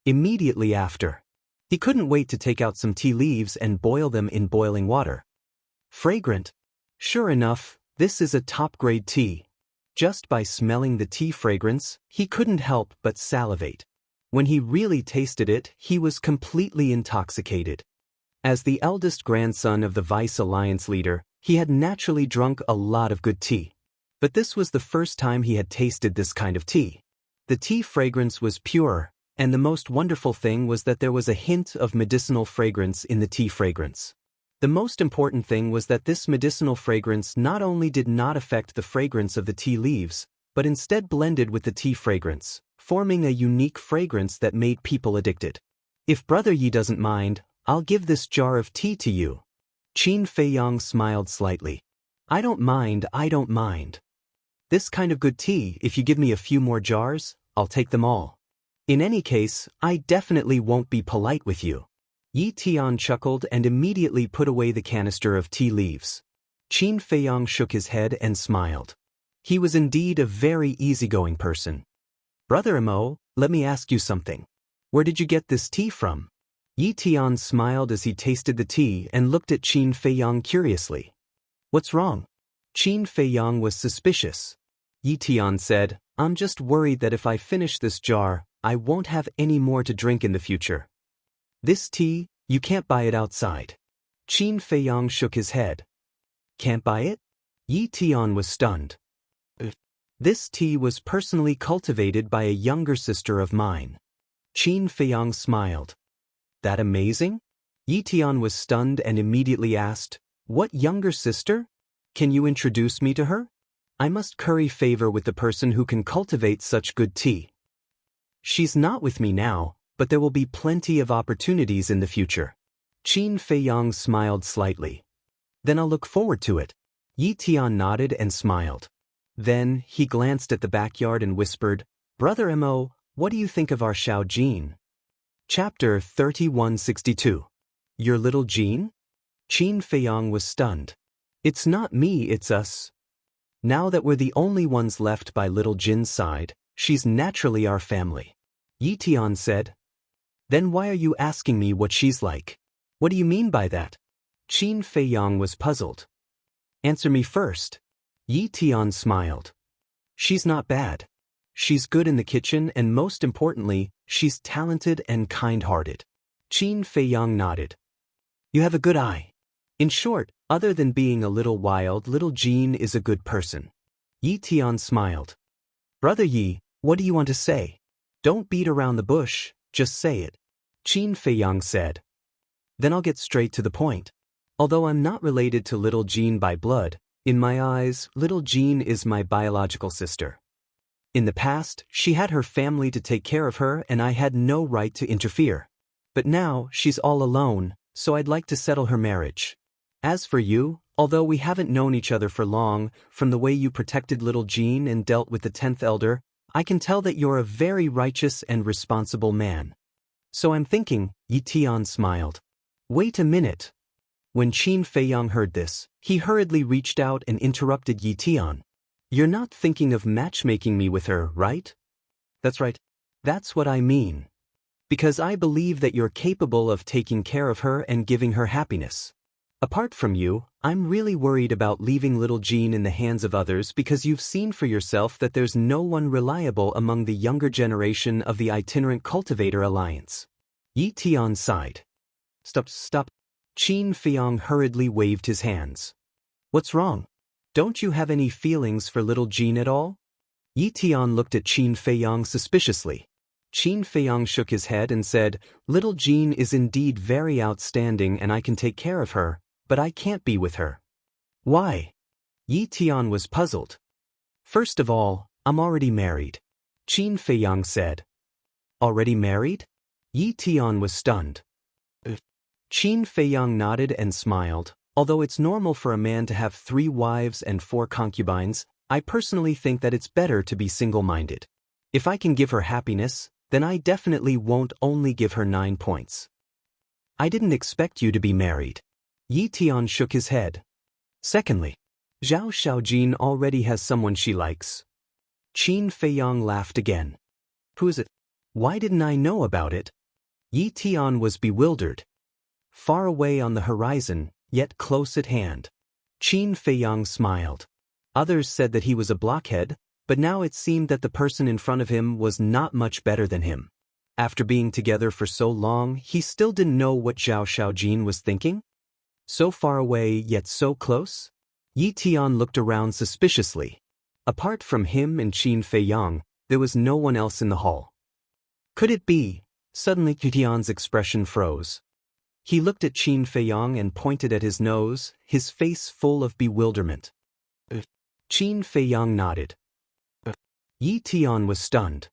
Immediately after, he couldn't wait to take out some tea leaves and boil them in boiling water. Fragrant. Sure enough, this is a top-grade tea. Just by smelling the tea fragrance, he couldn't help but salivate. When he really tasted it, he was completely intoxicated. As the eldest grandson of the Vice Alliance leader, he had naturally drunk a lot of good tea. But this was the first time he had tasted this kind of tea. The tea fragrance was pure, and the most wonderful thing was that there was a hint of medicinal fragrance in the tea fragrance. The most important thing was that this medicinal fragrance not only did not affect the fragrance of the tea leaves, but instead blended with the tea fragrance, forming a unique fragrance that made people addicted. If Brother Yi doesn't mind, I'll give this jar of tea to you. Qin Feiyang smiled slightly. I don't mind. This kind of good tea, if you give me a few more jars, I'll take them all. In any case, I definitely won't be polite with you. Yi Tian chuckled and immediately put away the canister of tea leaves. Qin Feiyang shook his head and smiled. He was indeed a very easygoing person. Brother Mo, let me ask you something. Where did you get this tea from? Yi Tian smiled as he tasted the tea and looked at Qin Feiyang curiously. What's wrong? Qin Feiyang was suspicious. Yi Tian said, I'm just worried that if I finish this jar, I won't have any more to drink in the future. This tea, you can't buy it outside. Qin Feiyang shook his head. Can't buy it? Yi Tian was stunned. This tea was personally cultivated by a younger sister of mine. Qin Feiyang smiled. That amazing? Yi Tian was stunned and immediately asked, What younger sister? Can you introduce me to her? I must curry favor with the person who can cultivate such good tea. She's not with me now, but there will be plenty of opportunities in the future. Qin Feiyang smiled slightly. Then I'll look forward to it. Yi Tian nodded and smiled. Then he glanced at the backyard and whispered, Brother Mo, what do you think of our Xiao Jin? Chapter 3162. Your little Jean? Qin Feiyang was stunned. It's not me, it's us. Now that we're the only ones left by little Jin's side, she's naturally our family. Yi Tian said. Then why are you asking me what she's like? What do you mean by that? Qin Feiyang was puzzled. Answer me first. Yi Tian smiled. She's not bad. She's good in the kitchen and most importantly, she's talented and kind-hearted. Qin Feiyang nodded. You have a good eye. In short, other than being a little wild, little Jean is a good person. Yi Tian smiled. Brother Yi, what do you want to say? Don't beat around the bush, just say it. Qin Feiyang said. Then I'll get straight to the point. Although I'm not related to little Jean by blood, in my eyes, little Jean is my biological sister. In the past, she had her family to take care of her and I had no right to interfere. But now, she's all alone, so I'd like to settle her marriage. As for you, although we haven't known each other for long, from the way you protected little Jean and dealt with the 10th elder, I can tell that you're a very righteous and responsible man. So I'm thinking, Yi Tian smiled. Wait a minute. When Qin Feiyang heard this, he hurriedly reached out and interrupted Yi Tian. You're not thinking of matchmaking me with her, right? That's right. That's what I mean. Because I believe that you're capable of taking care of her and giving her happiness. Apart from you, I'm really worried about leaving little Jean in the hands of others because you've seen for yourself that there's no one reliable among the younger generation of the Itinerant Cultivator Alliance. Yi Tian sighed. Stop. Qin Feiyang hurriedly waved his hands. What's wrong? Don't you have any feelings for little Jean at all? Yi Tian looked at Qin Feiyang suspiciously. Qin Feiyang shook his head and said, Little Jean is indeed very outstanding and I can take care of her, but I can't be with her. Why? Yi Tian was puzzled. First of all, I'm already married. Qin Feiyang said. Already married? Yi Tian was stunned. Qin Feiyang nodded and smiled. Although it's normal for a man to have 3 wives and 4 concubines, I personally think that it's better to be single-minded. If I can give her happiness, then I definitely won't only give her 9 points. I didn't expect you to be married. Yi Tian shook his head. Secondly, Zhao Xiaojin already has someone she likes. Qin Feiyang laughed again. Who is it? Why didn't I know about it? Yi Tian was bewildered. Far away on the horizon, yet close at hand. Qin Feiyang smiled. Others said that he was a blockhead, but now it seemed that the person in front of him was not much better than him. After being together for so long, he still didn't know what Zhao Xiaojin was thinking? So far away, yet so close? Yi Tian looked around suspiciously. Apart from him and Qin Feiyang, there was no one else in the hall. Could it be? Suddenly Yi Tian's expression froze. He looked at Qin Feiyang and pointed at his nose, his face full of bewilderment. Qin Feiyang nodded. Yi Tian was stunned.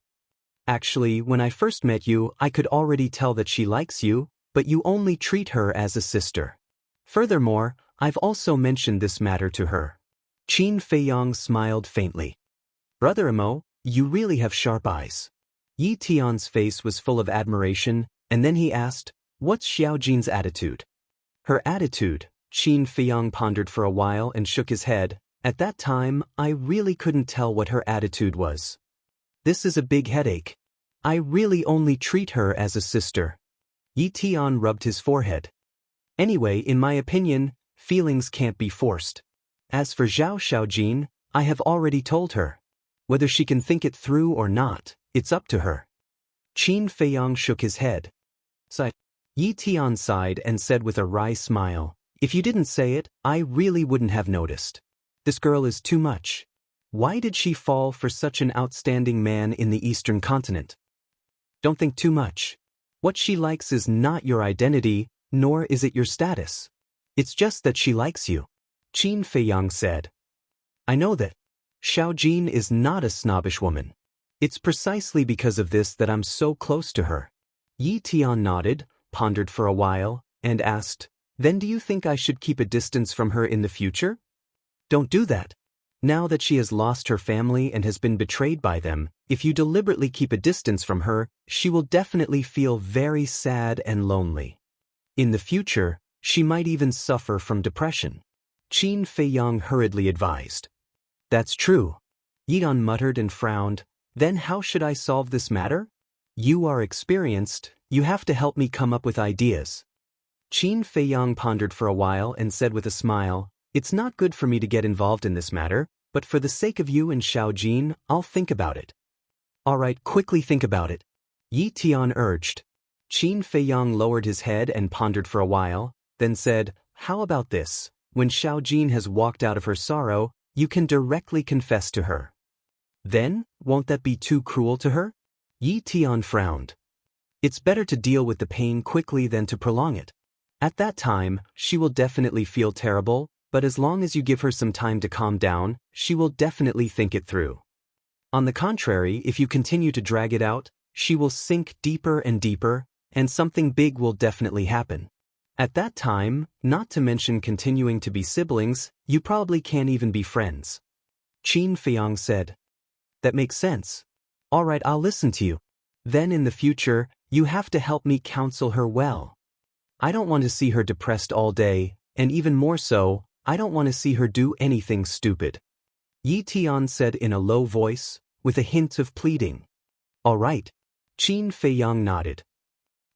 Actually, when I first met you, I could already tell that she likes you, but you only treat her as a sister. Furthermore, I've also mentioned this matter to her. Qin Feiyang smiled faintly. Brother Imo, you really have sharp eyes. Yi Tian's face was full of admiration, and then he asked, what's Xiao Jin's attitude? Her attitude, Qin Feiyang pondered for a while and shook his head. At that time, I really couldn't tell what her attitude was. This is a big headache. I really only treat her as a sister. Yi Tian rubbed his forehead. Anyway, in my opinion, feelings can't be forced. As for Zhao Xiaojin, I have already told her. Whether she can think it through or not, it's up to her. Qin Feiyang shook his head. Yi Tian sighed and said with a wry smile, if you didn't say it, I really wouldn't have noticed. This girl is too much. Why did she fall for such an outstanding man in the Eastern continent? Don't think too much. What she likes is not your identity, nor is it your status. It's just that she likes you. Qin Feiyang said. I know that. Xiao Jin is not a snobbish woman. It's precisely because of this that I'm so close to her. Yi Tian nodded, pondered for a while, and asked, then do you think I should keep a distance from her in the future? Don't do that. Now that she has lost her family and has been betrayed by them, if you deliberately keep a distance from her, she will definitely feel very sad and lonely. In the future, she might even suffer from depression. Qin Feiyang hurriedly advised. That's true. Yi Tian muttered and frowned. Then how should I solve this matter? You are experienced, you have to help me come up with ideas. Qin Feiyang pondered for a while and said with a smile, it's not good for me to get involved in this matter, but for the sake of you and Xiao Jin, I'll think about it. All right, quickly think about it. Yi Tian urged. Qin Feiyang lowered his head and pondered for a while, then said, how about this? When Xiao Jin has walked out of her sorrow, you can directly confess to her. Then, won't that be too cruel to her? Yi Tian frowned. It's better to deal with the pain quickly than to prolong it. At that time, she will definitely feel terrible, but as long as you give her some time to calm down, she will definitely think it through. On the contrary, if you continue to drag it out, she will sink deeper and deeper, and something big will definitely happen. At that time, not to mention continuing to be siblings, you probably can't even be friends. Qin Feiyang said. That makes sense. All right, I'll listen to you. Then in the future, you have to help me counsel her well. I don't want to see her depressed all day, and even more so, I don't want to see her do anything stupid. Yi Tian said in a low voice, with a hint of pleading. All right. Qin Feiyang nodded.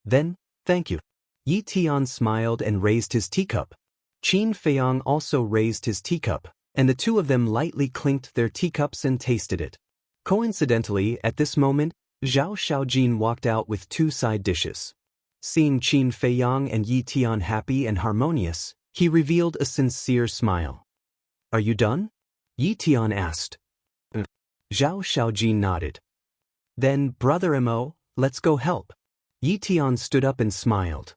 Then, thank you. Yi Tian smiled and raised his teacup. Qin Feiyang also raised his teacup, and the two of them lightly clinked their teacups and tasted it. Coincidentally, at this moment, Zhao Xiaojin walked out with 2 side dishes. Seeing Qin Feiyang and Yi Tian happy and harmonious, he revealed a sincere smile. Are you done? Yi Tian asked. Zhao Xiaojin nodded. Then, Brother Imo, let's go help. Yi Tian stood up and smiled.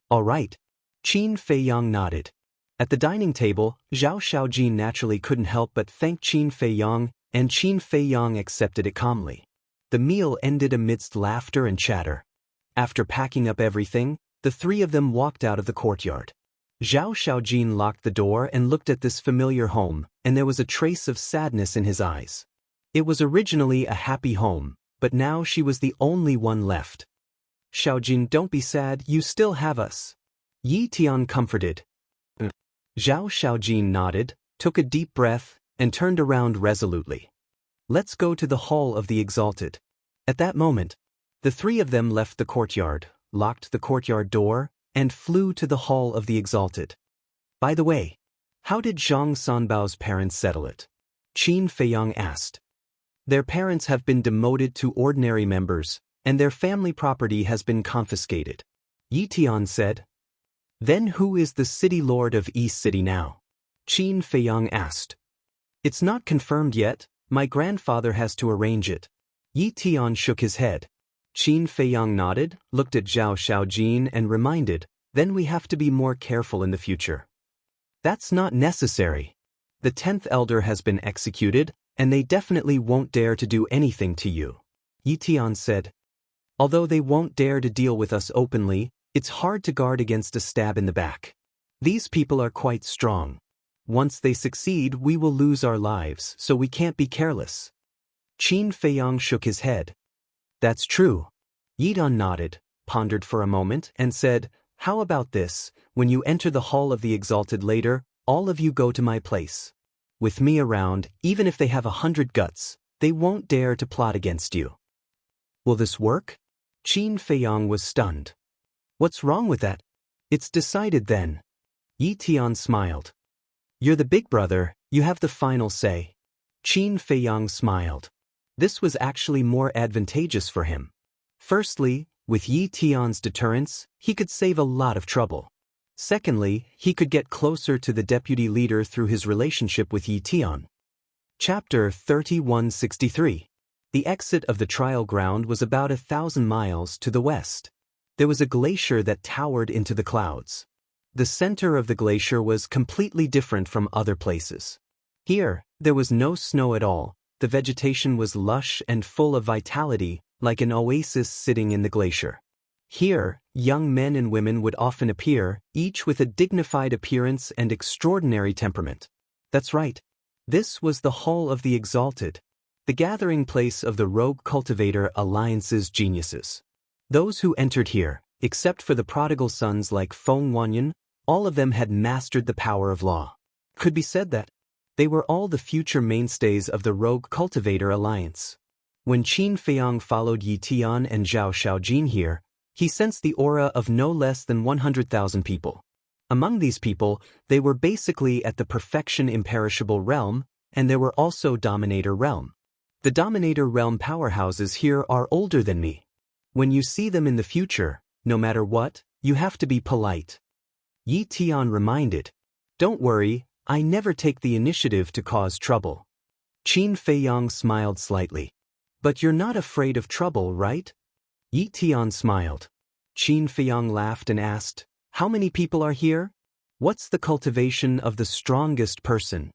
All right. Qin Feiyang nodded. At the dining table, Zhao Xiaojin naturally couldn't help but thank Qin Feiyang, and Qin Feiyang accepted it calmly. The meal ended amidst laughter and chatter. After packing up everything, the 3 of them walked out of the courtyard. Zhao Xiaojin locked the door and looked at this familiar home, and there was a trace of sadness in his eyes. It was originally a happy home, but now she was the only one left. Xiaojin, don't be sad, you still have us. Yi Tian comforted. Zhao Xiaojin nodded, took a deep breath, and turned around resolutely. Let's go to the Hall of the Exalted. At that moment, the 3 of them left the courtyard, locked the courtyard door, and flew to the Hall of the Exalted. By the way, how did Zhang Sanbao's parents settle it? Qin Feiyang asked. Their parents have been demoted to ordinary members, and their family property has been confiscated. Yi Tian said. Then who is the city lord of East City now? Qin Feiyang asked. It's not confirmed yet, my grandfather has to arrange it. Yi Tian shook his head. Qin Feiyang nodded, looked at Zhao Xiaojin and reminded, then we have to be more careful in the future. That's not necessary. The 10th elder has been executed, and they definitely won't dare to do anything to you. Yi Tian said. Although they won't dare to deal with us openly, It's hard to guard against a stab in the back. These people are quite strong. Once they succeed, we will lose our lives, so we can't be careless. Qin Feiyang shook his head. That's true. Yidan nodded, pondered for a moment, and said, how about this? When you enter the Hall of the Exalted later, all of you go to my place. With me around, even if they have 100 guts, they won't dare to plot against you. Will this work? Qin Feiyang was stunned. What's wrong with that? It's decided then. Yi Tian smiled. You're the big brother, you have the final say. Qin Feiyang smiled. This was actually more advantageous for him. Firstly, with Yi Tian's deterrence, he could save a lot of trouble. Secondly, he could get closer to the deputy leader through his relationship with Yi Tian. Chapter 3163. The exit of the trial ground was about 1,000 miles to the west. There was a glacier that towered into the clouds. The center of the glacier was completely different from other places. Here, there was no snow at all. The vegetation was lush and full of vitality, like an oasis sitting in the glacier. Here, young men and women would often appear, each with a dignified appearance and extraordinary temperament. That's right. This was the Hall of the Exalted, the gathering place of the Rogue Cultivator Alliance's geniuses. Those who entered here, except for the prodigal sons like Feng Wanyan, all of them had mastered the power of law. Could be said that they were all the future mainstays of the Rogue Cultivator Alliance. When Qin Feiyang followed Yi Tian and Zhao Shaojin here, he sensed the aura of no less than 100,000 people. Among these people, they were basically at the perfection imperishable realm, and there were also Dominator realm. The Dominator realm powerhouses here are older than me. When you see them in the future, no matter what, you have to be polite. Yi Tian reminded. Don't worry, I never take the initiative to cause trouble. Qin Feiyang smiled slightly. But you're not afraid of trouble, right? Yi Tian smiled. Qin Feiyang laughed and asked, how many people are here? What's the cultivation of the strongest person?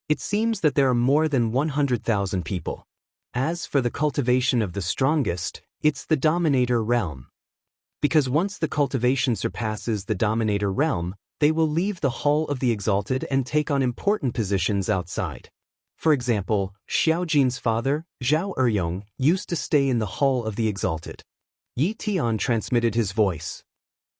It seems that there are more than 100,000 people. As for the cultivation of the strongest, it's the Dominator realm. Because once the cultivation surpasses the Dominator realm, they will leave the Hall of the Exalted and take on important positions outside. For example, Xiaojin's father, Zhao Eryong, used to stay in the Hall of the Exalted. Yi Tian transmitted his voice.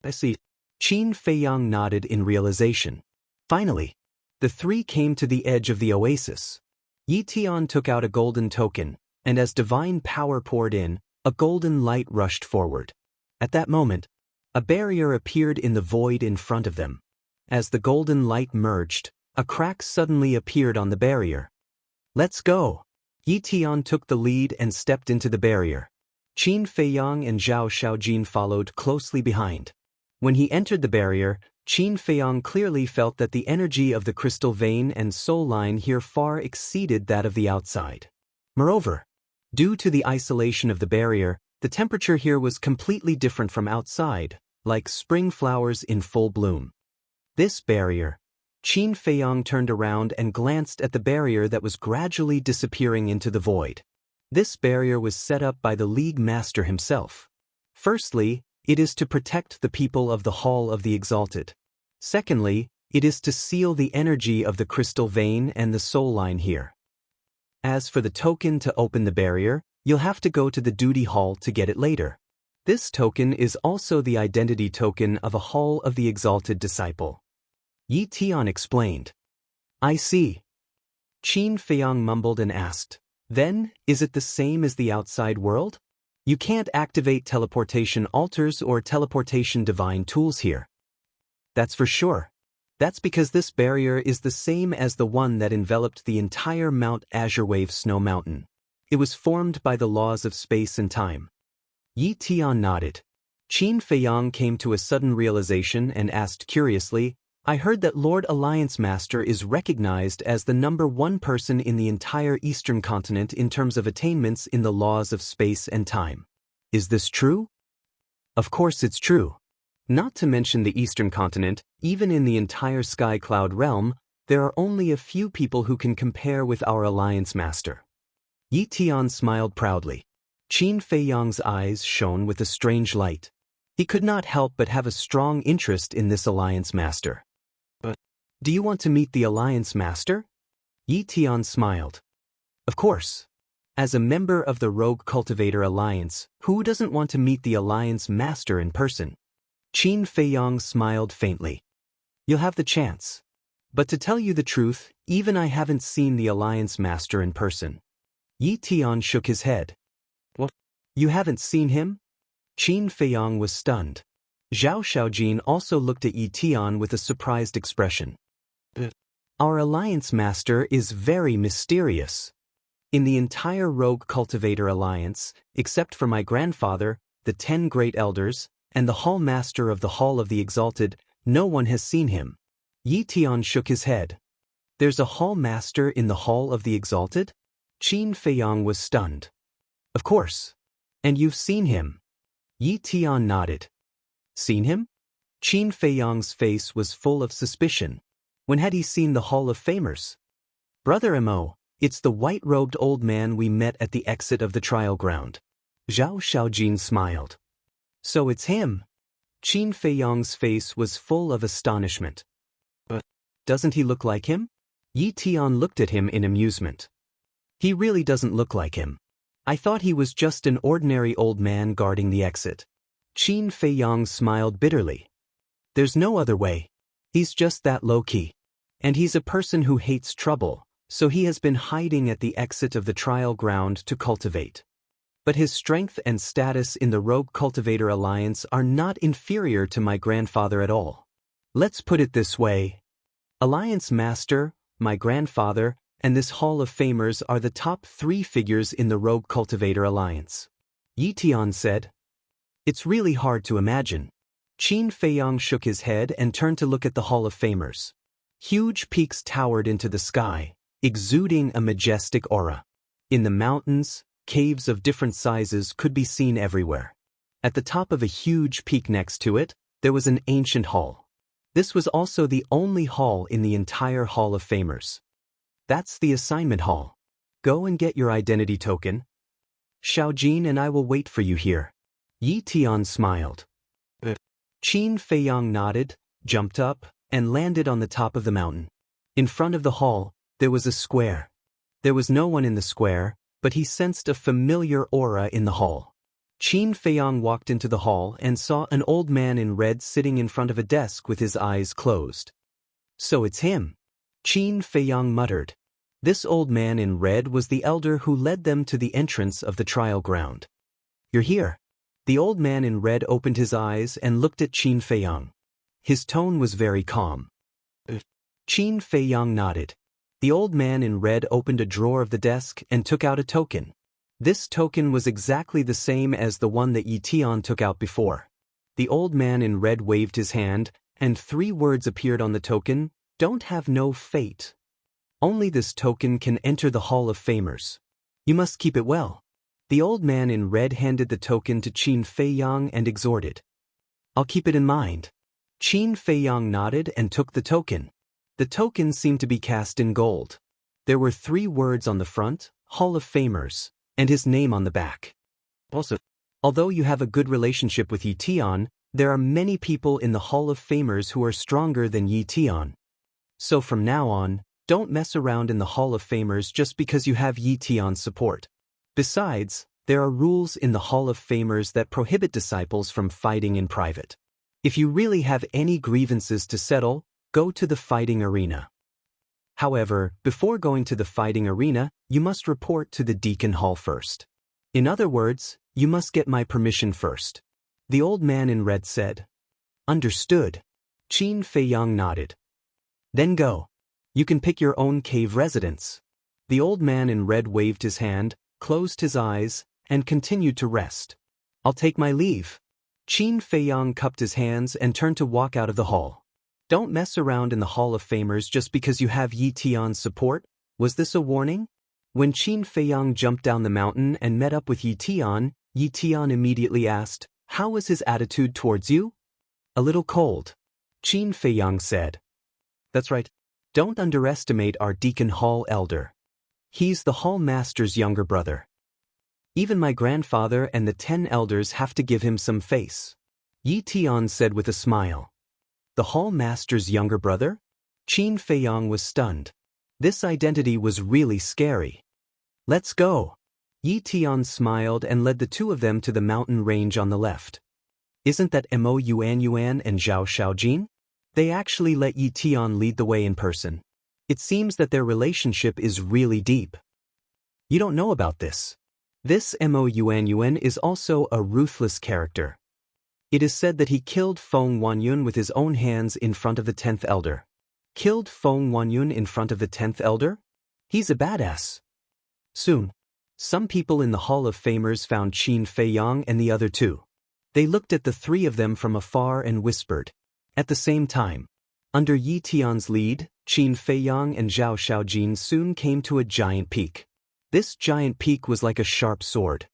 I see. Qin Feiyang nodded in realization. Finally, the three came to the edge of the oasis. Yi Tian took out a golden token, and as divine power poured in, a golden light rushed forward. At that moment, a barrier appeared in the void in front of them. As the golden light merged, a crack suddenly appeared on the barrier. Let's go. Yi Tian took the lead and stepped into the barrier. Qin Feiyang and Zhao Shaojin followed closely behind. When he entered the barrier, Qin Feiyang clearly felt that the energy of the crystal vein and soul line here far exceeded that of the outside. Moreover, due to the isolation of the barrier, the temperature here was completely different from outside, like spring flowers in full bloom. This barrier. Qin Feiyang turned around and glanced at the barrier that was gradually disappearing into the void. This barrier was set up by the League Master himself. Firstly, it is to protect the people of the Hall of the Exalted. Secondly, it is to seal the energy of the crystal vein and the soul line here. As for the token to open the barrier, you'll have to go to the duty hall to get it later. This token is also the identity token of a Hall of the Exalted disciple. Yi Tian explained. I see. Qin Feiyang mumbled and asked, then, is it the same as the outside world? You can't activate teleportation altars or teleportation divine tools here. That's for sure. That's because this barrier is the same as the one that enveloped the entire Mount Azurewave Snow Mountain. It was formed by the laws of space and time. Yi Tian nodded. Qin Feiyang came to a sudden realization and asked curiously, I heard that Lord Alliance Master is recognized as the #1 person in the entire Eastern continent in terms of attainments in the laws of space and time. Is this true? Of course it's true. Not to mention the Eastern continent, even in the entire Sky Cloud realm, there are only a few people who can compare with our Alliance Master. Yi Tian smiled proudly. Qin Feiyang's eyes shone with a strange light. He could not help but have a strong interest in this alliance master. But, do you want to meet the alliance master? Yi Tian smiled. Of course. As a member of the Rogue Cultivator Alliance, who doesn't want to meet the alliance master in person? Qin Feiyang smiled faintly. You'll have the chance. But to tell you the truth, even I haven't seen the alliance master in person. Yi Tian shook his head. What? You haven't seen him? Qin Feiyang was stunned. Zhao Xiaojin also looked at Yi Tian with a surprised expression. Our alliance master is very mysterious. In the entire Rogue Cultivator Alliance, except for my grandfather, the 10 Great Elders, and the Hall Master of the Hall of the Exalted, no one has seen him. Yi Tian shook his head. There's a Hall Master in the Hall of the Exalted? Qin Feiyang was stunned. Of course. And you've seen him? Yi Tian nodded. Seen him? Qin Feiyang's face was full of suspicion. When had he seen the Hall of Famers? Brother Mo, it's the white-robed old man we met at the exit of the trial ground. Zhao Xiaojin smiled. So it's him. Qin Feiyang's face was full of astonishment. But doesn't he look like him? Yi Tian looked at him in amusement. He really doesn't look like him. I thought he was just an ordinary old man guarding the exit. Qin Feiyang smiled bitterly. There's no other way. He's just that low-key. And he's a person who hates trouble, so he has been hiding at the exit of the trial ground to cultivate. But his strength and status in the Rogue Cultivator Alliance are not inferior to my grandfather at all. Let's put it this way. Alliance Master, my grandfather, and this Hall of Famers are the top 3 figures in the Rogue Cultivator Alliance. Yi Tian said. It's really hard to imagine. Qin Feiyang shook his head and turned to look at the Hall of Famers. Huge peaks towered into the sky, exuding a majestic aura. In the mountains, caves of different sizes could be seen everywhere. At the top of a huge peak next to it, there was an ancient hall. This was also the only hall in the entire Hall of Famers. That's the assignment hall. Go and get your identity token. Xiaojin and I will wait for you here. Yi Tian smiled. Qin Feiyang nodded, jumped up, and landed on the top of the mountain. In front of the hall, there was a square. There was no one in the square, but he sensed a familiar aura in the hall. Qin Feiyang walked into the hall and saw an old man in red sitting in front of a desk with his eyes closed. So it's him. Qin Feiyang muttered. This old man in red was the elder who led them to the entrance of the trial ground. You're here. The old man in red opened his eyes and looked at Qin Feiyang. His tone was very calm. Qin Feiyang nodded. The old man in red opened a drawer of the desk and took out a token. This token was exactly the same as the one that Yi Tian took out before. The old man in red waved his hand, and 3 words appeared on the token: Don't have no fate. Only this token can enter the Hall of Famers. You must keep it well. The old man in red handed the token to Qin Feiyang and exhorted. I'll keep it in mind. Qin Feiyang nodded and took the token. The token seemed to be cast in gold. There were 3 words on the front, Hall of Famers, and his name on the back. Also, although you have a good relationship with Yi Tian, there are many people in the Hall of Famers who are stronger than Yi Tian. So from now on, don't mess around in the Hall of Famers just because you have Yi Tian's support. Besides, there are rules in the Hall of Famers that prohibit disciples from fighting in private. If you really have any grievances to settle, go to the fighting arena. However, before going to the fighting arena, you must report to the Deacon Hall first. In other words, you must get my permission first. The old man in red said. Understood. Qin Feiyang nodded. Then go. You can pick your own cave residence. The old man in red waved his hand, closed his eyes, and continued to rest. I'll take my leave. Qin Feiyang cupped his hands and turned to walk out of the hall. Don't mess around in the Hall of Famers just because you have Yi Tian's support. Was this a warning? When Qin Feiyang jumped down the mountain and met up with Yi Tian immediately asked, How was his attitude towards you? A little cold. Qin Feiyang said. That's right. Don't underestimate our Deacon Hall elder. He's the Hall Master's younger brother. Even my grandfather and the 10 elders have to give him some face. Yi Tian said with a smile. The hall master's younger brother? Qin Feiyang was stunned. This identity was really scary. Let's go. Yi Tian smiled and led the two of them to the mountain range on the left. Isn't that Mo Yuan Yuan and Zhao Xiaojin? They actually let Yi Tian lead the way in person. It seems that their relationship is really deep. You don't know about this. This Mo Yuan Yuan is also a ruthless character. It is said that he killed Feng Wanyun with his own hands in front of the 10th elder. Killed Feng Wanyun in front of the 10th elder? He's a badass. Soon, some people in the Hall of Famers found Qin Feiyang and the other two. They looked at the three of them from afar and whispered. At the same time, under Yi Tian's lead, Qin Feiyang and Zhao Xiaojin soon came to a giant peak. This giant peak was like a sharp sword.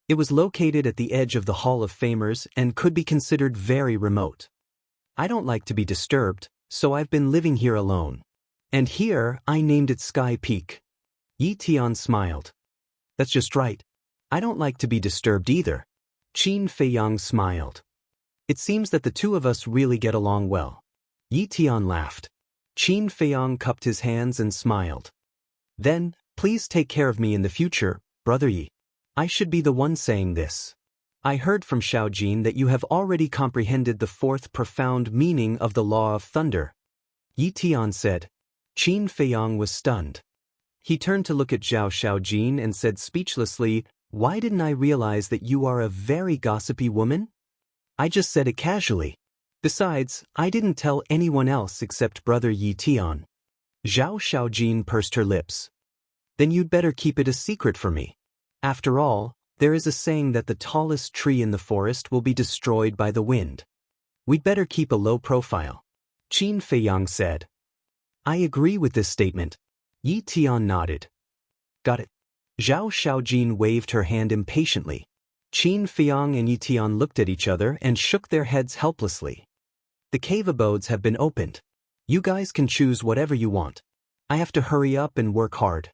It was located at the edge of the Hall of Famers and could be considered very remote. I don't like to be disturbed, so I've been living here alone. And here, I named it Sky Peak. Yi Tian smiled. That's just right. I don't like to be disturbed either. Qin Feiyang smiled. It seems that the two of us really get along well. Yi Tian laughed. Qin Feiyang cupped his hands and smiled. Then, please take care of me in the future, Brother Yi. I should be the one saying this. I heard from Xiaojin that you have already comprehended the fourth profound meaning of the law of thunder. Yi Tian said. Qin Feiyang was stunned. He turned to look at Zhao Xiaojin and said speechlessly, Why didn't I realize that you are a very gossipy woman? I just said it casually. Besides, I didn't tell anyone else except Brother Yi Tian. Zhao Xiaojin pursed her lips. Then you'd better keep it a secret for me. After all, there is a saying that the tallest tree in the forest will be destroyed by the wind. We'd better keep a low profile. Qin Feiyang said. I agree with this statement. Yi Tian nodded. Got it. Zhao Xiaojin waved her hand impatiently. Qin Feiyang and Yi Tian looked at each other and shook their heads helplessly. The cave abodes have been opened. You guys can choose whatever you want. I have to hurry up and work hard.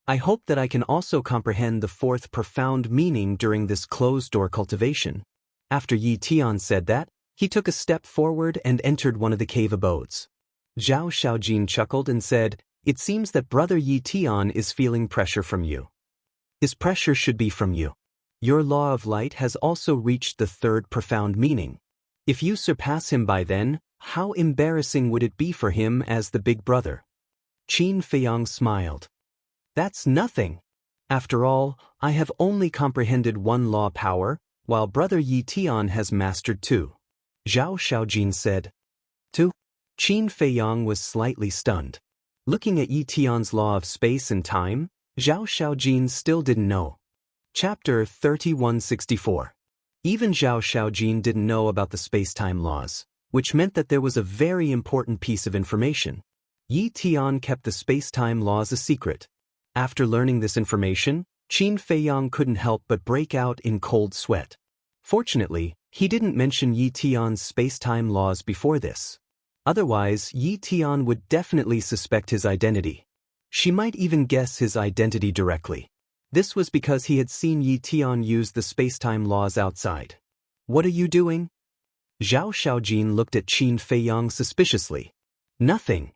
I hope that I can also comprehend the fourth profound meaning during this closed-door cultivation. After Yi Tian said that, he took a step forward and entered one of the cave abodes. Zhao Xiaojin chuckled and said, It seems that Brother Yi Tian is feeling pressure from you. His pressure should be from you. Your law of light has also reached the third profound meaning. If you surpass him by then, how embarrassing would it be for him as the big brother? Qin Feiyang smiled. That's nothing. After all, I have only comprehended one law power, while Brother Yi Tian has mastered two. Zhao Xiaojin said. Two? Qin Feiyang was slightly stunned. Looking at Yi Tian's law of space and time, Zhao Xiaojin still didn't know. Chapter 3164. Even Zhao Xiaojin didn't know about the space-time laws, which meant that there was a very important piece of information. Yi Tian kept the space-time laws a secret. After learning this information, Qin Feiyang couldn't help but break out in cold sweat. Fortunately, he didn't mention Yi Tian's space-time laws before this. Otherwise, Yi Tian would definitely suspect his identity. She might even guess his identity directly. This was because he had seen Yi Tian use the space-time laws outside. What are you doing? Zhao Xiaojin looked at Qin Feiyang suspiciously. Nothing.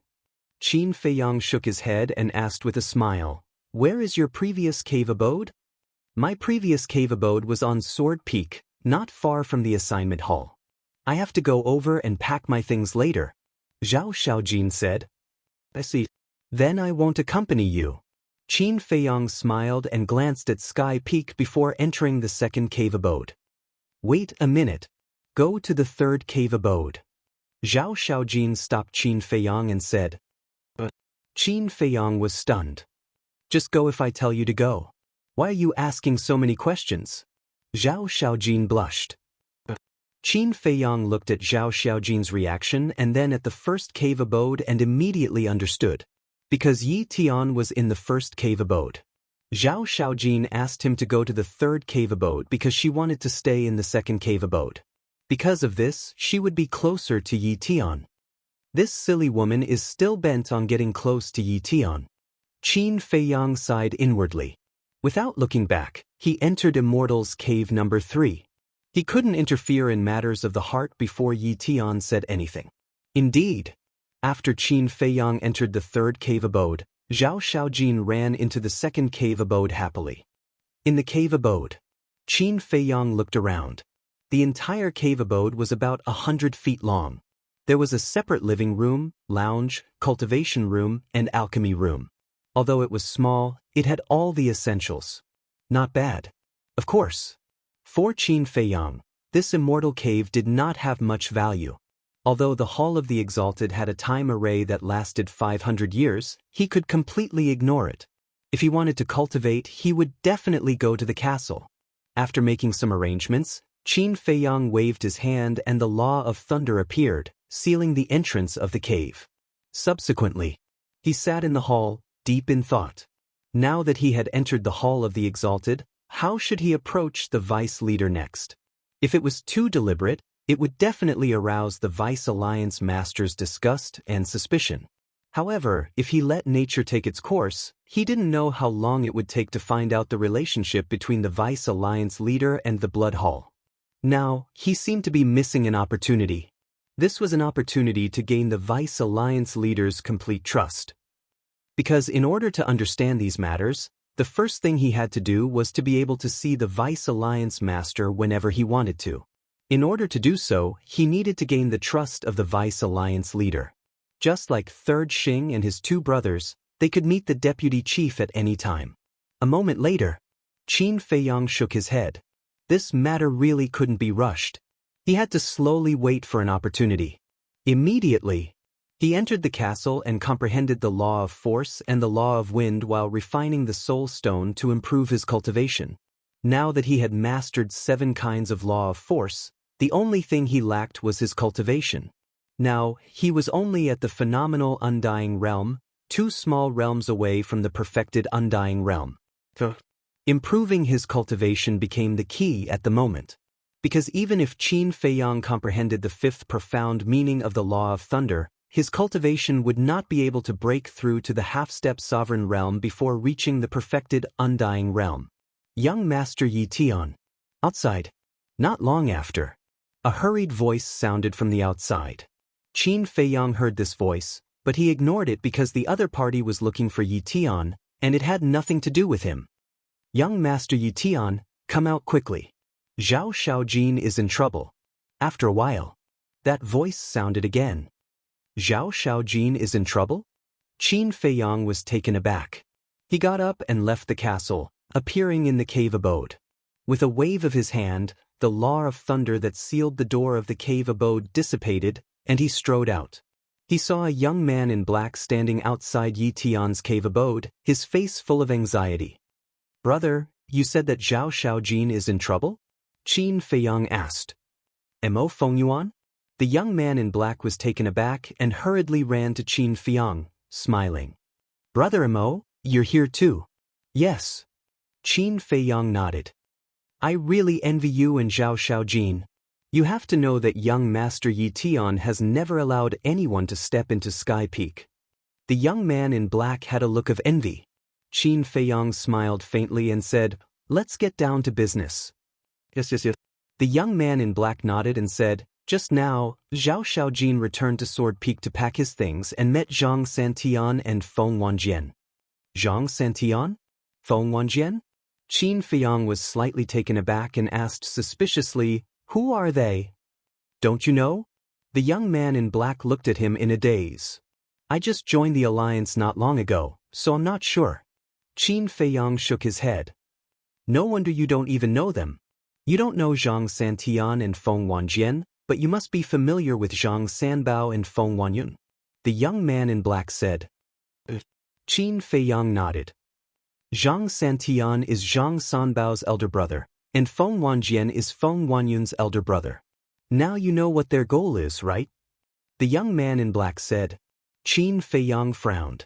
Qin Feiyang shook his head and asked with a smile, Where is your previous cave abode? My previous cave abode was on Sword Peak, not far from the assignment hall. I have to go over and pack my things later. Zhao Xiaojin said. I see. Then I won't accompany you. Qin Feiyang smiled and glanced at Sky Peak before entering the second cave abode. Wait a minute. Go to the third cave abode. Zhao Xiaojin stopped Qin Feiyang and said. But Qin Feiyang was stunned. Just go if I tell you to go. Why are you asking so many questions? Zhao Xiaojin blushed. Qin Feiyang looked at Zhao Xiaojin's reaction and then at the first cave abode and immediately understood. Because Yi Tian was in the first cave abode. Zhao Xiaojin asked him to go to the third cave abode because she wanted to stay in the second cave abode. Because of this, she would be closer to Yi Tian. This silly woman is still bent on getting close to Yi Tian. Qin Feiyang sighed inwardly. Without looking back, he entered Immortal's cave number 3. He couldn't interfere in matters of the heart before Yi Tian said anything. Indeed, after Qin Feiyang entered the third cave abode, Zhao Shaojin ran into the second cave abode happily. In the cave abode, Qin Feiyang looked around. The entire cave abode was about 100 feet long. There was a separate living room, lounge, cultivation room, and alchemy room. Although it was small, it had all the essentials. Not bad. Of course. For Qin Feiyang, this immortal cave did not have much value. Although the Hall of the Exalted had a time array that lasted 500 years, he could completely ignore it. If he wanted to cultivate, he would definitely go to the castle. After making some arrangements, Qin Feiyang waved his hand and the Law of Thunder appeared, sealing the entrance of the cave. Subsequently, he sat in the hall, deep in thought. Now that he had entered the Hall of the Exalted, how should he approach the Vice leader next? If it was too deliberate, it would definitely arouse the Vice Alliance Master's disgust and suspicion. However, if he let nature take its course, he didn't know how long it would take to find out the relationship between the Vice Alliance leader and the Blood Hall. Now, he seemed to be missing an opportunity. This was an opportunity to gain the Vice Alliance leader's complete trust. Because in order to understand these matters, the first thing he had to do was to be able to see the Vice Alliance Master whenever he wanted to. In order to do so, he needed to gain the trust of the Vice Alliance leader. Just like Third Xing and his two brothers, they could meet the deputy chief at any time. A moment later, Qin Feiyang shook his head. This matter really couldn't be rushed. He had to slowly wait for an opportunity. Immediately, he entered the castle and comprehended the law of force and the law of wind while refining the soul stone to improve his cultivation. Now that he had mastered 7 kinds of law of force, the only thing he lacked was his cultivation. Now, he was only at the phenomenal undying realm, 2 small realms away from the perfected undying realm. Improving his cultivation became the key at the moment. Because even if Qin Feiyang comprehended the 5th profound meaning of the law of thunder, his cultivation would not be able to break through to the half-step sovereign realm before reaching the perfected undying realm. Young Master Yi Tian. Outside. Not long after, a hurried voice sounded from the outside. Qin Feiyang heard this voice, but he ignored it because the other party was looking for Yi Tian, and it had nothing to do with him. Young Master Yi Tian, come out quickly. Zhao Shaojin is in trouble. After a while, that voice sounded again. Zhao Shaojin is in trouble? Qin Feiyang was taken aback. He got up and left the castle, appearing in the cave abode. With a wave of his hand, the law of thunder that sealed the door of the cave abode dissipated, and he strode out. He saw a young man in black standing outside Yi Tian's cave abode, his face full of anxiety. Brother, you said that Zhao Shaojin is in trouble? Qin Feiyang asked. Mo Fengyuan? The young man in black was taken aback and hurriedly ran to Qin Feiyang, smiling. Brother Mo, you're here too. Yes. Qin Feiyang nodded. I really envy you and Zhao Shaojin. You have to know that young Master Yi Tian has never allowed anyone to step into Sky Peak. The young man in black had a look of envy. Qin Feiyang smiled faintly and said, Let's get down to business. Yes. The young man in black nodded and said, Just now, Zhao Shaojin returned to Sword Peak to pack his things and met Zhang Santian and Feng Wanjian. Zhang Santian? Feng Wanjian? Qin Feiyang was slightly taken aback and asked suspiciously, Who are they? Don't you know? The young man in black looked at him in a daze. I just joined the alliance not long ago, so I'm not sure. Qin Feiyang shook his head. No wonder you don't even know them. You don't know Zhang Santian and Feng Wanjian, but you must be familiar with Zhang Sanbao and Feng Wanyun. The young man in black said. Qin Feiyang nodded. Zhang Santian is Zhang Sanbao's elder brother, and Feng Wanjian is Feng Wanyun's elder brother. Now you know what their goal is, right? The young man in black said. Qin Feiyang frowned.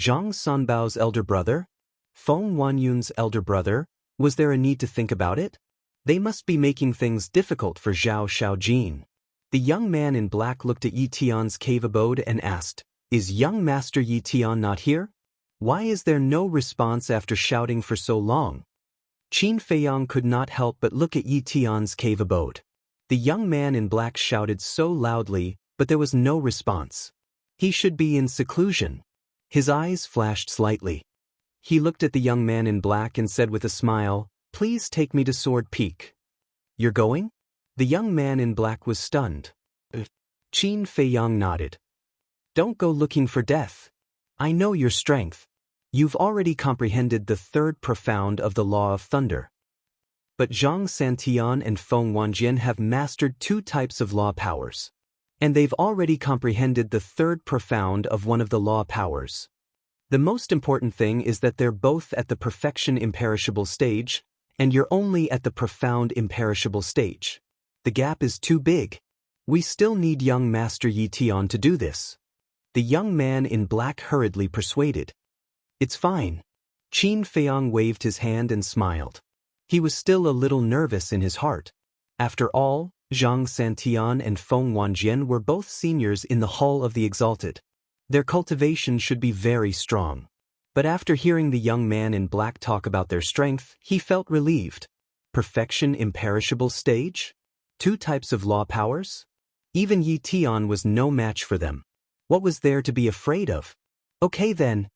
Zhang Sanbao's elder brother? Feng Wanyun's elder brother? Was there a need to think about it? They must be making things difficult for Zhao Shaojin. The young man in black looked at Yi Tian's cave abode and asked, Is young Master Yi Tian not here? Why is there no response after shouting for so long? Qin Feiyang could not help but look at Yi Tian's cave abode. The young man in black shouted so loudly, but there was no response. He should be in seclusion. His eyes flashed slightly. He looked at the young man in black and said with a smile, "Please take me to Sword Peak." "You're going?" The young man in black was stunned. Qin Feiyang nodded. "Don't go looking for death. I know your strength. You've already comprehended the third profound of the law of thunder. But Zhang Santian and Feng Wanjian have mastered two types of law powers. And they've already comprehended the third profound of one of the law powers. The most important thing is that they're both at the perfection imperishable stage, and you're only at the profound imperishable stage. The gap is too big. We still need young Master Yi Tian to do this." The young man in black hurriedly persuaded. "It's fine." Qin Feiyang waved his hand and smiled. He was still a little nervous in his heart. After all, Zhang Santian and Feng Wanjian were both seniors in the Hall of the Exalted. Their cultivation should be very strong. But after hearing the young man in black talk about their strength, he felt relieved. Perfection imperishable stage? Two types of law powers? Even Yi Tian was no match for them. What was there to be afraid of? Okay then.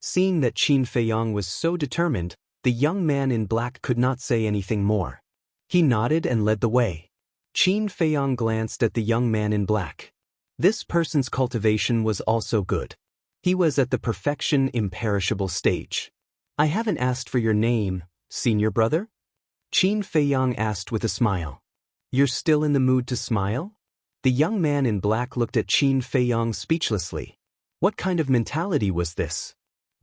Seeing that Qin Feiyang was so determined, the young man in black could not say anything more. He nodded and led the way. Qin Feiyang glanced at the young man in black. This person's cultivation was also good. He was at the perfection imperishable stage. "I haven't asked for your name, senior brother?" Qin Feiyang asked with a smile. "You're still in the mood to smile?" The young man in black looked at Qin Feiyang speechlessly. What kind of mentality was this?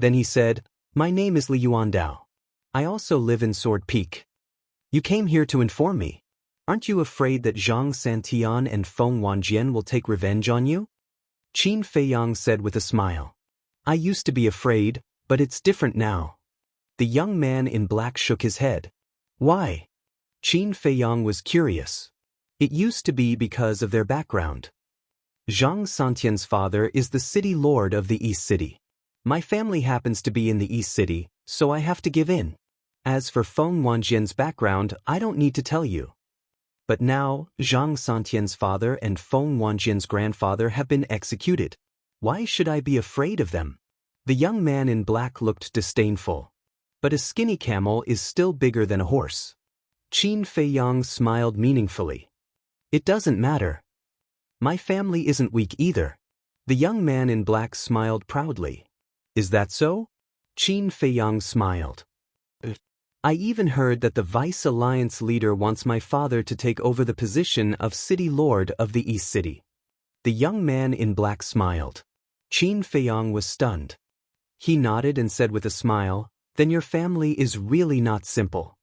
Then he said, "My name is Li Yuandao. I also live in Sword Peak. You came here to inform me. Aren't you afraid that Zhang Santian and Feng Wanjian will take revenge on you?" Qin Feiyang said with a smile. "I used to be afraid, but it's different now." The young man in black shook his head. "Why?" Qin Feiyang was curious. "It used to be because of their background. Zhang Santian's father is the city lord of the East City. My family happens to be in the East City, so I have to give in. As for Feng Wanjian's background, I don't need to tell you. But now, Zhang Santian's father and Feng Wanjian's grandfather have been executed. Why should I be afraid of them?" The young man in black looked disdainful. "But a skinny camel is still bigger than a horse." Qin Feiyang smiled meaningfully. "It doesn't matter. My family isn't weak either." The young man in black smiled proudly. "Is that so?" Qin Feiyang smiled. "I even heard that the Vice Alliance leader wants my father to take over the position of City Lord of the East City." The young man in black smiled. Qin Feiyang was stunned. He nodded and said with a smile, "Then your family is really not simple.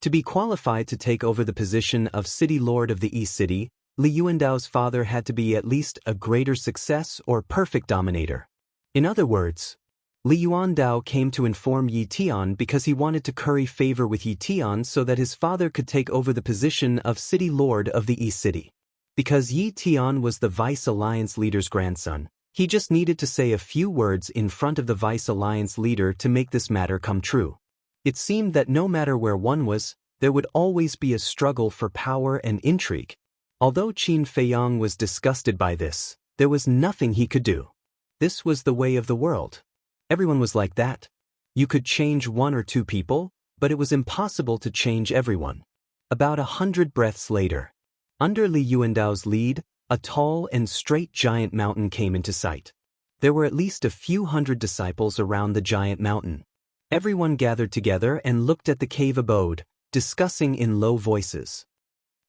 To be qualified to take over the position of City Lord of the East City, Li Yuandao's father had to be at least a greater success or perfect dominator. In other words, Li Yuandao came to inform Yi Tian because he wanted to curry favor with Yi Tian so that his father could take over the position of City Lord of the East City. Because Yi Tian was the Vice Alliance leader's grandson, he just needed to say a few words in front of the Vice Alliance leader to make this matter come true. It seemed that no matter where one was, there would always be a struggle for power and intrigue. Although Qin Feiyang was disgusted by this, there was nothing he could do. This was the way of the world. Everyone was like that. You could change one or two people, but it was impossible to change everyone. About 100 breaths later, under Li Yuandao's lead, a tall and straight giant mountain came into sight. There were at least a few hundred disciples around the giant mountain. Everyone gathered together and looked at the cave abode, discussing in low voices.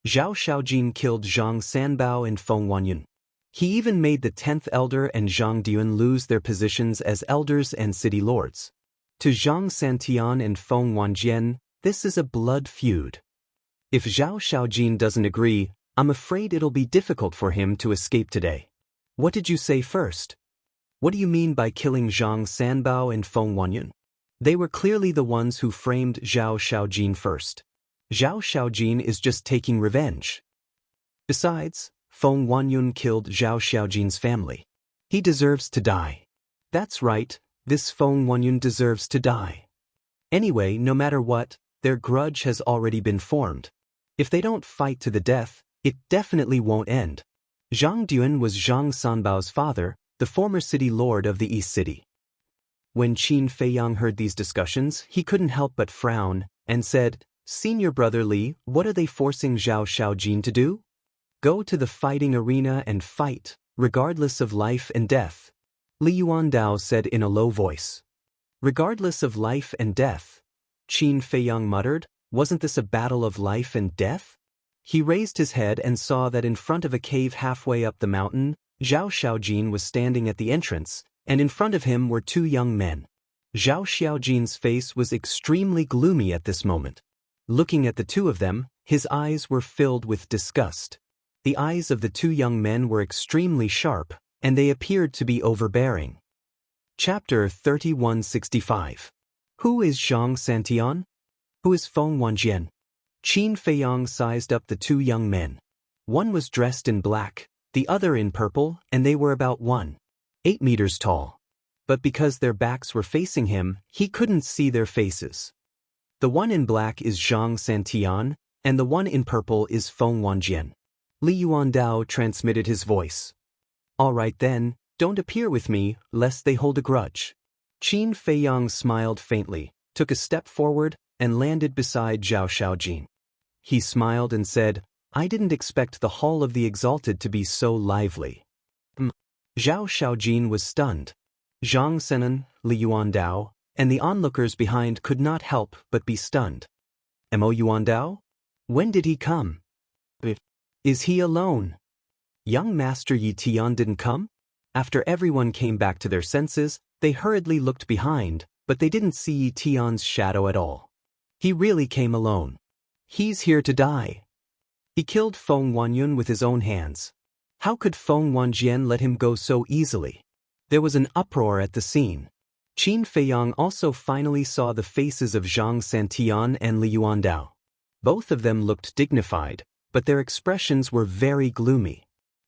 Zhao Shaojin killed Zhang Sanbao and Feng Wanyan. He even made the 10th elder and Zhang Duan lose their positions as elders and city lords. To Zhang Santian and Feng Wanjian, this is a blood feud. If Zhao Shaojin doesn't agree, I'm afraid it'll be difficult for him to escape today. What did you say first? What do you mean by killing Zhang Sanbao and Feng Wanyan? They were clearly the ones who framed Zhao Shaojin first. Zhao Shaojin is just taking revenge. Besides, Feng Wanyan killed Zhao Shaojin's family. He deserves to die. That's right, this Feng Wanyan deserves to die. Anyway, no matter what, their grudge has already been formed. If they don't fight to the death, it definitely won't end. Zhang Duan was Zhang Sanbao's father, the former city lord of the East City. When Qin Feiyang heard these discussions, he couldn't help but frown, and said, "Senior brother Li, what are they forcing Zhao Xiaojin to do? Go to the fighting arena and fight, regardless of life and death." Li Yuandao said in a low voice. "Regardless of life and death," Qin Feiyang muttered. "Wasn't this a battle of life and death?" He raised his head and saw that in front of a cave halfway up the mountain, Zhao Xiaojin was standing at the entrance, and in front of him were two young men. Zhao Xiaojin's face was extremely gloomy at this moment. Looking at the two of them, his eyes were filled with disgust. The eyes of the two young men were extremely sharp, and they appeared to be overbearing. Chapter 3165. Who is Zhang Santian? Who is Feng Wanjian? Qin Feiyang sized up the two young men. One was dressed in black, the other in purple, and they were about 1.8 meters tall. But because their backs were facing him, he couldn't see their faces. The one in black is Zhang Santian, and the one in purple is Feng Wanjian. Li Yuandao transmitted his voice. "All right then, don't appear with me, lest they hold a grudge." Qin Feiyang smiled faintly, took a step forward, and landed beside Zhao Xiaojin. He smiled and said, "I didn't expect the Hall of the Exalted to be so lively." Zhao Xiaojin was stunned. Zhang Senan, Li Yuandao, and the onlookers behind could not help but be stunned. Mo Yuandao? When did he come? Is he alone? Young Master Yi Tian didn't come? After everyone came back to their senses, they hurriedly looked behind, but they didn't see Yi Tian's shadow at all. He really came alone. He's here to die. He killed Feng Wanyun with his own hands. How could Feng Wanjian let him go so easily? There was an uproar at the scene. Qin Feiyang also finally saw the faces of Zhang Santian and Li Yuandao. Both of them looked dignified, but their expressions were very gloomy.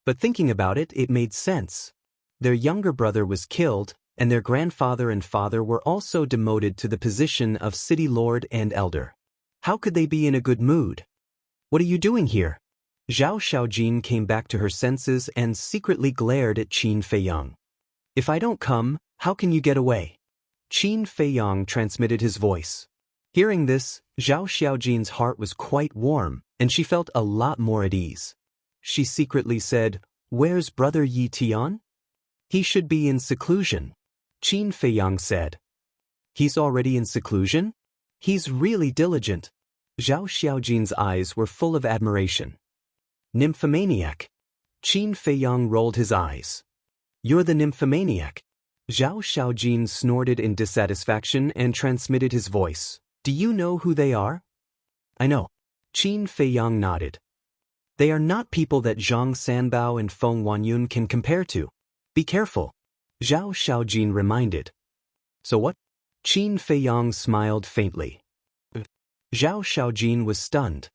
But thinking about it, it made sense. Their younger brother was killed, and their grandfather and father were also demoted to the position of city lord and elder. How could they be in a good mood? "What are you doing here?" Zhao Xiaojin came back to her senses and secretly glared at Qin Feiyang. "If I don't come, how can you get away?" Qin Feiyang transmitted his voice. Hearing this, Zhao Xiaojin's heart was quite warm, and she felt a lot more at ease. She secretly said, "Where's brother Yi Tian?" "He should be in seclusion," Qin Feiyang said. "He's already in seclusion? He's really diligent." Zhao Xiaojin's eyes were full of admiration. "Nymphomaniac." Qin Feiyang rolled his eyes. "You're the nymphomaniac." Zhao Xiaojin snorted in dissatisfaction and transmitted his voice. "Do you know who they are?" "I know." Qin Feiyang nodded. "They are not people that Zhang Sanbao and Feng Wanyun can compare to. Be careful," Zhao Xiaojin reminded. "So what?" Qin Feiyang smiled faintly. Zhao Xiaojin was stunned.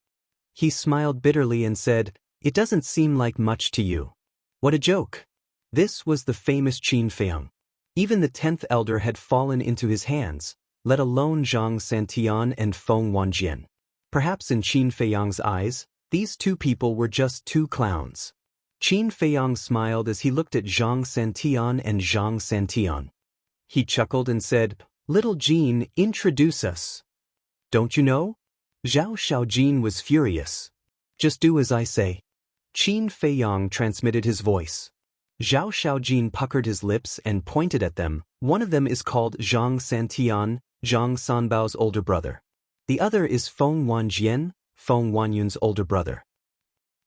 He smiled bitterly and said, "It doesn't seem like much to you." What a joke! This was the famous Qin Feiyang. Even the 10th elder had fallen into his hands, let alone Zhang Santian and Feng Wanjian. Perhaps in Qin Feiyang's eyes, these two people were just two clowns. Qin Feiyang smiled as he looked at Zhang Santian and Zhang Santian. He chuckled and said, "Little Jean, introduce us." "Don't you know?" Zhao Xiaojin was furious. "Just do as I say." Qin Feiyang transmitted his voice. Zhao Xiaojin puckered his lips and pointed at them. One of them is called Zhang Santian, Zhang Sanbao's older brother. The other is Feng Wanjian, Feng Wanyun's older brother.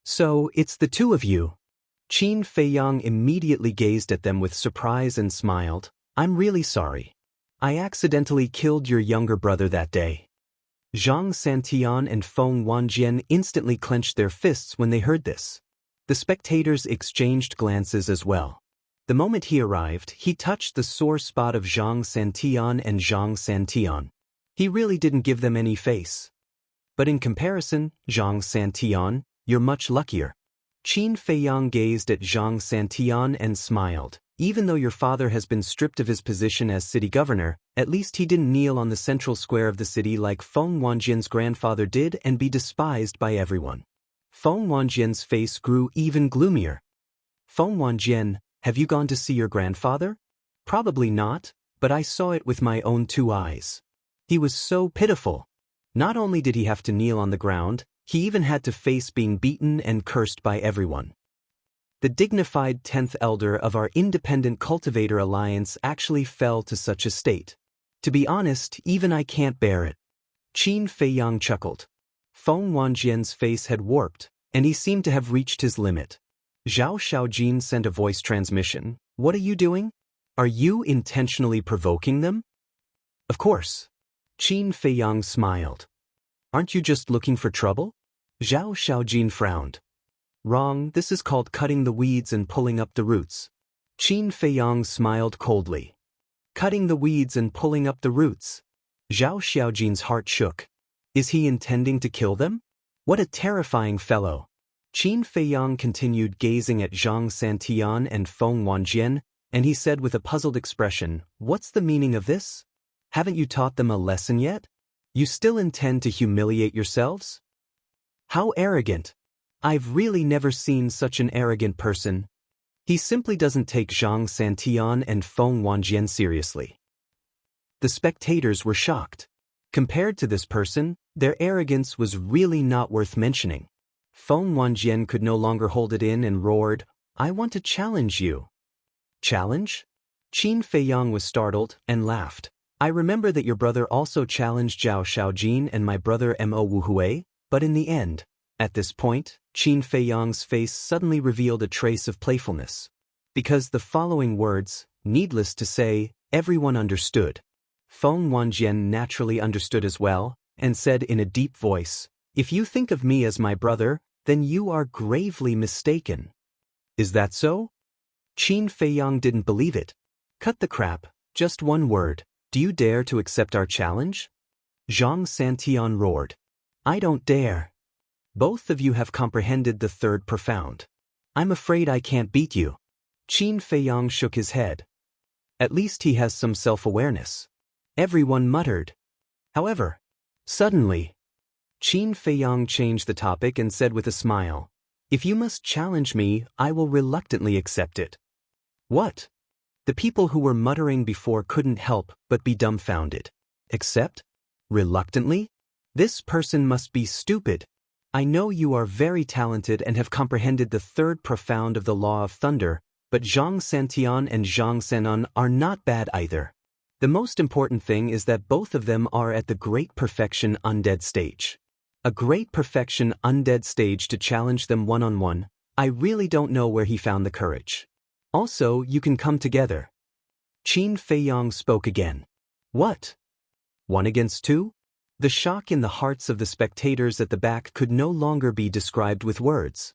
"So, it's the two of you." Qin Feiyang immediately gazed at them with surprise and smiled. "I'm really sorry. I accidentally killed your younger brother that day." Zhang Santian and Feng Wanjian instantly clenched their fists when they heard this. The spectators exchanged glances as well. The moment he arrived, he touched the sore spot of Zhang Santian and Zhang Santian. He really didn't give them any face. But in comparison, Zhang Santian, you're much luckier. Qin Feiyang gazed at Zhang Santian and smiled. Even though your father has been stripped of his position as city governor, at least he didn't kneel on the central square of the city like Feng Wanjian's grandfather did and be despised by everyone. Feng Wanjian's face grew even gloomier. Feng Wanjian, have you gone to see your grandfather? Probably not, but I saw it with my own 2 eyes. He was so pitiful. Not only did he have to kneel on the ground, he even had to face being beaten and cursed by everyone. The dignified 10th elder of our independent cultivator alliance actually fell to such a state. To be honest, even I can't bear it. Qin Feiyang chuckled. Feng Wanjian's face had warped, and he seemed to have reached his limit. Zhao Xiaojin sent a voice transmission. What are you doing? Are you intentionally provoking them? Of course. Qin Feiyang smiled. Aren't you just looking for trouble? Zhao Xiaojin frowned. Wrong, this is called cutting the weeds and pulling up the roots. Qin Feiyang smiled coldly. Cutting the weeds and pulling up the roots. Zhao Xiaojin's heart shook. Is he intending to kill them? What a terrifying fellow. Qin Feiyang continued gazing at Zhang Santian and Feng Wanjian, and he said with a puzzled expression, what's the meaning of this? Haven't you taught them a lesson yet? You still intend to humiliate yourselves? How arrogant. I've really never seen such an arrogant person. He simply doesn't take Zhang Santian and Feng Wanjian seriously. The spectators were shocked. Compared to this person, their arrogance was really not worth mentioning. Feng Wanjian could no longer hold it in and roared, I want to challenge you. Challenge? Qin Feiyang was startled and laughed. I remember that your brother also challenged Zhao Xiaojin and my brother Mo Wuhui, but in the end, at this point, Qin Feiyang's face suddenly revealed a trace of playfulness. Because the following words, needless to say, everyone understood. Feng Wanjian naturally understood as well, and said in a deep voice, if you think of me as my brother, then you are gravely mistaken. Is that so? Qin Feiyang didn't believe it. Cut the crap, just one word. Do you dare to accept our challenge? Zhang Santian roared. I don't dare. Both of you have comprehended the third profound. I'm afraid I can't beat you. Qin Feiyang shook his head. At least he has some self-awareness. Everyone muttered. However, suddenly, Qin Feiyang changed the topic and said with a smile, if you must challenge me, I will reluctantly accept it. What? The people who were muttering before couldn't help but be dumbfounded. Accept? Reluctantly? This person must be stupid. I know you are very talented and have comprehended the third profound of the law of thunder, but Zhang Santian and Zhang Senan are not bad either. The most important thing is that both of them are at the great perfection undead stage. A great perfection undead stage to challenge them one-on-one. I really don't know where he found the courage. Also, you can come together. Qin Feiyang spoke again. What? 1 against 2? The shock in the hearts of the spectators at the back could no longer be described with words.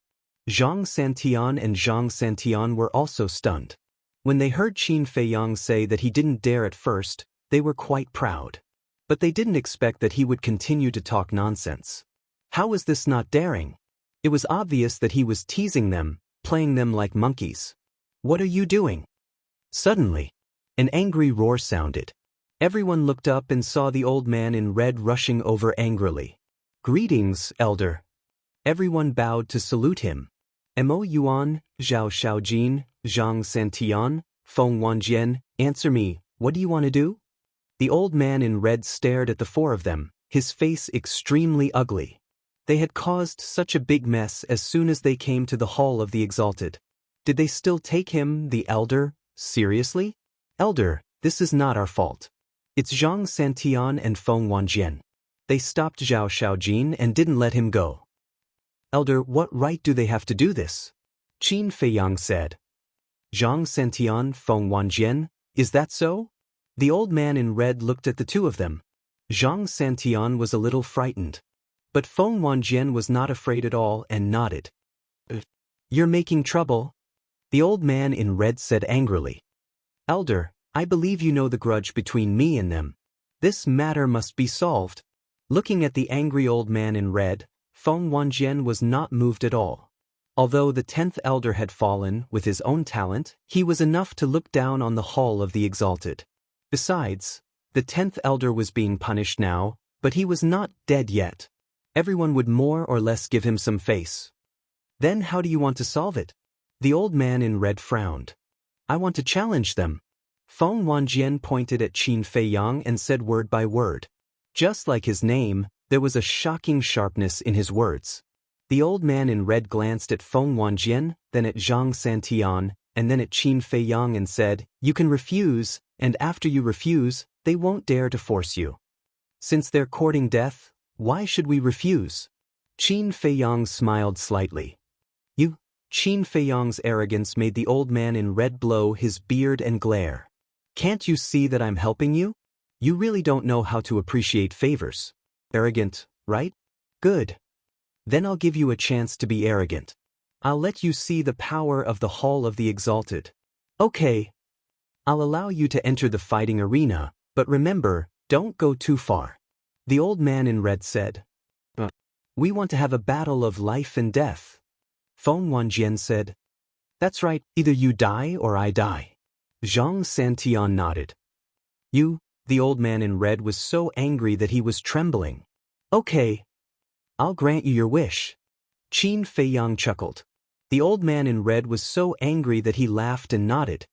Zhang Santian and Zhang Santian were also stunned. When they heard Qin Feiyang say that he didn't dare at first, they were quite proud. But they didn't expect that he would continue to talk nonsense. How was this not daring? It was obvious that he was teasing them, playing them like monkeys. What are you doing? Suddenly, an angry roar sounded. Everyone looked up and saw the old man in red rushing over angrily. Greetings, elder. Everyone bowed to salute him. Mo Yuan, Zhao Xiaojin, Zhang Santian, Feng Wanjian, answer me, what do you want to do? The old man in red stared at the 4 of them, his face extremely ugly. They had caused such a big mess as soon as they came to the Hall of the Exalted. Did they still take him, the elder, seriously? Elder, this is not our fault. It's Zhang Santian and Feng Wanjian. They stopped Zhao Xiaojin and didn't let him go. Elder, what right do they have to do this? Qin Feiyang said. Zhang Santian, Feng Wanjian, is that so? The old man in red looked at the 2 of them. Zhang Santian was a little frightened. But Feng Wanjian was not afraid at all and nodded. You're making trouble? The old man in red said angrily. Elder, I believe you know the grudge between me and them. This matter must be solved. Looking at the angry old man in red, Feng Wanjian was not moved at all. Although the 10th elder had fallen with his own talent, he was enough to look down on the hall of the exalted. Besides, the 10th elder was being punished now, but he was not dead yet. Everyone would more or less give him some face. Then how do you want to solve it? The old man in red frowned. I want to challenge them. Feng Wanjian pointed at Qin Feiyang and said word by word. Just like his name, there was a shocking sharpness in his words. The old man in red glanced at Feng Wanjian, then at Zhang Santian, and then at Qin Feiyang and said, You can refuse, and after you refuse, they won't dare to force you. Since they're courting death, why should we refuse? Qin Feiyang smiled slightly. You? Qin Feiyang's arrogance made the old man in red blow his beard and glare. Can't you see that I'm helping you? You really don't know how to appreciate favors. Arrogant, right? Good. Then I'll give you a chance to be arrogant. I'll let you see the power of the Hall of the Exalted. Okay. I'll allow you to enter the fighting arena, but remember, don't go too far. The old man in red said. We want to have a battle of life and death. Feng Wanjian said. That's right, either you die or I die. Zhang Santian nodded. You, the old man in red was so angry that he was trembling. Okay. I'll grant you your wish. Qin Feiyang chuckled. The old man in red was so angry that he laughed and nodded.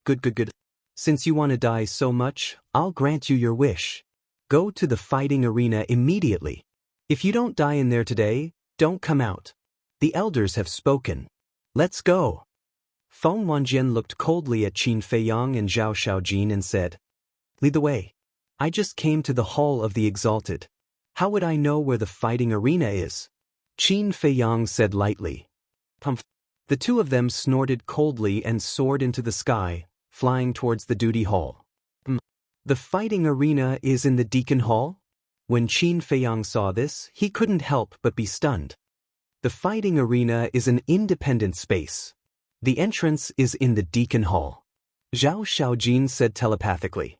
Good. Since you want to die so much, I'll grant you your wish. Go to the fighting arena immediately. If you don't die in there today, don't come out. The elders have spoken. Let's go. Feng Wanjian looked coldly at Qin Feiyang and Zhao Shaojin and said, Lead the way. I just came to the Hall of the Exalted. How would I know where the fighting arena is? Qin Feiyang said lightly. Humph. The two of them snorted coldly and soared into the sky, flying towards the duty hall. The fighting arena is in the Deacon Hall? When Qin Feiyang saw this, he couldn't help but be stunned. The fighting arena is an independent space. The entrance is in the Deacon Hall. Zhao Shaojin said telepathically.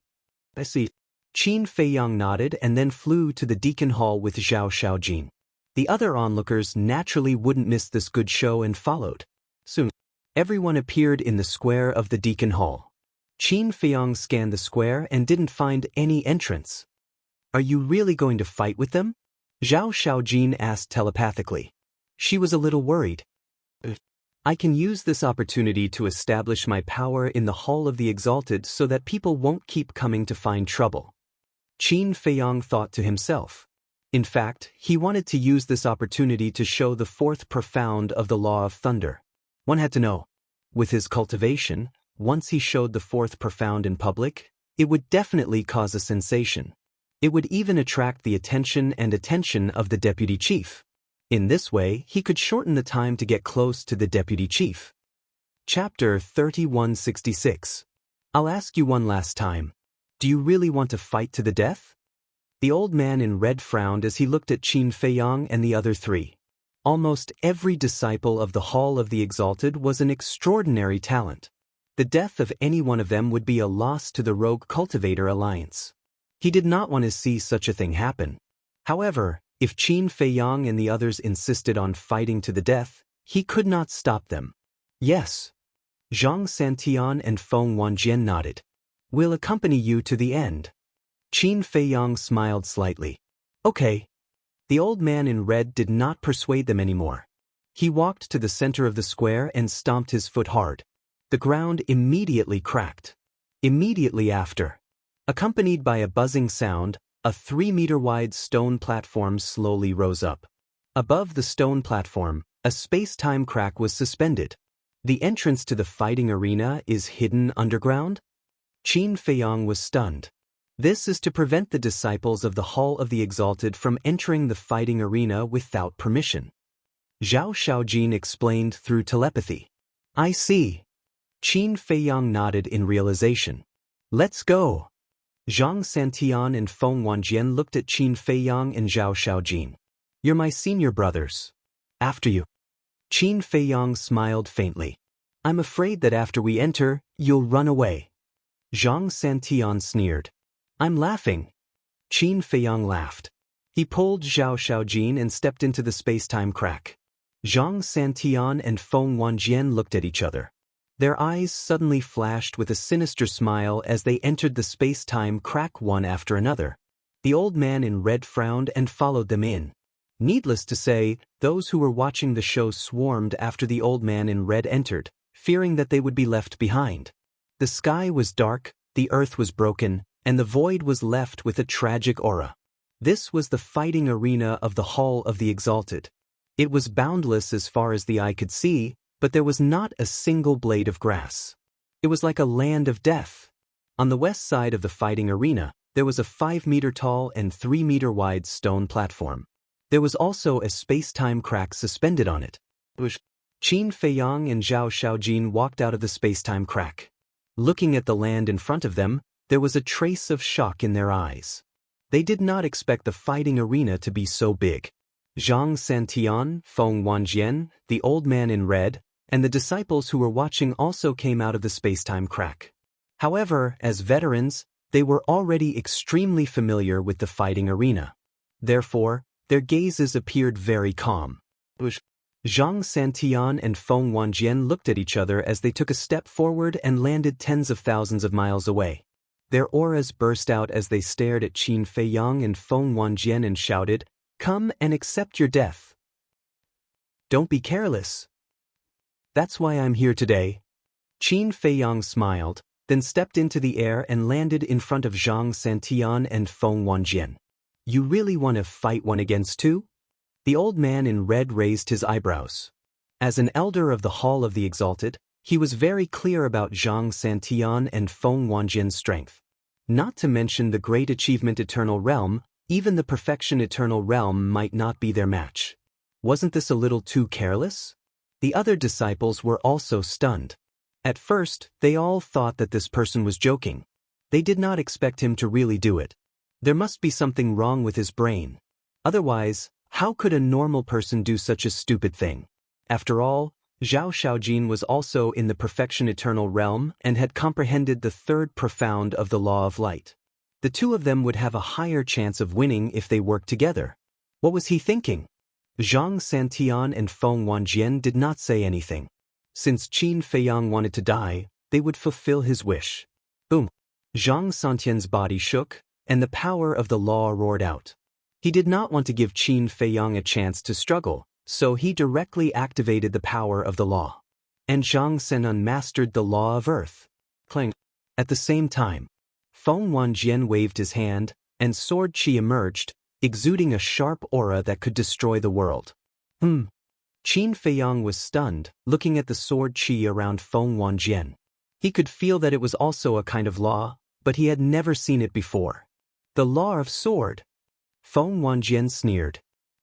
I see. Qin Feiyang nodded and then flew to the Deacon Hall with Zhao Shaojin. The other onlookers naturally wouldn't miss this good show and followed. Soon, everyone appeared in the square of the Deacon Hall. Qin Feiyang scanned the square and didn't find any entrance. Are you really going to fight with them? Zhao Shaojin asked telepathically. She was a little worried. I can use this opportunity to establish my power in the Hall of the Exalted so that people won't keep coming to find trouble. Qin Feiyang thought to himself. In fact, he wanted to use this opportunity to show the fourth profound of the Law of Thunder. One had to know. With his cultivation, once he showed the fourth profound in public, it would definitely cause a sensation. It would even attract the attention of the deputy chief. In this way, he could shorten the time to get close to the deputy chief. Chapter 3166. I'll ask you one last time. Do you really want to fight to the death? The old man in red frowned as he looked at Qin Feiyang and the other three. Almost every disciple of the Hall of the Exalted was an extraordinary talent. The death of any one of them would be a loss to the Rogue Cultivator Alliance. He did not want to see such a thing happen. However, if Qin Feiyang and the others insisted on fighting to the death, he could not stop them. Yes. Zhang Santian and Feng Wanjian nodded. We'll accompany you to the end. Qin Feiyang smiled slightly. Okay. The old man in red did not persuade them anymore. He walked to the center of the square and stomped his foot hard. The ground immediately cracked. Immediately after, accompanied by a buzzing sound, a 3-meter-wide stone platform slowly rose up. Above the stone platform, a space-time crack was suspended. The entrance to the fighting arena is hidden underground? Qin Feiyang was stunned. This is to prevent the disciples of the Hall of the Exalted from entering the fighting arena without permission. Zhao Shaojin explained through telepathy. I see. Qin Feiyang nodded in realization. Let's go. Zhang Santian and Feng Wanjian looked at Qin Feiyang and Zhao Shaojin. You're my senior brothers. After you. Qin Feiyang smiled faintly. I'm afraid that after we enter, you'll run away. Zhang Santian sneered. I'm laughing. Qin Feiyang laughed. He pulled Zhao Shaojin and stepped into the space-time crack. Zhang Santian and Feng Wanjian looked at each other. Their eyes suddenly flashed with a sinister smile as they entered the space-time crack one after another. The old man in red frowned and followed them in. Needless to say, those who were watching the show swarmed after the old man in red entered, fearing that they would be left behind. The sky was dark, the earth was broken, and the void was left with a tragic aura. This was the fighting arena of the Hall of the Exalted. It was boundless as far as the eye could see, but there was not a single blade of grass. It was like a land of death. On the west side of the fighting arena, there was a 5-meter-tall and 3-meter-wide stone platform. There was also a space-time crack suspended on it. Qin Feiyang and Zhao Shaojin walked out of the space-time crack. Looking at the land in front of them, there was a trace of shock in their eyes. They did not expect the fighting arena to be so big. Zhang Santian, Feng Wanjian, the old man in red, and the disciples who were watching also came out of the space-time crack. However, as veterans, they were already extremely familiar with the fighting arena. Therefore, their gazes appeared very calm. Zhang Santian and Feng Wanjian looked at each other as they took a step forward and landed tens of thousands of miles away. Their auras burst out as they stared at Qin Feiyang and Feng Wanjian and shouted, "Come and accept your death. Don't be careless. That's why I'm here today." Qin Feiyang smiled, then stepped into the air and landed in front of Zhang Santian and Feng Wanjian. "You really want to fight one against two?" The old man in red raised his eyebrows. As an elder of the Hall of the Exalted, he was very clear about Zhang Santian and Feng Wanjian's strength. Not to mention the great achievement Eternal Realm, even the perfection Eternal Realm might not be their match. Wasn't this a little too careless? The other disciples were also stunned. At first, they all thought that this person was joking. They did not expect him to really do it. There must be something wrong with his brain. Otherwise, how could a normal person do such a stupid thing? After all, Zhao Shaojin was also in the perfection Eternal Realm and had comprehended the third profound of the Law of Light. The two of them would have a higher chance of winning if they worked together. What was he thinking? Zhang Santian and Feng Wanjian did not say anything. Since Qin Feiyang wanted to die, they would fulfill his wish. Boom! Zhang Santian's body shook, and the power of the law roared out. He did not want to give Qin Feiyang a chance to struggle, so he directly activated the power of the law. And Zhang Santian mastered the law of earth. Clang! At the same time, Feng Wanjian waved his hand, and sword qi emerged, exuding a sharp aura that could destroy the world. Qin Feiyang was stunned, looking at the sword qi around Feng Wanjian. He could feel that it was also a kind of law, but he had never seen it before. The law of sword? Feng Wanjian sneered.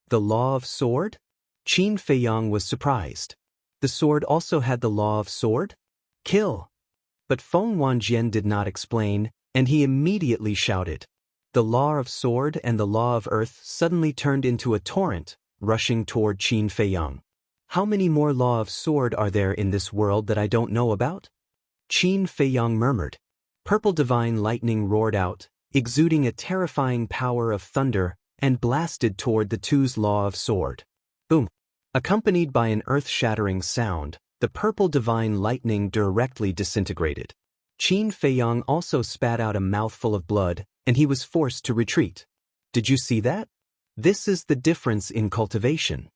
The law of sword? Qin Feiyang was surprised. The sword also had the law of sword? Kill! But Feng Wanjian did not explain, and he immediately shouted. The law of sword and the law of earth suddenly turned into a torrent, rushing toward Qin Feiyang. How many more law of sword are there in this world that I don't know about? Qin Feiyang murmured. Purple divine lightning roared out, exuding a terrifying power of thunder, and blasted toward the two's law of sword. Boom! Accompanied by an earth-shattering sound, the purple divine lightning directly disintegrated. Qin Feiyang also spat out a mouthful of blood, and he was forced to retreat. Did you see that? This is the difference in cultivation.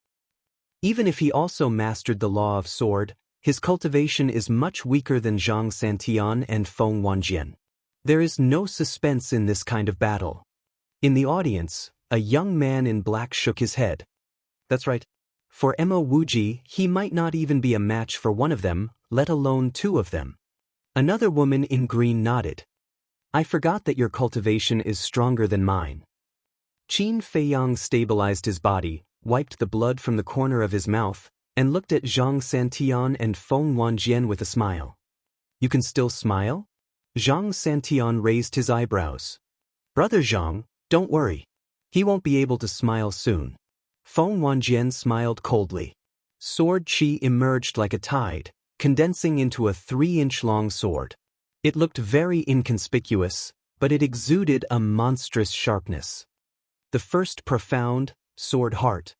Even if he also mastered the law of sword, his cultivation is much weaker than Zhang Santian and Feng Wanjian. There is no suspense in this kind of battle. In the audience, a young man in black shook his head. That's right. For Mo Wuji, he might not even be a match for one of them, let alone two of them. Another woman in green nodded. I forgot that your cultivation is stronger than mine. Qin Feiyang stabilized his body, wiped the blood from the corner of his mouth, and looked at Zhang Santian and Feng Wanjian with a smile. You can still smile? Zhang Santian raised his eyebrows. Brother Zhang, don't worry. He won't be able to smile soon. Feng Wanjian smiled coldly. Sword qi emerged like a tide, condensing into a 3-inch-long sword. It looked very inconspicuous, but it exuded a monstrous sharpness. The first profound, sword heart.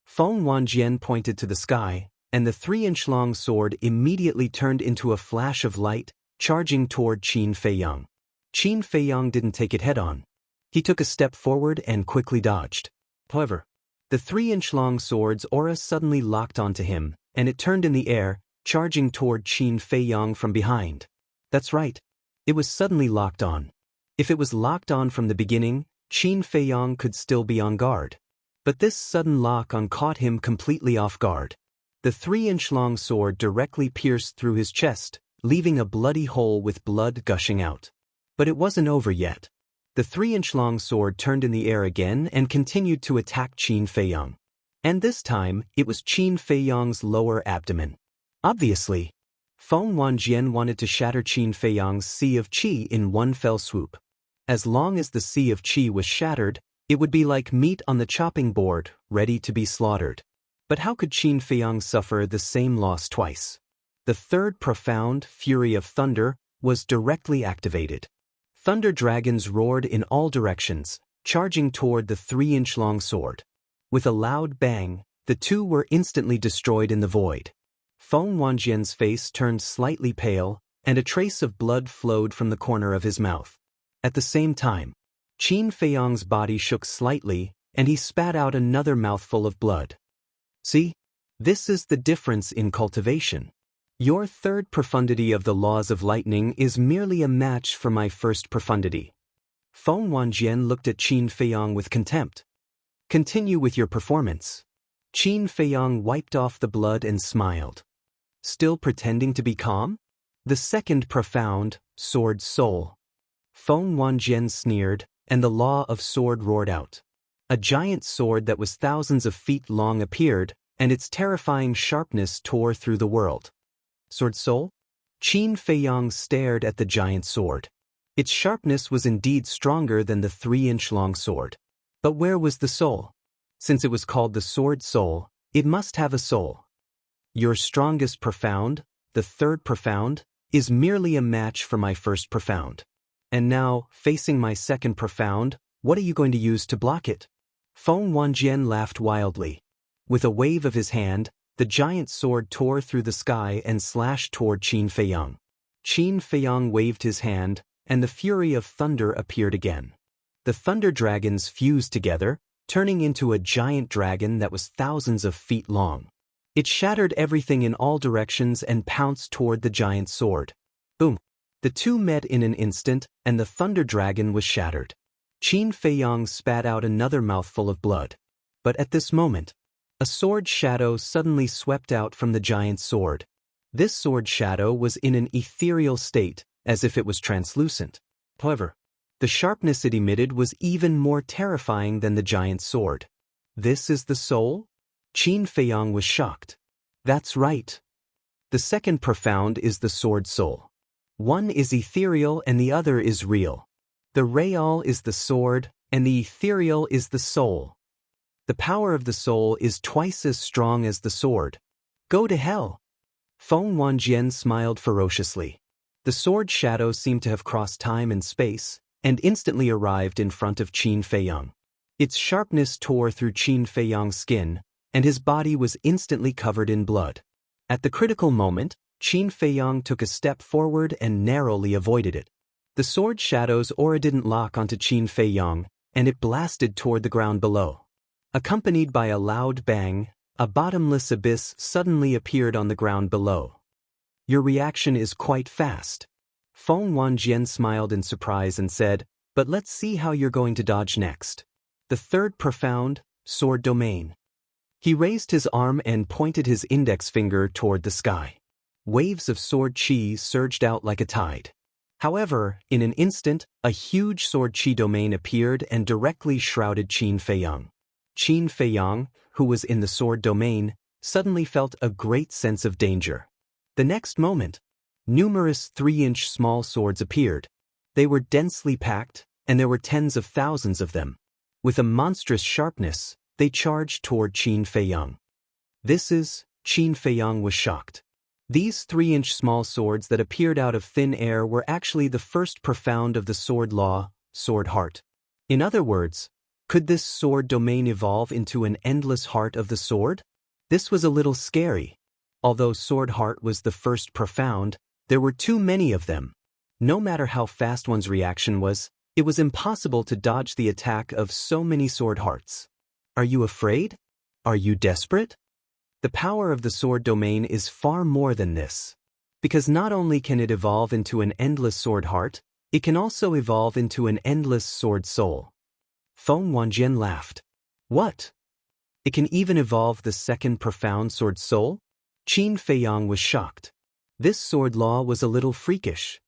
Feng Wanjian pointed to the sky, and the 3-inch-long sword immediately turned into a flash of light, charging toward Qin Feiyang. Qin Feiyang didn't take it head-on. He took a step forward and quickly dodged. However, the 3-inch-long sword's aura suddenly locked onto him, and it turned in the air, charging toward Qin Feiyang from behind. That's right. It was suddenly locked on. If it was locked on from the beginning, Qin Feiyang could still be on guard. But this sudden lock-on caught him completely off guard. The 3-inch-long sword directly pierced through his chest, leaving a bloody hole with blood gushing out. But it wasn't over yet. The 3-inch-long sword turned in the air again and continued to attack Qin Feiyang. And this time, it was Qin Feiyang's lower abdomen. Obviously, Feng Wanjian wanted to shatter Qin Feiyang's sea of qi in one fell swoop. As long as the sea of qi was shattered, it would be like meat on the chopping board, ready to be slaughtered. But how could Qin Feiyang suffer the same loss twice? The third profound fury of thunder was directly activated. Thunder dragons roared in all directions, charging toward the 3-inch-long sword. With a loud bang, the two were instantly destroyed in the void. Feng Wanjian's face turned slightly pale, and a trace of blood flowed from the corner of his mouth. At the same time, Qin Feiyang's body shook slightly, and he spat out another mouthful of blood. See? This is the difference in cultivation. Your third profundity of the laws of lightning is merely a match for my first profundity. Feng Wanjian looked at Qin Feiyang with contempt. Continue with your performance. Qin Feiyang wiped off the blood and smiled. Still pretending to be calm? The second profound, sword soul. Feng Wanjian sneered, and the law of sword roared out. A giant sword that was thousands of feet long appeared, and its terrifying sharpness tore through the world. Sword soul? Qin Feiyang stared at the giant sword. Its sharpness was indeed stronger than the 3-inch-long sword. But where was the soul? Since it was called the sword soul, it must have a soul. Your strongest profound, the third profound, is merely a match for my first profound. And now, facing my second profound, what are you going to use to block it? Feng Wanjian laughed wildly. With a wave of his hand, the giant sword tore through the sky and slashed toward Qin Feiyang. Qin Feiyang waved his hand, and the fury of thunder appeared again. The thunder dragons fused together, turning into a giant dragon that was thousands of feet long. It shattered everything in all directions and pounced toward the giant sword. Boom! The two met in an instant, and the thunder dragon was shattered. Qin Feiyang spat out another mouthful of blood. But at this moment, a sword shadow suddenly swept out from the giant sword. This sword shadow was in an ethereal state, as if it was translucent. However, the sharpness it emitted was even more terrifying than the giant sword. This is the soul? Qin Feiyang was shocked. That's right. The second profound is the sword soul. One is ethereal and the other is real. The real is the sword, and the ethereal is the soul. The power of the soul is twice as strong as the sword. Go to hell. Feng Wanjian smiled ferociously. The sword shadow seemed to have crossed time and space, and instantly arrived in front of Qin Feiyang. Its sharpness tore through Qin Feiyang's skin, and his body was instantly covered in blood. At the critical moment, Qin Feiyang took a step forward and narrowly avoided it. The sword shadow's aura didn't lock onto Qin Feiyang, and it blasted toward the ground below. Accompanied by a loud bang, a bottomless abyss suddenly appeared on the ground below. Your reaction is quite fast. Feng Wanjian smiled in surprise and said, but let's see how you're going to dodge next. The third profound, sword domain. He raised his arm and pointed his index finger toward the sky. Waves of sword qi surged out like a tide. However, in an instant, a huge sword qi domain appeared and directly shrouded Qin Feiyang. Qin Feiyang, who was in the sword domain, suddenly felt a great sense of danger. The next moment, numerous 3-inch small swords appeared. They were densely packed, and there were tens of thousands of them. With a monstrous sharpness, they charged toward Qin Feiyang. Qin Feiyang was shocked. These 3-inch small swords that appeared out of thin air were actually the first profound of the sword law, sword heart. In other words, Could this sword domain evolve into an endless heart of the sword? This was a little scary. Although sword heart was the first profound, there were too many of them. No matter how fast one's reaction was, it was impossible to dodge the attack of so many sword hearts. Are you afraid? Are you desperate? The power of the sword domain is far more than this. Because not only can it evolve into an endless sword heart, it can also evolve into an endless sword soul. Feng Wanjian laughed. What? It can even evolve the second profound sword soul? Qin Feiyang was shocked. This sword law was a little freakish.